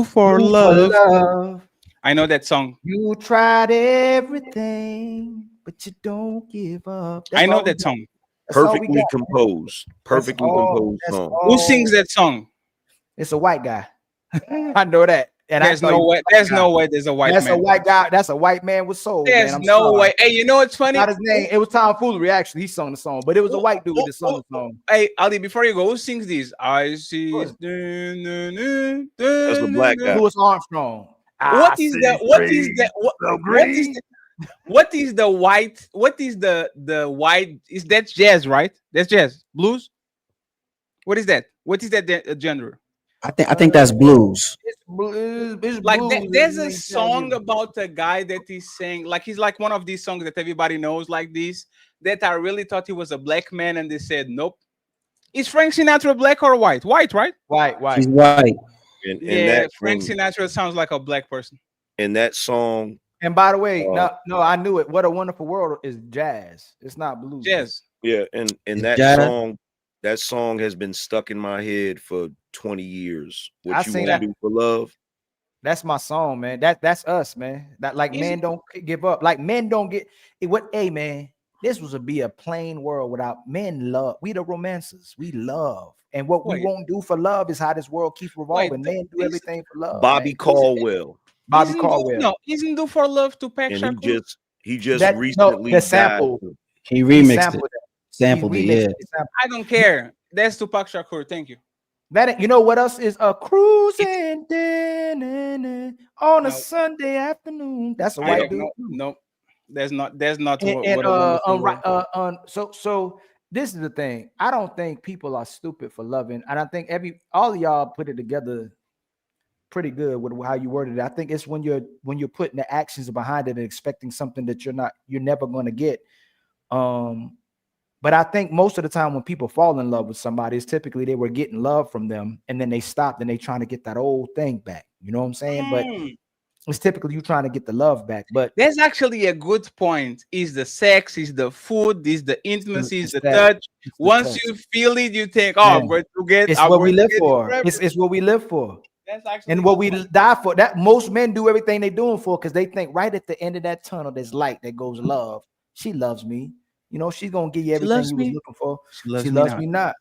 for love. love. I know that song. You tried everything, but you don't give up. That's I know all we that got. song. That's all we Perfectly got. composed. Perfectly composed That's song. Who all. sings that song? It's a white guy. I know that. And There's I thought no he was way. a white There's guy. no way. There's a white That's man. a white guy. That's a white man with soul, man. There's I'm no sorry. way. Hey, you know what's funny? Not his name. It was Tomfoolery. Actually, he sung the song, but it was a white dude that sung the song. Hey, Ali, before you go, who sings this? I see. That's a black guy. Louis Armstrong. What is the white? Is that jazz, right? That's jazz. Blues? What is that? What is that genre? I think that's blues. It's Like blues. there's a song about a guy that is saying, like he's like one of these songs that everybody knows like this, that I really thought he was a black man, and they said nope. Is Frank Sinatra black or white? White, right? White. He's white. And Yeah, that Frank thing, Sinatra sounds like a black person. and that song. And by the way, no, I knew it. What a Wonderful World is jazz. It's not blues. Jazz. Yeah, and that jazz. song has been stuck in my head for 20 years. I What you seen want that. to do for love? That's my song, man. That's us, man. That like men don't give up. Like men don't get it. What? Hey, man, this was be a plain world without men. Love. We the romancers. We love, and what we won't do for love is how this world keeps revolving. Men do everything for love. Bobby man. Caldwell. Bobby Isn't Caldwell. No, isn't Do for Love to Pack And Shakur? he just That- recently the sample. died. He remixed sampled it. it. Sampled He it, remixed yeah. the sample. I don't care. That's Tupac Shakur. Thank you. That you know what else is a cruising on a Sunday afternoon. That's a white dude. No, there's not. There's not. So this is the thing. I don't think people are stupid for loving, and I think all of y'all put it together pretty good with how you worded it. I think it's when you're putting the actions behind it and expecting something that you're never going to get. But I think most of the time when people fall in love with somebody, it's typically they were getting love from them and then they stopped and they trying to get that old thing back. You know what I'm saying? But it's typically you trying to get the love back. But there's actually a good point. Is the sex, is the food, is the intimacy, is the touch. Once you feel it, you think, oh, I'm going to get. It's what we live for. It's what we live for. And what we die for. That most men do everything they're doing for because they think right at the end of that tunnel, there's light that goes love. She loves me. You know, she's gonna give you everything you was looking for. She loves me not.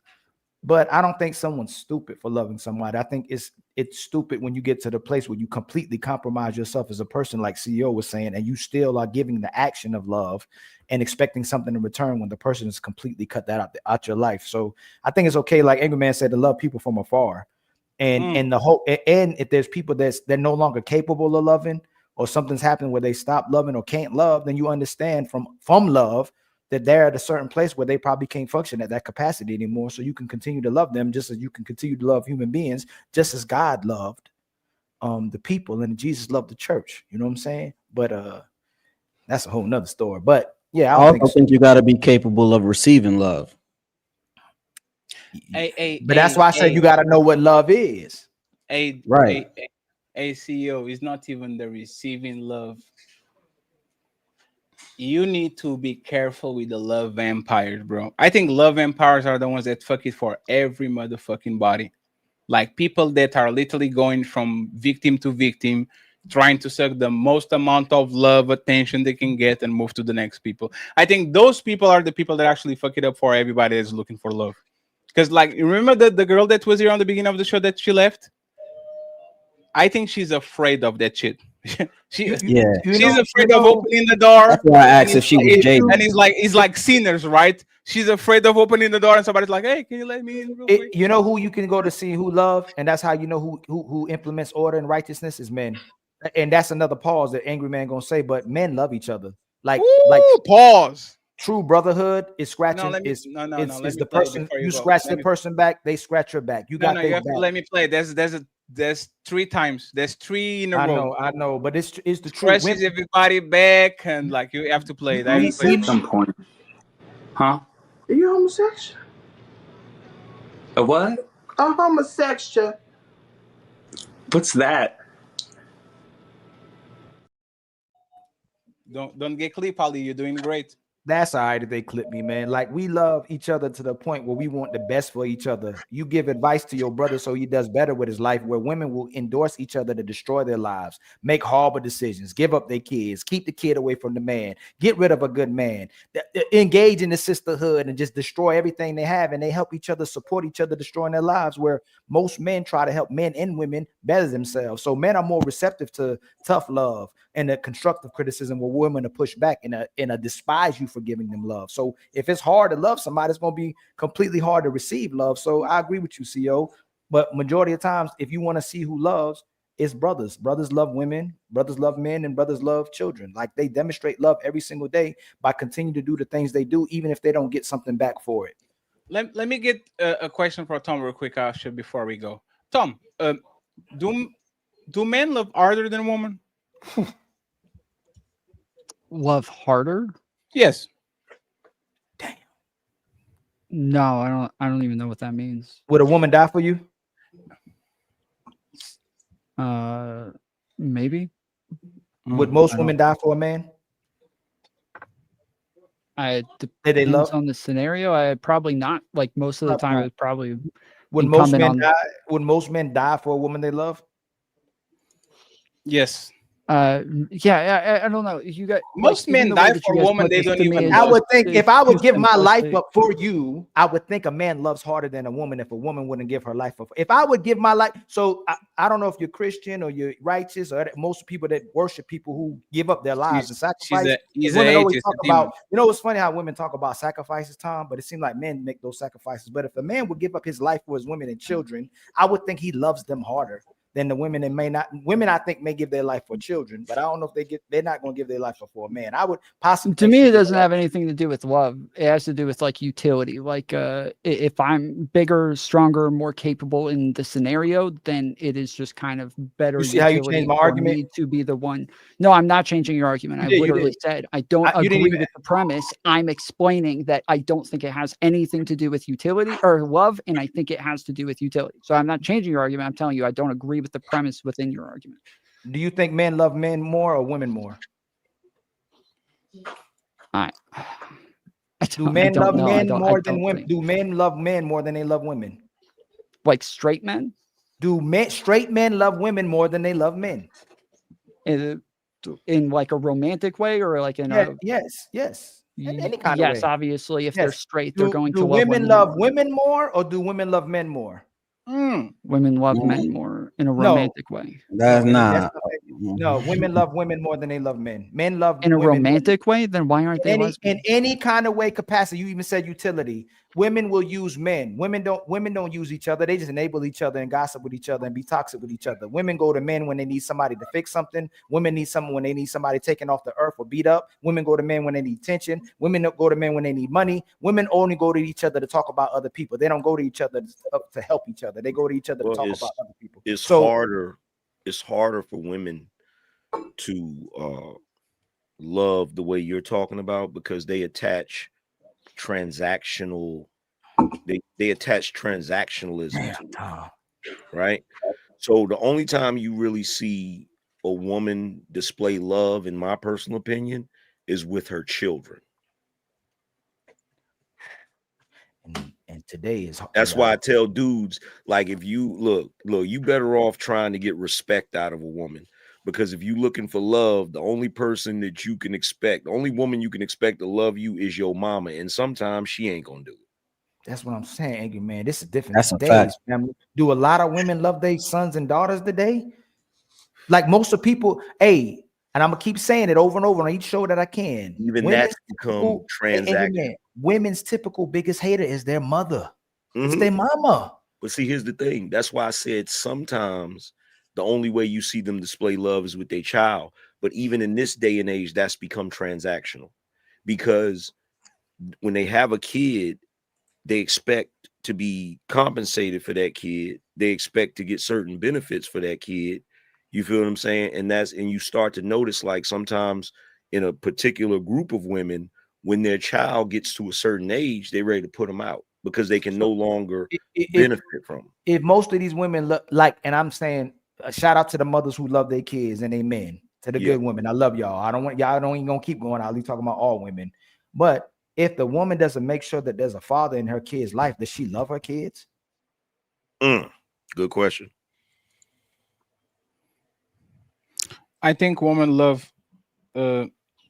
But I don't think someone's stupid for loving somebody. I think it's stupid when you get to the place where you completely compromise yourself as a person, like CEO was saying, and you still are giving the action of love and expecting something in return when the person has completely cut that out your life. So I think it's okay, like Angry Man said, to love people from afar. And the whole, and if there's people they're no longer capable of loving, or something's happened where they stop loving or can't love, then you understand from love that they're at a certain place where they probably can't function at that capacity anymore. So you can continue to love them just as you can continue to love human beings, just as God loved the people and Jesus loved the church. You know what I'm saying? But that's a whole nother story. But yeah, I also think you got to be capable of receiving love. But that's why I said you got to know what love is. Right. A CEO is not even the receiving love. You need to be careful with the love vampires, bro. I think love vampires are the ones that fuck it for every motherfucking body. Like people that are literally going from victim to victim, trying to suck the most amount of love, attention they can get and move to the next people. I think those people are the people that actually fuck it up for everybody that's looking for love. Because like, remember the girl that was here on the beginning of the show that she left? I think she's afraid of that shit. She's afraid of opening the door. That's why I asked if she was jaded. And it's like sinners, right? She's afraid of opening the door, and somebody's like, "Hey, can you let me in real quick?" You know who you can go to see who love, and that's how you know who implements order and righteousness is men. And that's another pause that Angry Man gonna say. But men love each other. Like pause. True brotherhood is scratching. Is the person you scratch the person back, they scratch your back. You got you have to let me play. There's 3 times. There's 3 in a row. I know, but it's the truth. Scratches everybody back, and like you have to play that. At some point, huh? Are you homosexual? A what? A homosexual. What's that? Don't get clip, Ali. You're doing great. That's all right if they clip me, man. Like we love each other to the point where we want the best for each other. You give advice to your brother so he does better with his life, where women will endorse each other to destroy their lives, make horrible decisions, give up their kids, keep the kid away from the man, get rid of a good man, engage in the sisterhood and just destroy everything they have. And they help each other, support each other, destroying their lives, where most men try to help men and women better themselves. So men are more receptive to tough love and the constructive criticism, where women are push back and a despise you for giving them love. So if it's hard to love somebody, it's going to be completely hard to receive love. So I agree with you, CO. But majority of times, if you want to see who loves, it's brothers. Brothers love women, brothers love men, and brothers love children. Like they demonstrate love every single day by continuing to do the things they do, even if they don't get something back for it. Let me get a question for Tom real quick, Asha, before we go. Tom, do men love harder than women? Love harder? Yes. Damn. No, I don't even know what that means. Would a woman die for you? Maybe. Would most women die for a man? They love on the scenario. I probably not. Like most of the time, it probably would most men die. Would most men die for a woman they love? Yes. Yeah, I don't know. You got most men die for a woman they don't even. I would think if I would give my life up for you, I would think a man loves harder than a woman if a woman wouldn't give her life up. If I would give my life, so I don't know if you're Christian or you're righteous or most people that worship people who give up their lives and sacrifice. Women always talk about, you know, it's funny how women talk about sacrifices, Tom, but it seems like men make those sacrifices. But if a man would give up his life for his women and children, I would think he loves them harder than the women that may not. Women, I think, may give their life for children, but I don't know if they're not going to give their life for a man. I would possibly. To me, it doesn't have anything to do with love. It has to do with like utility. Like if I'm bigger, stronger, more capable in the scenario, then it is just kind of better. You see how you changed my argument to be the one. No, I'm not changing your argument. I literally said I don't agree with the premise. I'm explaining that I don't think it has anything to do with utility or love, and I think it has to do with utility. So I'm not changing your argument. I'm telling you I don't agree with the premise within your argument. Do you think men love men more or women more? Do men love men more than women? Do men love men more than they love women? Like straight men? Do straight men love women more than they love men? in like a romantic way or like in a yes. In any kind of way. yes, obviously if they're Yes. straight, they're going Do to love women love women more or do women love men more? Women love men more in a No. romantic way. That's No, not. no, women love women more than they love men. Men love In a women romantic way, then why aren't they in lesbians? any kind of way capacity. You even said utility. Women will use men. Women don't use each other. They just enable each other and gossip with each other and be toxic with each other. Women go to men when they need somebody to fix something. Women need someone when they need somebody taken off the earth or beat up. Women go to men when they need attention. Women don't go to men when they need money. Women only go to each other to talk about other people. They don't go to each other to help each other. They go to each other to talk about other people. It's harder for women to love the way you're talking about because they attach transactionalism to it, right? So the only time you really see a woman display love, in my personal opinion, is with her children. And today is that's why I tell dudes, like, if you look, you better off trying to get respect out of a woman. Because if you're looking for love, the only person that you can expect, the only woman you can expect to love you is your mama. And sometimes she ain't gonna do it. That's what I'm saying, angry man. This is different That's a days, fact. family. Do a lot of women love their sons and daughters today? Like most of people, and I'm gonna keep saying it over and over on each show that I can. Even that's become transactional. Women's typical biggest hater is their mother. It's Mhm. their mama. But see, here's the thing. That's why I said sometimes the only way you see them display love is with their child. But even in this day and age, that's become transactional. Because when they have a kid, they expect to be compensated for that kid. They expect to get certain benefits for that kid. You feel what I'm saying? And you start to notice, like, sometimes in a particular group of women, when their child gets to a certain age, they're ready to put them out because they can no longer benefit from them. If most of these women look like, and I'm saying a shout out to the mothers who love their kids and they men, to the good women. I love y'all. I don't want y'all don't even gonna keep going. I'll be talking about all women. But if the woman doesn't make sure that there's a father in her kid's life, does she love her kids? Good question. I think women love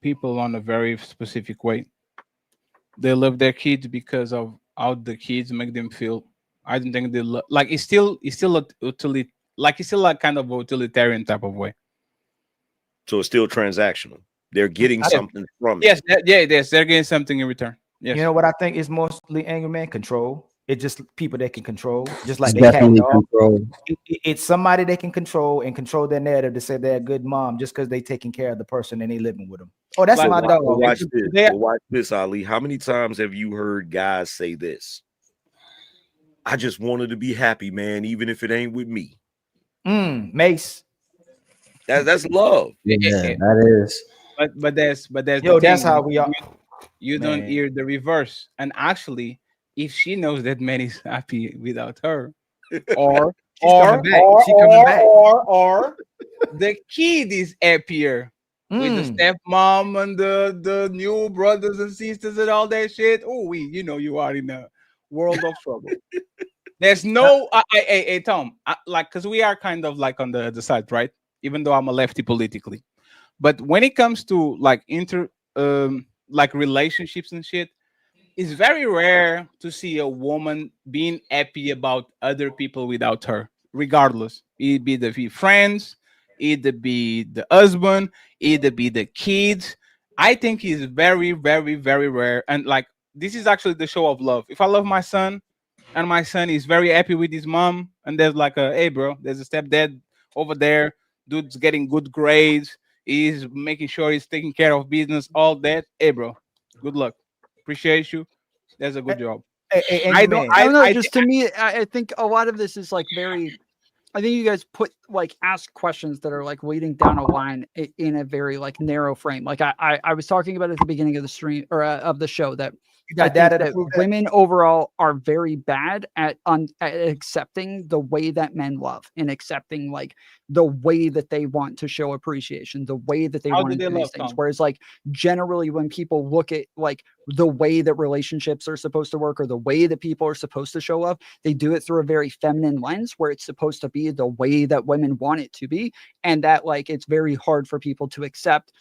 people on a very specific way. They love their kids because of how the kids make them feel. I don't think they love, like, it's still it's still like kind of a utilitarian type of way. So it's still transactional. They're getting something from it. Yes, they're getting something in return. Yes. You know what I think is mostly angry man? Control. It's just people that can control, just like It's they cat definitely dog. control. It's somebody they can control and control their narrative to say they're a good mom just because they taking care of the person and they living with them. Oh, that's my dog. Watch this. Watch this, Ali. How many times have you heard guys say this? I just wanted to be happy, man, even if it ain't with me. Mace. That's love. Yeah, that is. But there's Yo, that's how we are. You don't hear the reverse. And actually, if she knows that man is happy without her, or the kid is happier with the stepmom and the new brothers and sisters and all that shit. Oh, you are in a world of trouble. There's no, hey, Tom, like, because we are kind of like on the other side, right? Even though I'm a lefty politically, but when it comes to like like relationships and shit, it's very rare to see a woman being happy about other people without her, regardless. It be the friends, either be the husband, either be the kids. I think it's very, very, very rare. And like, this is actually the show of love. If I love my son and my son is very happy with his mom, and there's like hey bro, there's a stepdad over there, dude's getting good grades, he's making sure he's taking care of business, all that. Hey bro, good luck. Appreciate you. That's a good job. I don't know. Just to me, I think a lot of this is like very. I think you guys ask questions that are like leading down a line in a very like narrow frame. Like I was talking about at the beginning of the stream or of the show that I think that women overall are very bad at accepting the way that men love and accepting like the way that they want to show appreciation, the way that they want to do these things. Whereas like generally when people look at like the way that relationships are supposed to work or the way that people are supposed to show love, they do it through a very feminine lens where it's supposed to be the way that women want it to be, and that like it's very hard for people to accept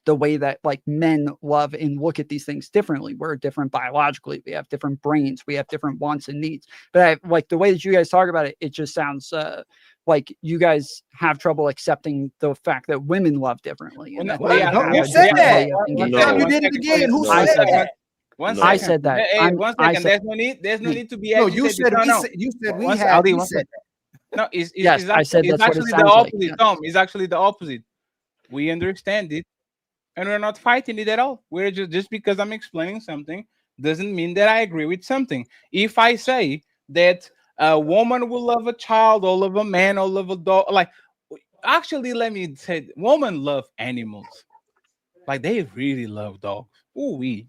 the way that like men love and look at these things differently. We're different biologically. We have different brains. We have different wants and needs. But I like the way that you guys talk about it. It just sounds like you guys have trouble accepting the fact that women love differently. And that they have Who a said different that? way of thinking. Damn, you did it again. Who I said said that? I said that. Hey, 1 I second. said, There's no need to be. No, as you said no. you said we One sec, had. Ali, We one said second. No, yes, I said it's that's what it actually the sounds like. opposite, Yes. Tom. It's actually the opposite. We understand it, and we're not fighting it at all. We're just because I'm explaining something doesn't mean that I agree with something. If I say that a woman will love a child, or love a man, or love a dog, like actually, let me say, women love animals. Like they really love dogs. Ooh, we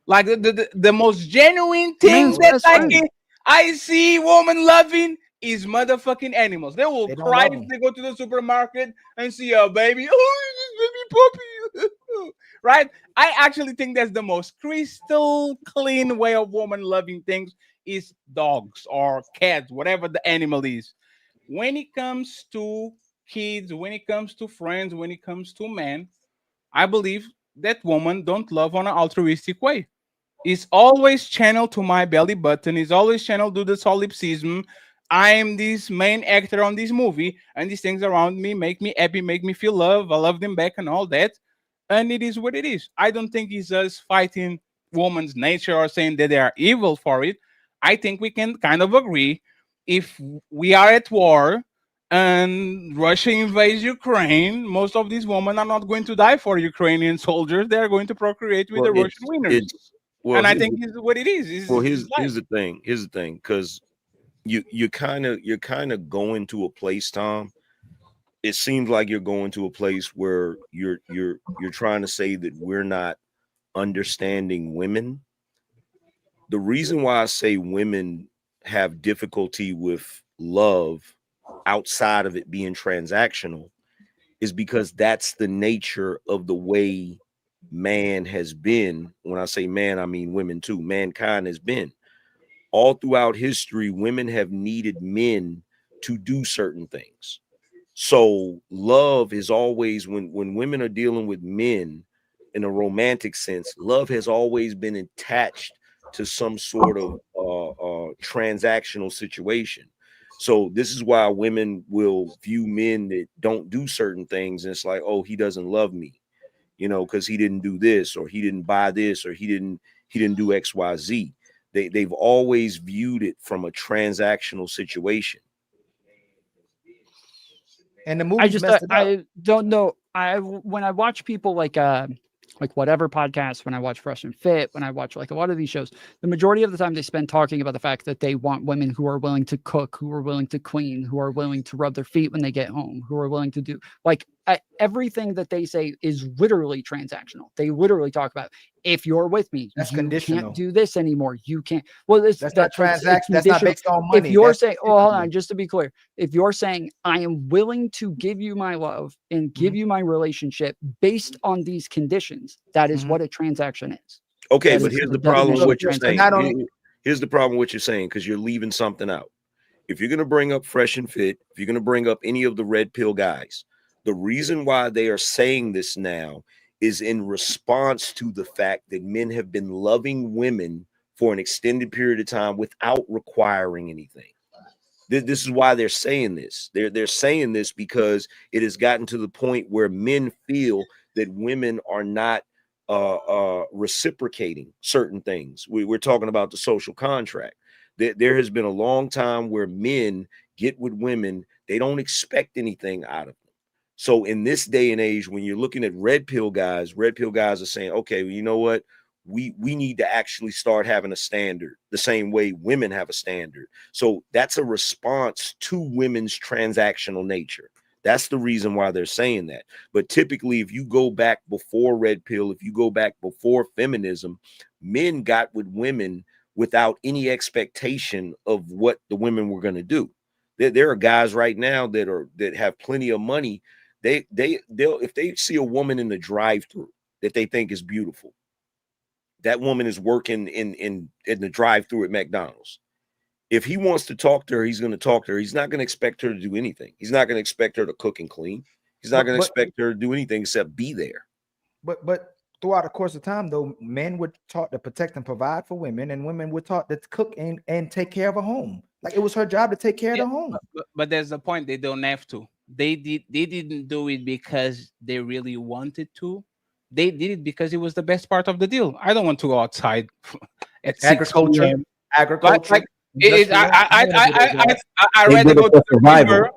like the most genuine thing Man's that best I friend. can I see women loving is motherfucking animals. They will They don't cry love if 'em. they go to the supermarket and see a baby. Oh, this baby puppy. Right? I actually think that's the most crystal clean way of woman loving things is dogs or cats, whatever the animal is. When it comes to kids, when it comes to friends, when it comes to men, I believe that woman don't love on an altruistic way. It's always channeled to my belly button. It's always channeled to the solipsism. I am this main actor on this movie, and these things around me make me happy, make me feel love. I love them back and all that. And it is what it is. I don't think it's us fighting woman's nature or saying that they are evil for it. I think we can kind of agree if we are at war and Russia invades Ukraine, most of these women are not going to die for Ukrainian soldiers. They are going to procreate with Well, the Russian winners. it's well. And I Here's think the, this is what it is. It's, well, it's life. here's the thing. Here's the thing, because you're kind of going to a place, Tom. It seems like you're going to a place where you're trying to say that we're not understanding women. The reason why I say women have difficulty with love outside of it being transactional is because that's the nature of the way man has been. When I say man, I mean women too. Mankind has been. All throughout history, women have needed men to do certain things. So love is always, when women are dealing with men in a romantic sense, love has always been attached to some sort of transactional situation. So this is why women will view men that don't do certain things, and it's like, oh, he doesn't love me, because he didn't do this, or he didn't buy this, or he didn't do XYZ. They've always viewed it from a transactional situation. And the movie messed it up. I don't know. When I watch people like whatever podcast, when I watch Fresh and Fit, when I watch like a lot of these shows, the majority of the time they spend talking about the fact that they want women who are willing to cook, who are willing to clean, who are willing to rub their feet when they get home, who are willing to do like everything that they say is literally transactional. They literally talk about, if you're with me, That's you conditional. can't do this anymore. You can't. Well, that's not transact. That's not based on money. If you're That's saying, oh, hold on, just to be clear, if you're saying I am willing to give you my love and give you my relationship based on these conditions, that is what a transaction is. Okay, That but is here's the the problem with definition what of you're saying. transaction. Here's the problem with what you're saying, because you're leaving something out. If you're going to bring up Fresh and Fit, if you're going to bring up any of the red pill guys, the reason why they are saying this now is in response to the fact that men have been loving women for an extended period of time without requiring anything. This is why they're saying this. They're saying this because it has gotten to the point where men feel that women are not reciprocating certain things. We're talking about the social contract. There has been a long time where men get with women, they don't expect anything out of them. So in this day and age, when you're looking at red pill guys are saying, okay, well, you know what? We need to actually start having a standard the same way women have a standard. So that's a response to women's transactional nature. That's the reason why they're saying that. But typically, if you go back before red pill, if you go back before feminism, men got with women without any expectation of what the women were going to do. There are guys right now that have plenty of money. They'll if they see a woman in the drive-thru that they think is beautiful, that woman is working in the drive-thru at McDonald's. If he wants to talk to her, he's going to talk to her. He's not going to expect her to do anything. He's not going to expect her to cook and clean. He's not going to expect her to do anything except be there. But throughout the course of time, though, men were taught to protect and provide for women, and women were taught to cook and take care of a home. Like it was her job to take care of the home. But there's the point, they don't have to. They didn't do it because they really wanted to. They did it because it was the best part of the deal. I don't want to go outside at 6 p.m. Agriculture. Like, I rather go to the river.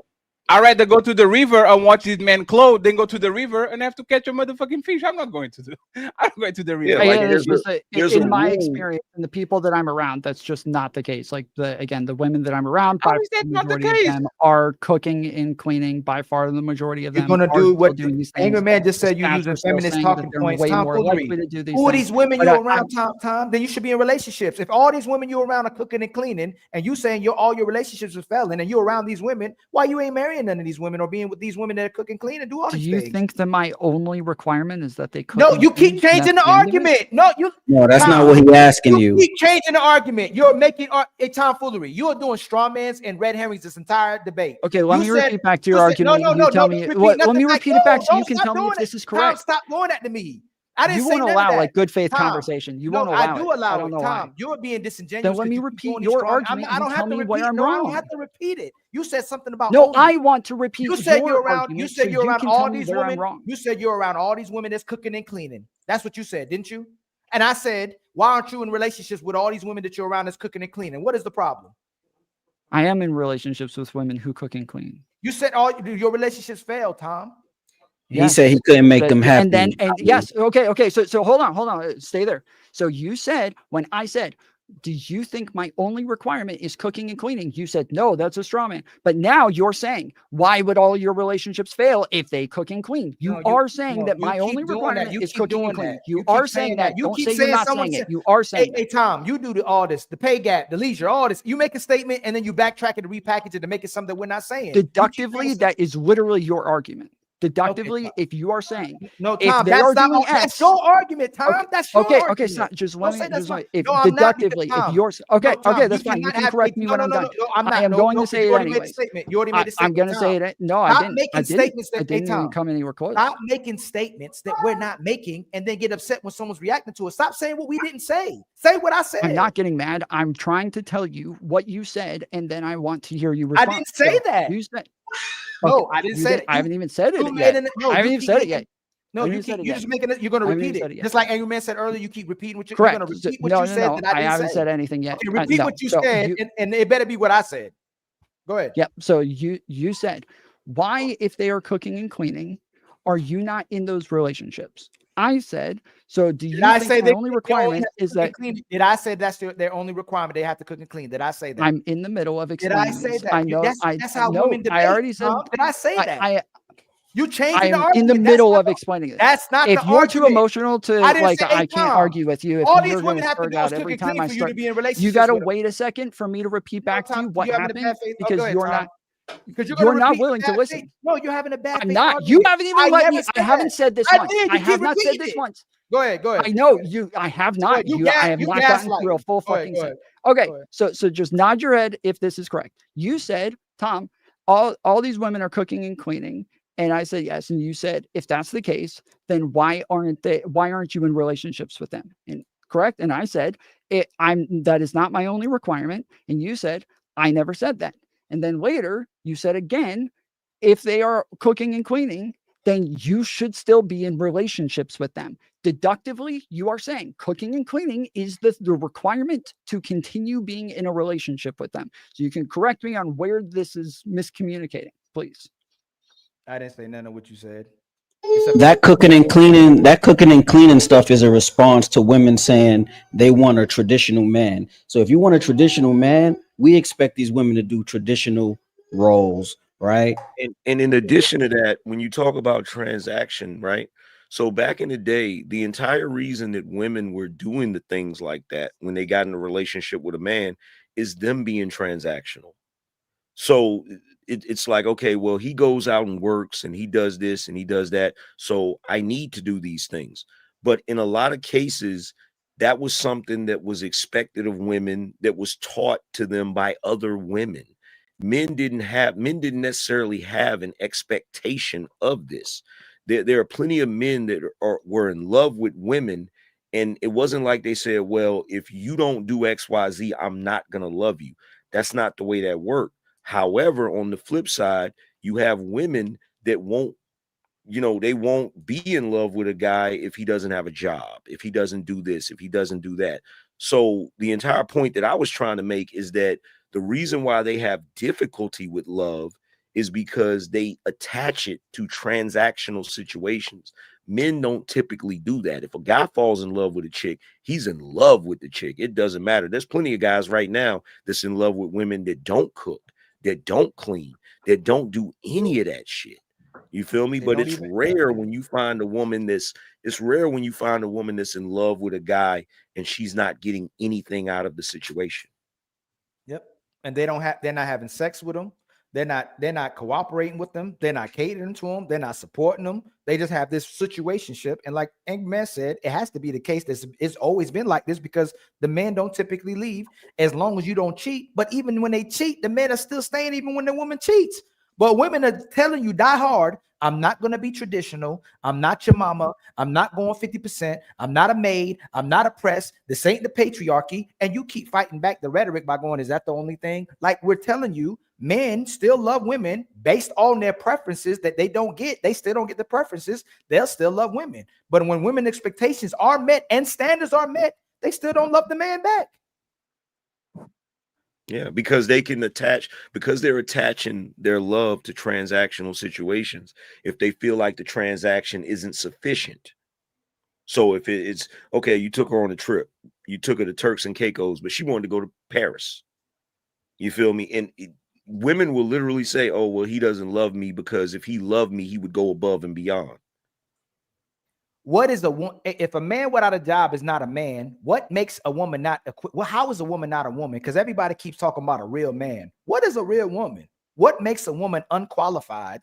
I'd rather go to the river and watch these men clothe than go to the river and have to catch a motherfucking fish. I'm not going to do. I'm going to the river. In my experience and the people that I'm around, that's just not the case. Like the women that I'm around, how is that not the case? Of them are cooking and cleaning. By far, the majority of them. You're gonna do what Angry Man just said. You're using feminist talking points. Who are these women you're around, Tom? Then you should be in relationships. If all these women you're around are cooking and cleaning, and you saying all your relationships are failing, and you're around these women, why you ain't marrying none of these women or being with these women that are cooking, clean, and do all these things? Do you think that my only requirement is that they cook? No, you keep changing the argument. No, that's not what he's asking you. Keep changing the argument. You're making a tomfoolery. You are doing straw mans and red herrings this entire debate. Okay, let me repeat back to your argument. Let me repeat it back so you can tell me if this is correct. Stop doing that to me. I didn't you say won't allow like good faith conversation. You won't allow I do allow it. Tom. Why. You're being disingenuous. Then let me repeat your argument. I don't have to repeat. I don't have to repeat it. You said something about. No, I want to repeat. You said you're around. Argument, you said you're around all these women. Wrong. You said you're around all these women that's cooking and cleaning. That's what you said, didn't you? And I said, why aren't you in relationships with all these women that you're around that's cooking and cleaning? What is the problem? I am in relationships with women who cook and clean. You said all your relationships failed, Tom. He said he couldn't make them happy. And yes, okay. So hold on, stay there. So you said when I said, do you think my only requirement is cooking and cleaning? You said no, that's a straw man. But now you're saying, why would all your relationships fail if they cook and clean? You are saying that my only requirement is cooking and cleaning. You are saying that. Don't say you're not saying it. You are saying it. Hey, Tom, you do all this, the pay gap, the leisure, all this. You make a statement and then you backtrack it and repackage it to make it something we're not saying. Deductively, that is literally your argument. Deductively, if you are saying no, Tom, that's your argument, Tom. That's your argument. Okay, so just let me. If deductively, if yours, okay, that's fine. You can correct me when I'm done. I am going to say it anyway. You already made a statement. I'm going to say it. No, I didn't. Making statements that didn't even come anywhere close. Stop making statements that we're not making, and then get upset when someone's reacting to it. Stop saying what we didn't say. Say what I said. I'm not getting mad. I'm trying to tell you what you said, and then I want to hear you respond. I didn't say that. You said. No, I didn't say it. I haven't even said it yet. I haven't even said it yet. No, you're just making it. You're going to repeat it. Just like Angry Man said earlier, you keep repeating what you're going to repeat what you said. I haven't said anything yet. Okay, repeat what you said, and it better be what I said. Go ahead. Yep. So you said, why, if they are cooking and cleaning, are you not in those relationships? I said, so do you think the only requirement is that? Did I say that's their only requirement? They have to cook and clean. Did I say that? I'm in the middle of explaining. Did I say that? I know. That's how women debate. I already said. Did I say that? You changed the argument. I'm in the middle of explaining it. That's not if the you're argument. Too emotional to like, I can't argue with you. If all these you're women have to do is cook and clean for you to be in relationships. You got to wait a second for me to repeat back to you what happened because you're not. Because you're not willing to listen. No, you're having a bad. I'm not. You haven't even let me. I haven't said this once. I have not said this once. Go ahead. I know you. I have not. I have not gotten through a full fucking thing. Okay, so just nod your head if this is correct. You said, Tom, all these women are cooking and cleaning, and I said yes, and you said if that's the case, then why aren't you in relationships with them? And correct, and I said that is not my only requirement, and you said I never said that. And then later you said again, if they are cooking and cleaning, then you should still be in relationships with them. Deductively, you are saying cooking and cleaning is the requirement to continue being in a relationship with them. So you can correct me on where this is miscommunicating, please. I didn't say none of what you said. That cooking and cleaning stuff is a response to women saying they want a traditional man. So if you want a traditional man, we expect these women to do traditional roles, right? And in addition to that, when you talk about transaction, right? So back in the day, the entire reason that women were doing the things like that when they got in a relationship with a man is them being transactional. So it's like, okay, well, he goes out and works and he does this and he does that. So I need to do these things. But in a lot of cases, that was something that was expected of women, that was taught to them by other women. Men didn't necessarily have an expectation of this. There are plenty of men that were in love with women, and it wasn't like they said, well, if you don't do XYZ, I'm not gonna love you. That's not the way that worked. However, on the flip side, you have women that won't, they won't be in love with a guy if he doesn't have a job, if he doesn't do this, if he doesn't do that. So the entire point that I was trying to make is that the reason why they have difficulty with love is because they attach it to transactional situations. Men don't typically do that. If a guy falls in love with a chick, he's in love with the chick. It doesn't matter. There's plenty of guys right now that's in love with women that don't cook, that don't clean, that don't do any of that shit. You feel me? But it's rare when you find a woman that's in love with a guy and she's not getting anything out of the situation. Yep. And they're not having sex with them. They're not cooperating with them. They're not catering to them. They're not supporting them. They just have this situationship. And like Eggman said, it has to be the case that it's always been like this, because the men don't typically leave as long as you don't cheat. But even when they cheat, the men are still staying even when the woman cheats. But women are telling you, die hard, I'm not going to be traditional. I'm not your mama. I'm not going 50%. I'm not a maid. I'm not oppressed. This ain't the patriarchy. And you keep fighting back the rhetoric by going, is that the only thing? Like, we're telling you, men still love women based on their preferences that they don't get. They still don't get the preferences. They'll still love women. But when women expectations are met and standards are met, they still don't love the man back. Yeah, because they're attaching their love to transactional situations. If they feel like the transaction isn't sufficient. So if it's okay, you took her on a trip, you took her to Turks and Caicos, but she wanted to go to Paris. You feel me? And women will literally say, oh, well, he doesn't love me, because if he loved me, he would go above and beyond. What is if a man without a job is not a man, what makes a woman not how is a woman not a woman? Because everybody keeps talking about a real man. What is a real woman? What makes a woman unqualified?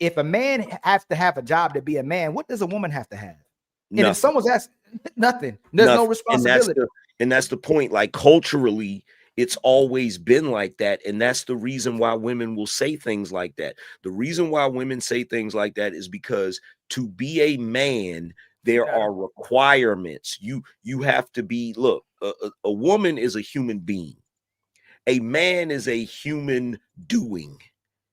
If a man has to have a job to be a man, what does a woman have to have? And if someone's asked, nothing. There's no responsibility. And that's the point. Like, culturally, it's always been like that. And that's the reason why women will say things like that. The reason why women say things like that is because to be a man, there are requirements. You have to be, look, a woman is a human being. A man is a human doing.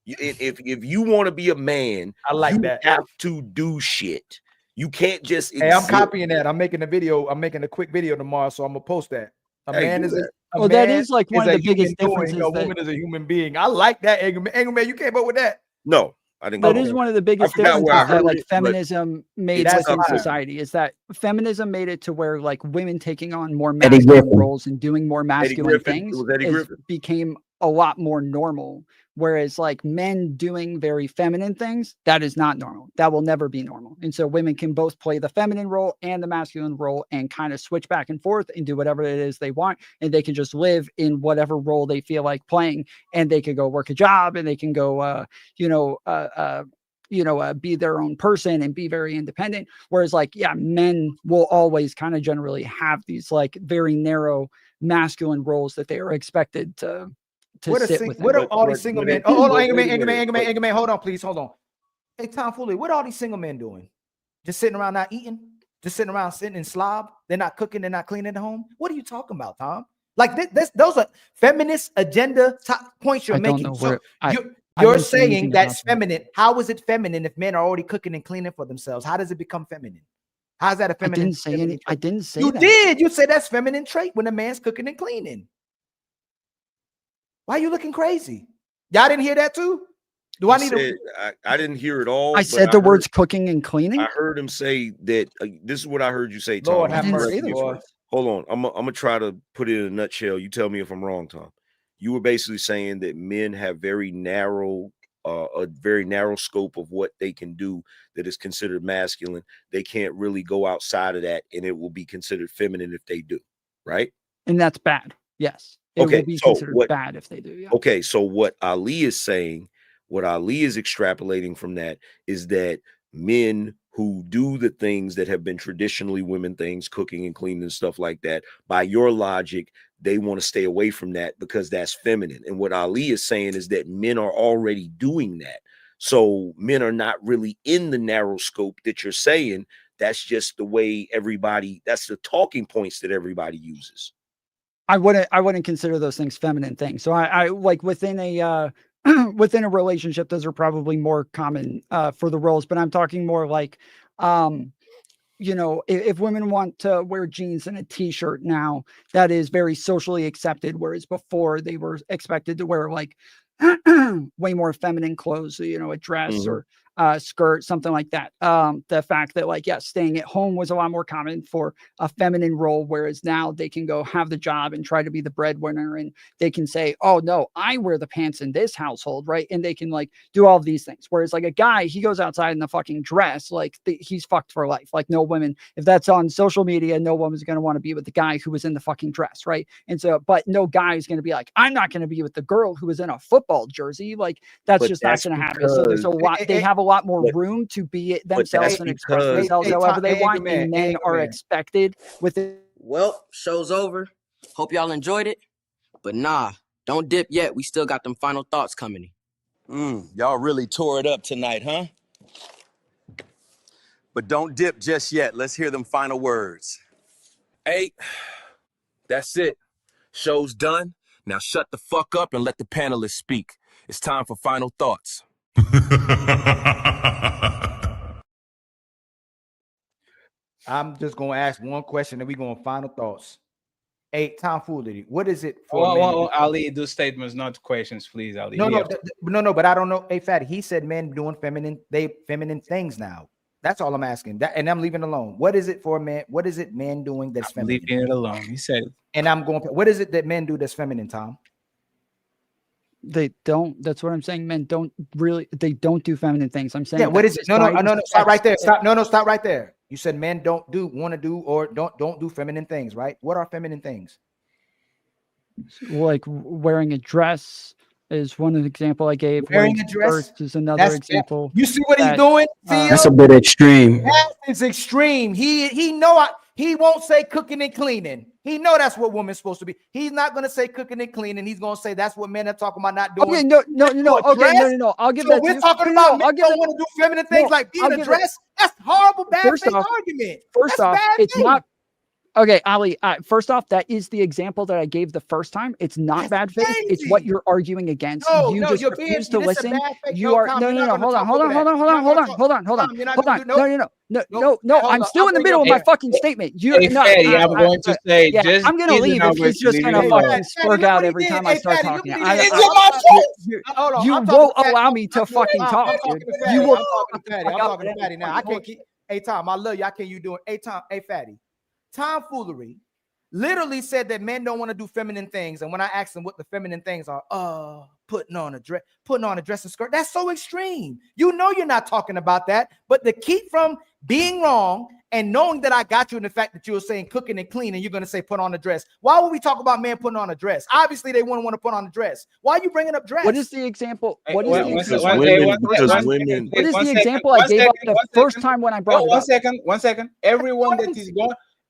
If you want to be a man, you have to do shit. You can't just exist. Hey, I'm copying that. I'm making a video. I'm making a quick video tomorrow, so I'm gonna post that. That is like one of the biggest differences. A woman is a human being. I like that, Eggman. You came up with that. No, I didn't. That is one of the biggest differences that like feminism made within society, is that feminism made it to where like women taking on more masculine roles and doing more masculine things became a lot more normal. Whereas like men doing very feminine things, that is not normal. That will never be normal. And so women can both play the feminine role and the masculine role and kind of switch back and forth and do whatever it is they want. And they can just live in whatever role they feel like playing. And they could go work a job, and they can go, be their own person and be very independent. Whereas like, yeah, men will always kind of generally have these like very narrow masculine roles that they are expected to what are all these single men? Hold on, Eggman, hold on, please, hold on. Hey, Tom Foley, what are all these single men doing? Just sitting around not eating? Just sitting around sitting in slob? They're not cooking, they're not cleaning at home? What are you talking about, Tom? Like those are feminist agenda top points you're making. So you're saying that's feminine. How is it feminine if men are already cooking and cleaning for themselves? How does it become feminine? How's that a feminine? I didn't say you that. did. You said that's feminine trait when a man's cooking and cleaning. Why are you looking crazy? Y'all didn't hear that too? Do I need to? I didn't hear it all. I said the words cooking and cleaning. I heard him say that. This is what I heard you say, Tom. Lord have mercy. Hold on. I'm gonna try to put it in a nutshell. You tell me if I'm wrong, Tom. You were basically saying that men have a very narrow scope of what they can do that is considered masculine. They can't really go outside of that, and it will be considered feminine if they do, right? And that's bad. Yes. It will be considered bad if they do. Yeah. Okay, so what Ali is saying, what Ali is extrapolating from that is that men who do the things that have been traditionally women things, cooking and cleaning and stuff like that, by your logic, they want to stay away from that because that's feminine. And what Ali is saying is that men are already doing that. So men are not really in the narrow scope that you're saying. That's just the way everybody, that's the talking points that everybody uses. I wouldn't consider those things feminine things. So I like within a within a relationship, those are probably more common for the roles, but I'm talking more like, you know, if women want to wear jeans and a t-shirt now, that is very socially accepted. Whereas before they were expected to wear like way more feminine clothes, so, you know, a dress or skirt, something like that. The fact that like, yeah, staying at home was a lot more common for a feminine role, whereas now they can go have the job and try to be the breadwinner, and they can say, oh no, I wear the pants in this household, right? And they can like do all of these things. Whereas like a guy, he goes outside in the fucking dress, like he's fucked for life. Like no woman, if that's on social media, no woman's going to want to be with the guy who was in the fucking dress, right? And so, but no guy is going to be like, I'm not going to be with the girl who was in a football jersey. Like that's just not going to happen. So there's a lot, they have a lot more room to be themselves and express themselves however they want, and men are expected with it. Well, show's over. Hope y'all enjoyed it. But nah, don't dip yet. We still got them final thoughts coming in. Y'all really tore it up tonight, huh? But don't dip just yet. Let's hear them final words. Hey, that's it. Show's done. Now shut the fuck up and let the panelists speak. It's time for final thoughts. I'm just gonna ask one question and we're going final thoughts. Hey, tomfoolery, what is it for? Well, Ali, do statements, not questions, please, Ali. No, but I don't know. Hey, Fatty, he said men doing feminine things now. That's all I'm asking. And I'm leaving it alone. What is it for men? What is it men doing that's feminine? Leaving it alone. He said it. And I'm going, what is it that men do that's feminine, Tom? They don't. That's what I'm saying. Men don't really. They don't do feminine things. I'm saying. Yeah. What is it? No. Stop right there. Stop. No. Stop right there. You said men don't want to do or don't do feminine things, right? What are feminine things? Like wearing a dress is one example I gave. Wearing a dress is another example. You see what he's doing? That's a bit extreme. That is extreme. He know he won't say cooking and cleaning. He know that's what women's supposed to be. He's not gonna say cooking and cleaning. He's gonna say that's what men are talking about not doing. Okay, no. Okay, no. I'll give that. We're talking about men don't want to do feminine things like being a dress. That's horrible, bad faith argument. First off, it's not. Okay, Ali, first off, that is the example that I gave the first time. It's not bad faith. It's what you're arguing against. You just refuse to listen. You are no. Hold on. No. I'm still in the middle of my fucking statement. I'm going to say, I'm going to leave if he's just going to fucking spurg out every time I start talking. You won't allow me to fucking talk. You will. I'm talking to Fatty now. I can't keep. Hey, Tom, I love you. I can't you doing. Hey, Tom. Hey, Fatty. Tomfoolery literally said that men don't want to do feminine things, and when I asked them what the feminine things are, putting on a dress and skirt, that's so extreme. You know you're not talking about that, but to keep from being wrong and knowing that I got you in the fact that you were saying cooking and cleaning, you're going to say put on a dress. Why would we talk about men putting on a dress? Obviously, they wouldn't want to put on a dress. Why are you bringing up dress? What is the example? What is the example I gave up the first time when I brought it up? One second.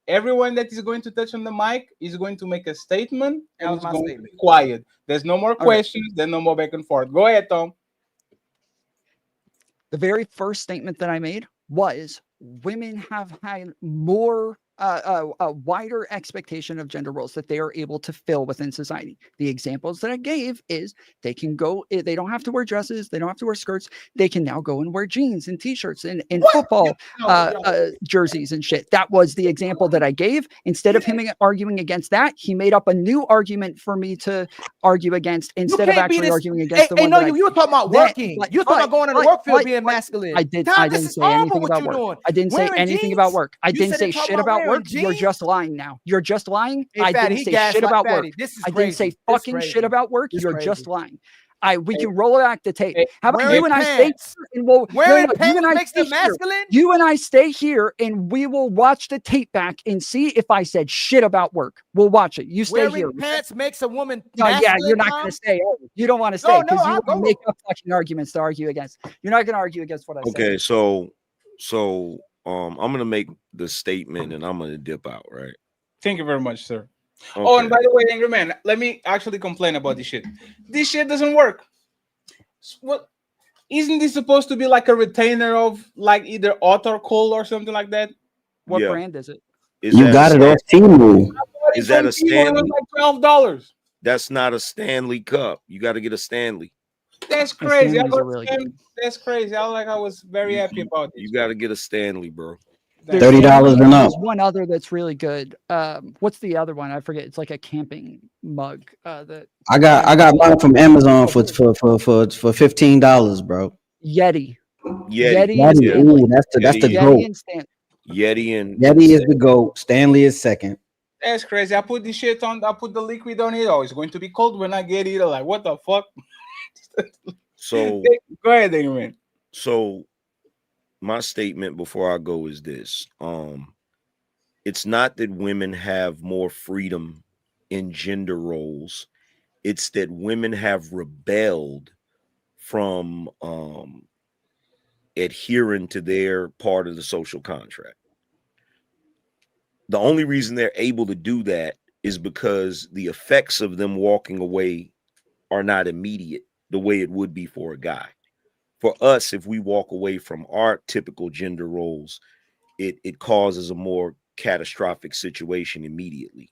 Everyone that is going to touch on the mic is going to make a statement and it's going to be quiet. There's no more questions. There's no more back and forth. Go ahead, Tom. The very first statement that I made was women have had more a wider expectation of gender roles that they are able to fill within society. The examples that I gave is they can go, they don't have to wear dresses, they don't have to wear skirts, they can now go and wear jeans and t-shirts and football jerseys and shit. That was the example that I gave. Instead of him arguing against that, he made up a new argument for me to argue against instead of actually arguing against the one that you were talking about working. You were talking about going to the work field being masculine. I didn't say anything about work. I didn't say anything about work. I didn't say shit about work. You're just lying now. You're just lying. I didn't say shit about work. I didn't say fucking shit about work. You're just lying. We can roll back the tape. How about you and I stay and we'll you and I stay here and we will watch the tape back and see if I said shit about work. We'll watch it. You stay here. Wearing pants makes a woman. Yeah, you're not going to stay. You don't want to stay because you make up fucking arguments to argue against. You're not going to argue against what I said. Okay, so So I'm gonna make the statement and I'm gonna dip out, right? Thank you very much, sir. Okay. Oh, and by the way, angry man, let me actually complain about this shit. This shit doesn't work. What? Isn't this supposed to be like a retainer of like either Otter Coal or something like that? What Yeah. brand is it? Is You that got a it off Temu. Is that a Stanley? Like $12. That's not a Stanley cup. You got to get a Stanley. That's crazy. Stanleys are really good. That's crazy. I was very happy about it. You got to get a Stanley, bro. $30 and up. There's one other that's really good. What's the other one? I forget. It's like a camping mug. That I got mine from Amazon for $15, bro. Yeti. Yeti. and Stanley. Ooh, that's the Yeti goat. and Stanley. Yeti is the goat. Stanley is second. That's crazy. I put this shit on. I put the liquid on it. Oh, it's going to be cold when I get it. Like, what the fuck? So go ahead, man. So my statement before I go is this. It's not that women have more freedom in gender roles. It's that women have rebelled from adhering to their part of the social contract. The only reason they're able to do that is because the effects of them walking away are not immediate the way it would be for a guy. For us, if we walk away from our typical gender roles, it causes a more catastrophic situation immediately.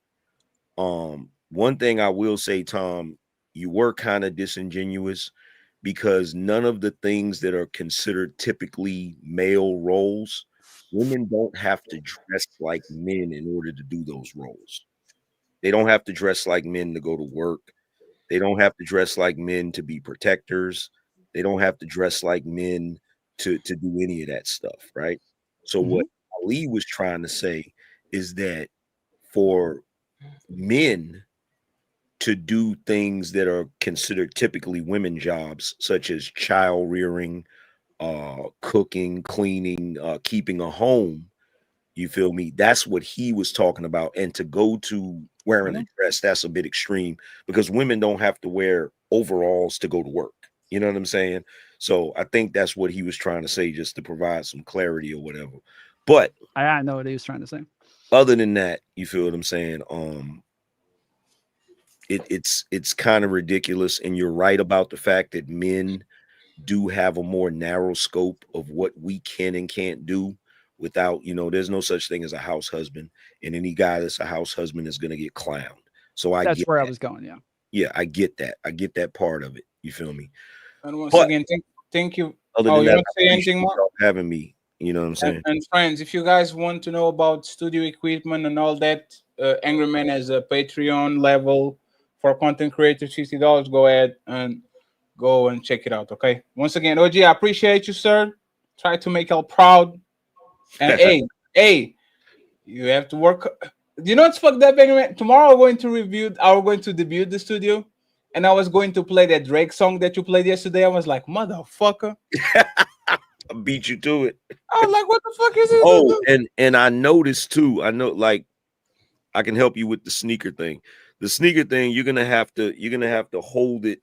One thing I will say, Tom, you were kind of disingenuous because none of the things that are considered typically male roles, women don't have to dress like men in order to do those roles. They don't have to dress like men to go to work. They don't have to dress like men to be protectors. They don't have to dress like men to do any of that stuff, right? So what Ali was trying to say is that for men to do things that are considered typically women jobs, such as child rearing, cooking, cleaning, keeping a home, you feel me? That's what he was talking about. And to go to wearing a dress, that's a bit extreme because women don't have to wear overalls to go to work. You know what I'm saying? So I think that's what he was trying to say, just to provide some clarity or whatever. But I know what he was trying to say. Other than that, you feel what I'm saying? It's kind of ridiculous, and you're right about the fact that men do have a more narrow scope of what we can and can't do without, there's no such thing as a house husband, and any guy that's a house husband is going to get clowned. So that's where I was going. Yeah, I get that. I get that part of it. You feel me? And once again, thank you. Other you than that, want to say anything more? Having me, you know what I'm saying? And friends, if you guys want to know about studio equipment and all that, Angry Man has a Patreon level for content creators, $50. Go ahead and go and check it out. Okay. Once again, OG, I appreciate you, sir. Try to make y'all proud. And hey, you have to work. You know what's fucked up, Angry Man? Tomorrow we're going to debut the studio. And I was going to play that Drake song that you played yesterday. I was like, motherfucker. I beat you to it. I was like, what the fuck is it? Oh, and I noticed too. I know, like, I can help you with the sneaker thing. The sneaker thing, you're gonna have to hold it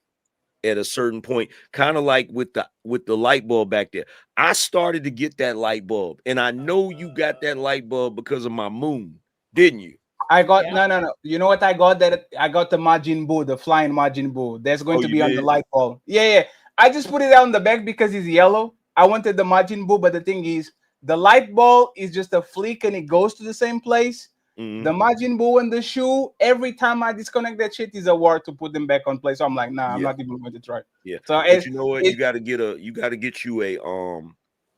at a certain point, kind of like with the light bulb back there. I started to get that light bulb, and I know you got that light bulb because of my moon, didn't you? I got no. You know what I got? That I got the Majin Buu, the flying Majin Buu. That's going to be on the light bulb. Yeah. I just put it on the back because it's yellow. I wanted the Majin Buu, but the thing is, the light bulb is just a flick and it goes to the same place. The Majin Buu and the shoe, every time I disconnect that shit is a war to put them back on place. So I'm like, nah, I'm not even going to try. Yeah. So but you know what? You got to get you a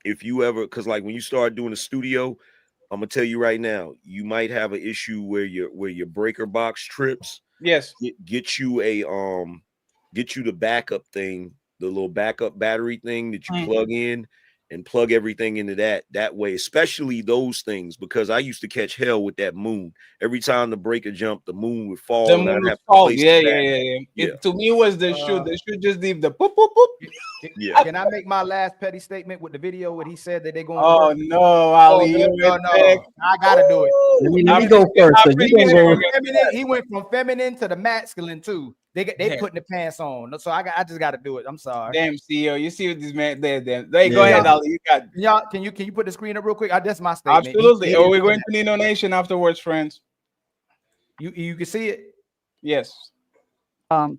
if you ever, because like when you start doing a studio, I'm gonna tell you right now, you might have an issue where your breaker box trips. Yes. Get you the backup thing, the little backup battery thing that you plug in and plug everything into that way, especially those things, because I used to catch hell with that moon. Every time the breaker jumped, the moon would fall. The moon would fall. Yeah. To me, it was the shoe. The shoe just leave the poop, poop, poop. Yeah. Can I make my last petty statement with the video where he said that they're going? Oh no, Ali! No. I gotta do it. Let me go first. He went from feminine to the masculine too. They Yeah. putting the pants on. So I just got to do it. I'm sorry. Damn, CEO, you see what this man there? Hey, go ahead, Ali. You got. Y'all, can you put the screen up real quick? That's my statement. Absolutely. We're going to Nino Nation afterwards, friends. You can see it. Yes.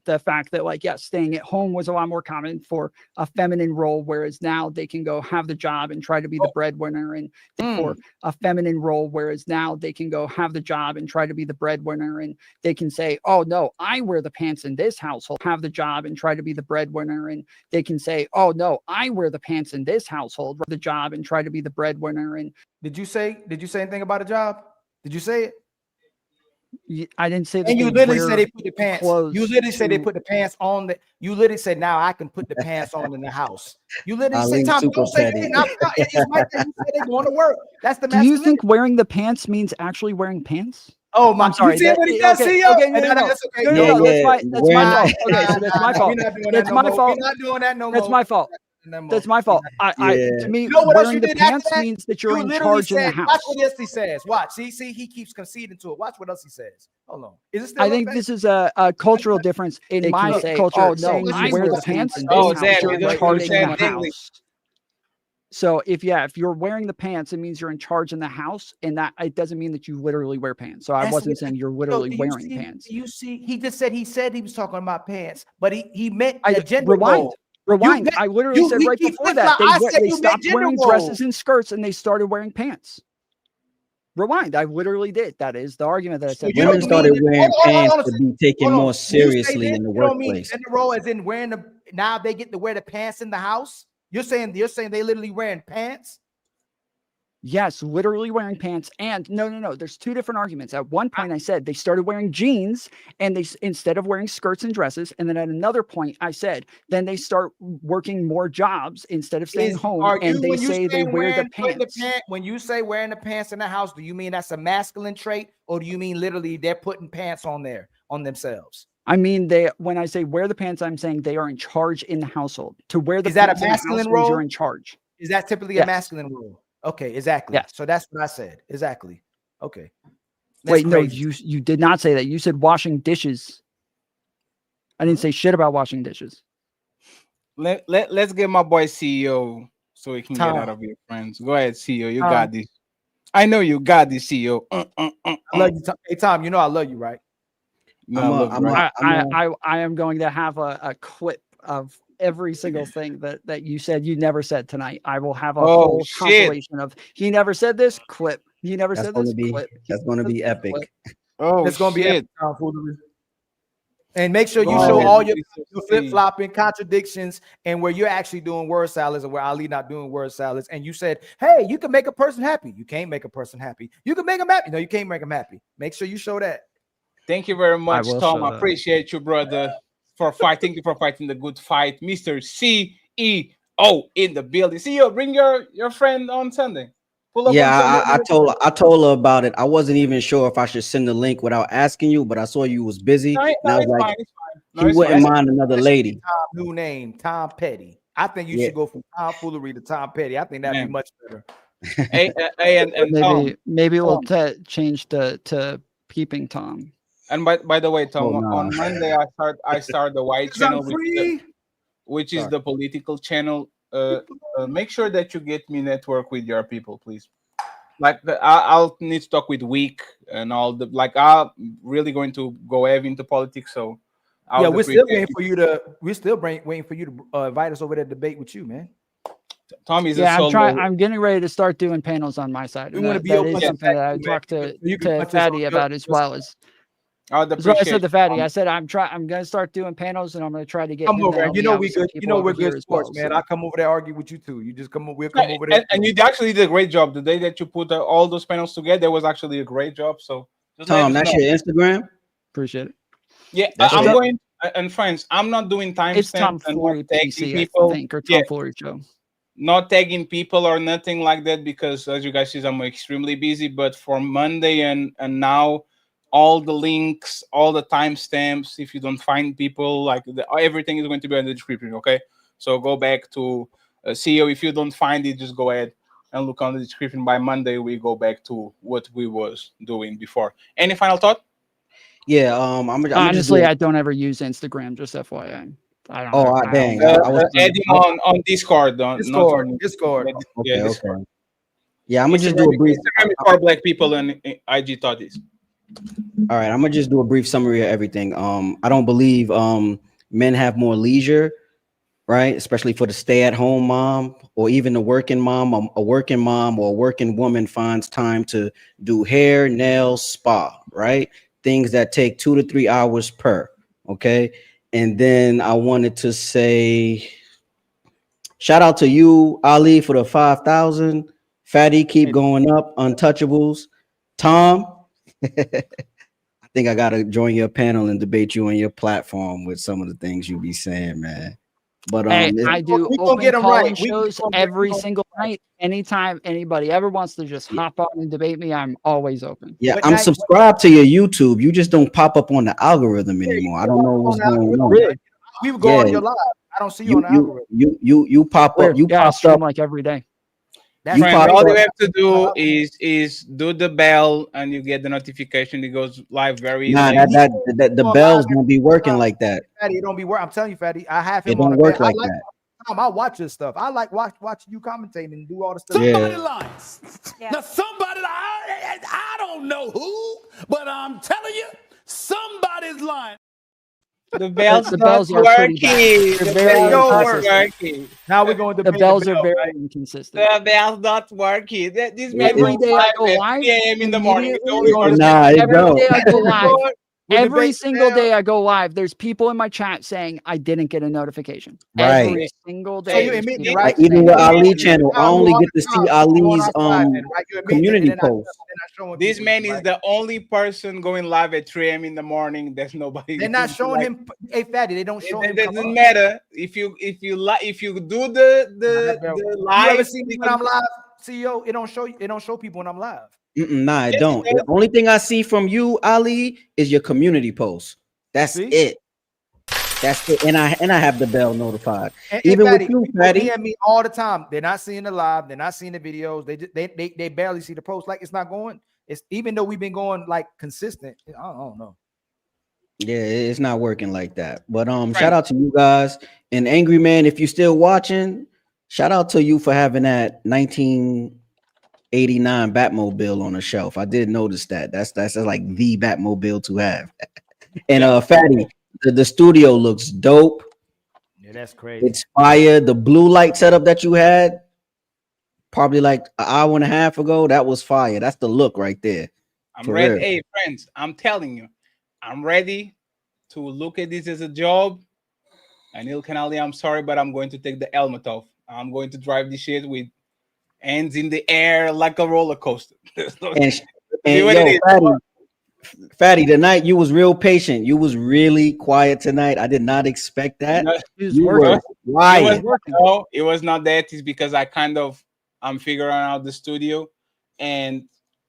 The fact that like, yeah, staying at home was a lot more common for a feminine role, whereas now they can go have the job and try to be the breadwinner, and for a feminine role, whereas now they can go have the job and try to be the breadwinner, and they can say, oh no, I wear the pants in this household, have the job and try to be the breadwinner, and they can say, oh no, I wear the pants in this household, the job and try to be the breadwinner. And did you say anything about a job? Did you say it? I didn't say that. And you literally said they put the pants. You literally said they put the pants on. You literally said now I can put the pants on in the house. You literally said, Tom, don't say that. It's right there. You said they going to work. That's the. Do you think wearing the pants means actually wearing pants? Oh my! I'm sorry. You see what he does? Okay, See, okay, no, that's okay. No, that's my fault. Okay, so that's my fault. That's my fault. We're not doing that no more. That's my fault. That's my fault. To me, you know what wearing the pants means that you're in charge in the house. Watch what else he says. Watch. See, he keeps conceding to it. Watch what else he says. Hold on. Is it still? I think this is a cultural difference in my culture. Oh no, I wear the pants in this house. You're in charge in the house. So if you're wearing the pants, it means you're in charge in the house, and that it doesn't mean that you literally wear pants. So I wasn't saying you're literally wearing pants. You see, he just said he was talking about pants, but he meant the gender role. Rewind. I literally said right before that they stopped wearing dresses and skirts and they started wearing pants. Rewind. I literally did. That is the argument that I said. Women started wearing pants to be taken more seriously in the workplace. Gender role as in wearing now they get to wear the pants in the house. You're saying they literally wearing pants? Yes, literally wearing pants. And no. There's two different arguments. At one point, I said they started wearing jeans and they instead of wearing skirts and dresses. And then at another point, I said then they start working more jobs instead of staying home. And they say they wear the pants. When you say wearing the pants in the house, do you mean that's a masculine trait, or do you mean literally they're putting pants on themselves? I mean, when I say wear the pants, I'm saying they are in charge in the household. To wear the is that pants a masculine role? You're in charge. Is that typically a masculine role? Okay, exactly. Yes. So that's what I said. Exactly. Okay. Wait, no, you did not say that. You said washing dishes. I didn't say shit about washing dishes. Let's get my boy CEO so he can get out of your friends. Go ahead, CEO. You got this. I know you got this, CEO. I love you, Tom. Hey, Tom, you know I love you, right? No, I am going to have a clip of every single thing that you said you never said tonight. I will have a whole compilation of he never said this clip. He never said this clip. That's going to be epic. Oh, it's going to be epic. And make sure you show all your flip-flopping contradictions and where you're actually doing word salads and where Ali not doing word salads. And you said, hey, you can make a person happy. You can't make a person happy. You can make them happy. No, you can't make them happy. Make sure you show that. Thank you very much, Tom. I appreciate you, brother, for fighting. Thank you for fighting the good fight. Mr. CEO in the building. CEO, bring your friend on Sunday. Pull up I told her about it. I wasn't even sure if I should send the link without asking you, but I saw you was busy. And I was like, she wouldn't mind another lady. Tom, new name, Tom Petty. I think you should go from Tom Foolery to Tom Petty. I think that'd be much better. and maybe we'll change to Peeping Tom. And by the way, Tom, on Monday I start the White channel, which is the political channel. Make sure that you get me network with your people, please. Like I'll need to talk with Week and all the I'm really going to go heavy into politics. So we're still waiting for you to. We're still waiting for you to invite us over to debate with you, man. Tom is I'm getting ready to start doing panels on my side. That is something that I talked to Fatty about as well as. That's what I said to Fatty. I said I'm going to start doing panels and I'm going to try to get. Come over. You know we good. You know we're good sports, man. I'll come over there argue with you too. You just come over. We'll come over there. And you actually did a great job the day that you put all those panels together. It was actually a great job. So Tom, that's your Instagram. Appreciate it. Yeah, I'm going. And friends, I'm not doing timestamps. It's Tom Foolery PC, people, I think, or Tom Foolery show. Not tagging people or nothing like that because, as you guys see, I'm extremely busy. But for Monday and now. All the links, all the timestamps. If you don't find people, everything is going to be in the description. Okay, so go back to CEO. If you don't find it, just go ahead and look on the description. By Monday, we go back to what we was doing before. Any final thought? Yeah, I'm gonna Honestly, I don't ever use Instagram. Just FYI. I don't. Oh, I dang! don't- I was Add him on Discord. Discord. Not Discord. Yeah, okay. Discord. Okay. Yeah, I'm gonna just do a brief. Instagram is for black people and IG thoughts. All right, I'm gonna just do a brief summary of everything. I don't believe men have more leisure, right? Especially for the stay-at-home mom or even the working mom. A working mom or a working woman finds time to do hair, nails, spa, right? Things that take 2 to 3 hours per. Okay, and then I wanted to say, shout out to you, Ali, for the 5,000. Fatty, keep going up. Untouchables, Tom. I think I gotta join your panel and debate you on your platform with some of the things you be saying, man. But Hey, I do we gonna open get 'em call-in right. We shows gonna- every single night. Anytime anybody ever wants to just hop on and debate me, I'm always open. yeah, I'm subscribed to your YouTube. You just don't pop up on the algorithm anymore. I don't know what's going on. We would go on your live. I don't see you on the algorithm. You pop Weird. up. You Yeah, I popped stream up. like every day. Friends, all you have to do is do the bell and you get the notification. It goes live very easily. Nah, the bells don't be working like that. Fatty, it don't be work. I'm telling you, Fatty. I have him It on don't the work bed. like I like that. Tom, I watch this stuff. I like watching you commentating and do all the stuff. Yeah. Lies. Now somebody, I don't know who, but I'm telling you, somebody's lying. The bells, The bells are pretty bad. They're very working. Now we're going to The bells are very inconsistent. The bell's not working. This man Every goes day I live go at live, 3 a.m. in the morning. It's immediately- only Nah, it every don't. day I go live. We'll Every debate single now. day I go live, there's people in my chat saying I didn't get a notification. Right. Every single day. So you there's admit it, people right? Like even saying with I didn't Ali get a channel, I Tom, only you get to see on Ali's our side then, right? You admit it, community and then post. they're not showing This people, man is right? the only person going live at 3 a.m. in the morning. There's nobody. They're not showing like, him. Hey, Fatty, they don't show him. It come doesn't up. matter if you do the You live. ever see me when I'm live, CEO? It don't show you. It don't show people when I'm live. Nah, I Yes, don't. it The only thing I see from you, Ali, is your community post. That's See? it. That's it. And I have the bell notified. And Even Fatty, with you, people Fatty. DM me all the time. They're not seeing the live. They're not seeing the videos. They barely see the post. Like it's not going. It's even though we've been going like consistent. I don't know. Yeah, it's not working like that. But shout out to you guys. And Angry Man, if you're still watching, shout out to you for having that 1989 Batmobile on the shelf. I did notice that. That's like the Batmobile to have. And Fatty, the studio looks dope. Yeah, that's crazy. It's fire. The blue light setup that you had probably like an hour and a half ago, that was fire. That's the look right there. I'm For ready. real. Hey, friends, I'm telling you, I'm ready to look at this as a job. And Ilkan Ali, I'm sorry, but I'm going to take the helmet off. I'm going to drive this shit with hands in the air like a roller coaster. And yo, Fatty, tonight you was real patient. You was really quiet tonight. I did not expect that. You were quiet. No, it was not that. It's because I'm figuring out the studio. And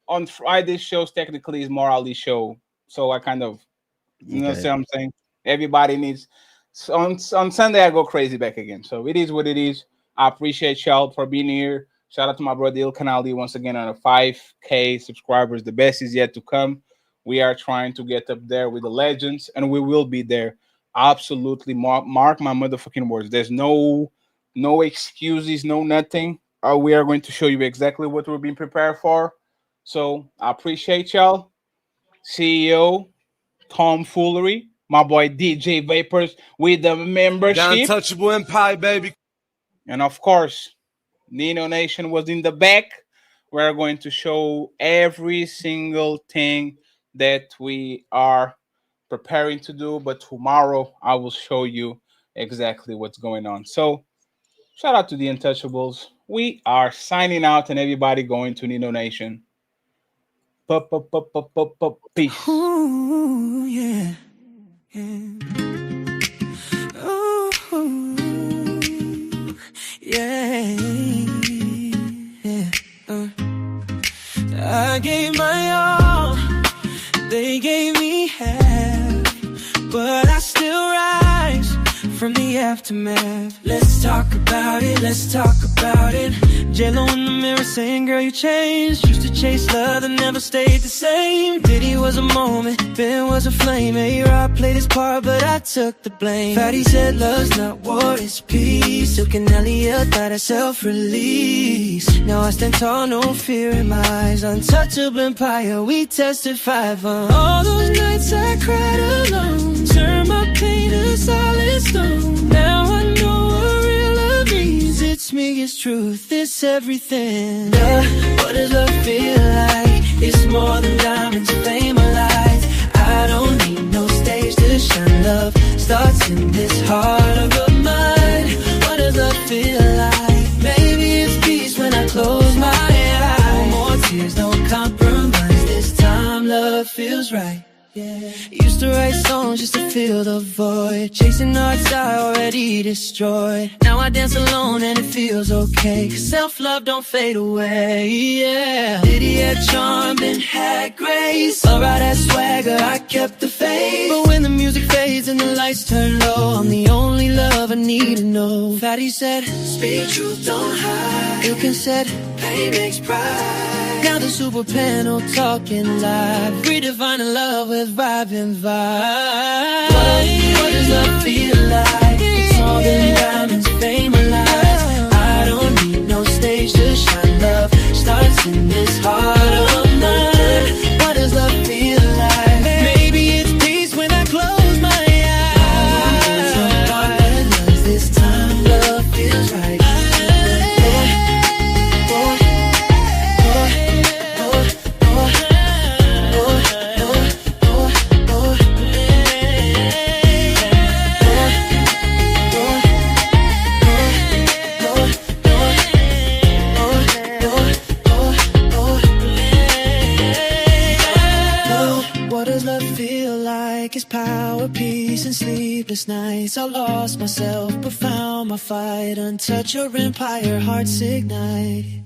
on Friday shows technically is more Ali show. So I you know what I'm saying? Everybody needs on Sunday I go crazy back again. So it is what it is. I appreciate y'all for being here. Shout out to my brother Ilkan Ali once again on a 5K subscribers. The best is yet to come. We are trying to get up there with the legends, and we will be there. Absolutely, mark my motherfucking words. There's no excuses, no nothing. We are going to show you exactly what we're being prepared for. So I appreciate y'all. CEO Tom Foolery, my boy DJ Vapors with the membership. The Untouchable Empire, baby. And of course, Nino Nation was in the back. We're going to show every single thing that we are preparing to do, but tomorrow I will show you exactly what's going on. So shout out to the Untouchables. We are signing out and everybody going to Nino Nation. Peace. Ooh, yeah. Ooh, yeah. I gave my all, they gave me half, but I still rise from the aftermath. Let's talk about it, let's talk about it. J-Lo in the mirror saying, girl, you changed. Used to chase love that never stayed the same. Diddy was a moment, Ben was a flame. A-Rod played his part, but I took the blame. Fatty said love's not war, it's peace. Silk and Elliott thought I self-release. Now I stand tall, no fear in my eyes. Untouchable empire, we testify for all those nights I cried alone. Turn my pain to solid stone. Now I know what real love means. It's me, it's truth, it's everything. What does love feel like? It's more than diamonds, fame, or lights. I don't need no stage to shine. Love starts in this heart of mine. What does love feel like? Maybe it's peace when I close my eyes. No more tears, no compromise. This time love feels right. Yeah. Used to write songs just to fill the void. Chasing hearts I already destroyed. Now I dance alone and it feels okay. Cause self-love don't fade away, yeah. Diddy had charm and had grace. Alright, that swagger, I kept the faith. But when the music fades and the lights turn low, I'm the only love I need to know. Fatty said, speak truth, don't hide. Ilkan said, pain makes pride. Now the super panel talking live, redefining love with vibe and vibe. What does love feel like? It's more than diamonds, fame, or lies. I don't need no stage to shine. Love starts in this heart of mine. What does love feel like? Maybe it's peace when I close my eyes. This time love feels right. It's power, peace, and sleepless nights. I lost myself but found my fight. Untouch your empire, hearts ignite.